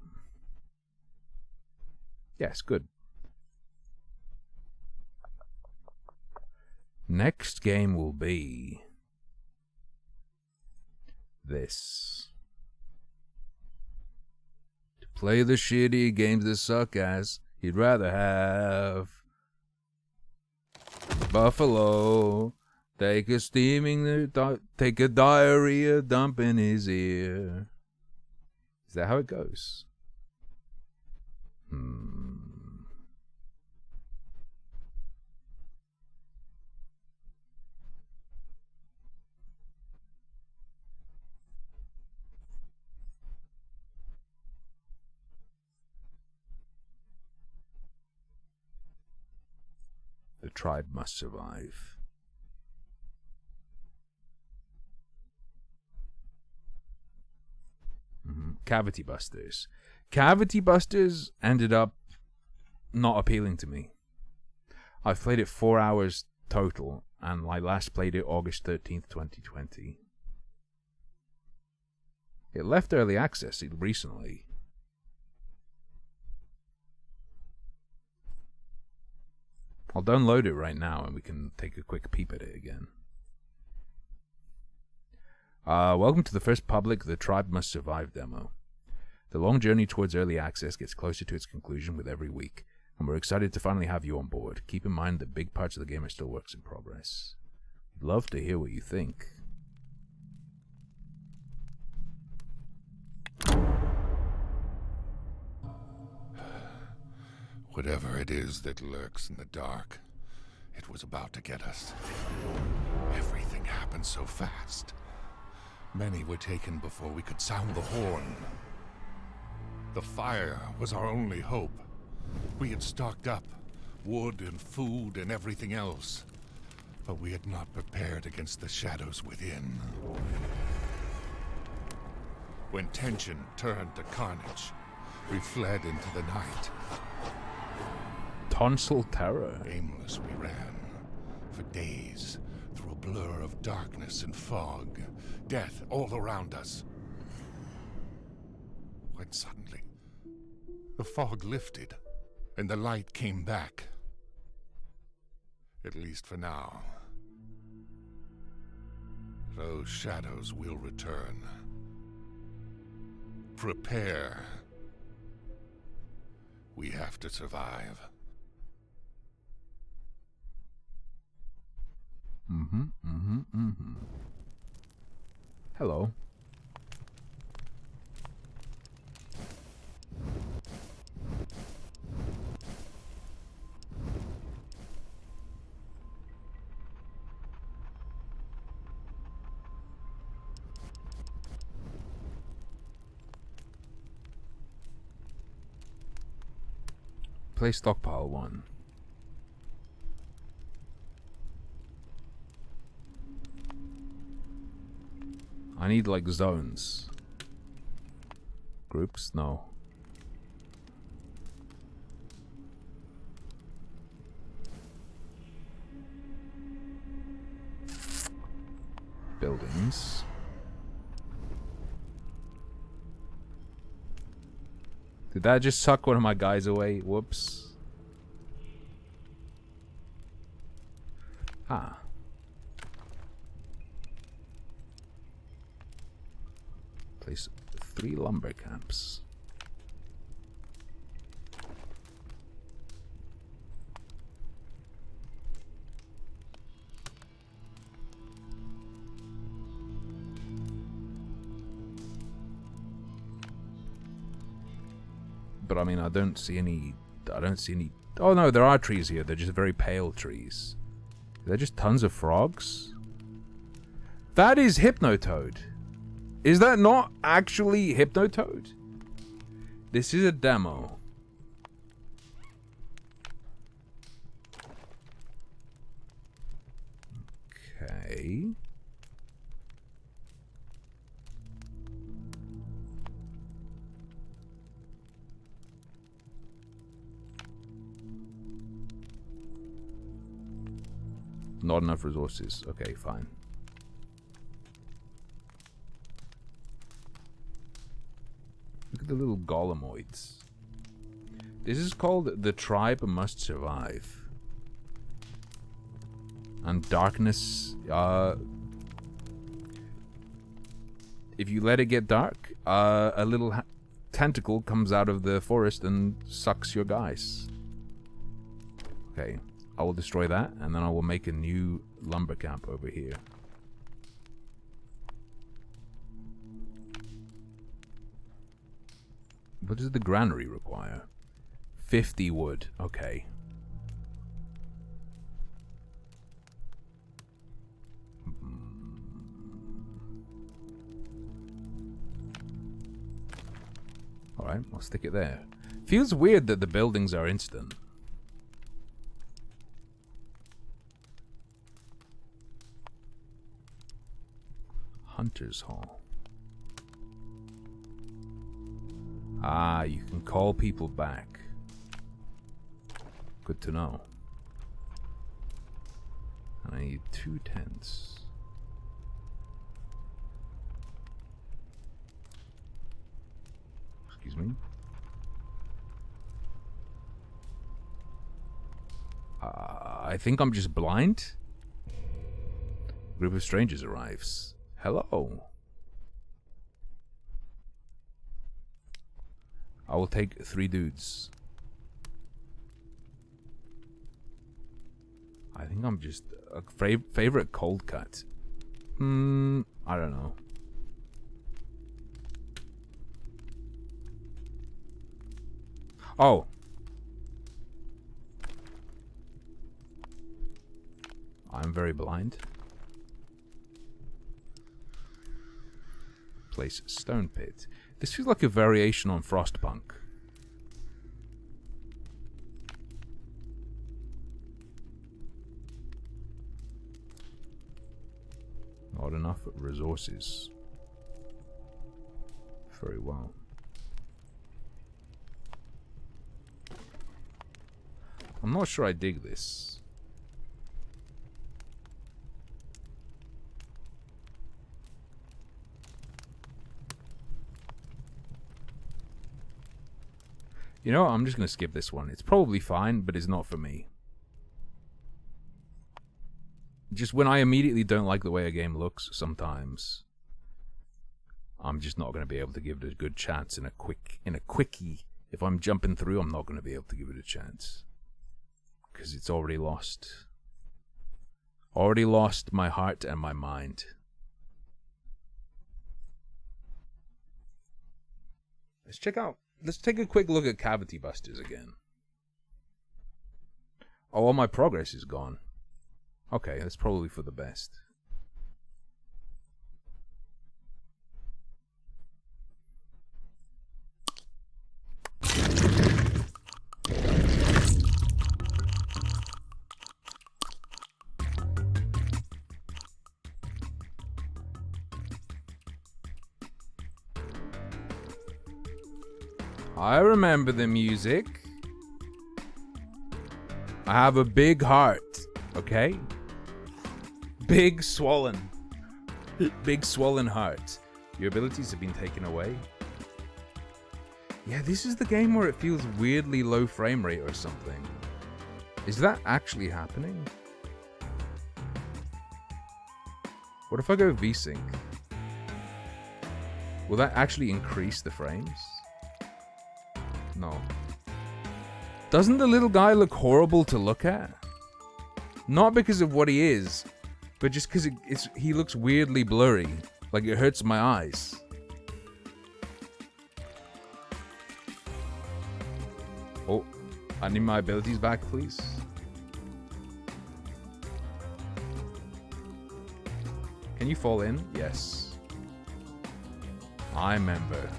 Yes, good. Next game will be this. Play the shitty games that suck ass. He'd rather have Buffalo take a take a diarrhea dump in his ear. Is that how it goes? The tribe must survive. Cavity Busters. Cavity Busters ended up not appealing to me. I've played it 4 hours total, and I last played it August 13th, 2020. It left early access recently. I'll download it right now and we can take a quick peep at it again. Welcome to the first public The Tribe Must Survive demo. The long journey towards early access gets closer to its conclusion with every week, and we're excited to finally have you on board. Keep in mind that big parts of the game are still works in progress. We'd love to hear what you think. Whatever it is that lurks in the dark, it was about to get us. Everything happened so fast. Many were taken before we could sound the horn. The fire was our only hope. We had stocked up, wood and food and everything else, but we had not prepared against the shadows within. When tension turned to carnage, we fled into the night. Tonsil terror. Aimless we ran, for days, through a blur of darkness and fog, death all around us. When suddenly, the fog lifted, and the light came back. At least for now. Those shadows will return. Prepare. We have to survive. Hello. Play stockpile 1. I need like zones. Groups? No. Buildings. Did that just suck one of my guys away? Whoops. Ah. Place 3 lumber camps. But I mean, I don't see any. Oh no, there are trees here. They're just very pale trees. They're just tons of frogs. That is Hypnotoad. Is that not actually Hypnotoad? This is a demo. Okay. Not enough resources. Okay, fine. Look at the little golemoids. This is called The Tribe Must Survive. And darkness, if you let it get dark, a little tentacle comes out of the forest and sucks your guys. Okay, I will destroy that, and then I will make a new lumber camp over here. What does the granary require? 50 wood. Okay. Alright, I'll stick it there. Feels weird that the buildings are instant. Hunter's Hall. Ah, you can call people back. Good to know. And I need 2 tents. Excuse me. I think I'm just blind. A group of strangers arrives. Hello. I will take 3 dudes. I think I'm just a favorite cold cut. I don't know. Oh. I'm very blind. Place stone pit. This feels like a variation on Frostpunk. Not enough resources. Very well. I'm not sure I dig this. You know what? I'm just going to skip this one. It's probably fine, but it's not for me. Just when I immediately don't like the way a game looks, sometimes I'm just not going to be able to give it a good chance in a quickie. If I'm jumping through, I'm not going to be able to give it a chance. Because it's already lost. Already lost my heart and my mind. Let's check out. Let's take a quick look at Cavity Busters again. Oh, all my progress is gone. Okay, that's probably for the best. I remember the music. I have a big heart, okay? Big swollen heart. Your abilities have been taken away. Yeah, this is the game where it feels weirdly low frame rate or something. Is that actually happening? What if I go VSync? Will that actually increase the frames? No. Doesn't the little guy look horrible to look at? Not because of what he is, but just because he looks weirdly blurry. Like it hurts my eyes. Oh, I need my abilities back, please. Can you fall in? Yes. I remember.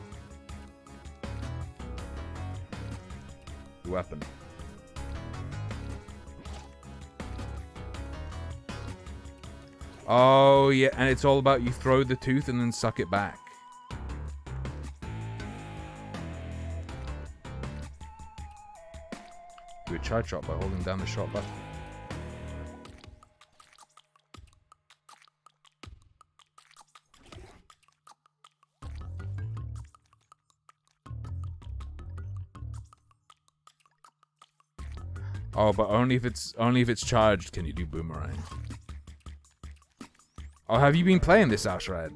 Weapon. Oh yeah, and it's all about you throw the tooth and then suck it back. Do a charge shot by holding down the shot button. Oh, but only if it's charged can you do boomerang. Oh, have you been playing this, Ashrad?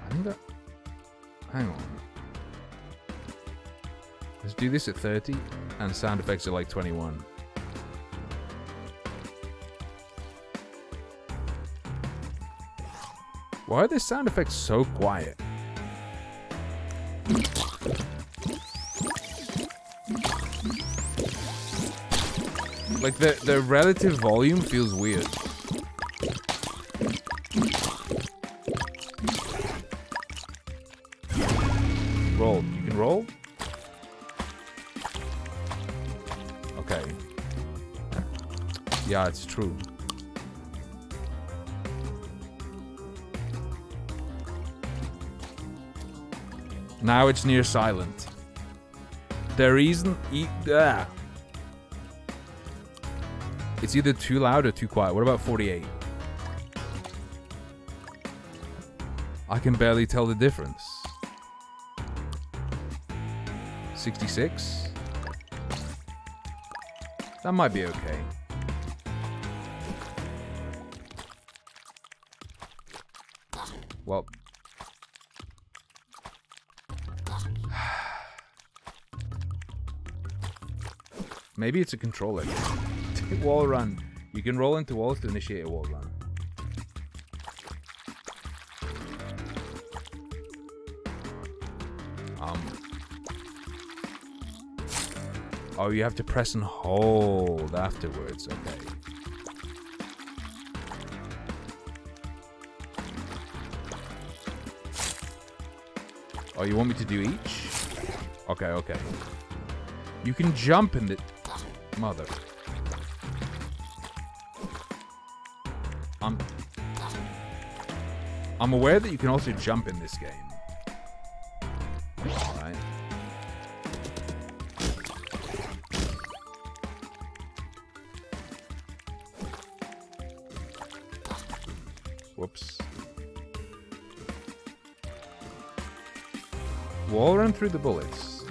I think that... Hang on. Let's do this at 30, and sound effects are like 21. Why are the sound effects so quiet? Like the relative volume feels weird. Roll. You can roll? Okay. Yeah, it's true. Now it's near silent. There isn't... It's either too loud or too quiet. What about 48? I can barely tell the difference. 66? That might be okay. Well... Maybe it's a controller. Wall run. You can roll into walls to initiate a wall run. Oh, you have to press and hold afterwards. Okay. Oh, you want me to do each? Okay, okay. You can jump in the... Mother. I'm aware that you can also jump in this game. Alright. Whoops. Wall run through the bullets.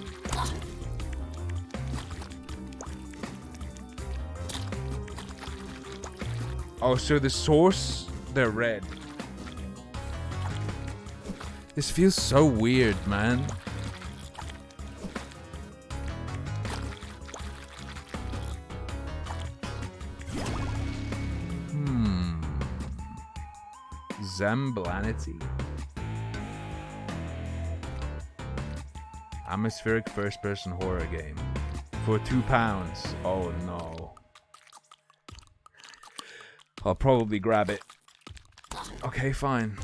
Oh, so the source, they're red. This feels so weird, man. Zemblanity. Atmospheric first-person horror game. For £2. Oh no. I'll probably grab it. Okay, fine.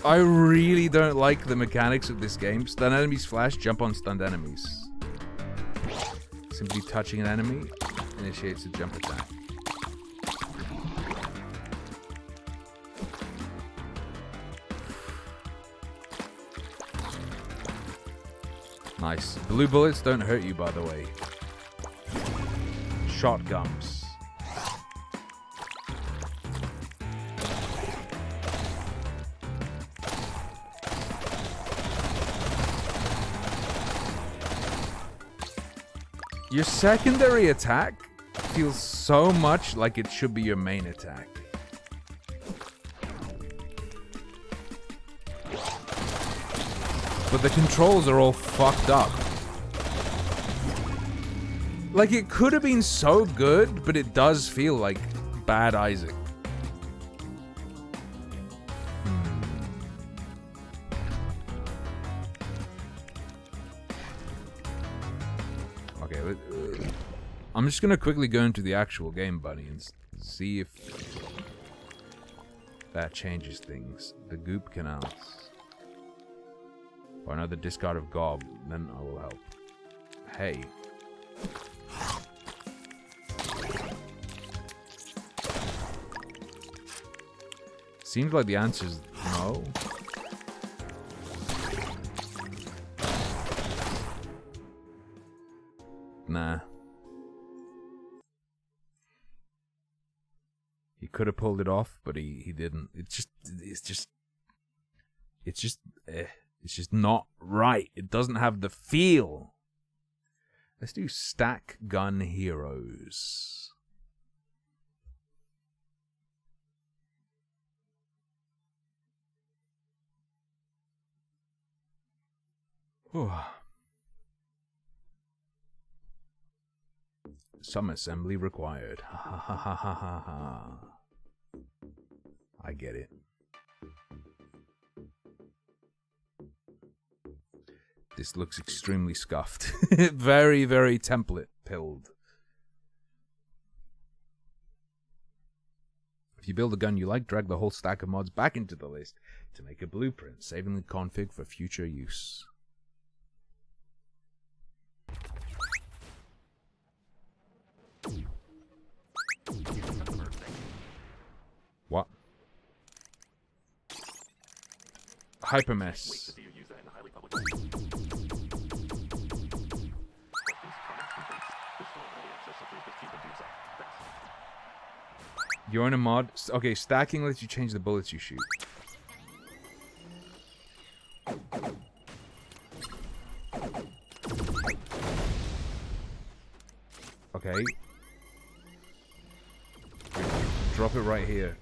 I really don't like the mechanics of this game. Stun enemies flash, jump on stunned enemies. Simply touching an enemy initiates a jump attack. Nice. Blue bullets don't hurt you, by the way. Shotguns. Your secondary attack feels so much like it should be your main attack. But the controls are all fucked up. Like, it could have been so good, but it does feel like bad Isaac. Okay, I'm just gonna quickly go into the actual game, buddy, and see if that changes things. The goop canals. Or another discard of gob, then I will help. Hey. Seems like the answer's no. Nah. He could have pulled it off, but he didn't. It's just not right. It doesn't have the feel. Let's do stack gun heroes. Whew. Some assembly required. Ha ha ha ha ha ha. I get it. This looks extremely scuffed. Very, very template pilled. If you build a gun you like, drag the whole stack of mods back into the list to make a blueprint, saving the config for future use. What? Hypermess. You're in a mod. Okay, stacking lets you change the bullets you shoot. Okay. Drop it right here.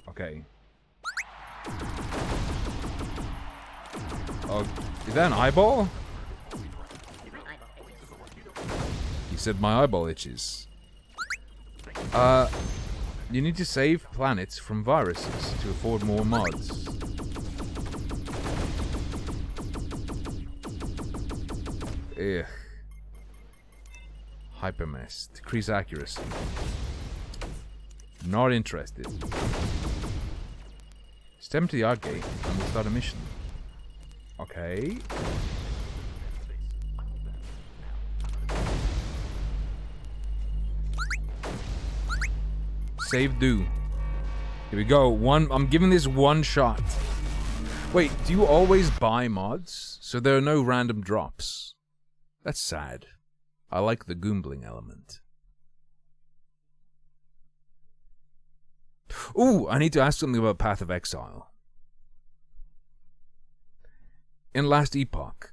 Okay. Oh, is that an eyeball? He said my eyeball itches. You need to save planets from viruses to afford more mods. Ugh. Hypermess. Decrease accuracy. Not interested. Step to the art gate and we'll start a mission. Okay. Save do. Here we go. I'm giving this one shot. Wait, do you always buy mods? So there are no random drops. That's sad. I like the goombling element. Ooh, I need to ask something about Path of Exile. In Last Epoch,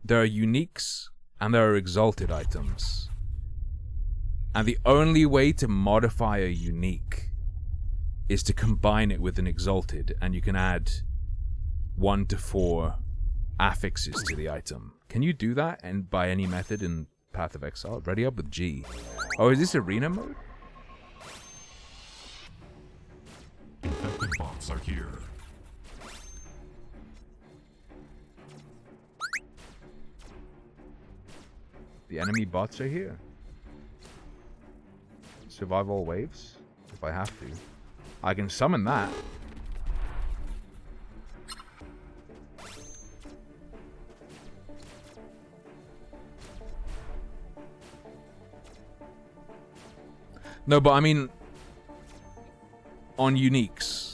there are uniques and there are exalted items. And the only way to modify a unique is to combine it with an exalted, and you can add 1 to 4 affixes to the item. Can you do that and by any method in Path of Exile? Ready up with G. Oh, is this arena mode? Infected bots are here. The enemy bots are here. Survive all waves, if I have to. I can summon that. No, but I mean, on uniques.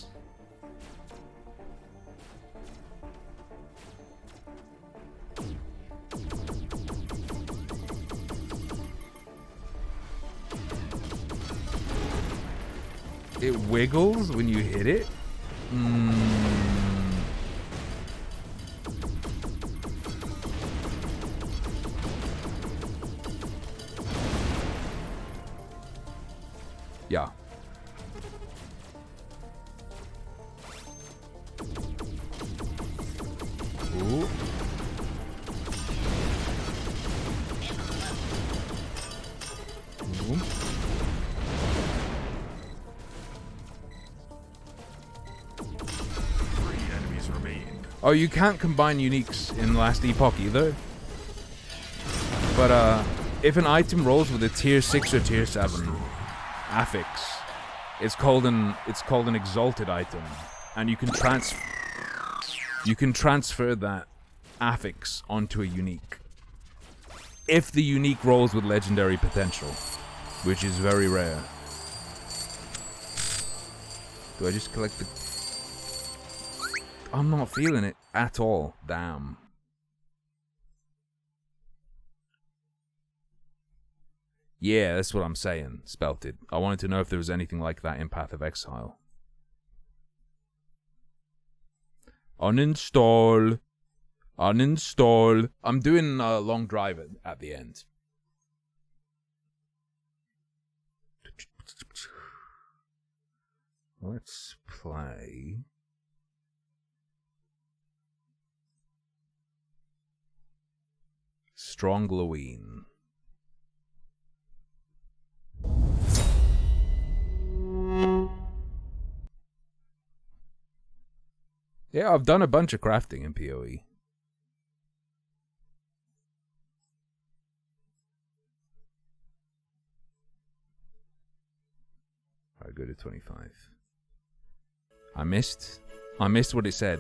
It wiggles when you hit it? Yeah. Ooh. Ooh. Oh, you can't combine uniques in Last Epoch either. But if an item rolls with a tier 6 or tier 7 affix, it's called an exalted item, and you can transfer that affix onto a unique. If the unique rolls with legendary potential, which is very rare. Do I just collect the... I'm not feeling it at all. Damn. Yeah, that's what I'm saying. Spelted. I wanted to know if there was anything like that in Path of Exile. Uninstall. Uninstall. I'm doing a long drive at the end. Let's play. Strong Halloween. Yeah, I've done a bunch of crafting in PoE. Alright, go to 25. I missed what it said.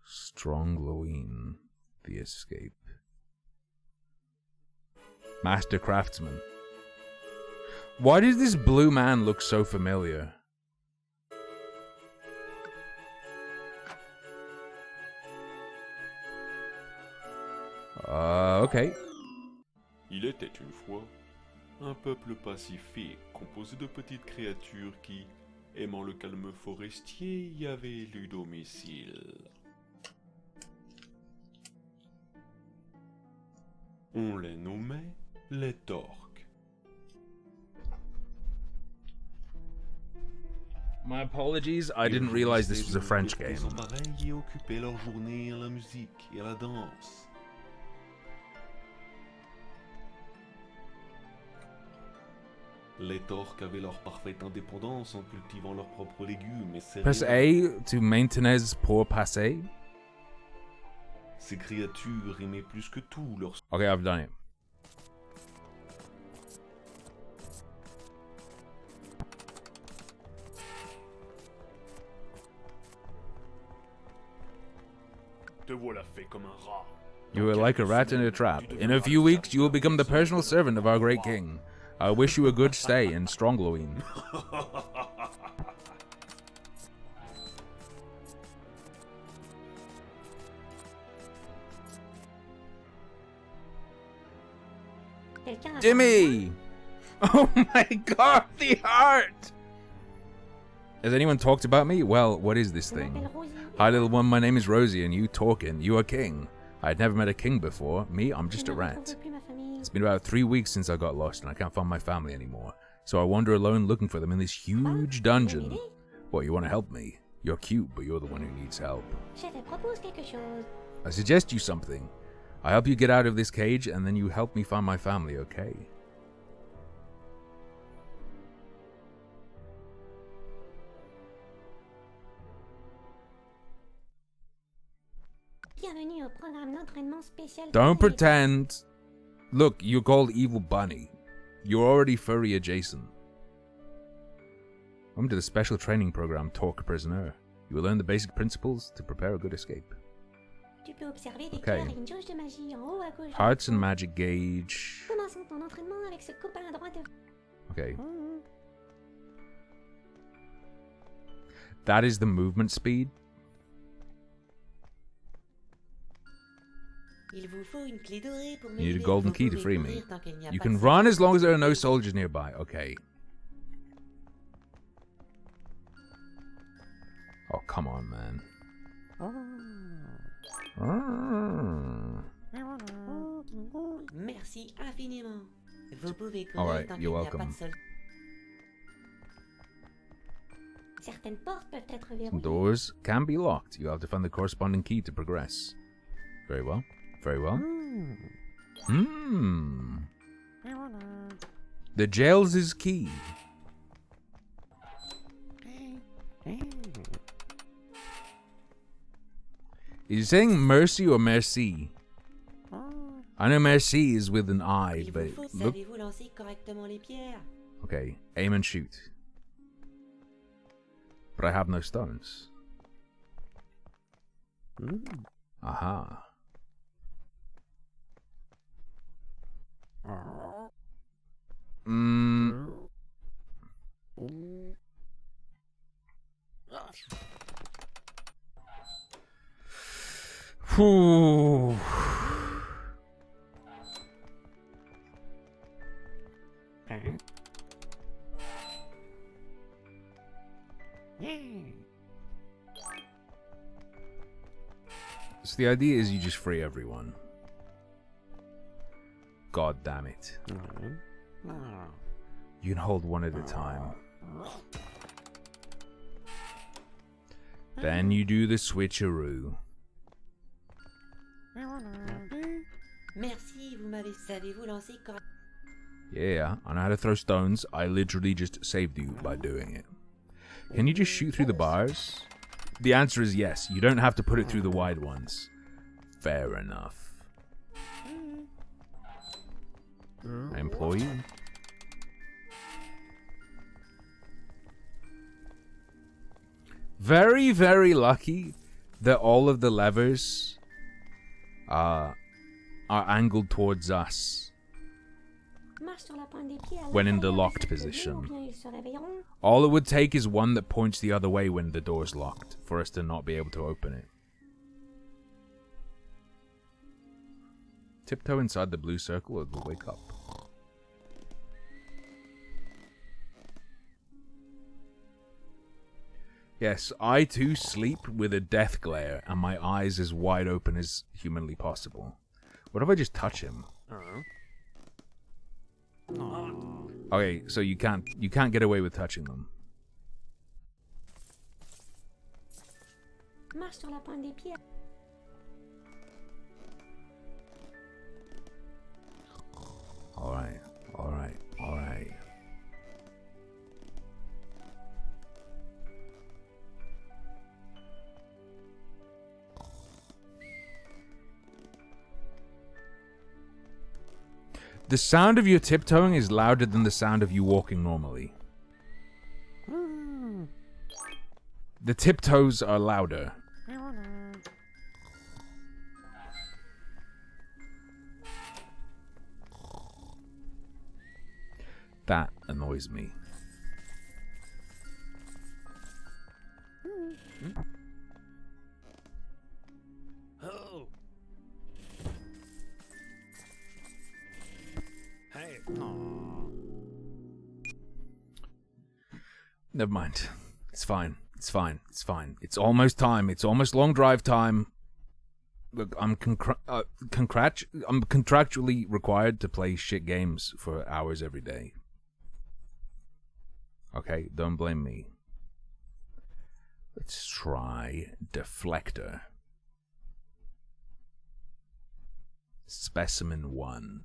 Strong Halloween. The escape. Master Craftsman. Why does this blue man look so familiar? Okay. Il était une fois un peuple pacifique composé de petites créatures qui, aimant le calme forestier, y avaient élu domicile. On les nommait les Torques. My apologies, I didn't realize this was a French game. Ils pareils et occupaient leur journée à la musique et à la danse. Les Torques avaient leur parfaite indépendance en cultivant leurs propres légumes et céréales. Press A to maintenez pour passer. Ces créatures aimaient plus que tout leur... Okay, I've done it. Te voilà fait comme un rat. You are like a rat in a trap. In a few weeks, you will become the personal servant of our great king. I wish you a good stay in Strong Halloween. Jimmy! Oh my god, the art! Has anyone talked about me? Well, what is this thing? Hi little one, my name is Rosie and you talking. You are king. I had never met a king before. Me, I'm just a rat. It's been about 3 weeks since I got lost and I can't find my family anymore. So I wander alone looking for them in this huge dungeon. What, you want to help me? You're cute, but you're the one who needs help. I suggest you something. I help you get out of this cage and then you help me find my family, okay? Don't pretend. Look, you're called Evil Bunny. You're already furry adjacent. Welcome to the special training program, Talk Prisoner. You will learn the basic principles to prepare a good escape. Okay. Hearts and magic gauge. Okay. That is the movement speed. You need a golden key to free me. You can run as long as there are no soldiers nearby. Okay. Oh, come on, man. Merci infiniment. Vous pouvez All right, you're welcome. Some doors can be locked. You have to find the corresponding key to progress. Very well. Very well. The jail's his key. Is he saying mercy or merci? I know merci is with an I, but look. Okay, aim and shoot. But I have no stones. Aha. Whew. Okay. So the idea is you just free everyone. God damn it. You can hold one at a time. Then you do the switcheroo. Merci, savez-vous lancer Yeah, I know how to throw stones. I literally just saved you by doing it. Can you just shoot through the bars? The answer is yes. You don't have to put it through the wide ones. Fair enough. I implore you. Very, very lucky that all of the levers are angled towards us when in the locked position. All it would take is one that points the other way when the door's locked for us to not be able to open it. Tiptoe inside the blue circle or we'll wake up. Yes, I too sleep with a death glare and my eyes as wide open as humanly possible. What if I just touch him? Okay, so you can't get away with touching them. Alright, alright, alright. The sound of your tiptoeing is louder than the sound of you walking normally. The tiptoes are louder. That annoys me. Oh. Hey. Never mind. It's fine. It's fine. It's fine. It's almost time. It's almost long drive time. Look, I'm contractually required to play shit games for hours every day. Okay, don't blame me. Let's try Deflector. Specimen 1.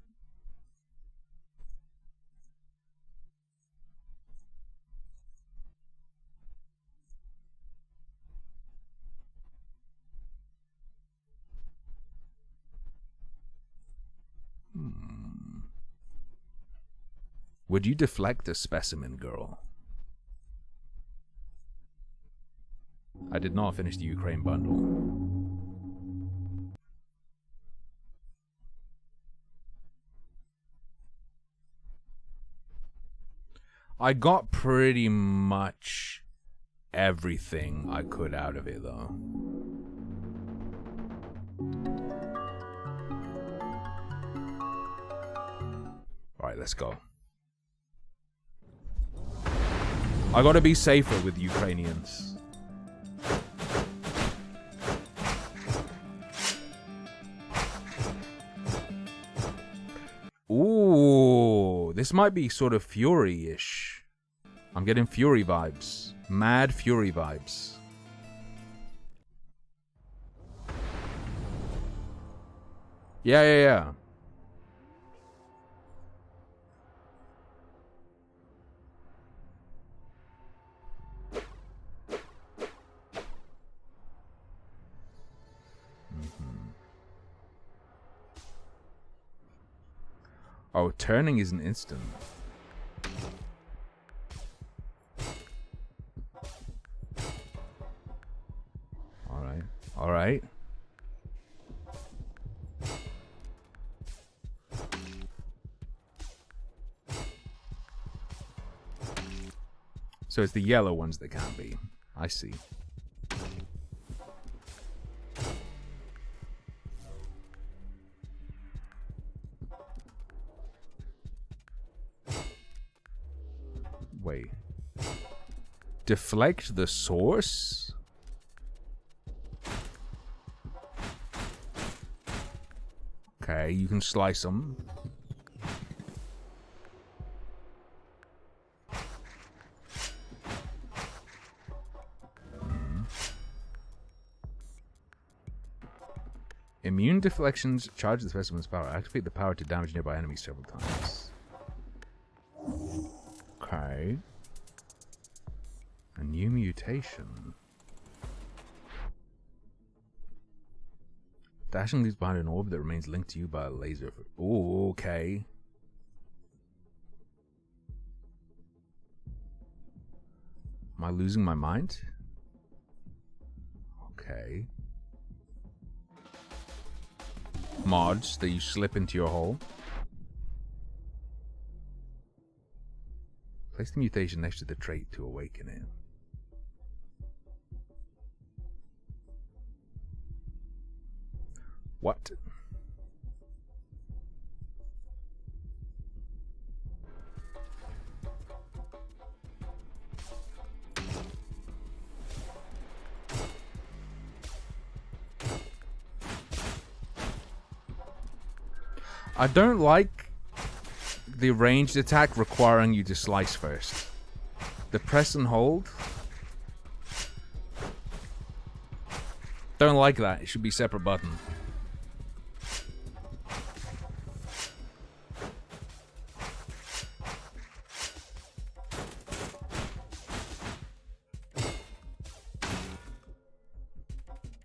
Would you deflect a specimen, girl? I did not finish the Ukraine bundle. I got pretty much everything I could out of it, though. Alright, let's go. I gotta be safer with Ukrainians. Ooh, this might be sort of Fury-ish. I'm getting Fury vibes. Mad Fury vibes. Yeah. Oh, turning is an instant. Alright. So it's the yellow ones that can't be. I see. Wait. Deflect the source? Okay, you can slice them. Immune deflections charge the specimen's power. Activate the power to damage nearby enemies several times. Okay. A new mutation. Dashing leaves behind an orb that remains linked to you by a laser. Ooh, okay. Am I losing my mind? Okay. Mods that you slip into your hole. Place the mutation next to the trait to awaken it. What? I don't like the ranged attack requiring you to slice first. The press and hold. Don't like that. It should be separate button.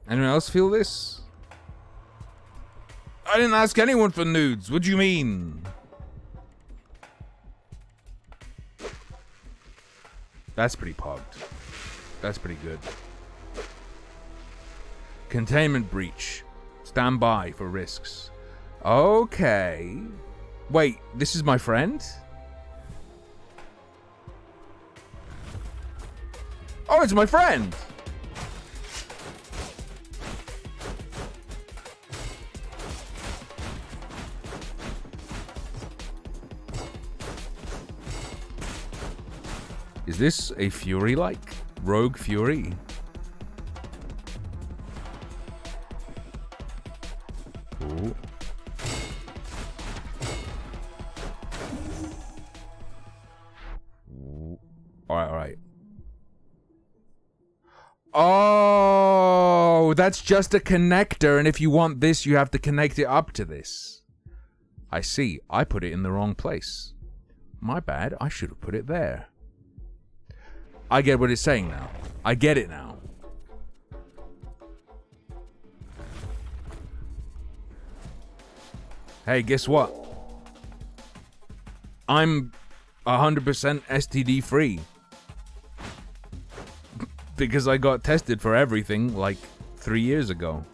Anyone else feel this? I didn't ask anyone for nudes. What do you mean? That's pretty pogged. That's pretty good. Containment breach. Stand by for risks. Okay. Wait, this is my friend? Oh, it's my friend! Is this a Fury-like? Rogue Fury? Ooh. Alright. Oh, that's just a connector, and if you want this, you have to connect it up to this. I see. I put it in the wrong place. My bad. I should have put it there. I get what it's saying now. I get it now. Hey, guess what? I'm 100% STD free. Because I got tested for everything like 3 years ago.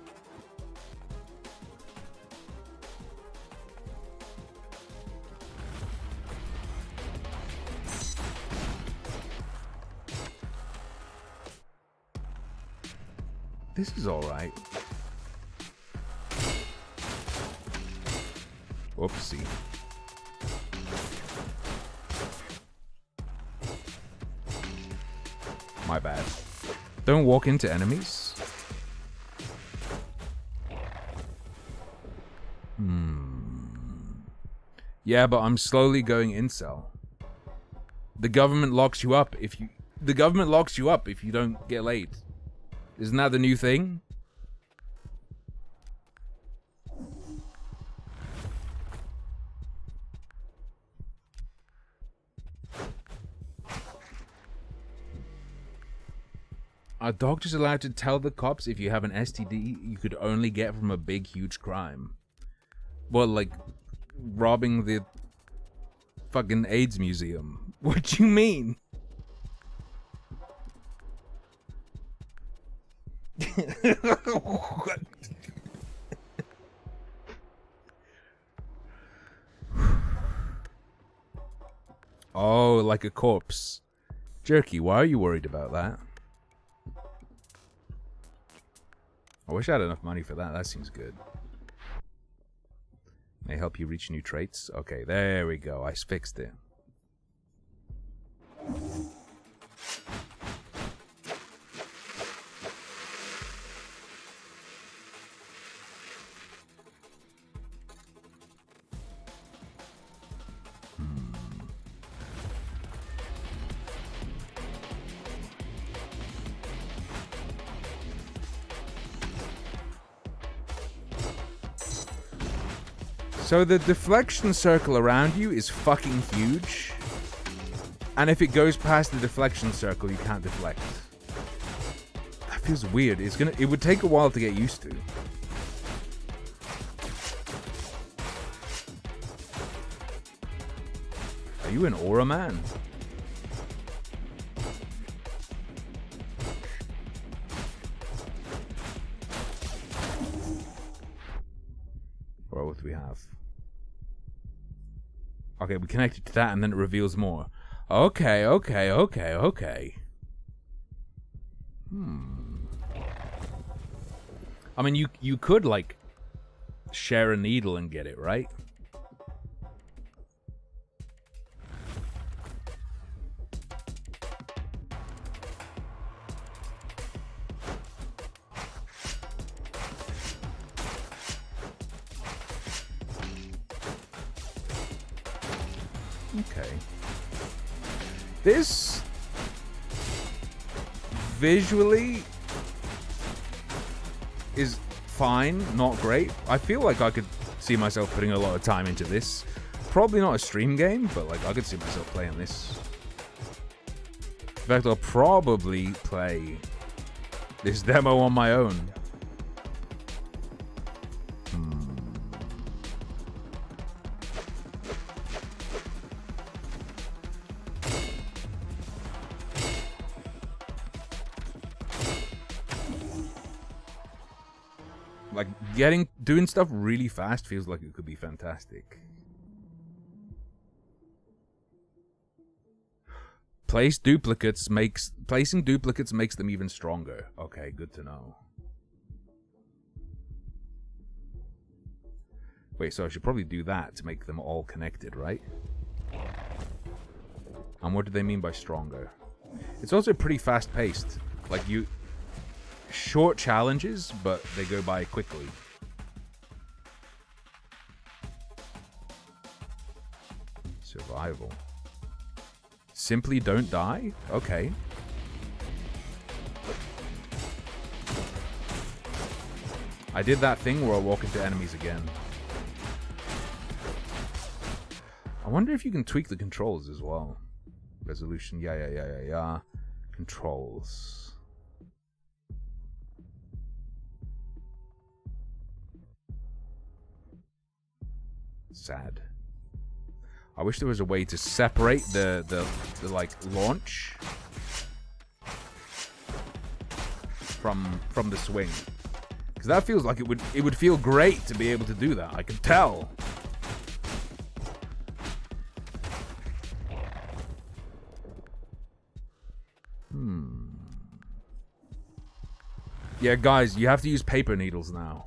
This is alright. Whoopsie. My bad. Don't walk into enemies. Yeah, but I'm slowly going incel. The government locks you up if you... The government locks you up if you don't get laid. Isn't that the new thing? Are doctors allowed to tell the cops if you have an STD you could only get from a big, huge crime? Well, like robbing the fucking AIDS museum. What do you mean? What? Oh, like a corpse. Jerky, why are you worried about that? I wish I had enough money for that. That seems good. May help you reach new traits. Okay, there we go. I fixed it. So the deflection circle around you is fucking huge. And if it goes past the deflection circle, you can't deflect. That feels weird. It would take a while to get used to. Are you an aura man? What do we have? Okay, we connected to that and then it reveals more. Okay. I mean, you could, like, share a needle and get it, right? Okay. This visually is fine, not great. I feel like I could see myself putting a lot of time into this. Probably not a stream game, but like I could see myself playing this. In fact, I'll probably play this demo on my own. Like, doing stuff really fast feels like it could be fantastic. Placing duplicates makes them even stronger. Okay, good to know. Wait, so I should probably do that to make them all connected, right? And what do they mean by stronger? It's also pretty fast-paced. Like, short challenges, but they go by quickly. Survival. Simply don't die? Okay. I did that thing where I walk into enemies again. I wonder if you can tweak the controls as well. Resolution, yeah. Controls. Sad. I wish there was a way to separate the like launch from the swing, because that feels like it would feel great to be able to do that. I can tell. Yeah, guys, you have to use paper needles now.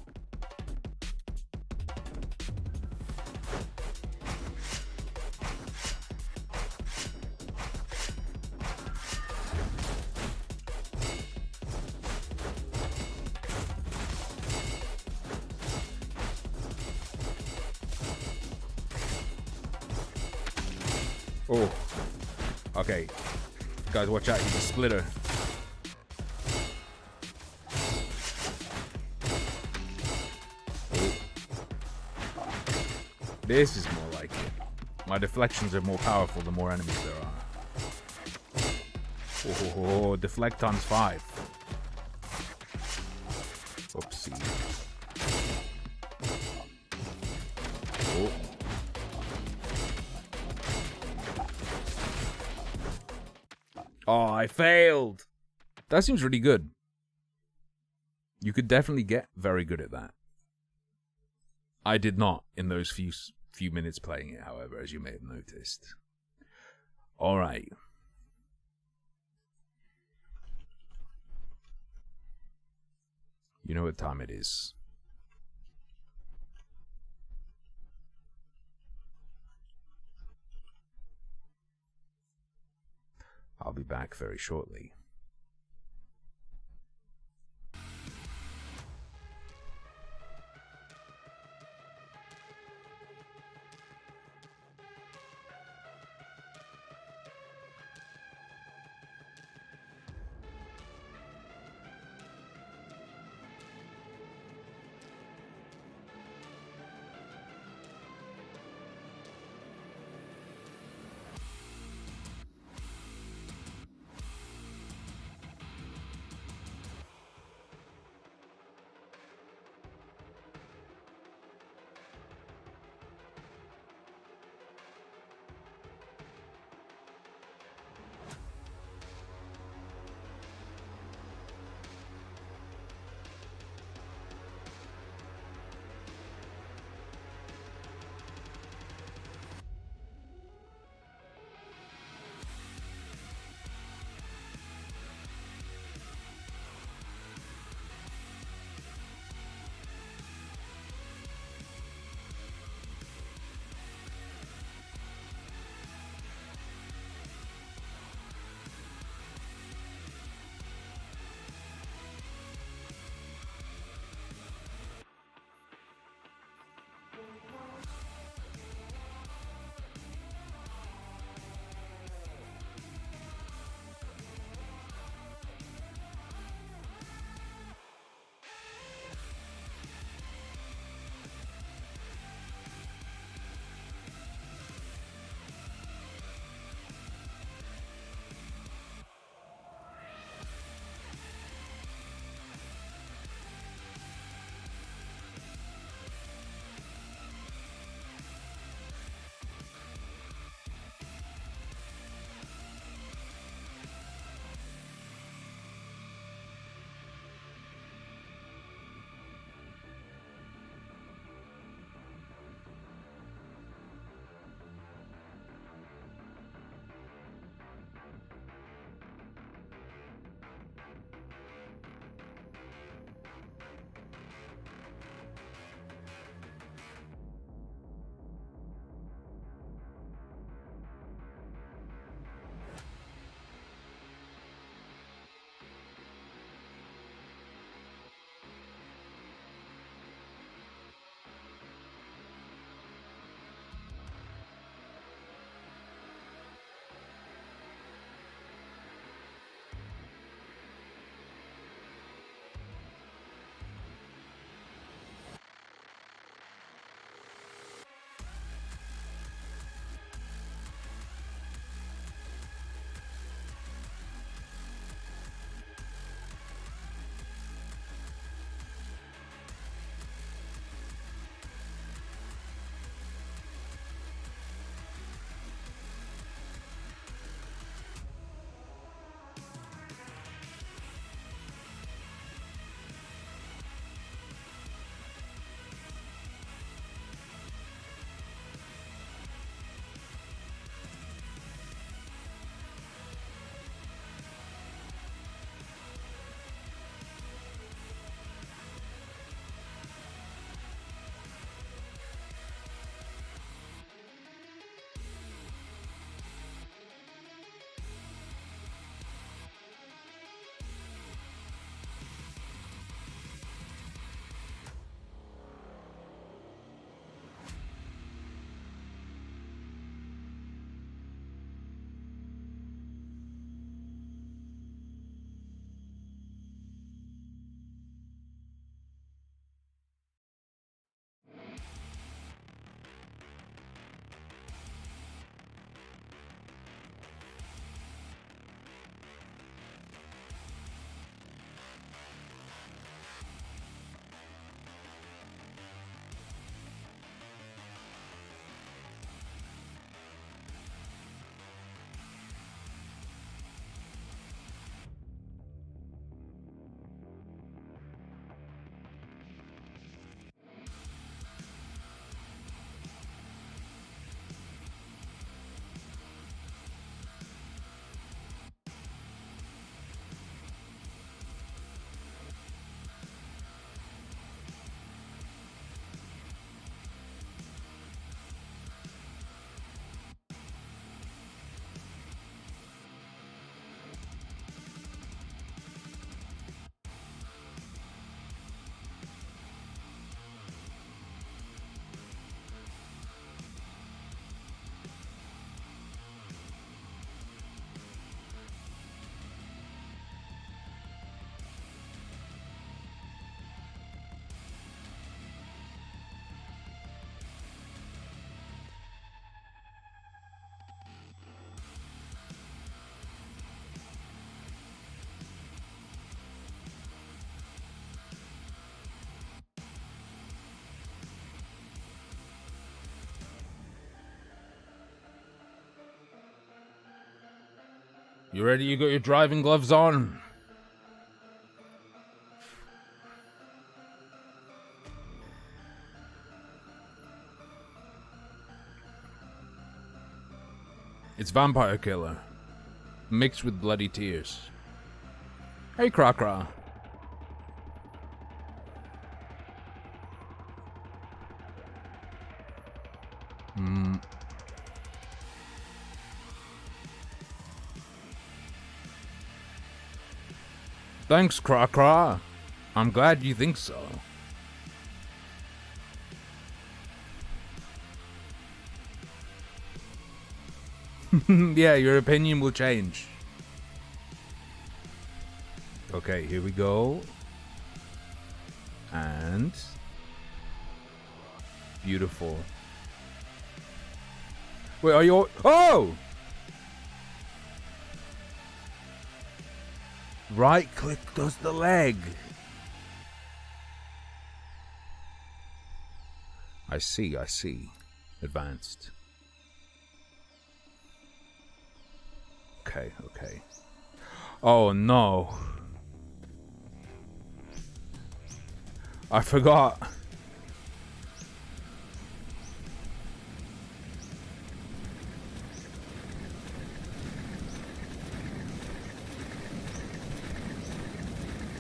Oh. Okay. Guys, watch out. He's a splitter. Oh. This is more like it. My deflections are more powerful the more enemies there are. Oh, deflect times 5. Oopsie. Oh. Oh, I failed. That seems really good. You could definitely get very good at that. I did not in those few minutes playing it, however, as you may have noticed. All right. You know what time it is. I'll be back very shortly. You ready? You got your driving gloves on? It's Vampire Killer. Mixed with bloody tears. Hey, Kra-Kra. Thanks, Kra-Kra. I'm glad you think so. Yeah, your opinion will change. Okay, here we go. And... beautiful. Wait, are you... Oh! Right click does the leg. I see, I see. Advanced. Okay, okay. Oh no. I forgot.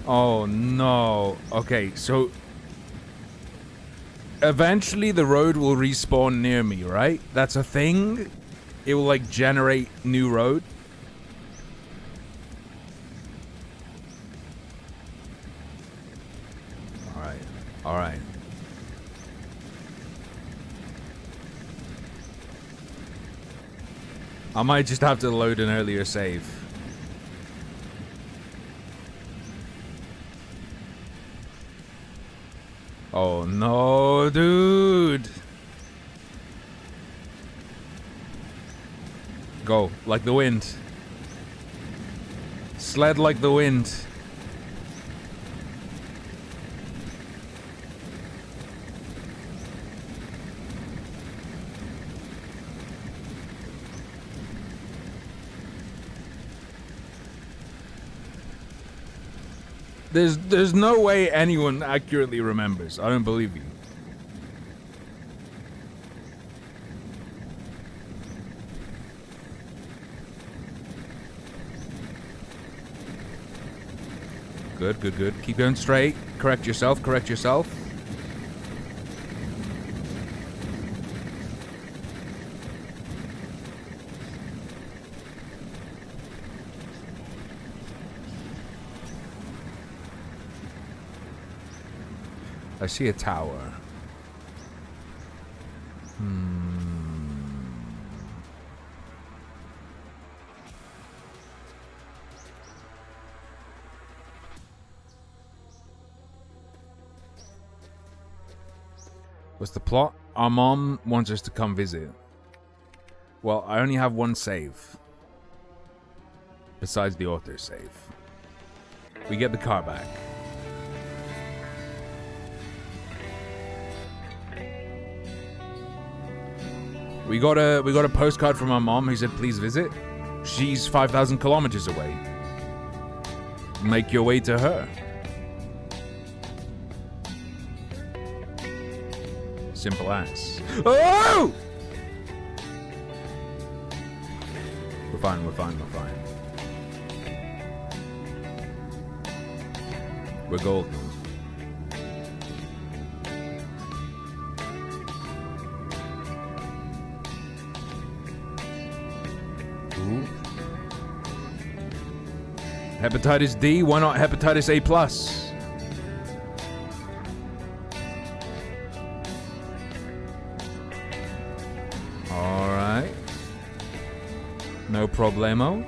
Oh no. Okay, so eventually the road will respawn near me, right? That's a thing? It will like generate new road? Alright. Alright. I might just have to load an earlier save. Oh no, dude! Go, like the wind. Sled like the wind. There's no way anyone accurately remembers. I don't believe you. Good, good, good. Keep going straight. Correct yourself, correct yourself. I see a tower. What's the plot? Our mom wants us to come visit. Well, I only have one save. Besides the auto save. We get the car back. We got a postcard from our mom who said please visit. She's 5,000 kilometers away. Make your way to her. Simple as. Oh! We're fine, we're fine, we're fine. We're golden. Ooh. Hepatitis D, why not hepatitis A+? Alright. No problemo.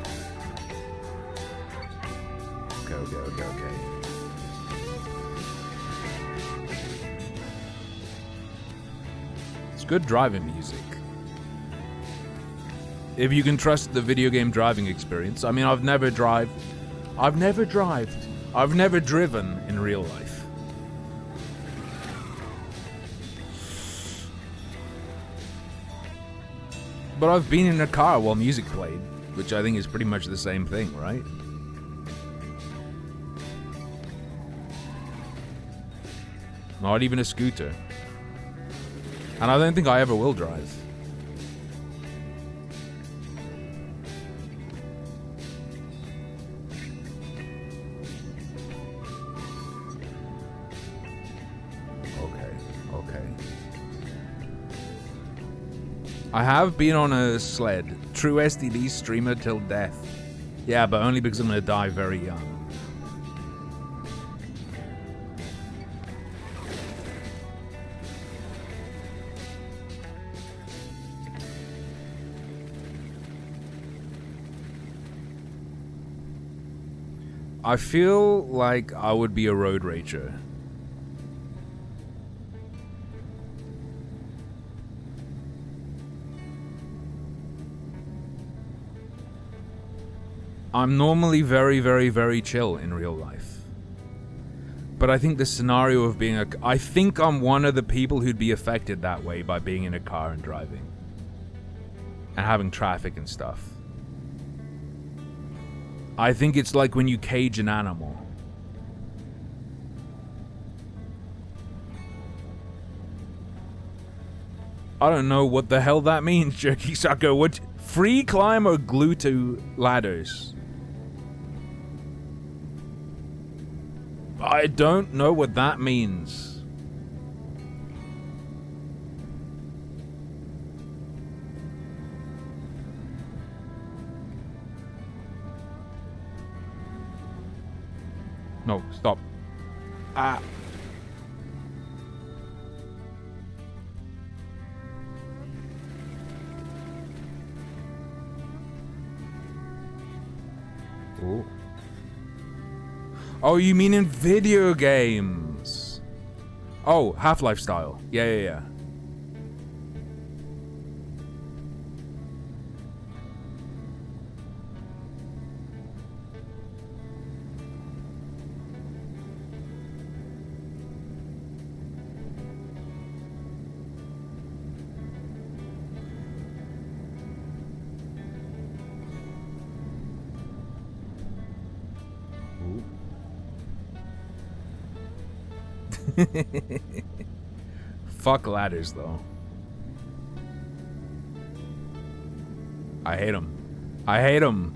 Okay. It's good driving music. If you can trust the video game driving experience. I mean, I've never driven in real life. But I've been in a car while music played. which I think is pretty much the same thing, right? Not even a scooter. And I don't think I ever will drive. Okay. I have been on a sled. True STD streamer till death. Yeah, but only because I'm gonna die very young. I feel like I would be a road rager. I'm normally very, very, very chill in real life. But I think the scenario of being I think I'm one of the people who'd be affected that way by being in a car and driving. And having traffic and stuff. I think it's like when you cage an animal. I don't know what the hell that means, Jerky Sucker. What? Free climb or glue to ladders? I don't know what that means. No, stop. Ah. Ooh. Oh, you mean in video games? Oh, Half-Life style. Yeah. Fuck ladders, though. I hate them.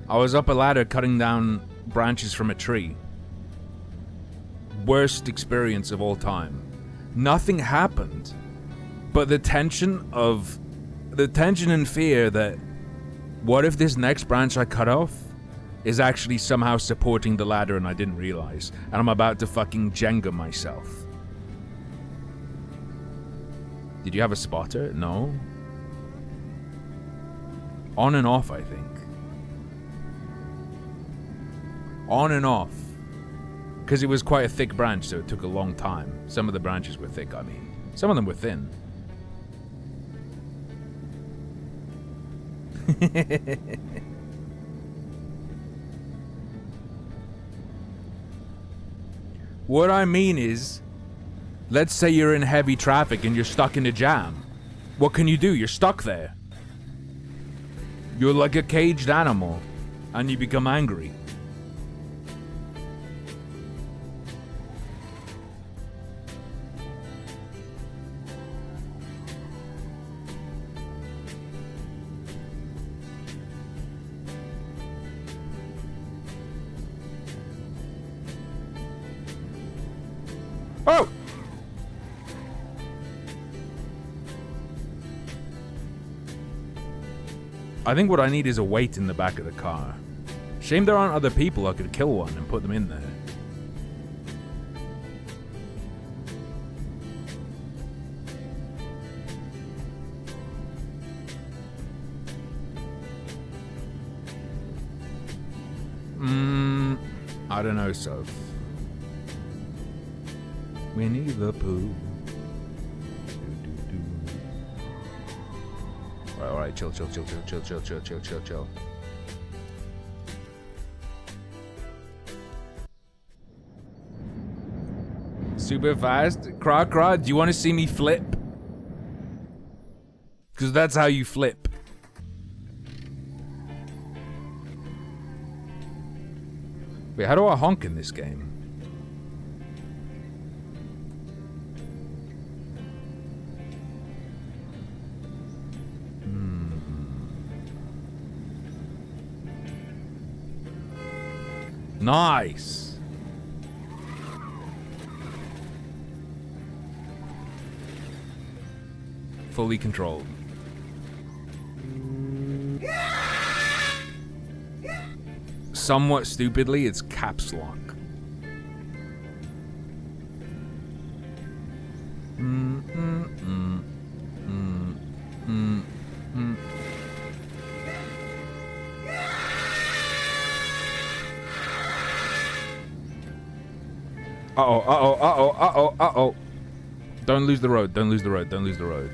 I was up a ladder cutting down branches from a tree. Worst experience of all time. Nothing happened, but the tension and fear that what if this next branch I cut off is actually somehow supporting the ladder and I didn't realize, and I'm about to fucking Jenga myself. Did you have a spotter? No. On and off, I think. On and off. Because it was quite a thick branch, so it took a long time. Some of the branches were thick, I mean. Some of them were thin. What I mean is, let's say you're in heavy traffic and you're stuck in a jam. What can you do? You're stuck there. You're like a caged animal, and you become angry. Oh! I think what I need is a weight in the back of the car. Shame there aren't other people I could kill one and put them in there. I don't know, Soph. Winnie the Pooh. Alright, chill. Super fast? Craw, do you want to see me flip? Because that's how you flip. Wait, how do I honk in this game? Nice. Fully controlled. Somewhat stupidly, it's caps lock. Uh-oh, uh-oh, uh-oh, uh-oh, uh-oh. Don't lose the road, don't lose the road, don't lose the road.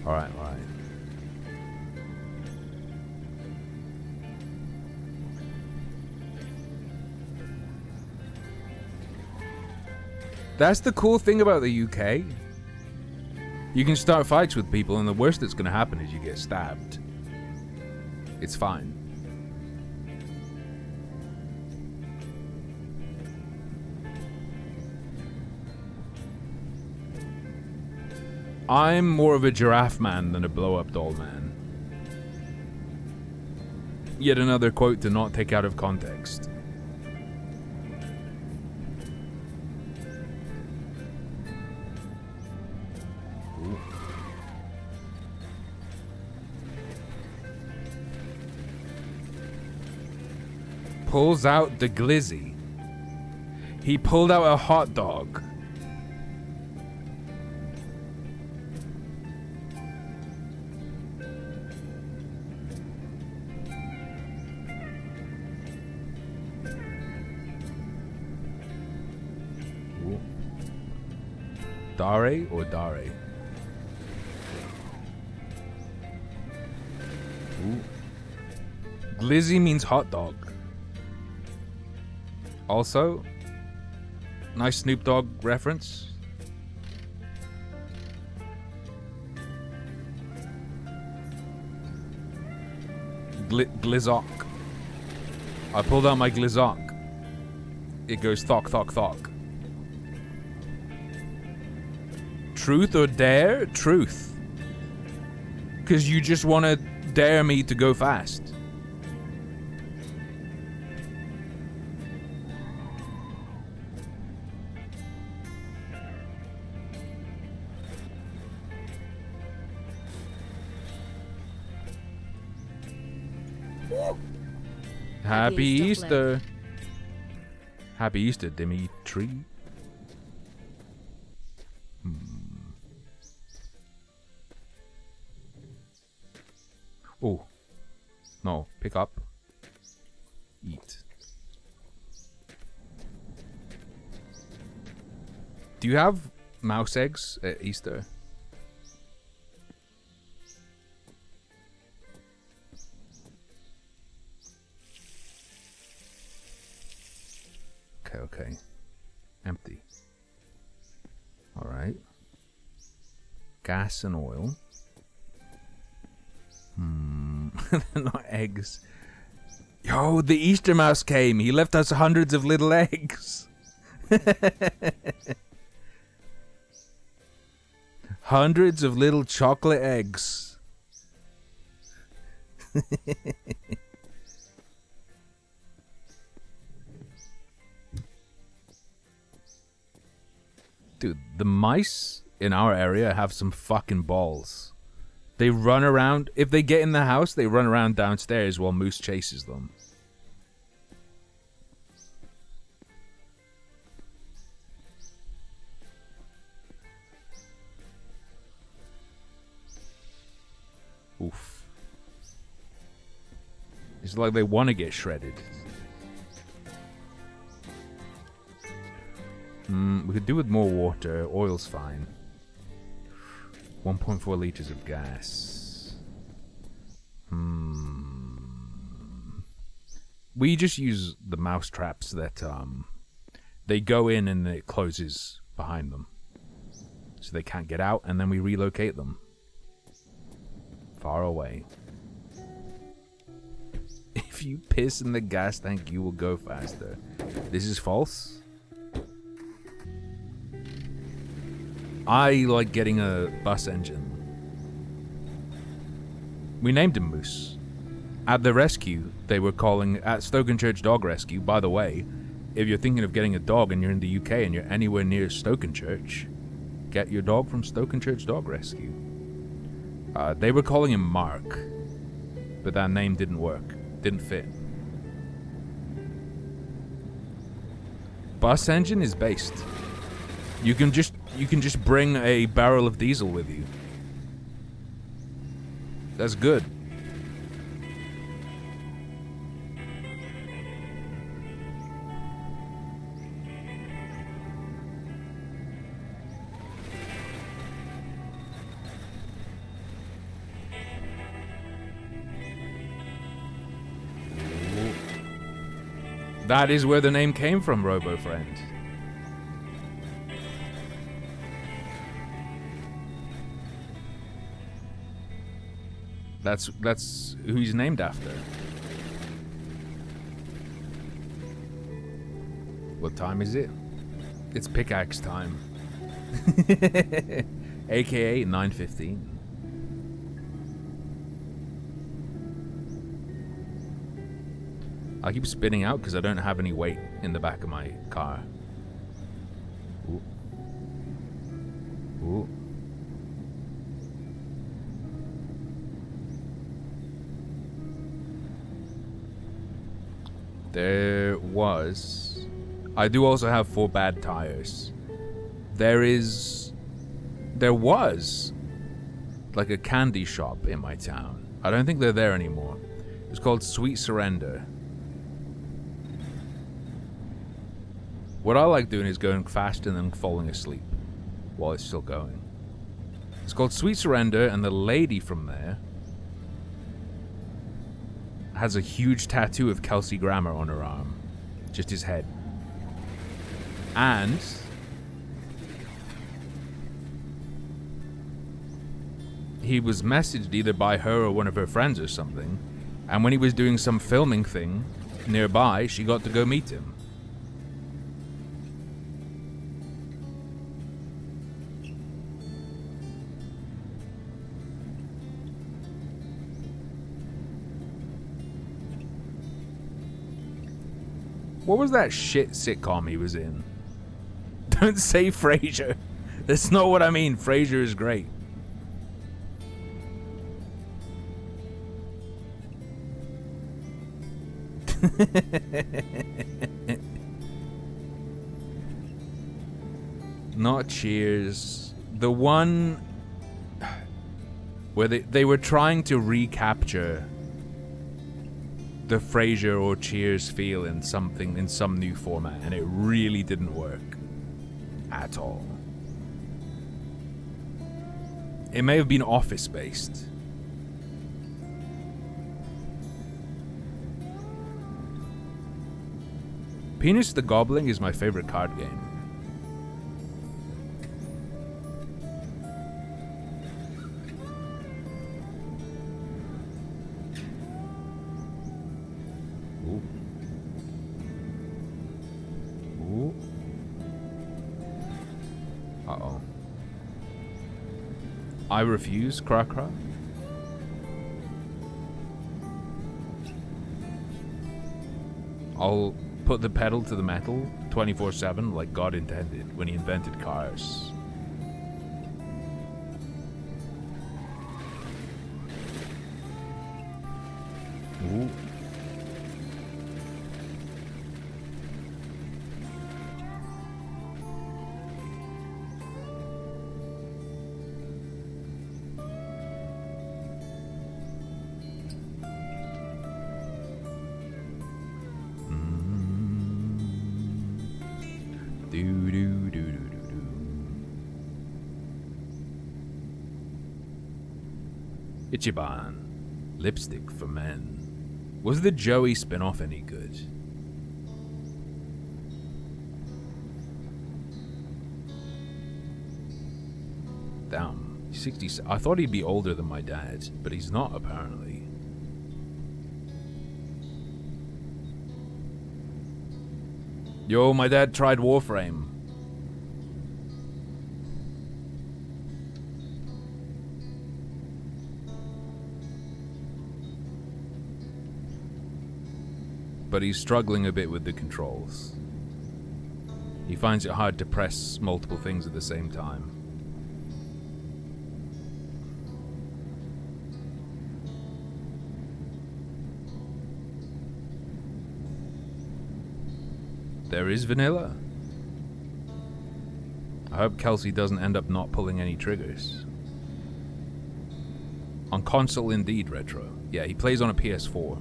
Alright, alright. That's the cool thing about the UK. You can start fights with people and the worst that's gonna happen is you get stabbed. It's fine. I'm more of a giraffe man than a blow-up doll man. Yet another quote to not take out of context. Ooh. Pulls out the glizzy. He pulled out a hot dog. Dare or Dare? Ooh. Glizzy means hot dog. Also, nice Snoop Dogg reference. Glizzock. I pulled out my glizzock. It goes thok thok thok. Truth or dare? Truth. Because you just want to dare me to go fast. Happy Easter. Happy Easter, Dimitri. Oh. No, pick up. Eat. Do you have mouse eggs at Easter? Okay, okay. Empty. Alright. Gas and oil. They're not eggs. Yo, the Easter mouse came. He left us hundreds of little eggs. Hundreds of little chocolate eggs. Dude, the mice in our area have some fucking balls. They run around. If they get in the house, they run around downstairs while Moose chases them. Oof. It's like they want to get shredded. We could do with more water. Oil's fine. 1.4 liters of gas. We just use the mouse traps that they go in and it closes behind them, so they can't get out, and then we relocate them far away. If you piss in the gas tank, you will go faster. This is false. I like getting a bus engine. We named him Moose. At the rescue, they were calling at Stokenchurch Dog Rescue. By the way, if you're thinking of getting a dog and you're in the UK and you're anywhere near Stokenchurch, get your dog from Stokenchurch Dog Rescue. They were calling him Mark, but that name didn't work. Didn't fit. Bus engine is based. You can just bring a barrel of diesel with you. That's good. That is where the name came from, Robo-Friend. That's who he's named after. What time is it? It's pickaxe time. AKA 9:15. I keep spinning out because I don't have any weight in the back of my car. Ooh. Ooh. There was... I do also have 4 bad tires. There was like a candy shop in my town. I don't think they're there anymore. It's called Sweet Surrender. What I like doing is going fast and then falling asleep while it's still going. It's called Sweet Surrender, and the lady from there has a huge tattoo of Kelsey Grammer on her arm. Just his head. And he was messaged either by her or one of her friends or something, and when he was doing some filming thing nearby, she got to go meet him. What was that shit sitcom he was in? Don't say Frasier. That's not what I mean. Frasier is great. Not Cheers. The one where they were trying to recapture the Frasier or Cheers feel in some new format, and it really didn't work at all. It may have been Office based. Penis the Goblin is my favorite card game. Ooh. Ooh. Uh-oh. I refuse, Krakra. I'll put the pedal to the metal 24/7 like God intended when he invented cars. Ooh. Ichiban. Lipstick for men. Was the Joey spin-off any good? Damn. He's 60. I thought he'd be older than my dad, but he's not apparently. Yo, my dad tried Warframe. But he's struggling a bit with the controls. He finds it hard to press multiple things at the same time. There is vanilla. I hope Kelsey doesn't end up not pulling any triggers. On console, indeed, Retro. Yeah, he plays on a PS4.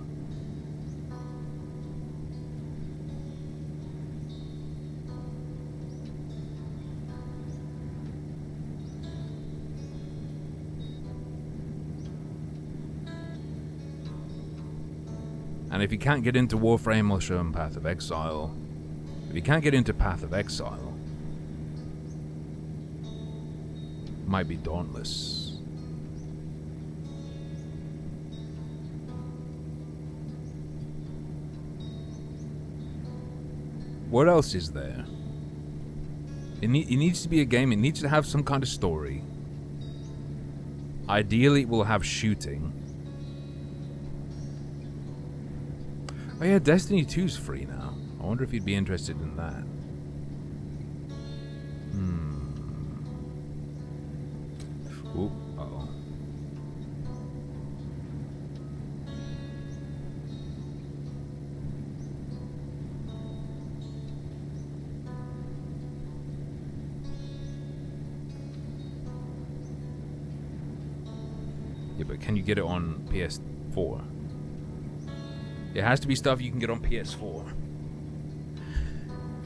And if you can't get into Warframe, I'll show him Path of Exile. If you can't get into Path of Exile, might be Dauntless. What else is there? It needs to be a game. It needs to have some kind of story. Ideally, it will have shooting. Oh yeah, Destiny 2's free now. I wonder if you'd be interested in that. Ooh, uh-oh. Yeah, but can you get it on PS4? It has to be stuff you can get on PS4.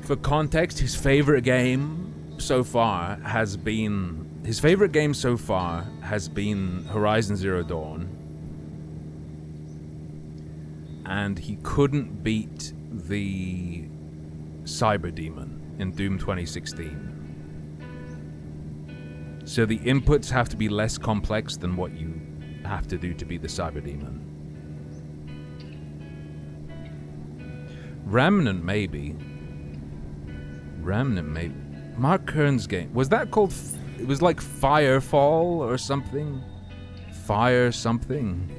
For context, his favorite game so far has been Horizon Zero Dawn. And he couldn't beat the Cyber Demon in Doom 2016. So the inputs have to be less complex than what you have to do to beat the Cyber Demon. Remnant, maybe. Mark Kern's game. Was that called... It was like Firefall or something? Fire something.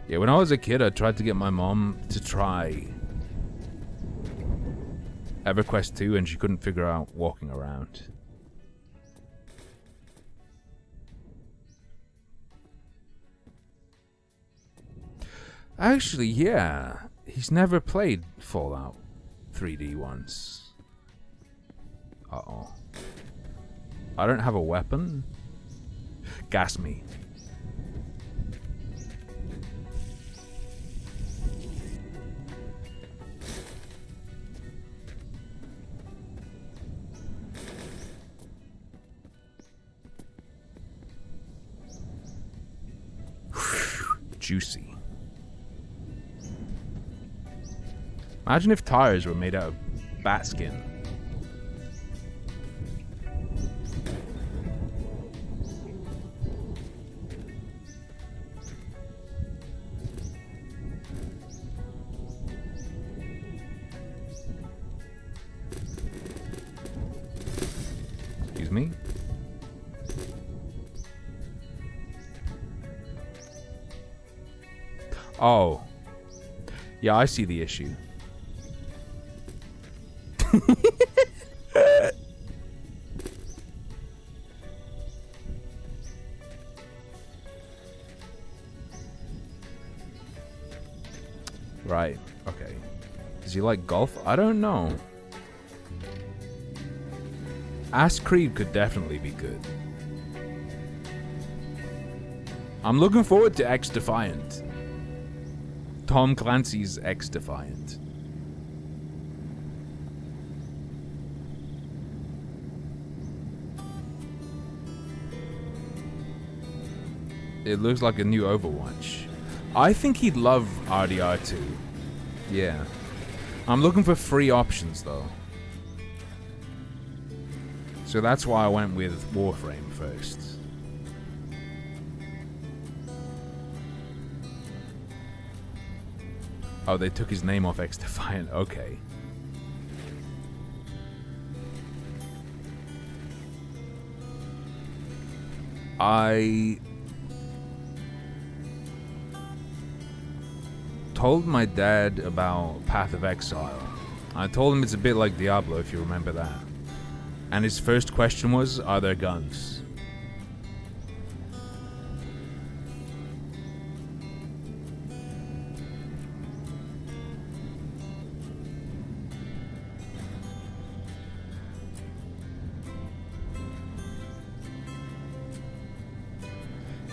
Yeah, when I was a kid, I tried to get my mom to try EverQuest 2, and she couldn't figure out walking around. Actually, yeah. He's never played Fallout 3D once. Uh-oh. I don't have a weapon? Gas me. Juicy. Imagine if tires were made out of bat skin. Excuse me? Oh. Yeah, I see the issue. Right, okay. Does he like golf? I don't know. Ass Creed could definitely be good. I'm looking forward to X Defiant. Tom Clancy's X Defiant. It looks like a new Overwatch. I think he'd love RDR2. Yeah. I'm looking for free options, though. So that's why I went with Warframe first. Oh, they took his name off X-Defiant. Okay. I told my dad about Path of Exile. I told him it's a bit like Diablo, if you remember that. And his first question was, are there guns?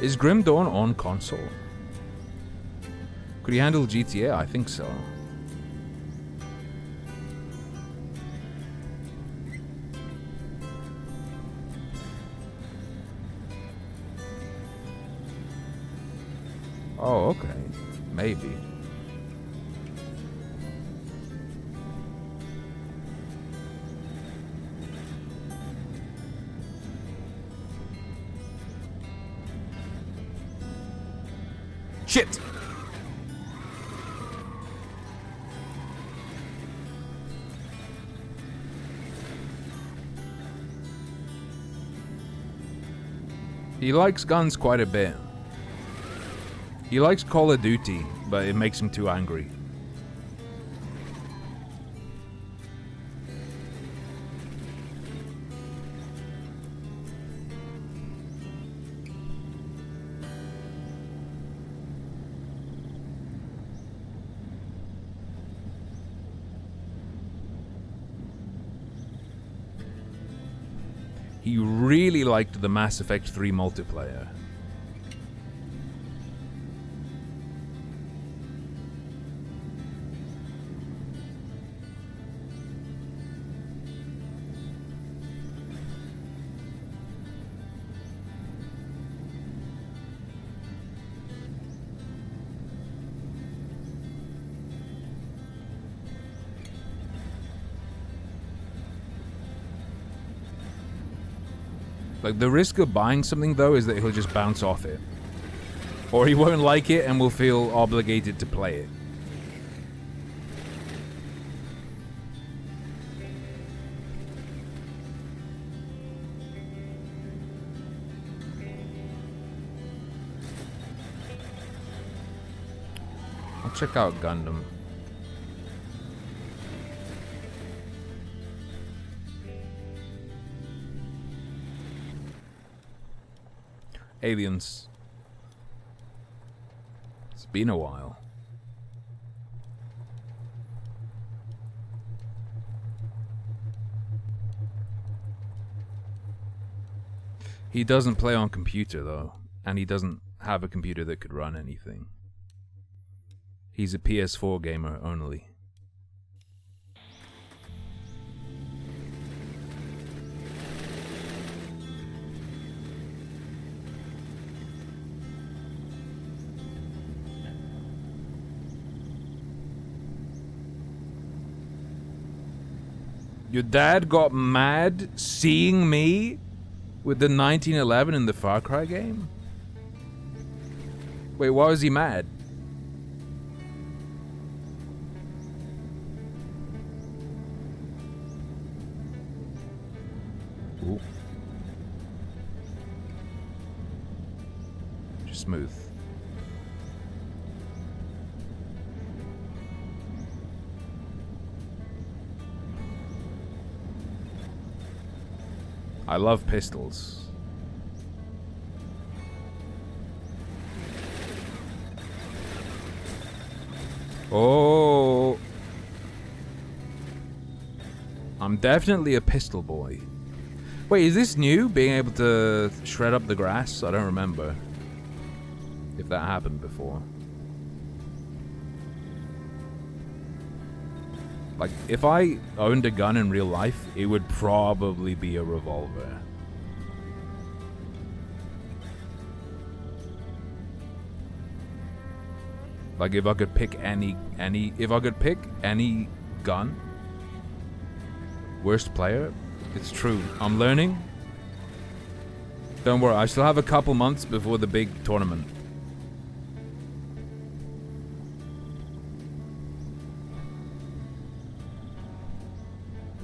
Is Grim Dawn on console? Could he handle GTA? I think so. Oh, okay. Maybe. Shit! He likes guns quite a bit. He likes Call of Duty, but it makes him too angry. He really liked the Mass Effect 3 multiplayer. Like, the risk of buying something, though, is that he'll just bounce off it. Or he won't like it and will feel obligated to play it. I'll check out Gundam. Aliens. It's been a while. He doesn't play on computer though, and he doesn't have a computer that could run anything. He's a PS4 gamer only. Your dad got mad seeing me with the 1911 in the Far Cry game? Wait, why was he mad? Ooh. Just smooth. I love pistols. Oh, I'm definitely a pistol boy. Wait, is this new? Being able to shred up the grass? I don't remember if that happened before. Like, if I owned a gun in real life, it would probably be a revolver. Like, if I could pick any gun, worst player, It's true. I'm learning. Don't worry, I still have a couple months before the big tournament.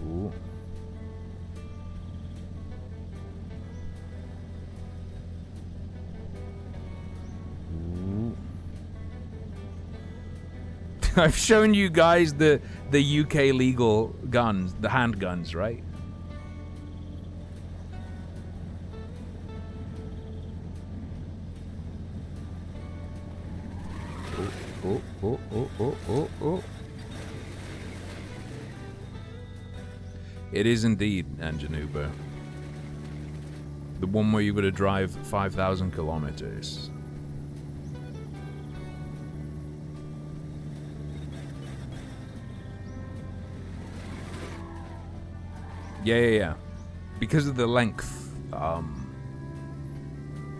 Ooh. Ooh. I've shown you guys the UK legal guns, the handguns, right? Oh. It is indeed Anjanuba. The one where you gotta drive 5,000 kilometers. Yeah. Because of the length,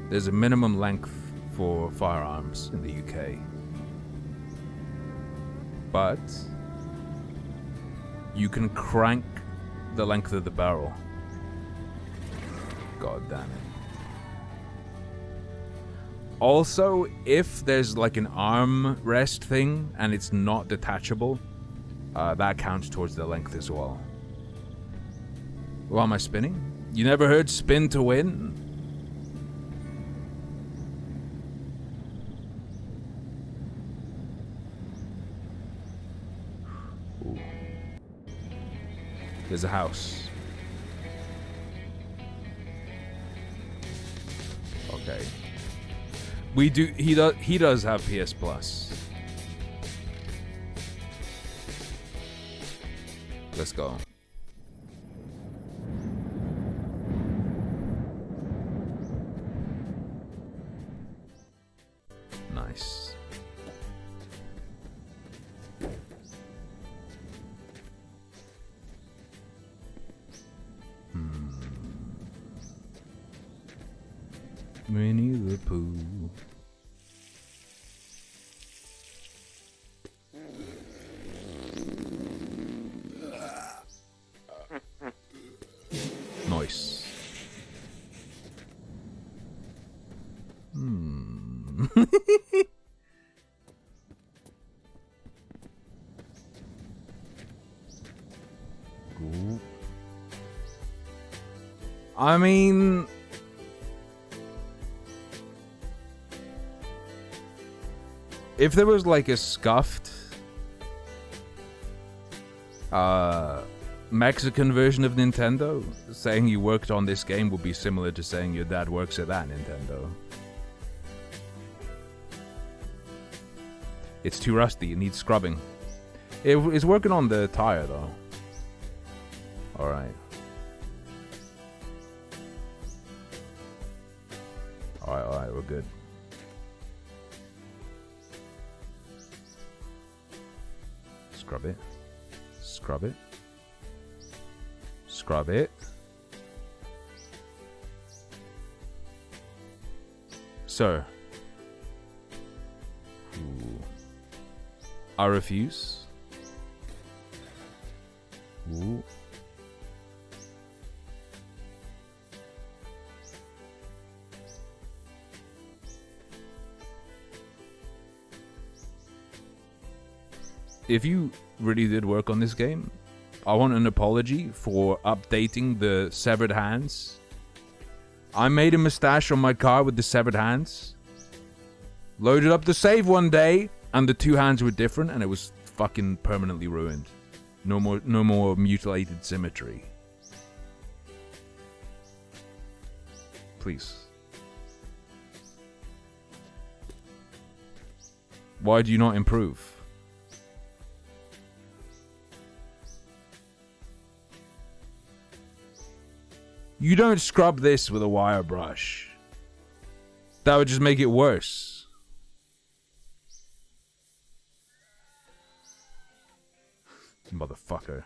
there's a minimum length for firearms in the UK. But you can crank the length of the barrel. God damn it. Also, if there's like an arm rest thing and it's not detachable, that counts towards the length as well. Why am I spinning? You never heard spin to win? Ooh. There's a house. Okay. We do. He does have PS Plus. Let's go. Nice. Winnie the Pooh. Nice. Cool. I mean, if there was like a scuffed Mexican version of Nintendo, saying you worked on this game would be similar to saying your dad works at that Nintendo. It's too rusty, it needs scrubbing. It's working on the tire though. Alright. Alright, we're good. Scrub it. Scrub it. Scrub it. Sir. Ooh. I refuse. Ooh. If you really did work on this game, I want an apology for updating the severed hands. I made a mustache on my car with the severed hands. Loaded up the save one day, and the two hands were different, and it was fucking permanently ruined. No more mutilated symmetry. Please. Why do you not improve? You don't scrub this with a wire brush. That would just make it worse. Motherfucker.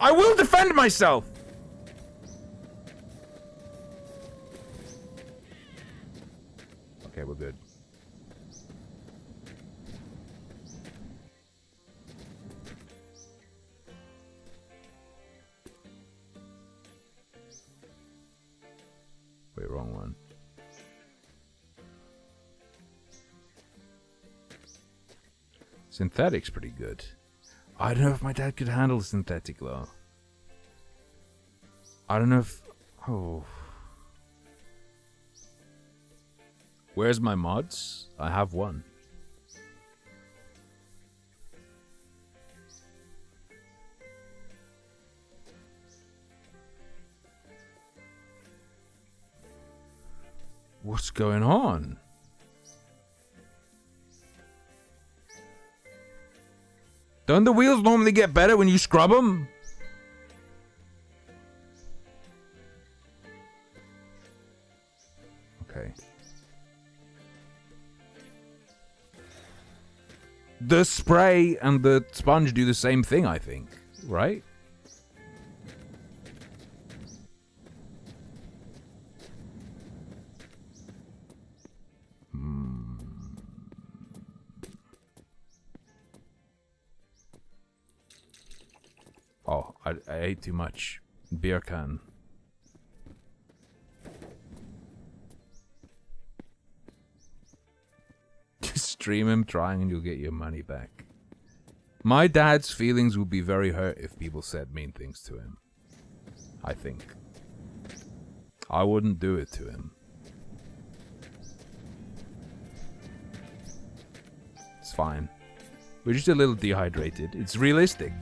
I will defend myself! Okay, we're good. Synthetic's pretty good. I don't know if my dad could handle synthetic though. I don't know if... Oh. Where's my mods? I have one. What's going on? Don't the wheels normally get better when you scrub them? Okay. The spray and the sponge do the same thing, I think. Right? Oh, I ate too much. Beer can. Just stream him trying and you'll get your money back. My dad's feelings would be very hurt if people said mean things to him. I think. I wouldn't do it to him. It's fine. We're just a little dehydrated. It's realistic.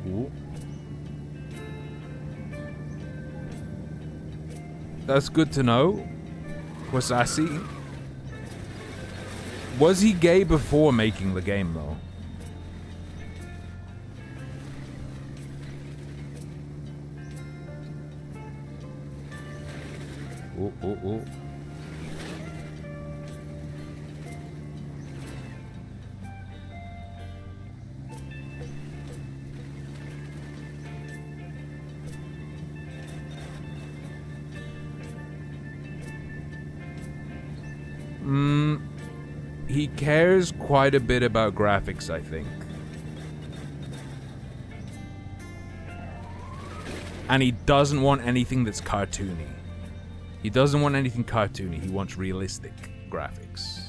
Ooh. That's good to know. Wasashi. Was he gay before making the game though? Oh, oh, oh. He cares quite a bit about graphics, I think. And he doesn't want anything that's cartoony. He doesn't want anything cartoony. He wants realistic graphics.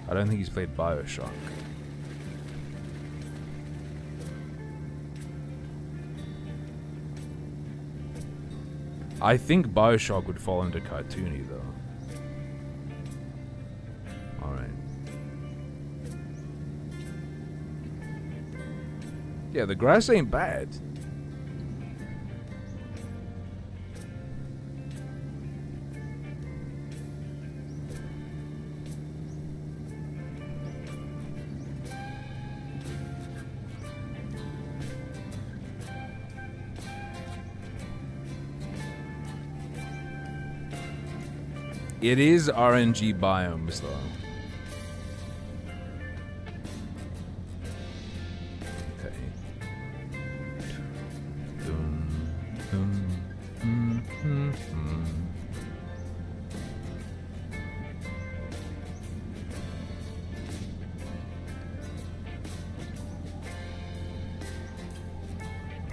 I don't think he's played BioShock. I think BioShock would fall under cartoony, though. Alright. Yeah, the grass ain't bad. It is RNG biomes, though. Okay.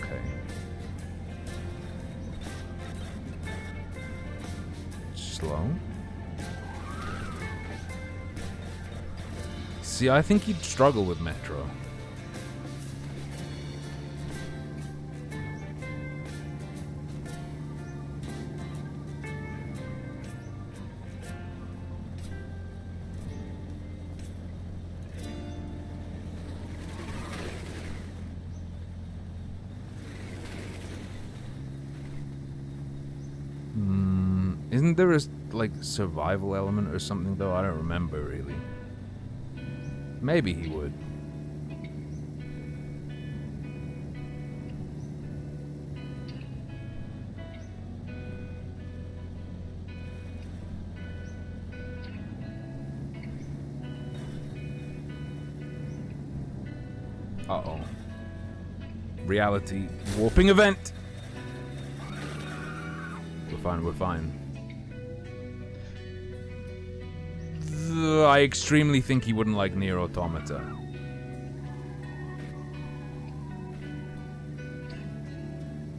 Okay. Slow. See, I think he'd struggle with Metro. Isn't there a, like, survival element or something, though? I don't remember, really. Maybe he would. Uh-oh. Reality warping event! We're fine, we're fine. I extremely think he wouldn't like Nier Automata.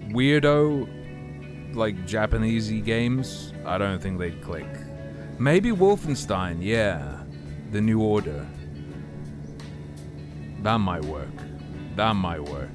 Weirdo, like Japanesey games, I don't think they'd click. Maybe Wolfenstein, yeah. The New Order. That might work. That might work.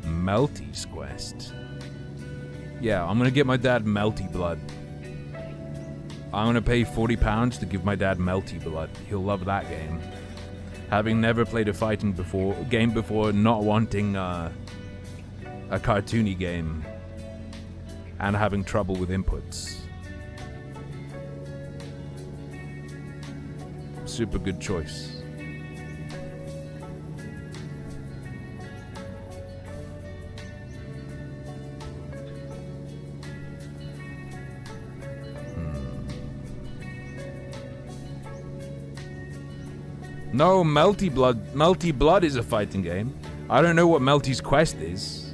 Melty's Quest. Yeah, I'm gonna get my dad Melty Blood. I'm gonna pay £40 to give my dad Melty Blood. He'll love that game. Having never played a fighting game before, not wanting a cartoony game, and having trouble with inputs. Super good choice. No, Melty Blood. Melty Blood is a fighting game. I don't know what Melty's Quest is.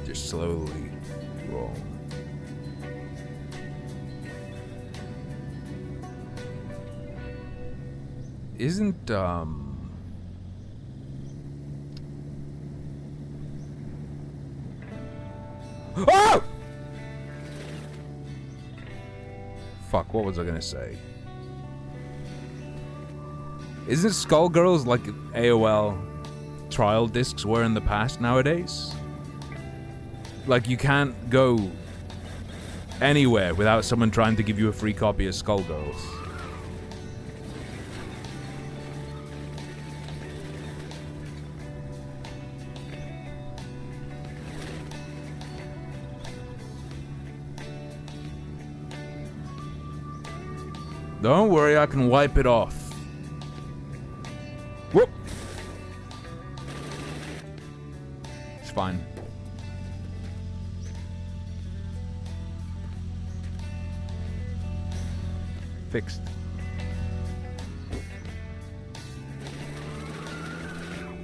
Just slowly roll. Isn't, Oh! Fuck, what was I gonna say? Isn't Skullgirls like AOL trial discs were in the past nowadays? Like, you can't go anywhere without someone trying to give you a free copy of Skullgirls. Don't worry, I can wipe it off. Whoop! It's fine. Fixed.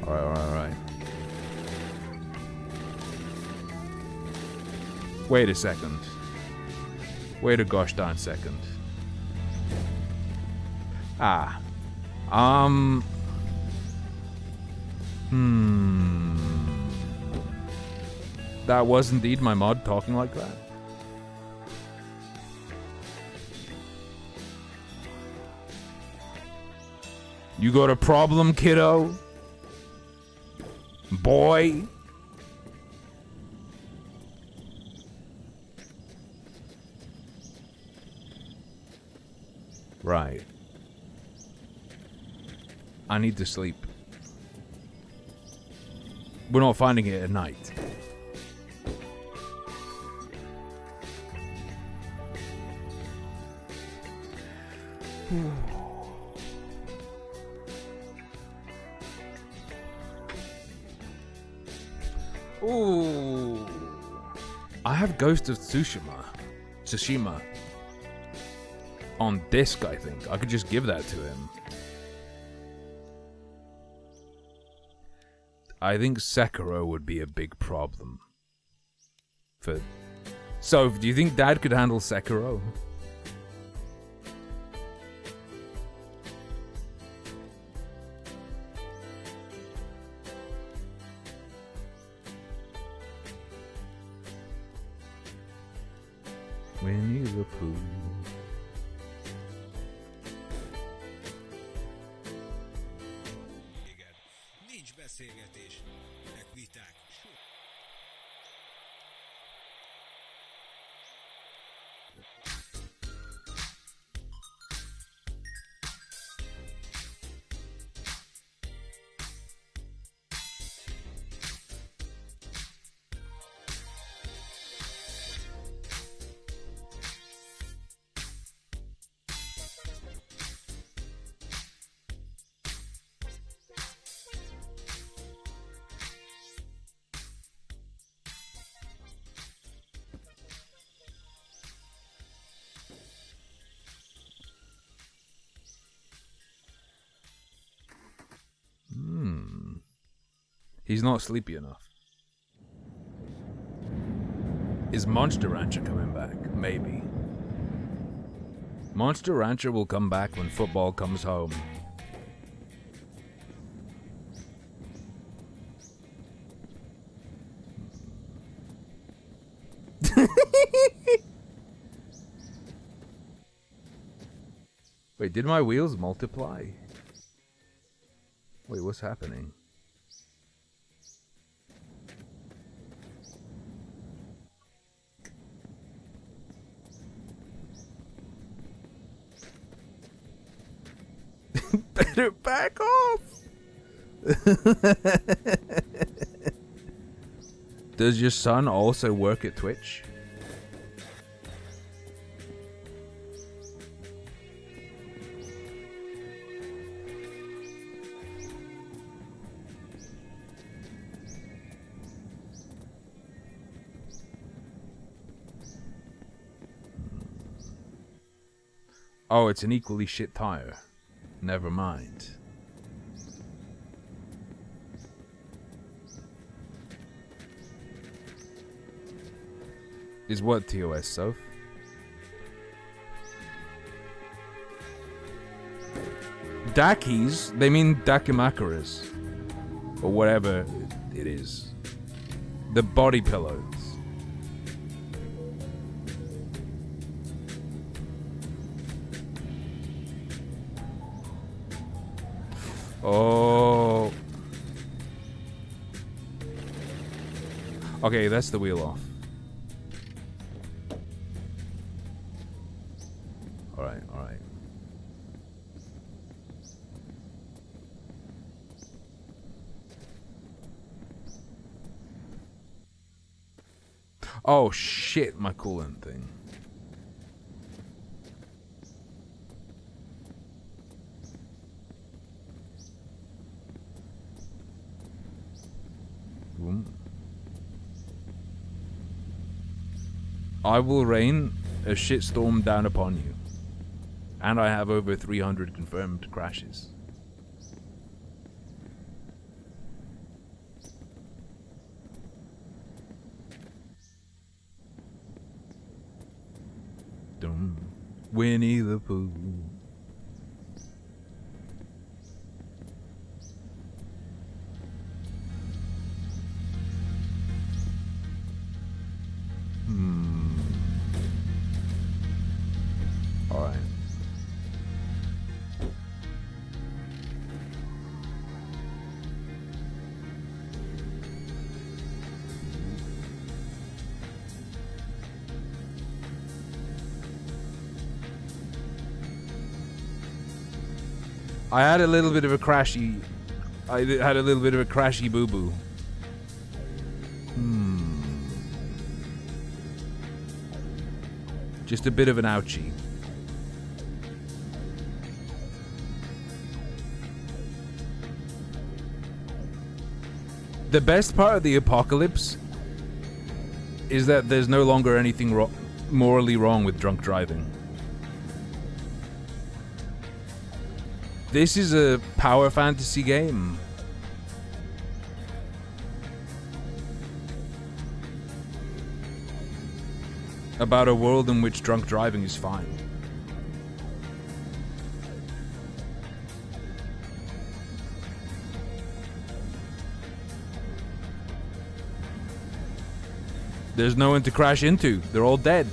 Alright. Wait a second. Wait a gosh darn second. That was indeed my mod talking like that. You got a problem, kiddo? Boy? Right. I need to sleep. We're not finding it at night. Ooh. I have Ghost of Tsushima. On disc, I think. I could just give that to him. I think Sekiro would be a big problem. So, do you think Dad could handle Sekiro? Winnie the Pooh. Nincs beszélgetés, meg viták. He's not sleepy enough. Is Monster Rancher coming back? Maybe. Monster Rancher will come back when football comes home. Wait, did my wheels multiply? Wait, what's happening? Better back off! Does your son also work at Twitch? Oh, it's an equally shit tire. Never mind. Is what TOS, Soph? Dakis? They mean Dakimakuras. Or whatever it is. The body pillows. Oh. Okay, that's the wheel off. Alright, alright. Oh shit, my coolant thing. Boom. I will rain a shitstorm down upon you. And I have over 300 confirmed crashes. Dum. Winnie the Pooh. Alright. I had a little bit of a crashy... I had a little bit of a crashy boo-boo. Just a bit of an ouchie. The best part of the apocalypse is that there's no longer anything morally wrong with drunk driving. This is a power fantasy game. About a world in which drunk driving is fine. There's no one to crash into. They're all dead.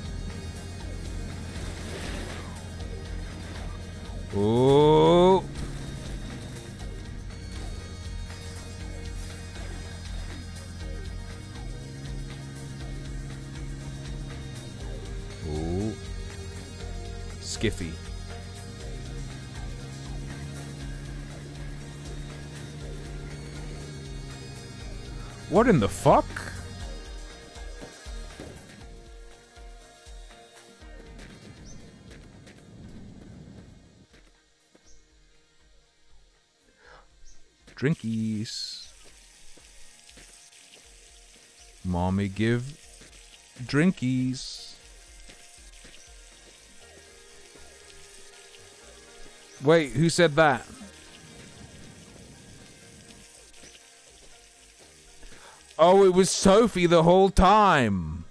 Oh. Oh. Skiffy. What in the fuck? Drinkies. Mommy give drinkies. Wait, who said that? Oh, it was Sophie the whole time.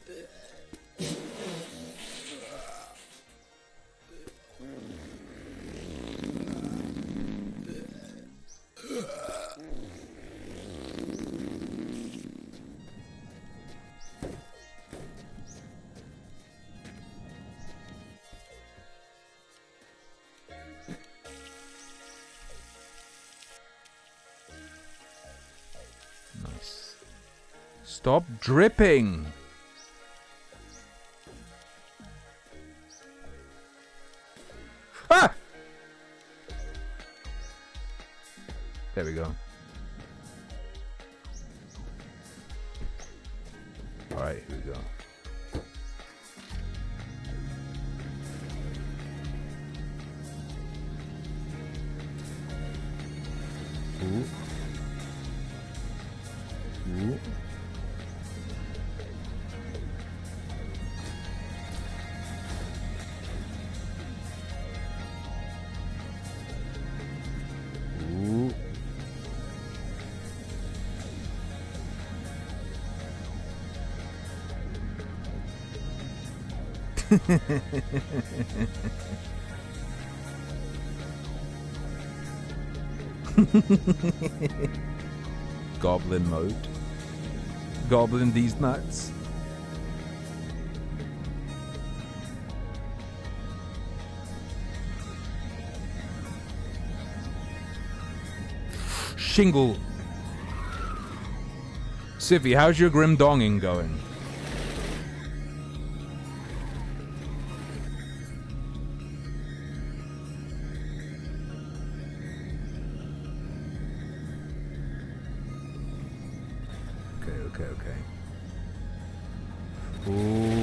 Nice. Stop dripping. Ah! There we go. Alright, here we go. Ooh. Ooh. Ooh. Goblin mode. Goblin these nuts. Shingle. Sivvy, how's your grim donging going? Okay. Ooh.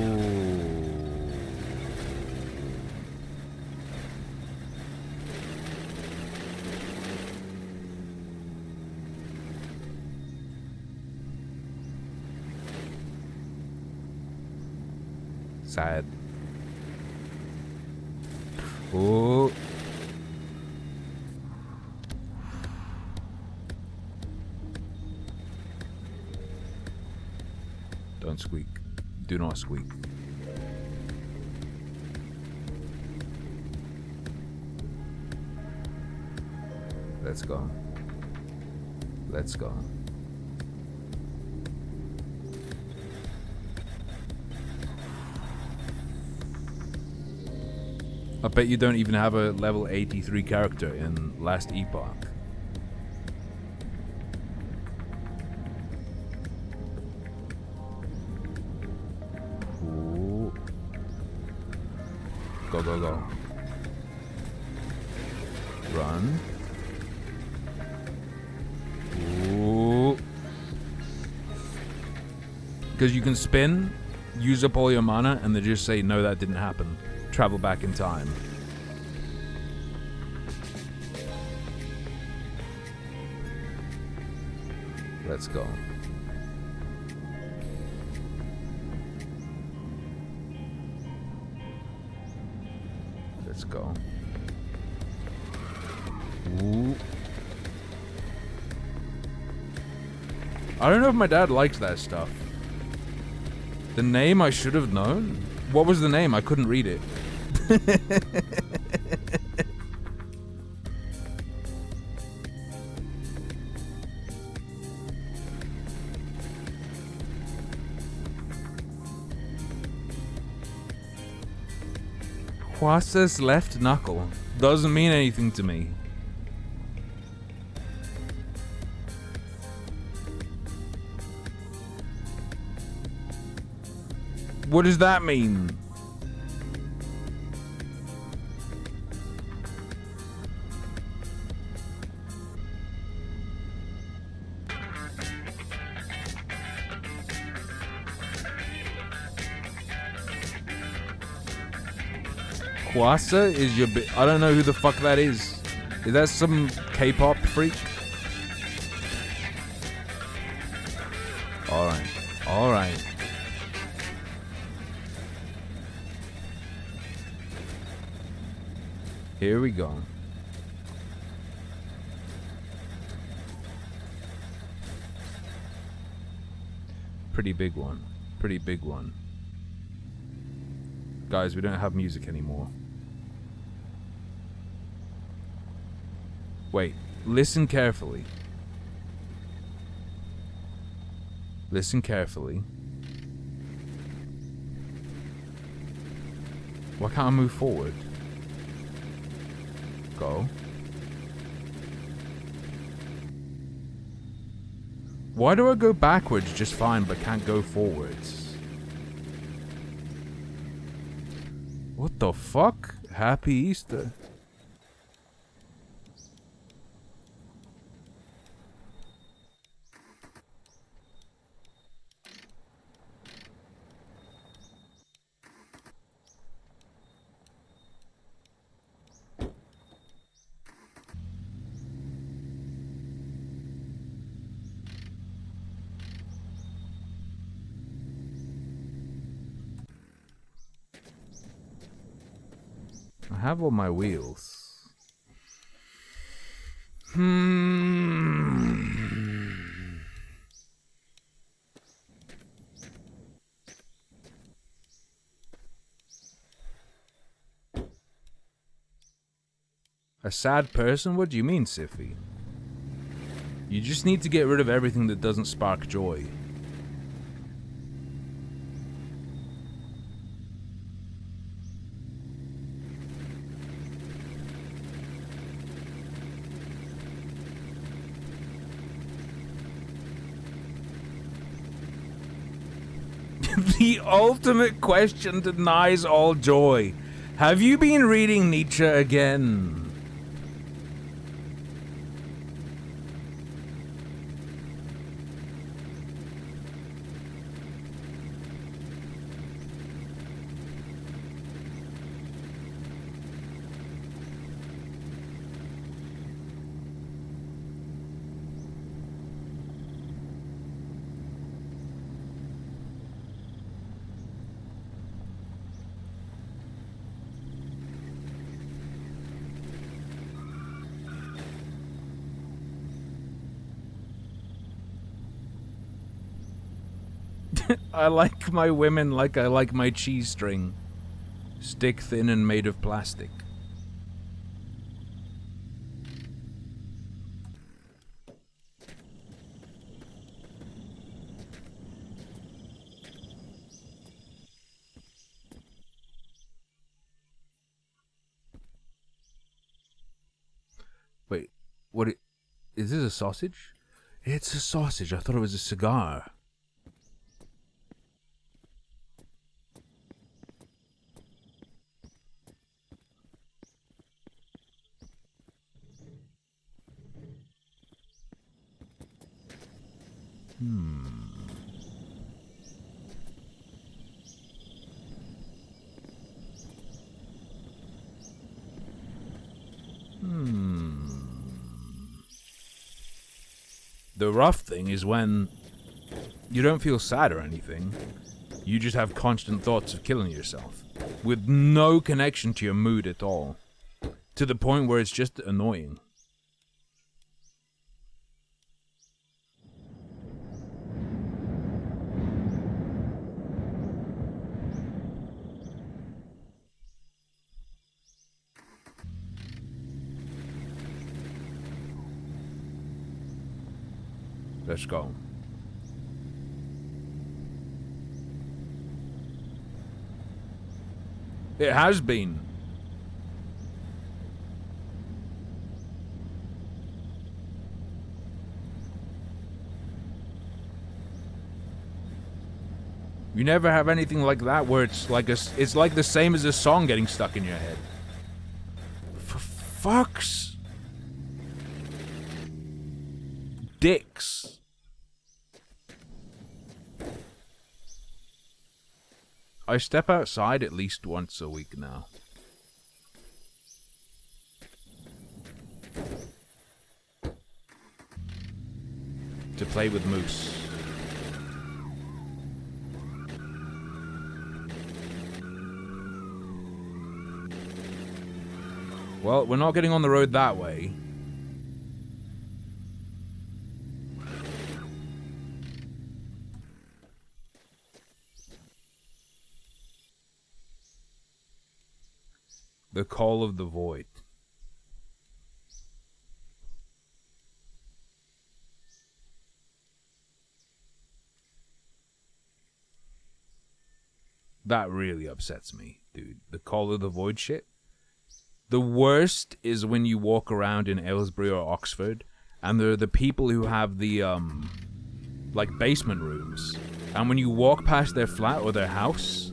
Sad. Ooh. Don't squeak. Do not squeak. Let's go. Let's go. I bet you don't even have a level 83 character in Last Epoch. Ooh. Go, go, go. Run. Ooh. Because you can spin, use up all your mana, and they just say, no, that didn't happen. Travel back in time. Let's go. Let's go. Ooh. I don't know if my dad likes that stuff. The name I should have known? What was the name? I couldn't read it. Quasa's left knuckle. Doesn't mean anything to me. What does that mean? Quasa is your I don't know who the fuck that is. Is that some K-pop freak? Alright. Alright. Here we go. Pretty big one. Pretty big one. Guys, we don't have music anymore. Wait, listen carefully. Listen carefully. Why can't I move forward? Go. Why do I go backwards just fine but can't go forwards? What the fuck? Happy Easter. I have all my wheels. A sad person? What do you mean, Siffy? You just need to get rid of everything that doesn't spark joy. The ultimate question denies all joy. Have you been reading Nietzsche again? I like my women like I like my cheese string. Stick thin and made of plastic. Wait, is this a sausage? It's a sausage. I thought it was a cigar. The rough thing is when you don't feel sad or anything. You just have constant thoughts of killing yourself with no connection to your mood at all. To the point where it's just annoying. Let's go. It has been. You never have anything like that where it's like it's like the same as a song getting stuck in your head. For fuck's dicks. I step outside at least once a week now. To play with moose. Well, we're not getting on the road that way. The Call of the Void. That really upsets me, dude. The Call of the Void shit. The worst is when you walk around in Aylesbury or Oxford, and there are the people who have the, like, basement rooms. And when you walk past their flat or their house,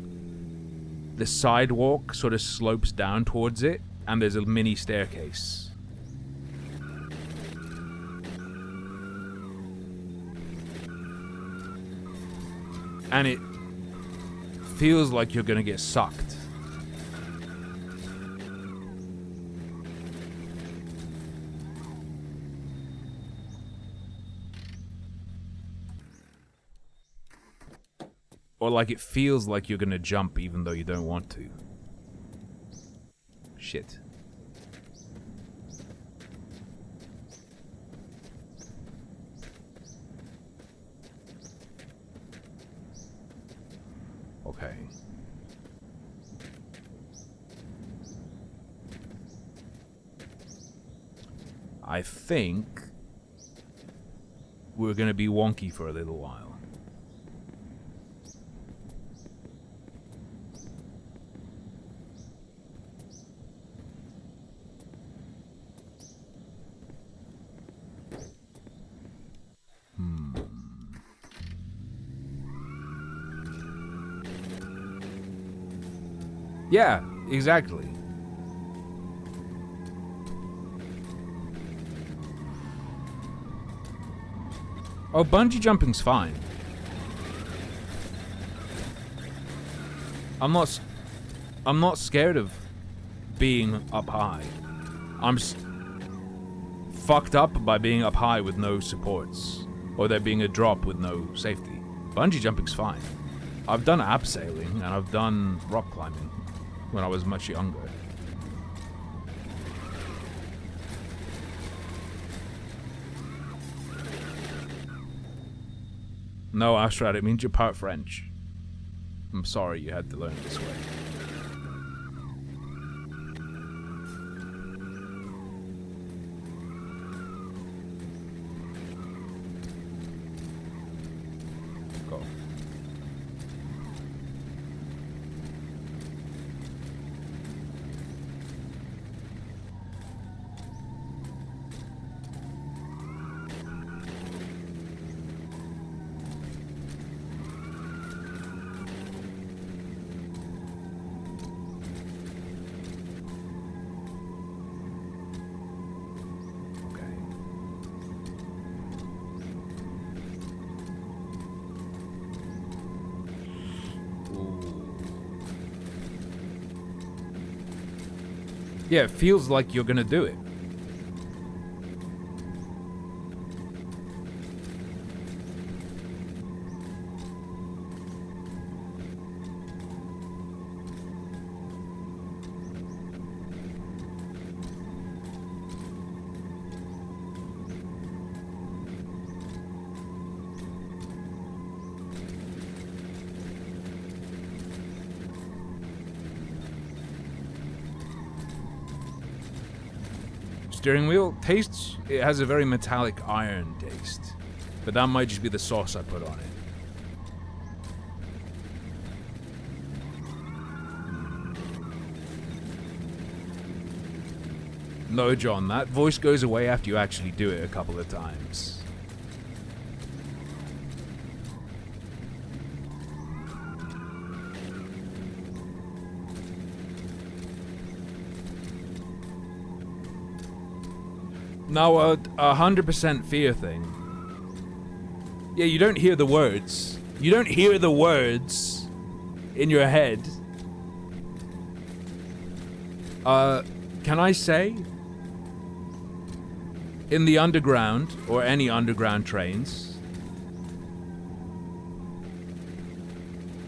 the sidewalk sort of slopes down towards it, and there's a mini staircase. And it feels like you're gonna get sucked. Or like it feels like you're gonna jump even though you don't want to. Shit. Okay. I think we're gonna be wonky for a little while. Yeah, exactly. Oh, bungee jumping's fine. I'm not scared of being up high. I'm fucked up by being up high with no supports, or there being a drop with no safety. Bungee jumping's fine. I've done abseiling and I've done rock climbing when I was much younger. No, Astrad, it means you're part French. I'm sorry you had to learn it this way. Go. Yeah, it feels like you're gonna do it. Steering wheel tastes, it has a very metallic iron taste, but that might just be the sauce I put on it. No, John, that voice goes away after you actually do it a couple of times. No, a 100% fear thing. Yeah, you don't hear the words. You don't hear the words in your head. Can I say? In the underground, or any underground trains,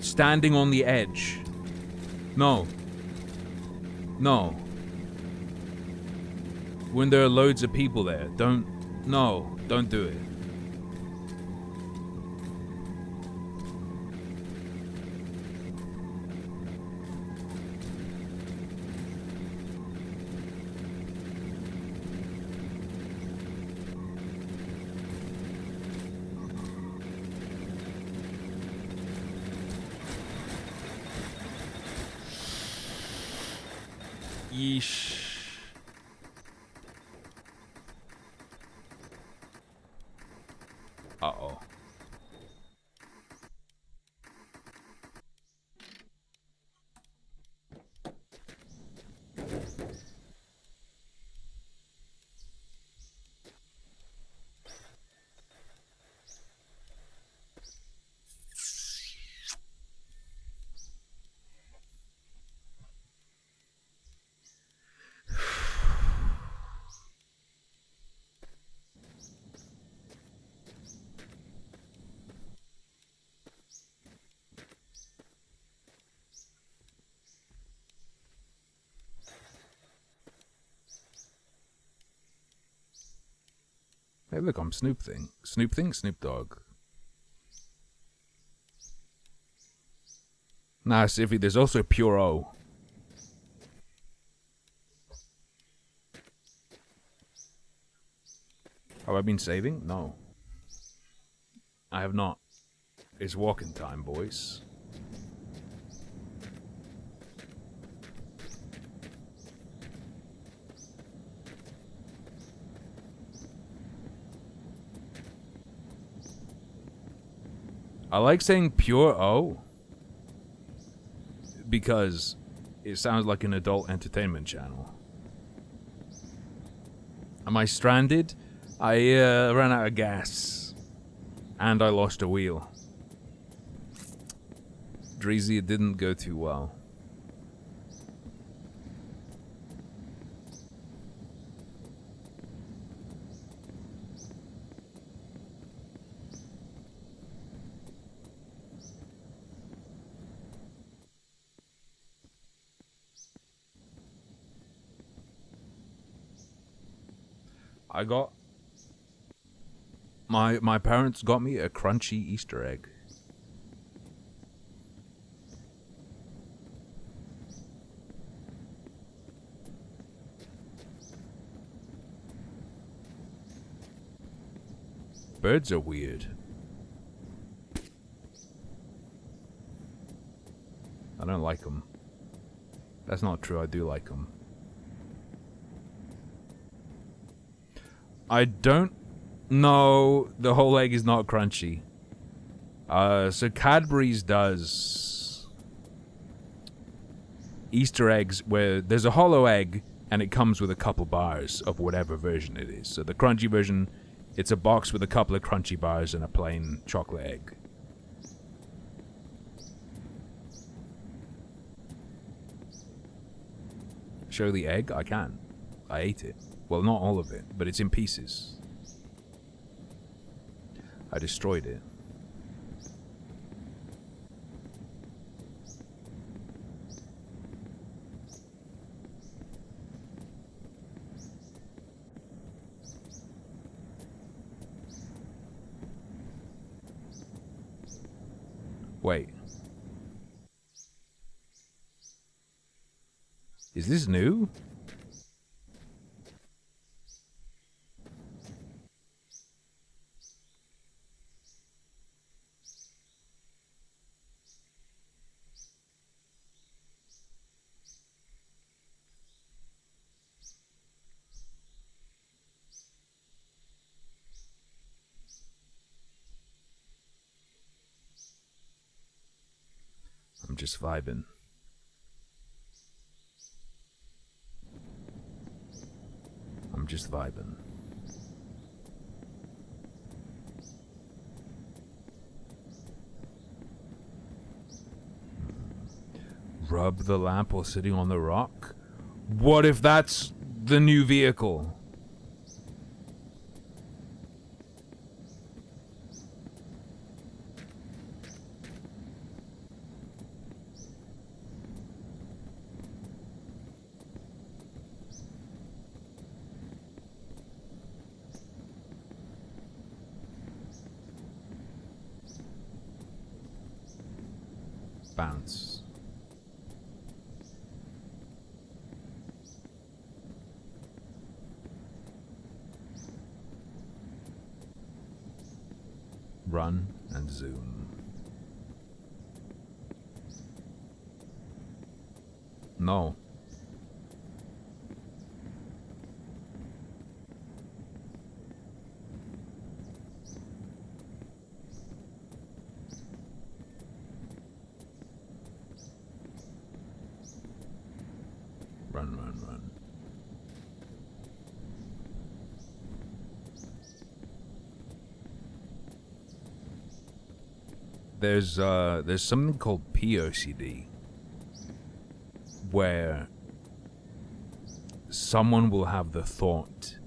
standing on the edge. No. No. When there are loads of people there, don't do it. Yeesh. Uh-oh. Hey, look, I'm Snoop Thing. Snoop Thing, Snoop Dogg. Nah, Siffy, there's also Pure O. Have I been saving? No. I have not. It's walking time, boys. I like saying Pure O because it sounds like an adult entertainment channel. Am I stranded? I ran out of gas. And I lost a wheel. Dreezy, it didn't go too well. I got... My parents got me a crunchy Easter egg. Birds are weird. I don't like them. That's not true, I do like them. I don't know, the whole egg is not crunchy. So Cadbury's does Easter eggs where there's a hollow egg and it comes with a couple bars of whatever version it is. So the crunchy version, it's a box with a couple of crunchy bars and a plain chocolate egg. Show the egg? I can. I ate it. Well, not all of it, but it's in pieces. I destroyed it. Wait. Is this new? I'm just vibing. I'm just vibing. Rub the lamp while sitting on the rock? What if that's the new vehicle? Bounce. Run and zoom. No. run, run, run. There's something called POCD, where someone will have the thought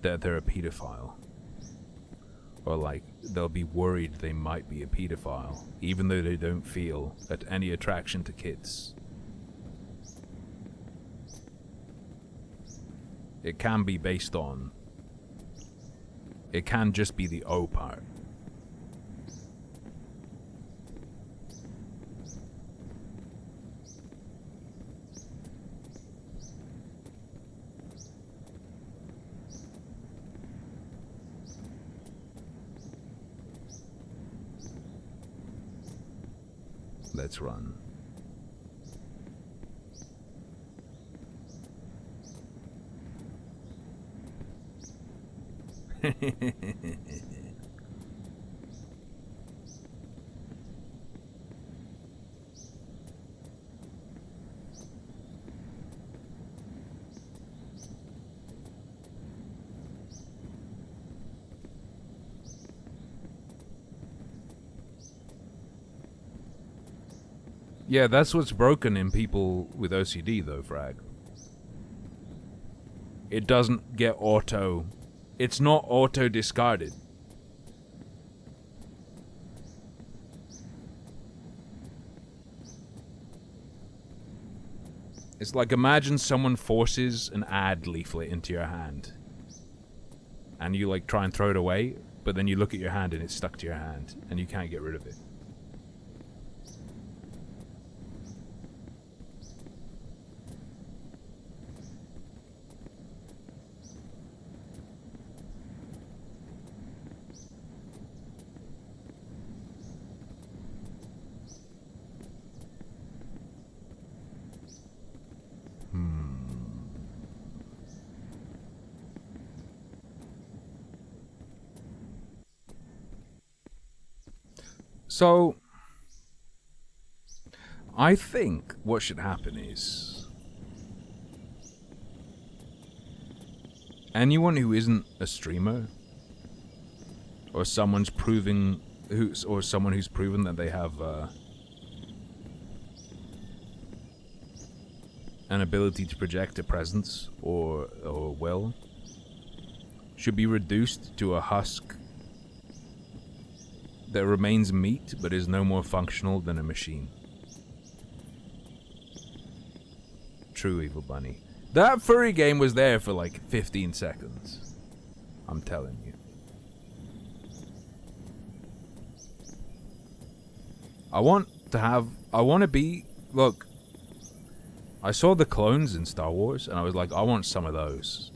that they're a pedophile. Or like, they'll be worried they might be a pedophile, even though they don't feel any attraction to kids. It can be based on... It can just be the O part. Let's run. Yeah, that's what's broken in people with OCD though, Frag. It doesn't get auto... It's not auto-discarded. It's like, imagine someone forces an ad leaflet into your hand. And you like try and throw it away, but then you look at your hand and it's stuck to your hand, and you can't get rid of it. So, I think what should happen is anyone who isn't a streamer or someone's proving someone who's proven that they have an ability to project a presence or will should be reduced to a husk that remains meat but is no more functional than a machine. True, Evil Bunny. That furry game was there for like 15 seconds. I'm telling you. I want to be... Look, I saw the clones in Star Wars and I was like, I want some of those.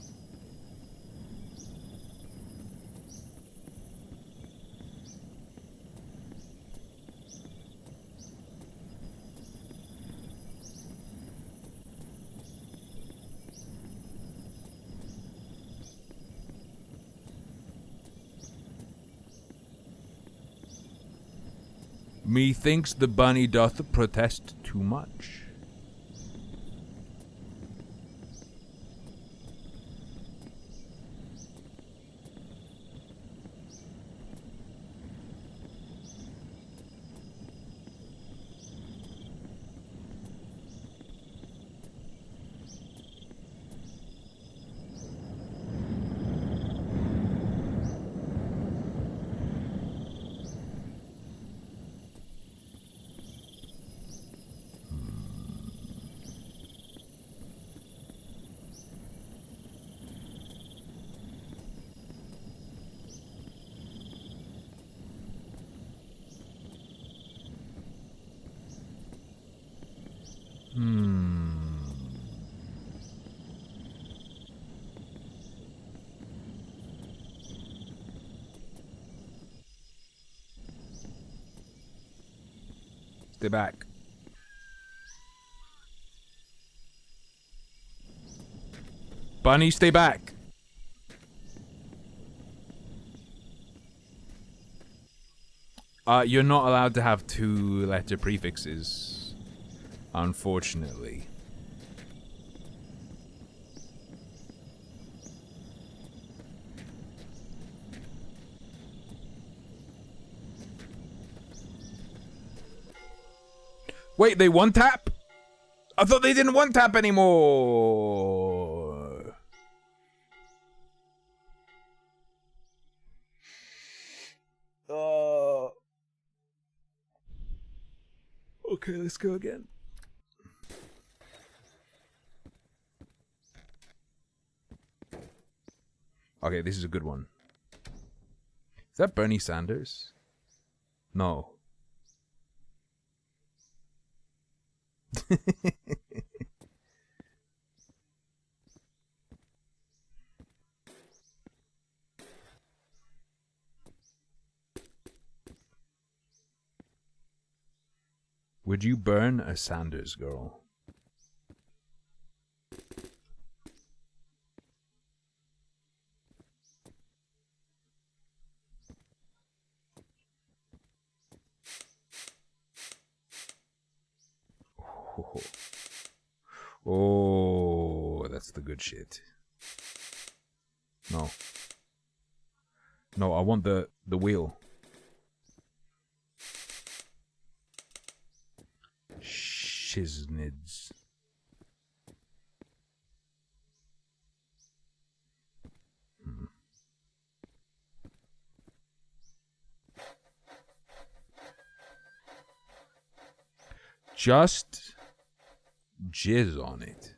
Methinks the bunny doth protest too much. Stay back. Bunny, stay back. You're not allowed to have 2-letter prefixes, unfortunately. Wait, they one tap? I thought they didn't one tap anymore. Okay, let's go again. Okay, this is a good one. Is that Bernie Sanders? No. Would you burn a Sanders girl? Oh, that's the good shit. No. No, I want the wheel. Shiznids. Just jizz on it.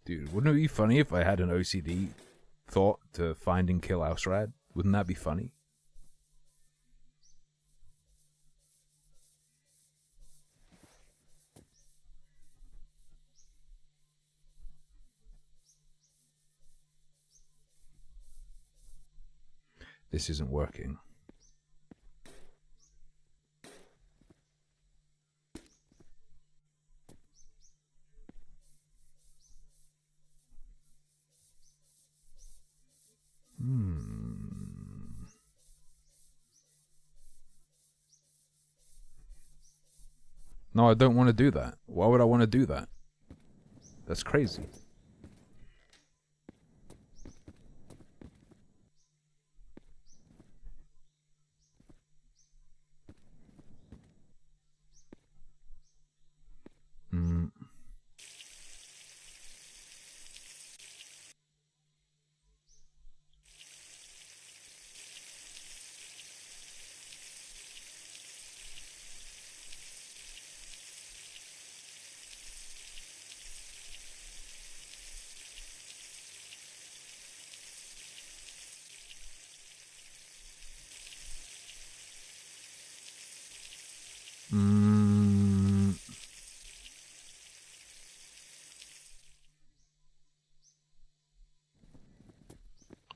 Dude, wouldn't it be funny if I had an OCD thought to find and kill Ausrad? Wouldn't that be funny? This isn't working. No, I don't want to do that. Why would I want to do that? That's crazy.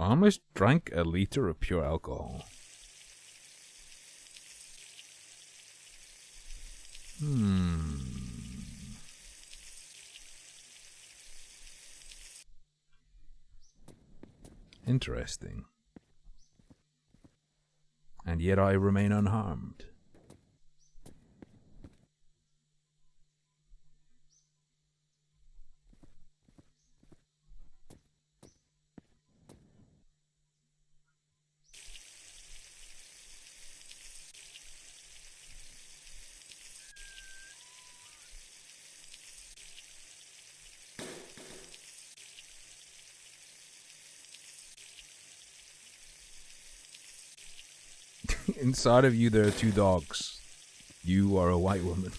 I almost drank a liter of pure alcohol. Interesting. And yet I remain unharmed. Inside of you there are two dogs. You are a white woman.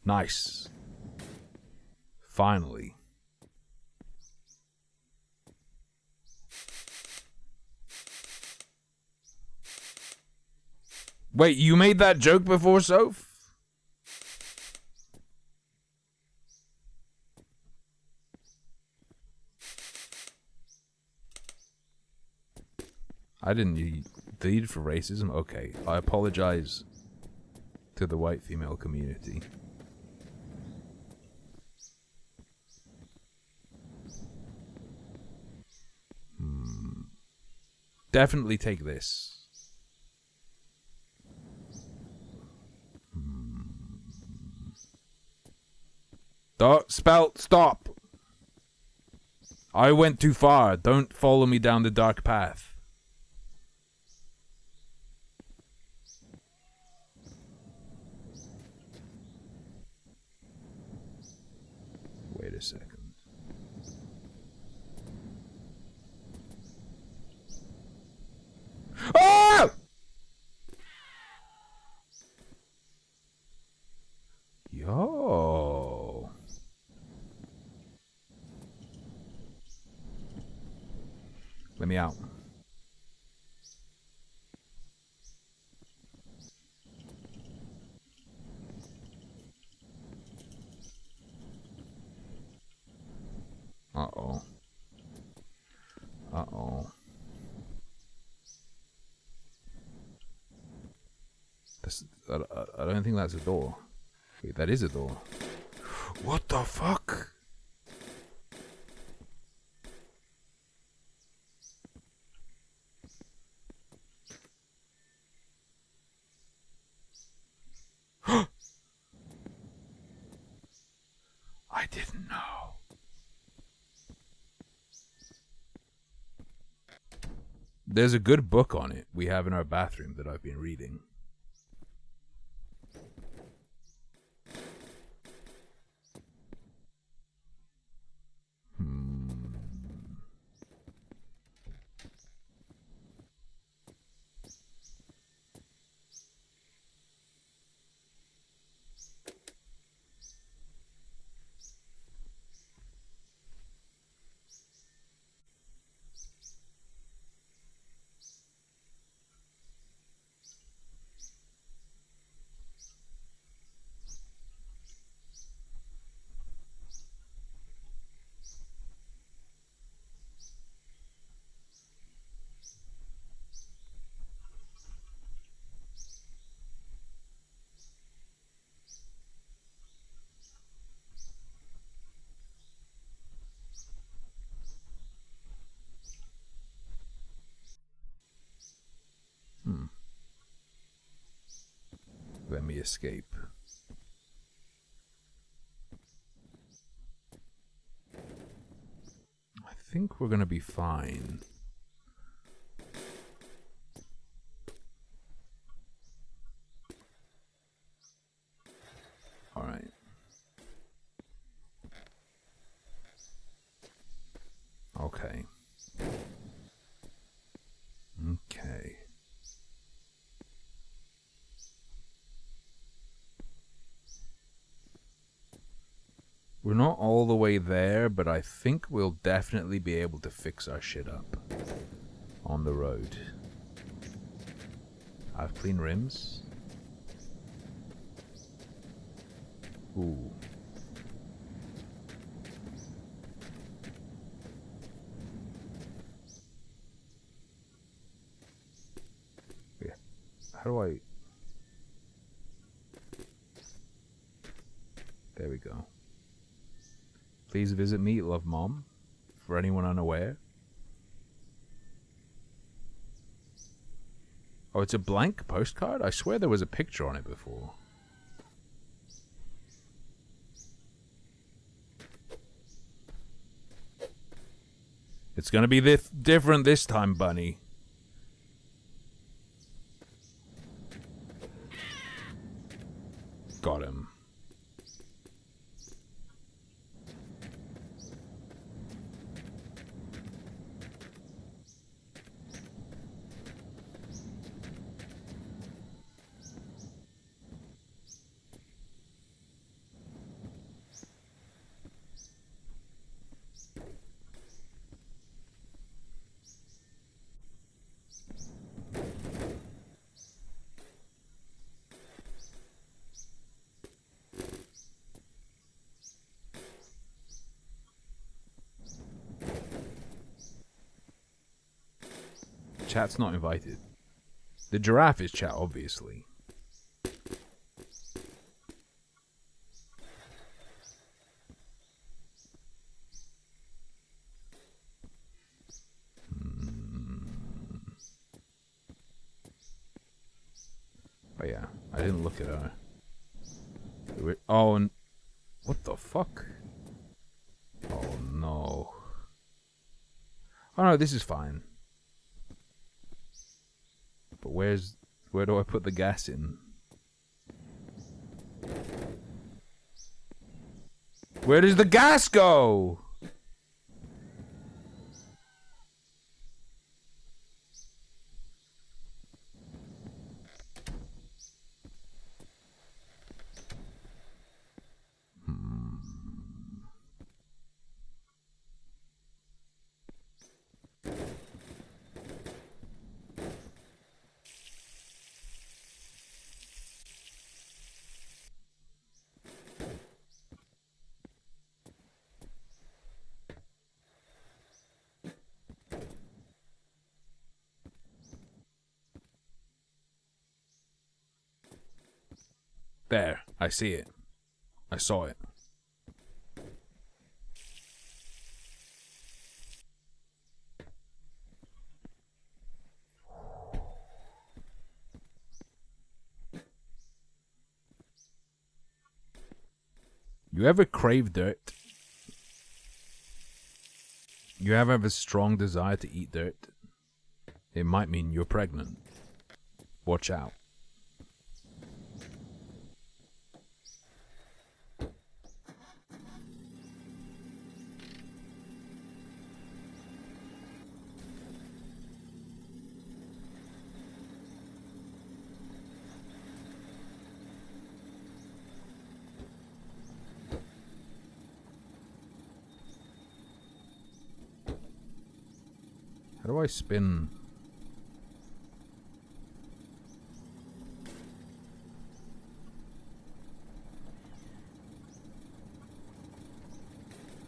Nice. Finally. Wait, you made that joke before, Soph? I didn't lead for racism? Okay, I apologize to the white female community. Definitely take this. Stop! I went too far. Don't follow me down the dark path. Wait a second. Oh! Yo. Let me out. Uh-oh. Uh-oh. I don't think that's a door. Wait, that is a door. What the fuck? I didn't know. There's a good book on it we have in our bathroom that I've been reading. Let me escape. I think we're gonna be fine. All right. Okay. Okay. We're not all the way there, but I think we'll definitely be able to fix our shit up on the road. I have clean rims. Ooh. Yeah. How do I... There we go. Please visit me, love mom. For anyone unaware. Oh, it's a blank postcard? I swear there was a picture on it before. It's gonna be different this time, bunny. Got him. Chat's not invited. The giraffe is chat, obviously. Oh yeah, I didn't look at her. Oh, and what the fuck? Oh no. Oh no, this is fine. But where do I put the gas in? Where does the gas go? There, I see it. I saw it. You ever crave dirt? You ever have a strong desire to eat dirt? It might mean you're pregnant. Watch out. How do I spin?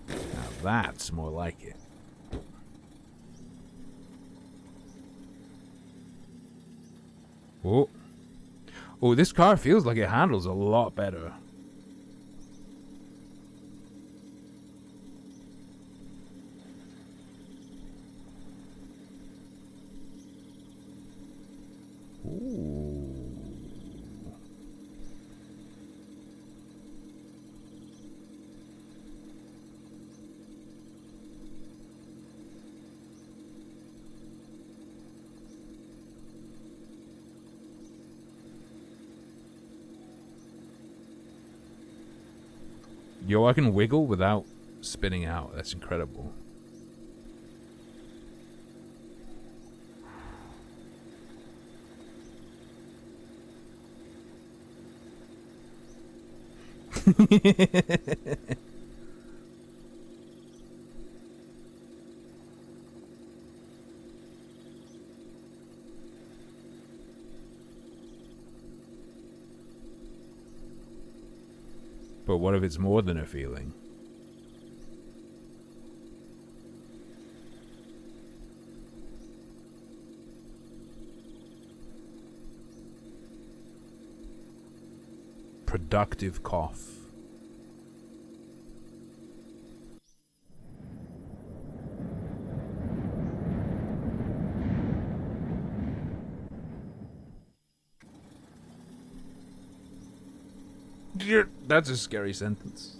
Now that's more like it. Oh. Oh, this car feels like it handles a lot better. Yo, I can wiggle without spinning out. That's incredible. But what if it's more than a feeling? Productive cough. That's a scary sentence.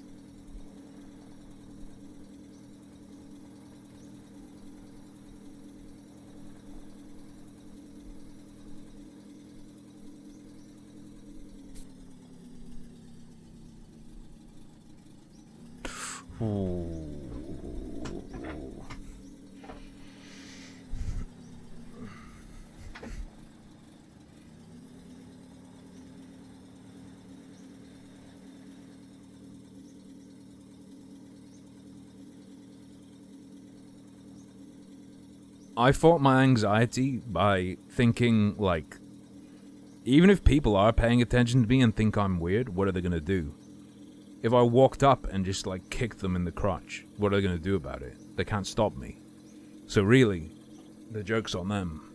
I fought my anxiety by thinking, like, even if people are paying attention to me and think I'm weird, what are they gonna do? If I walked up and just, like, kicked them in the crotch, what are they gonna do about it? They can't stop me. So really, the joke's on them.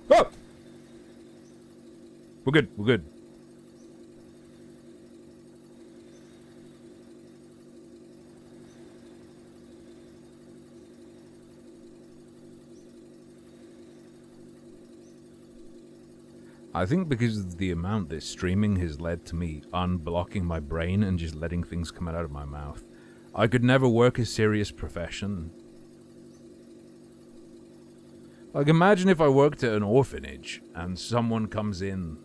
Oh! We're good, we're good. I think because of the amount that streaming has led to me unblocking my brain and just letting things come out of my mouth. I could never work a serious profession. Like, imagine if I worked at an orphanage and someone comes in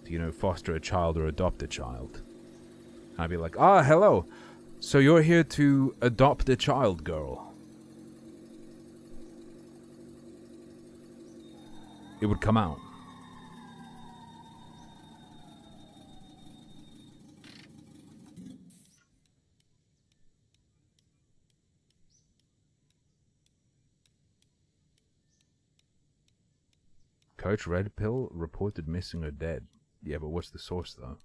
to, you know, foster a child or adopt a child. I'd be like, ah, hello. So you're here to adopt a child, girl. It would come out. Coach Red Pill reported missing or dead. Yeah, but what's the source, though?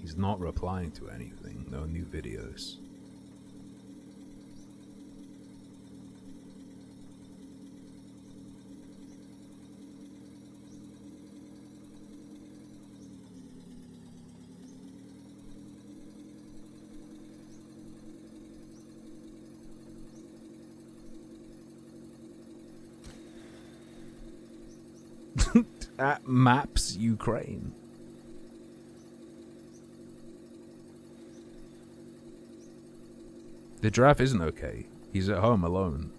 He's not replying to anything. No new videos. At Maps Ukraine. The giraffe isn't okay. He's at home alone.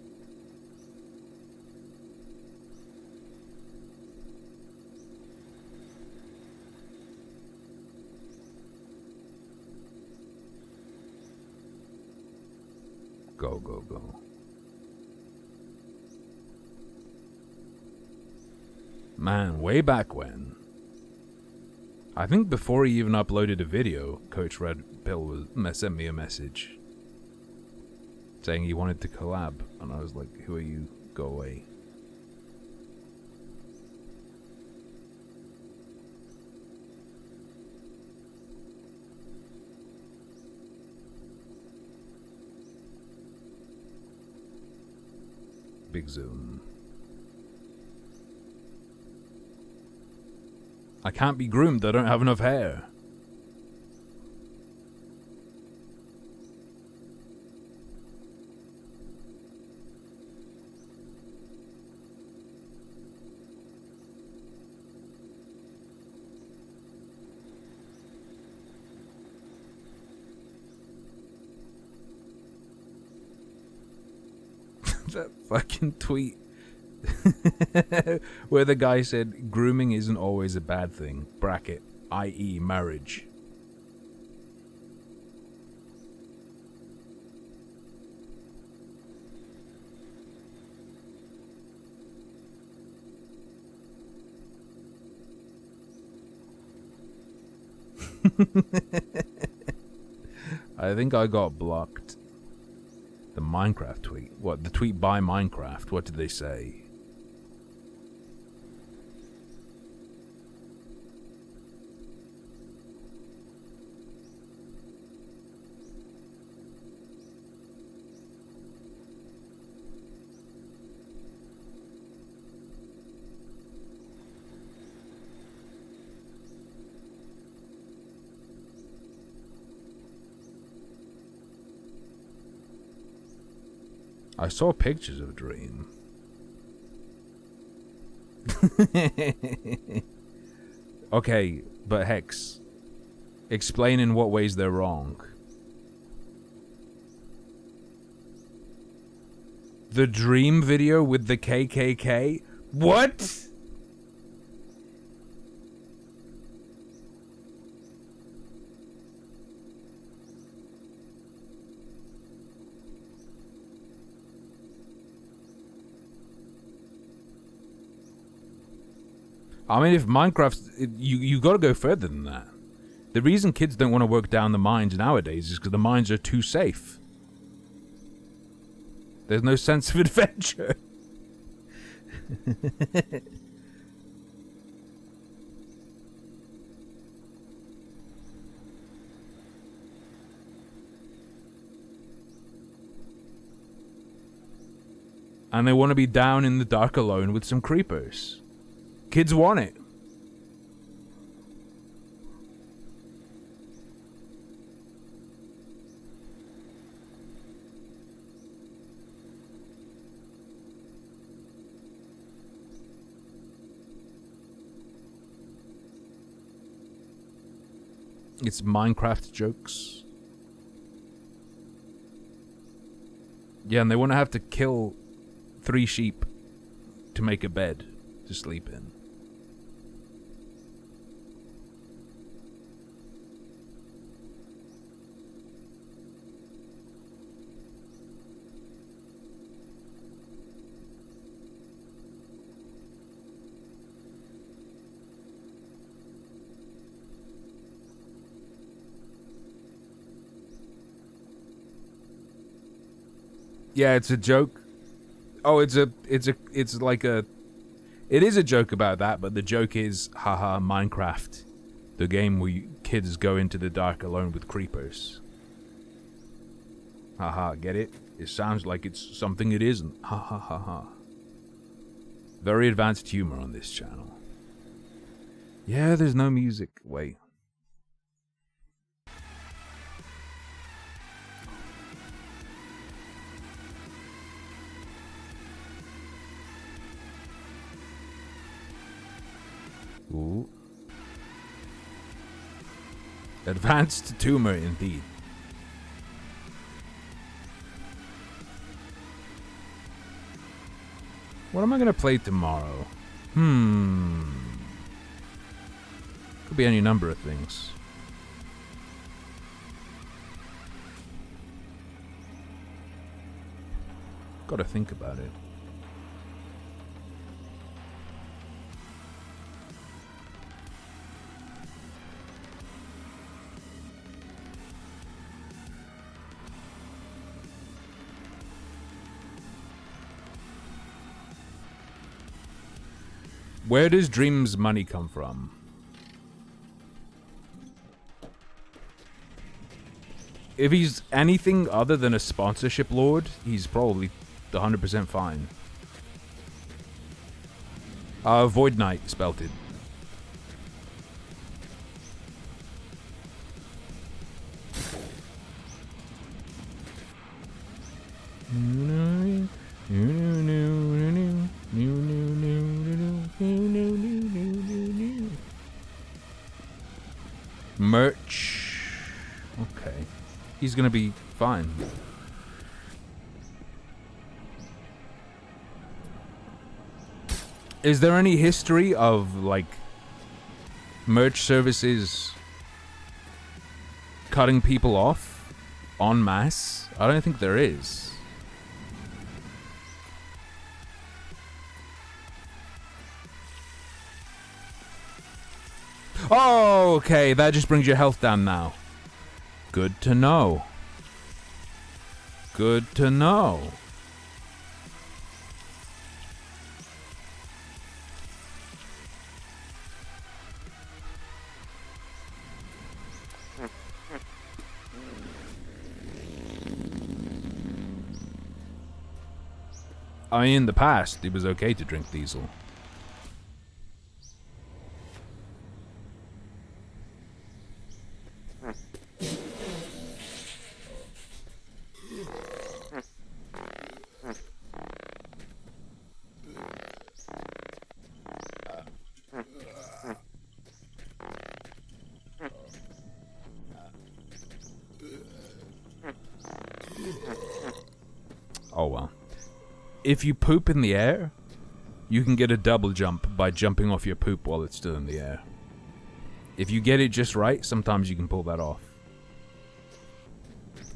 Go, go, go. Man, way back when. I think before he even uploaded a video, Coach Red Pill sent me a message saying he wanted to collab, and I was like, who are you? Go away. Big zoom. I can't be groomed, I don't have enough hair. That fucking tweet where the guy said grooming isn't always a bad thing, bracket, i.e. marriage. I think I got blocked. The Minecraft tweet. What? The tweet by Minecraft. What did they say? I saw pictures of Dream. Okay, but Hex, explain in what ways they're wrong. The Dream video with the KKK? What? I mean, if you got to go further than that. The reason kids don't want to work down the mines nowadays is because the mines are too safe. There's no sense of adventure. And they want to be down in the dark alone with some creepers. Kids want it. It's Minecraft jokes. Yeah, and they want to have to kill 3 sheep to make a bed to sleep in. Yeah, it's a joke. Oh, it is a joke about that, but the joke is, haha, Minecraft, the game where kids go into the dark alone with creepers. Haha, get it? It sounds like it's something it isn't. Ha ha ha ha. Very advanced humor on this channel. Yeah, there's no music. Wait. Ooh. Advanced tumor indeed. What am I gonna play tomorrow? Could be any number of things. Gotta think about it. Where does Dream's money come from? If he's anything other than a sponsorship lord, he's probably 100% fine. Void Knight spelt it. Merch. Okay. He's gonna be fine. Is there any history of, like, merch services cutting people off en masse? I don't think there is. Oh, okay, that just brings your health down now. Good to know. Good to know. I mean, in the past, it was okay to drink diesel. Oh well. if you poop in the air, you can get a double jump by jumping off your poop while it's still in the air. If you get it just right, sometimes you can pull that off.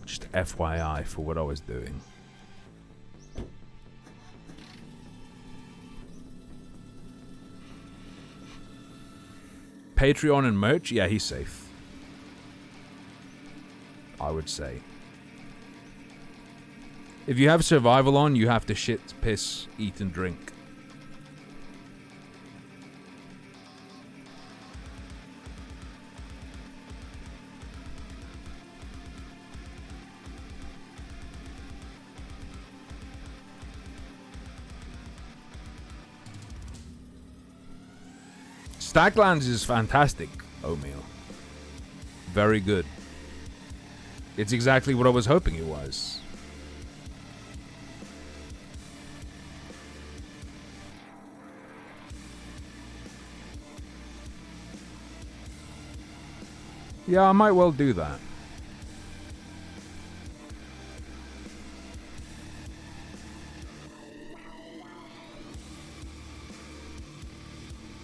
Just FYI for what I was doing. Patreon and merch? Yeah, he's safe. I would say. If you have survival on, you have to shit, piss, eat, and drink. Stacklands is fantastic, Oatmeal. Very good. It's exactly what I was hoping it was. Yeah, I might well do that.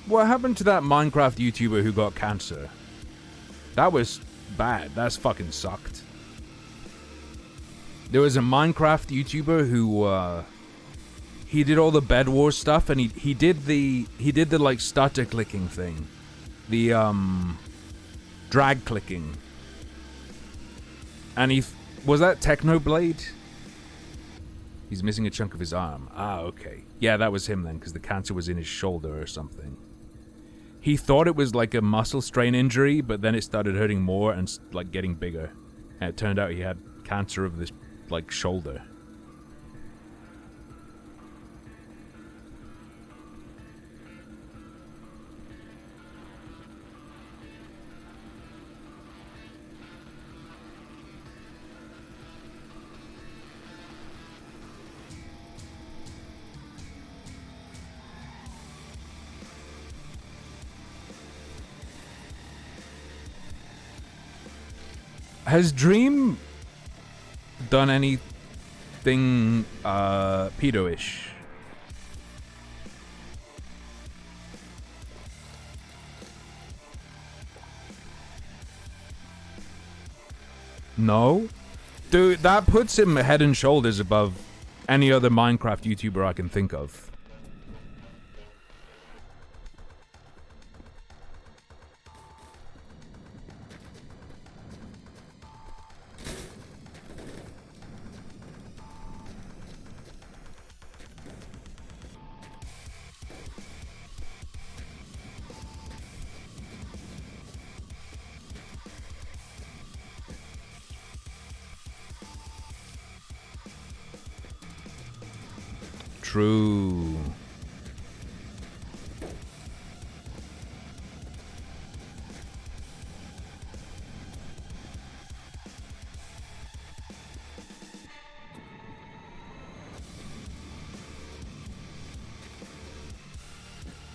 What happened to that Minecraft YouTuber who got cancer? That was bad. That's fucking sucked. There was a Minecraft YouTuber who he did all the Bed Wars stuff, and he did the like stutter clicking thing. The drag clicking. And was that Technoblade? He's missing a chunk of his arm. Ah, okay. Yeah, that was him then, because the cancer was in his shoulder or something. He thought it was like a muscle strain injury, but then it started hurting more and like getting bigger. And it turned out he had cancer of this like shoulder. Has Dream done anything pedo-ish? No? Dude, that puts him head and shoulders above any other Minecraft YouTuber I can think of. True.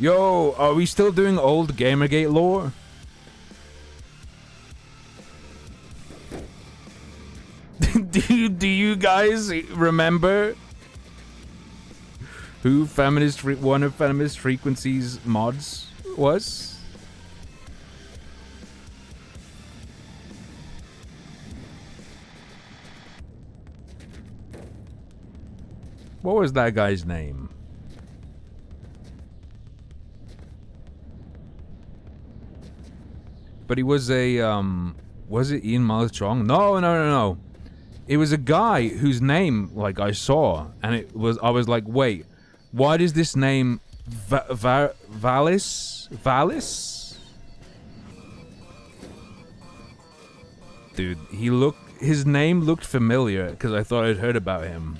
Yo, are we still doing old Gamergate lore? Do you guys remember who one of Feminist Frequency's mods was? What was that guy's name? But he was a, was it Ian Malstrong? No. It was a guy whose name, like, I saw, and I was like, wait, why does this name Valis? Dude, his name looked familiar, because I thought I'd heard about him.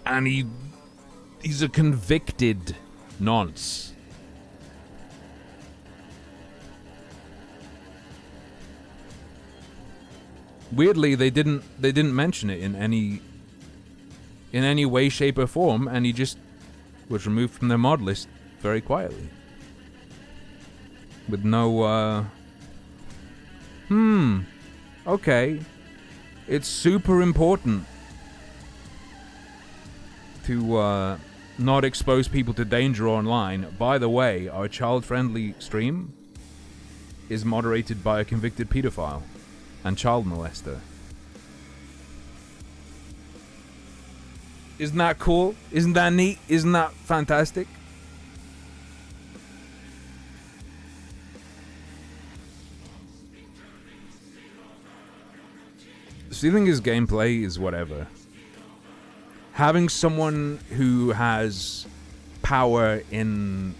And he's a convicted nonce. Weirdly, they didn't mention it in any way, shape, or form, and he just was removed from their mod list very quietly. With no, okay. It's super important. to not expose people to danger online. By the way, our child-friendly stream is moderated by a convicted pedophile and child molester. Isn't that cool? Isn't that neat? Isn't that fantastic? Stealing his gameplay is whatever. Having someone who has power in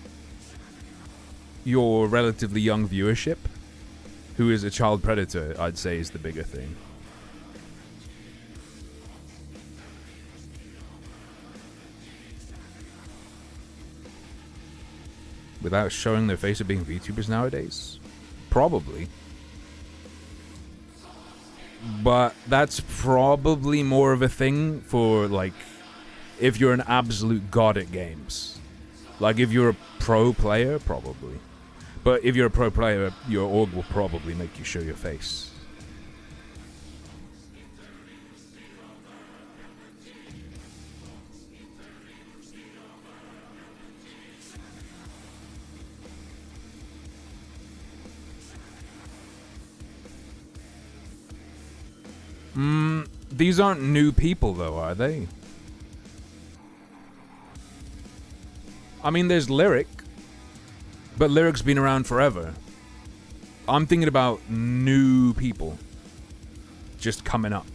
your relatively young viewership, who is a child predator, I'd say is the bigger thing. Without showing their face of being VTubers nowadays? Probably. But that's probably more of a thing for, like, if you're an absolute god at games. Like, if you're a pro player, probably. But if you're a pro player, your org will probably make you show your face. These aren't new people, though, are they? I mean, there's Lyric, but Lyric's been around forever. I'm thinking about new people just coming up.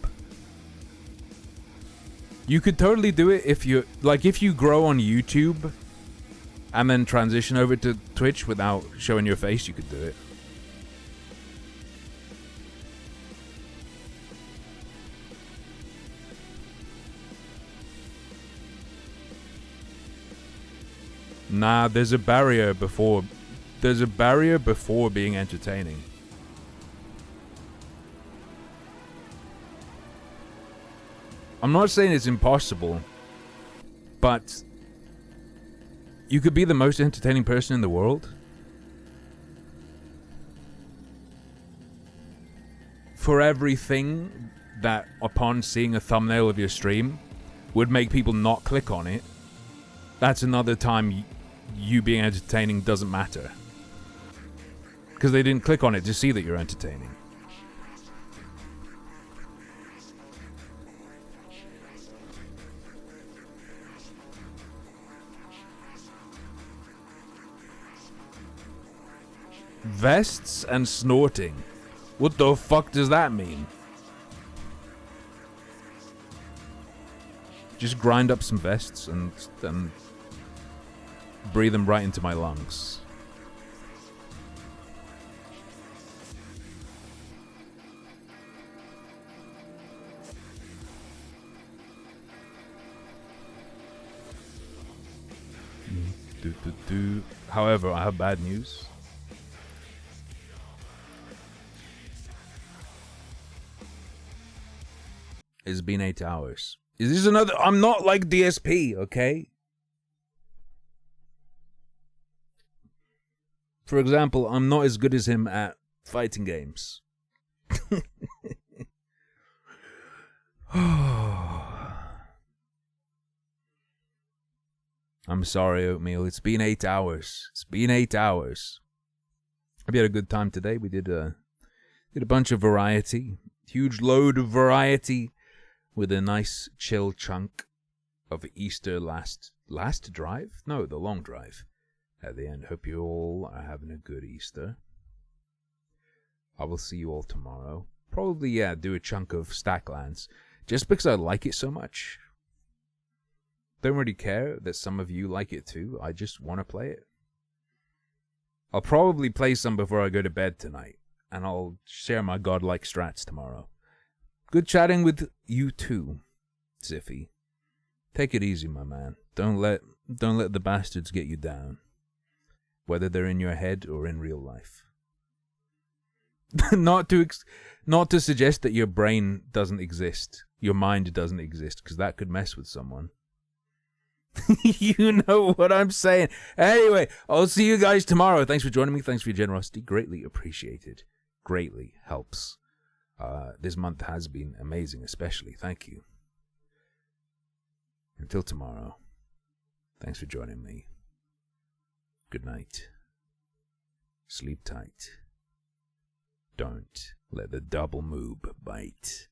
You could totally do it if you, like, if you grow on YouTube and then transition over to Twitch without showing your face, you could do it. Nah, there's a barrier before being entertaining. I'm not saying it's impossible, but you could be the most entertaining person in the world for everything that, upon seeing a thumbnail of your stream, would make people not click on it. That's another time you being entertaining doesn't matter. Because they didn't click on it to see that you're entertaining. Vests and snorting. What the fuck does that mean? Just grind up some vests and breathe them right into my lungs. However, I have bad news. It's been 8 hours. Is this another? I'm not like DSP, okay? For example, I'm not as good as him at fighting games. I'm sorry, Oatmeal. It's been 8 hours. It's been 8 hours. Hope you had a good time today. We did a bunch of variety. Huge load of variety with a nice chill chunk of Easter last drive? No, the long drive. At the end, hope you all are having a good Easter. I will see you all tomorrow. Probably, yeah, do a chunk of Stacklands. Just because I like it so much. Don't really care that some of you like it too. I just want to play it. I'll probably play some before I go to bed tonight. And I'll share my godlike strats tomorrow. Good chatting with you too, Ziffy. Take it easy, my man. Don't let the bastards get you down. Whether they're in your head or in real life. Not to suggest that your brain doesn't exist, your mind doesn't exist, because that could mess with someone. You know what I'm saying. Anyway, I'll see you guys tomorrow. Thanks for joining me. Thanks for your generosity. Greatly appreciated. Greatly helps. This month has been amazing, especially. Thank you. Until tomorrow, thanks for joining me. Good night. Sleep tight. Don't let the double moob bite.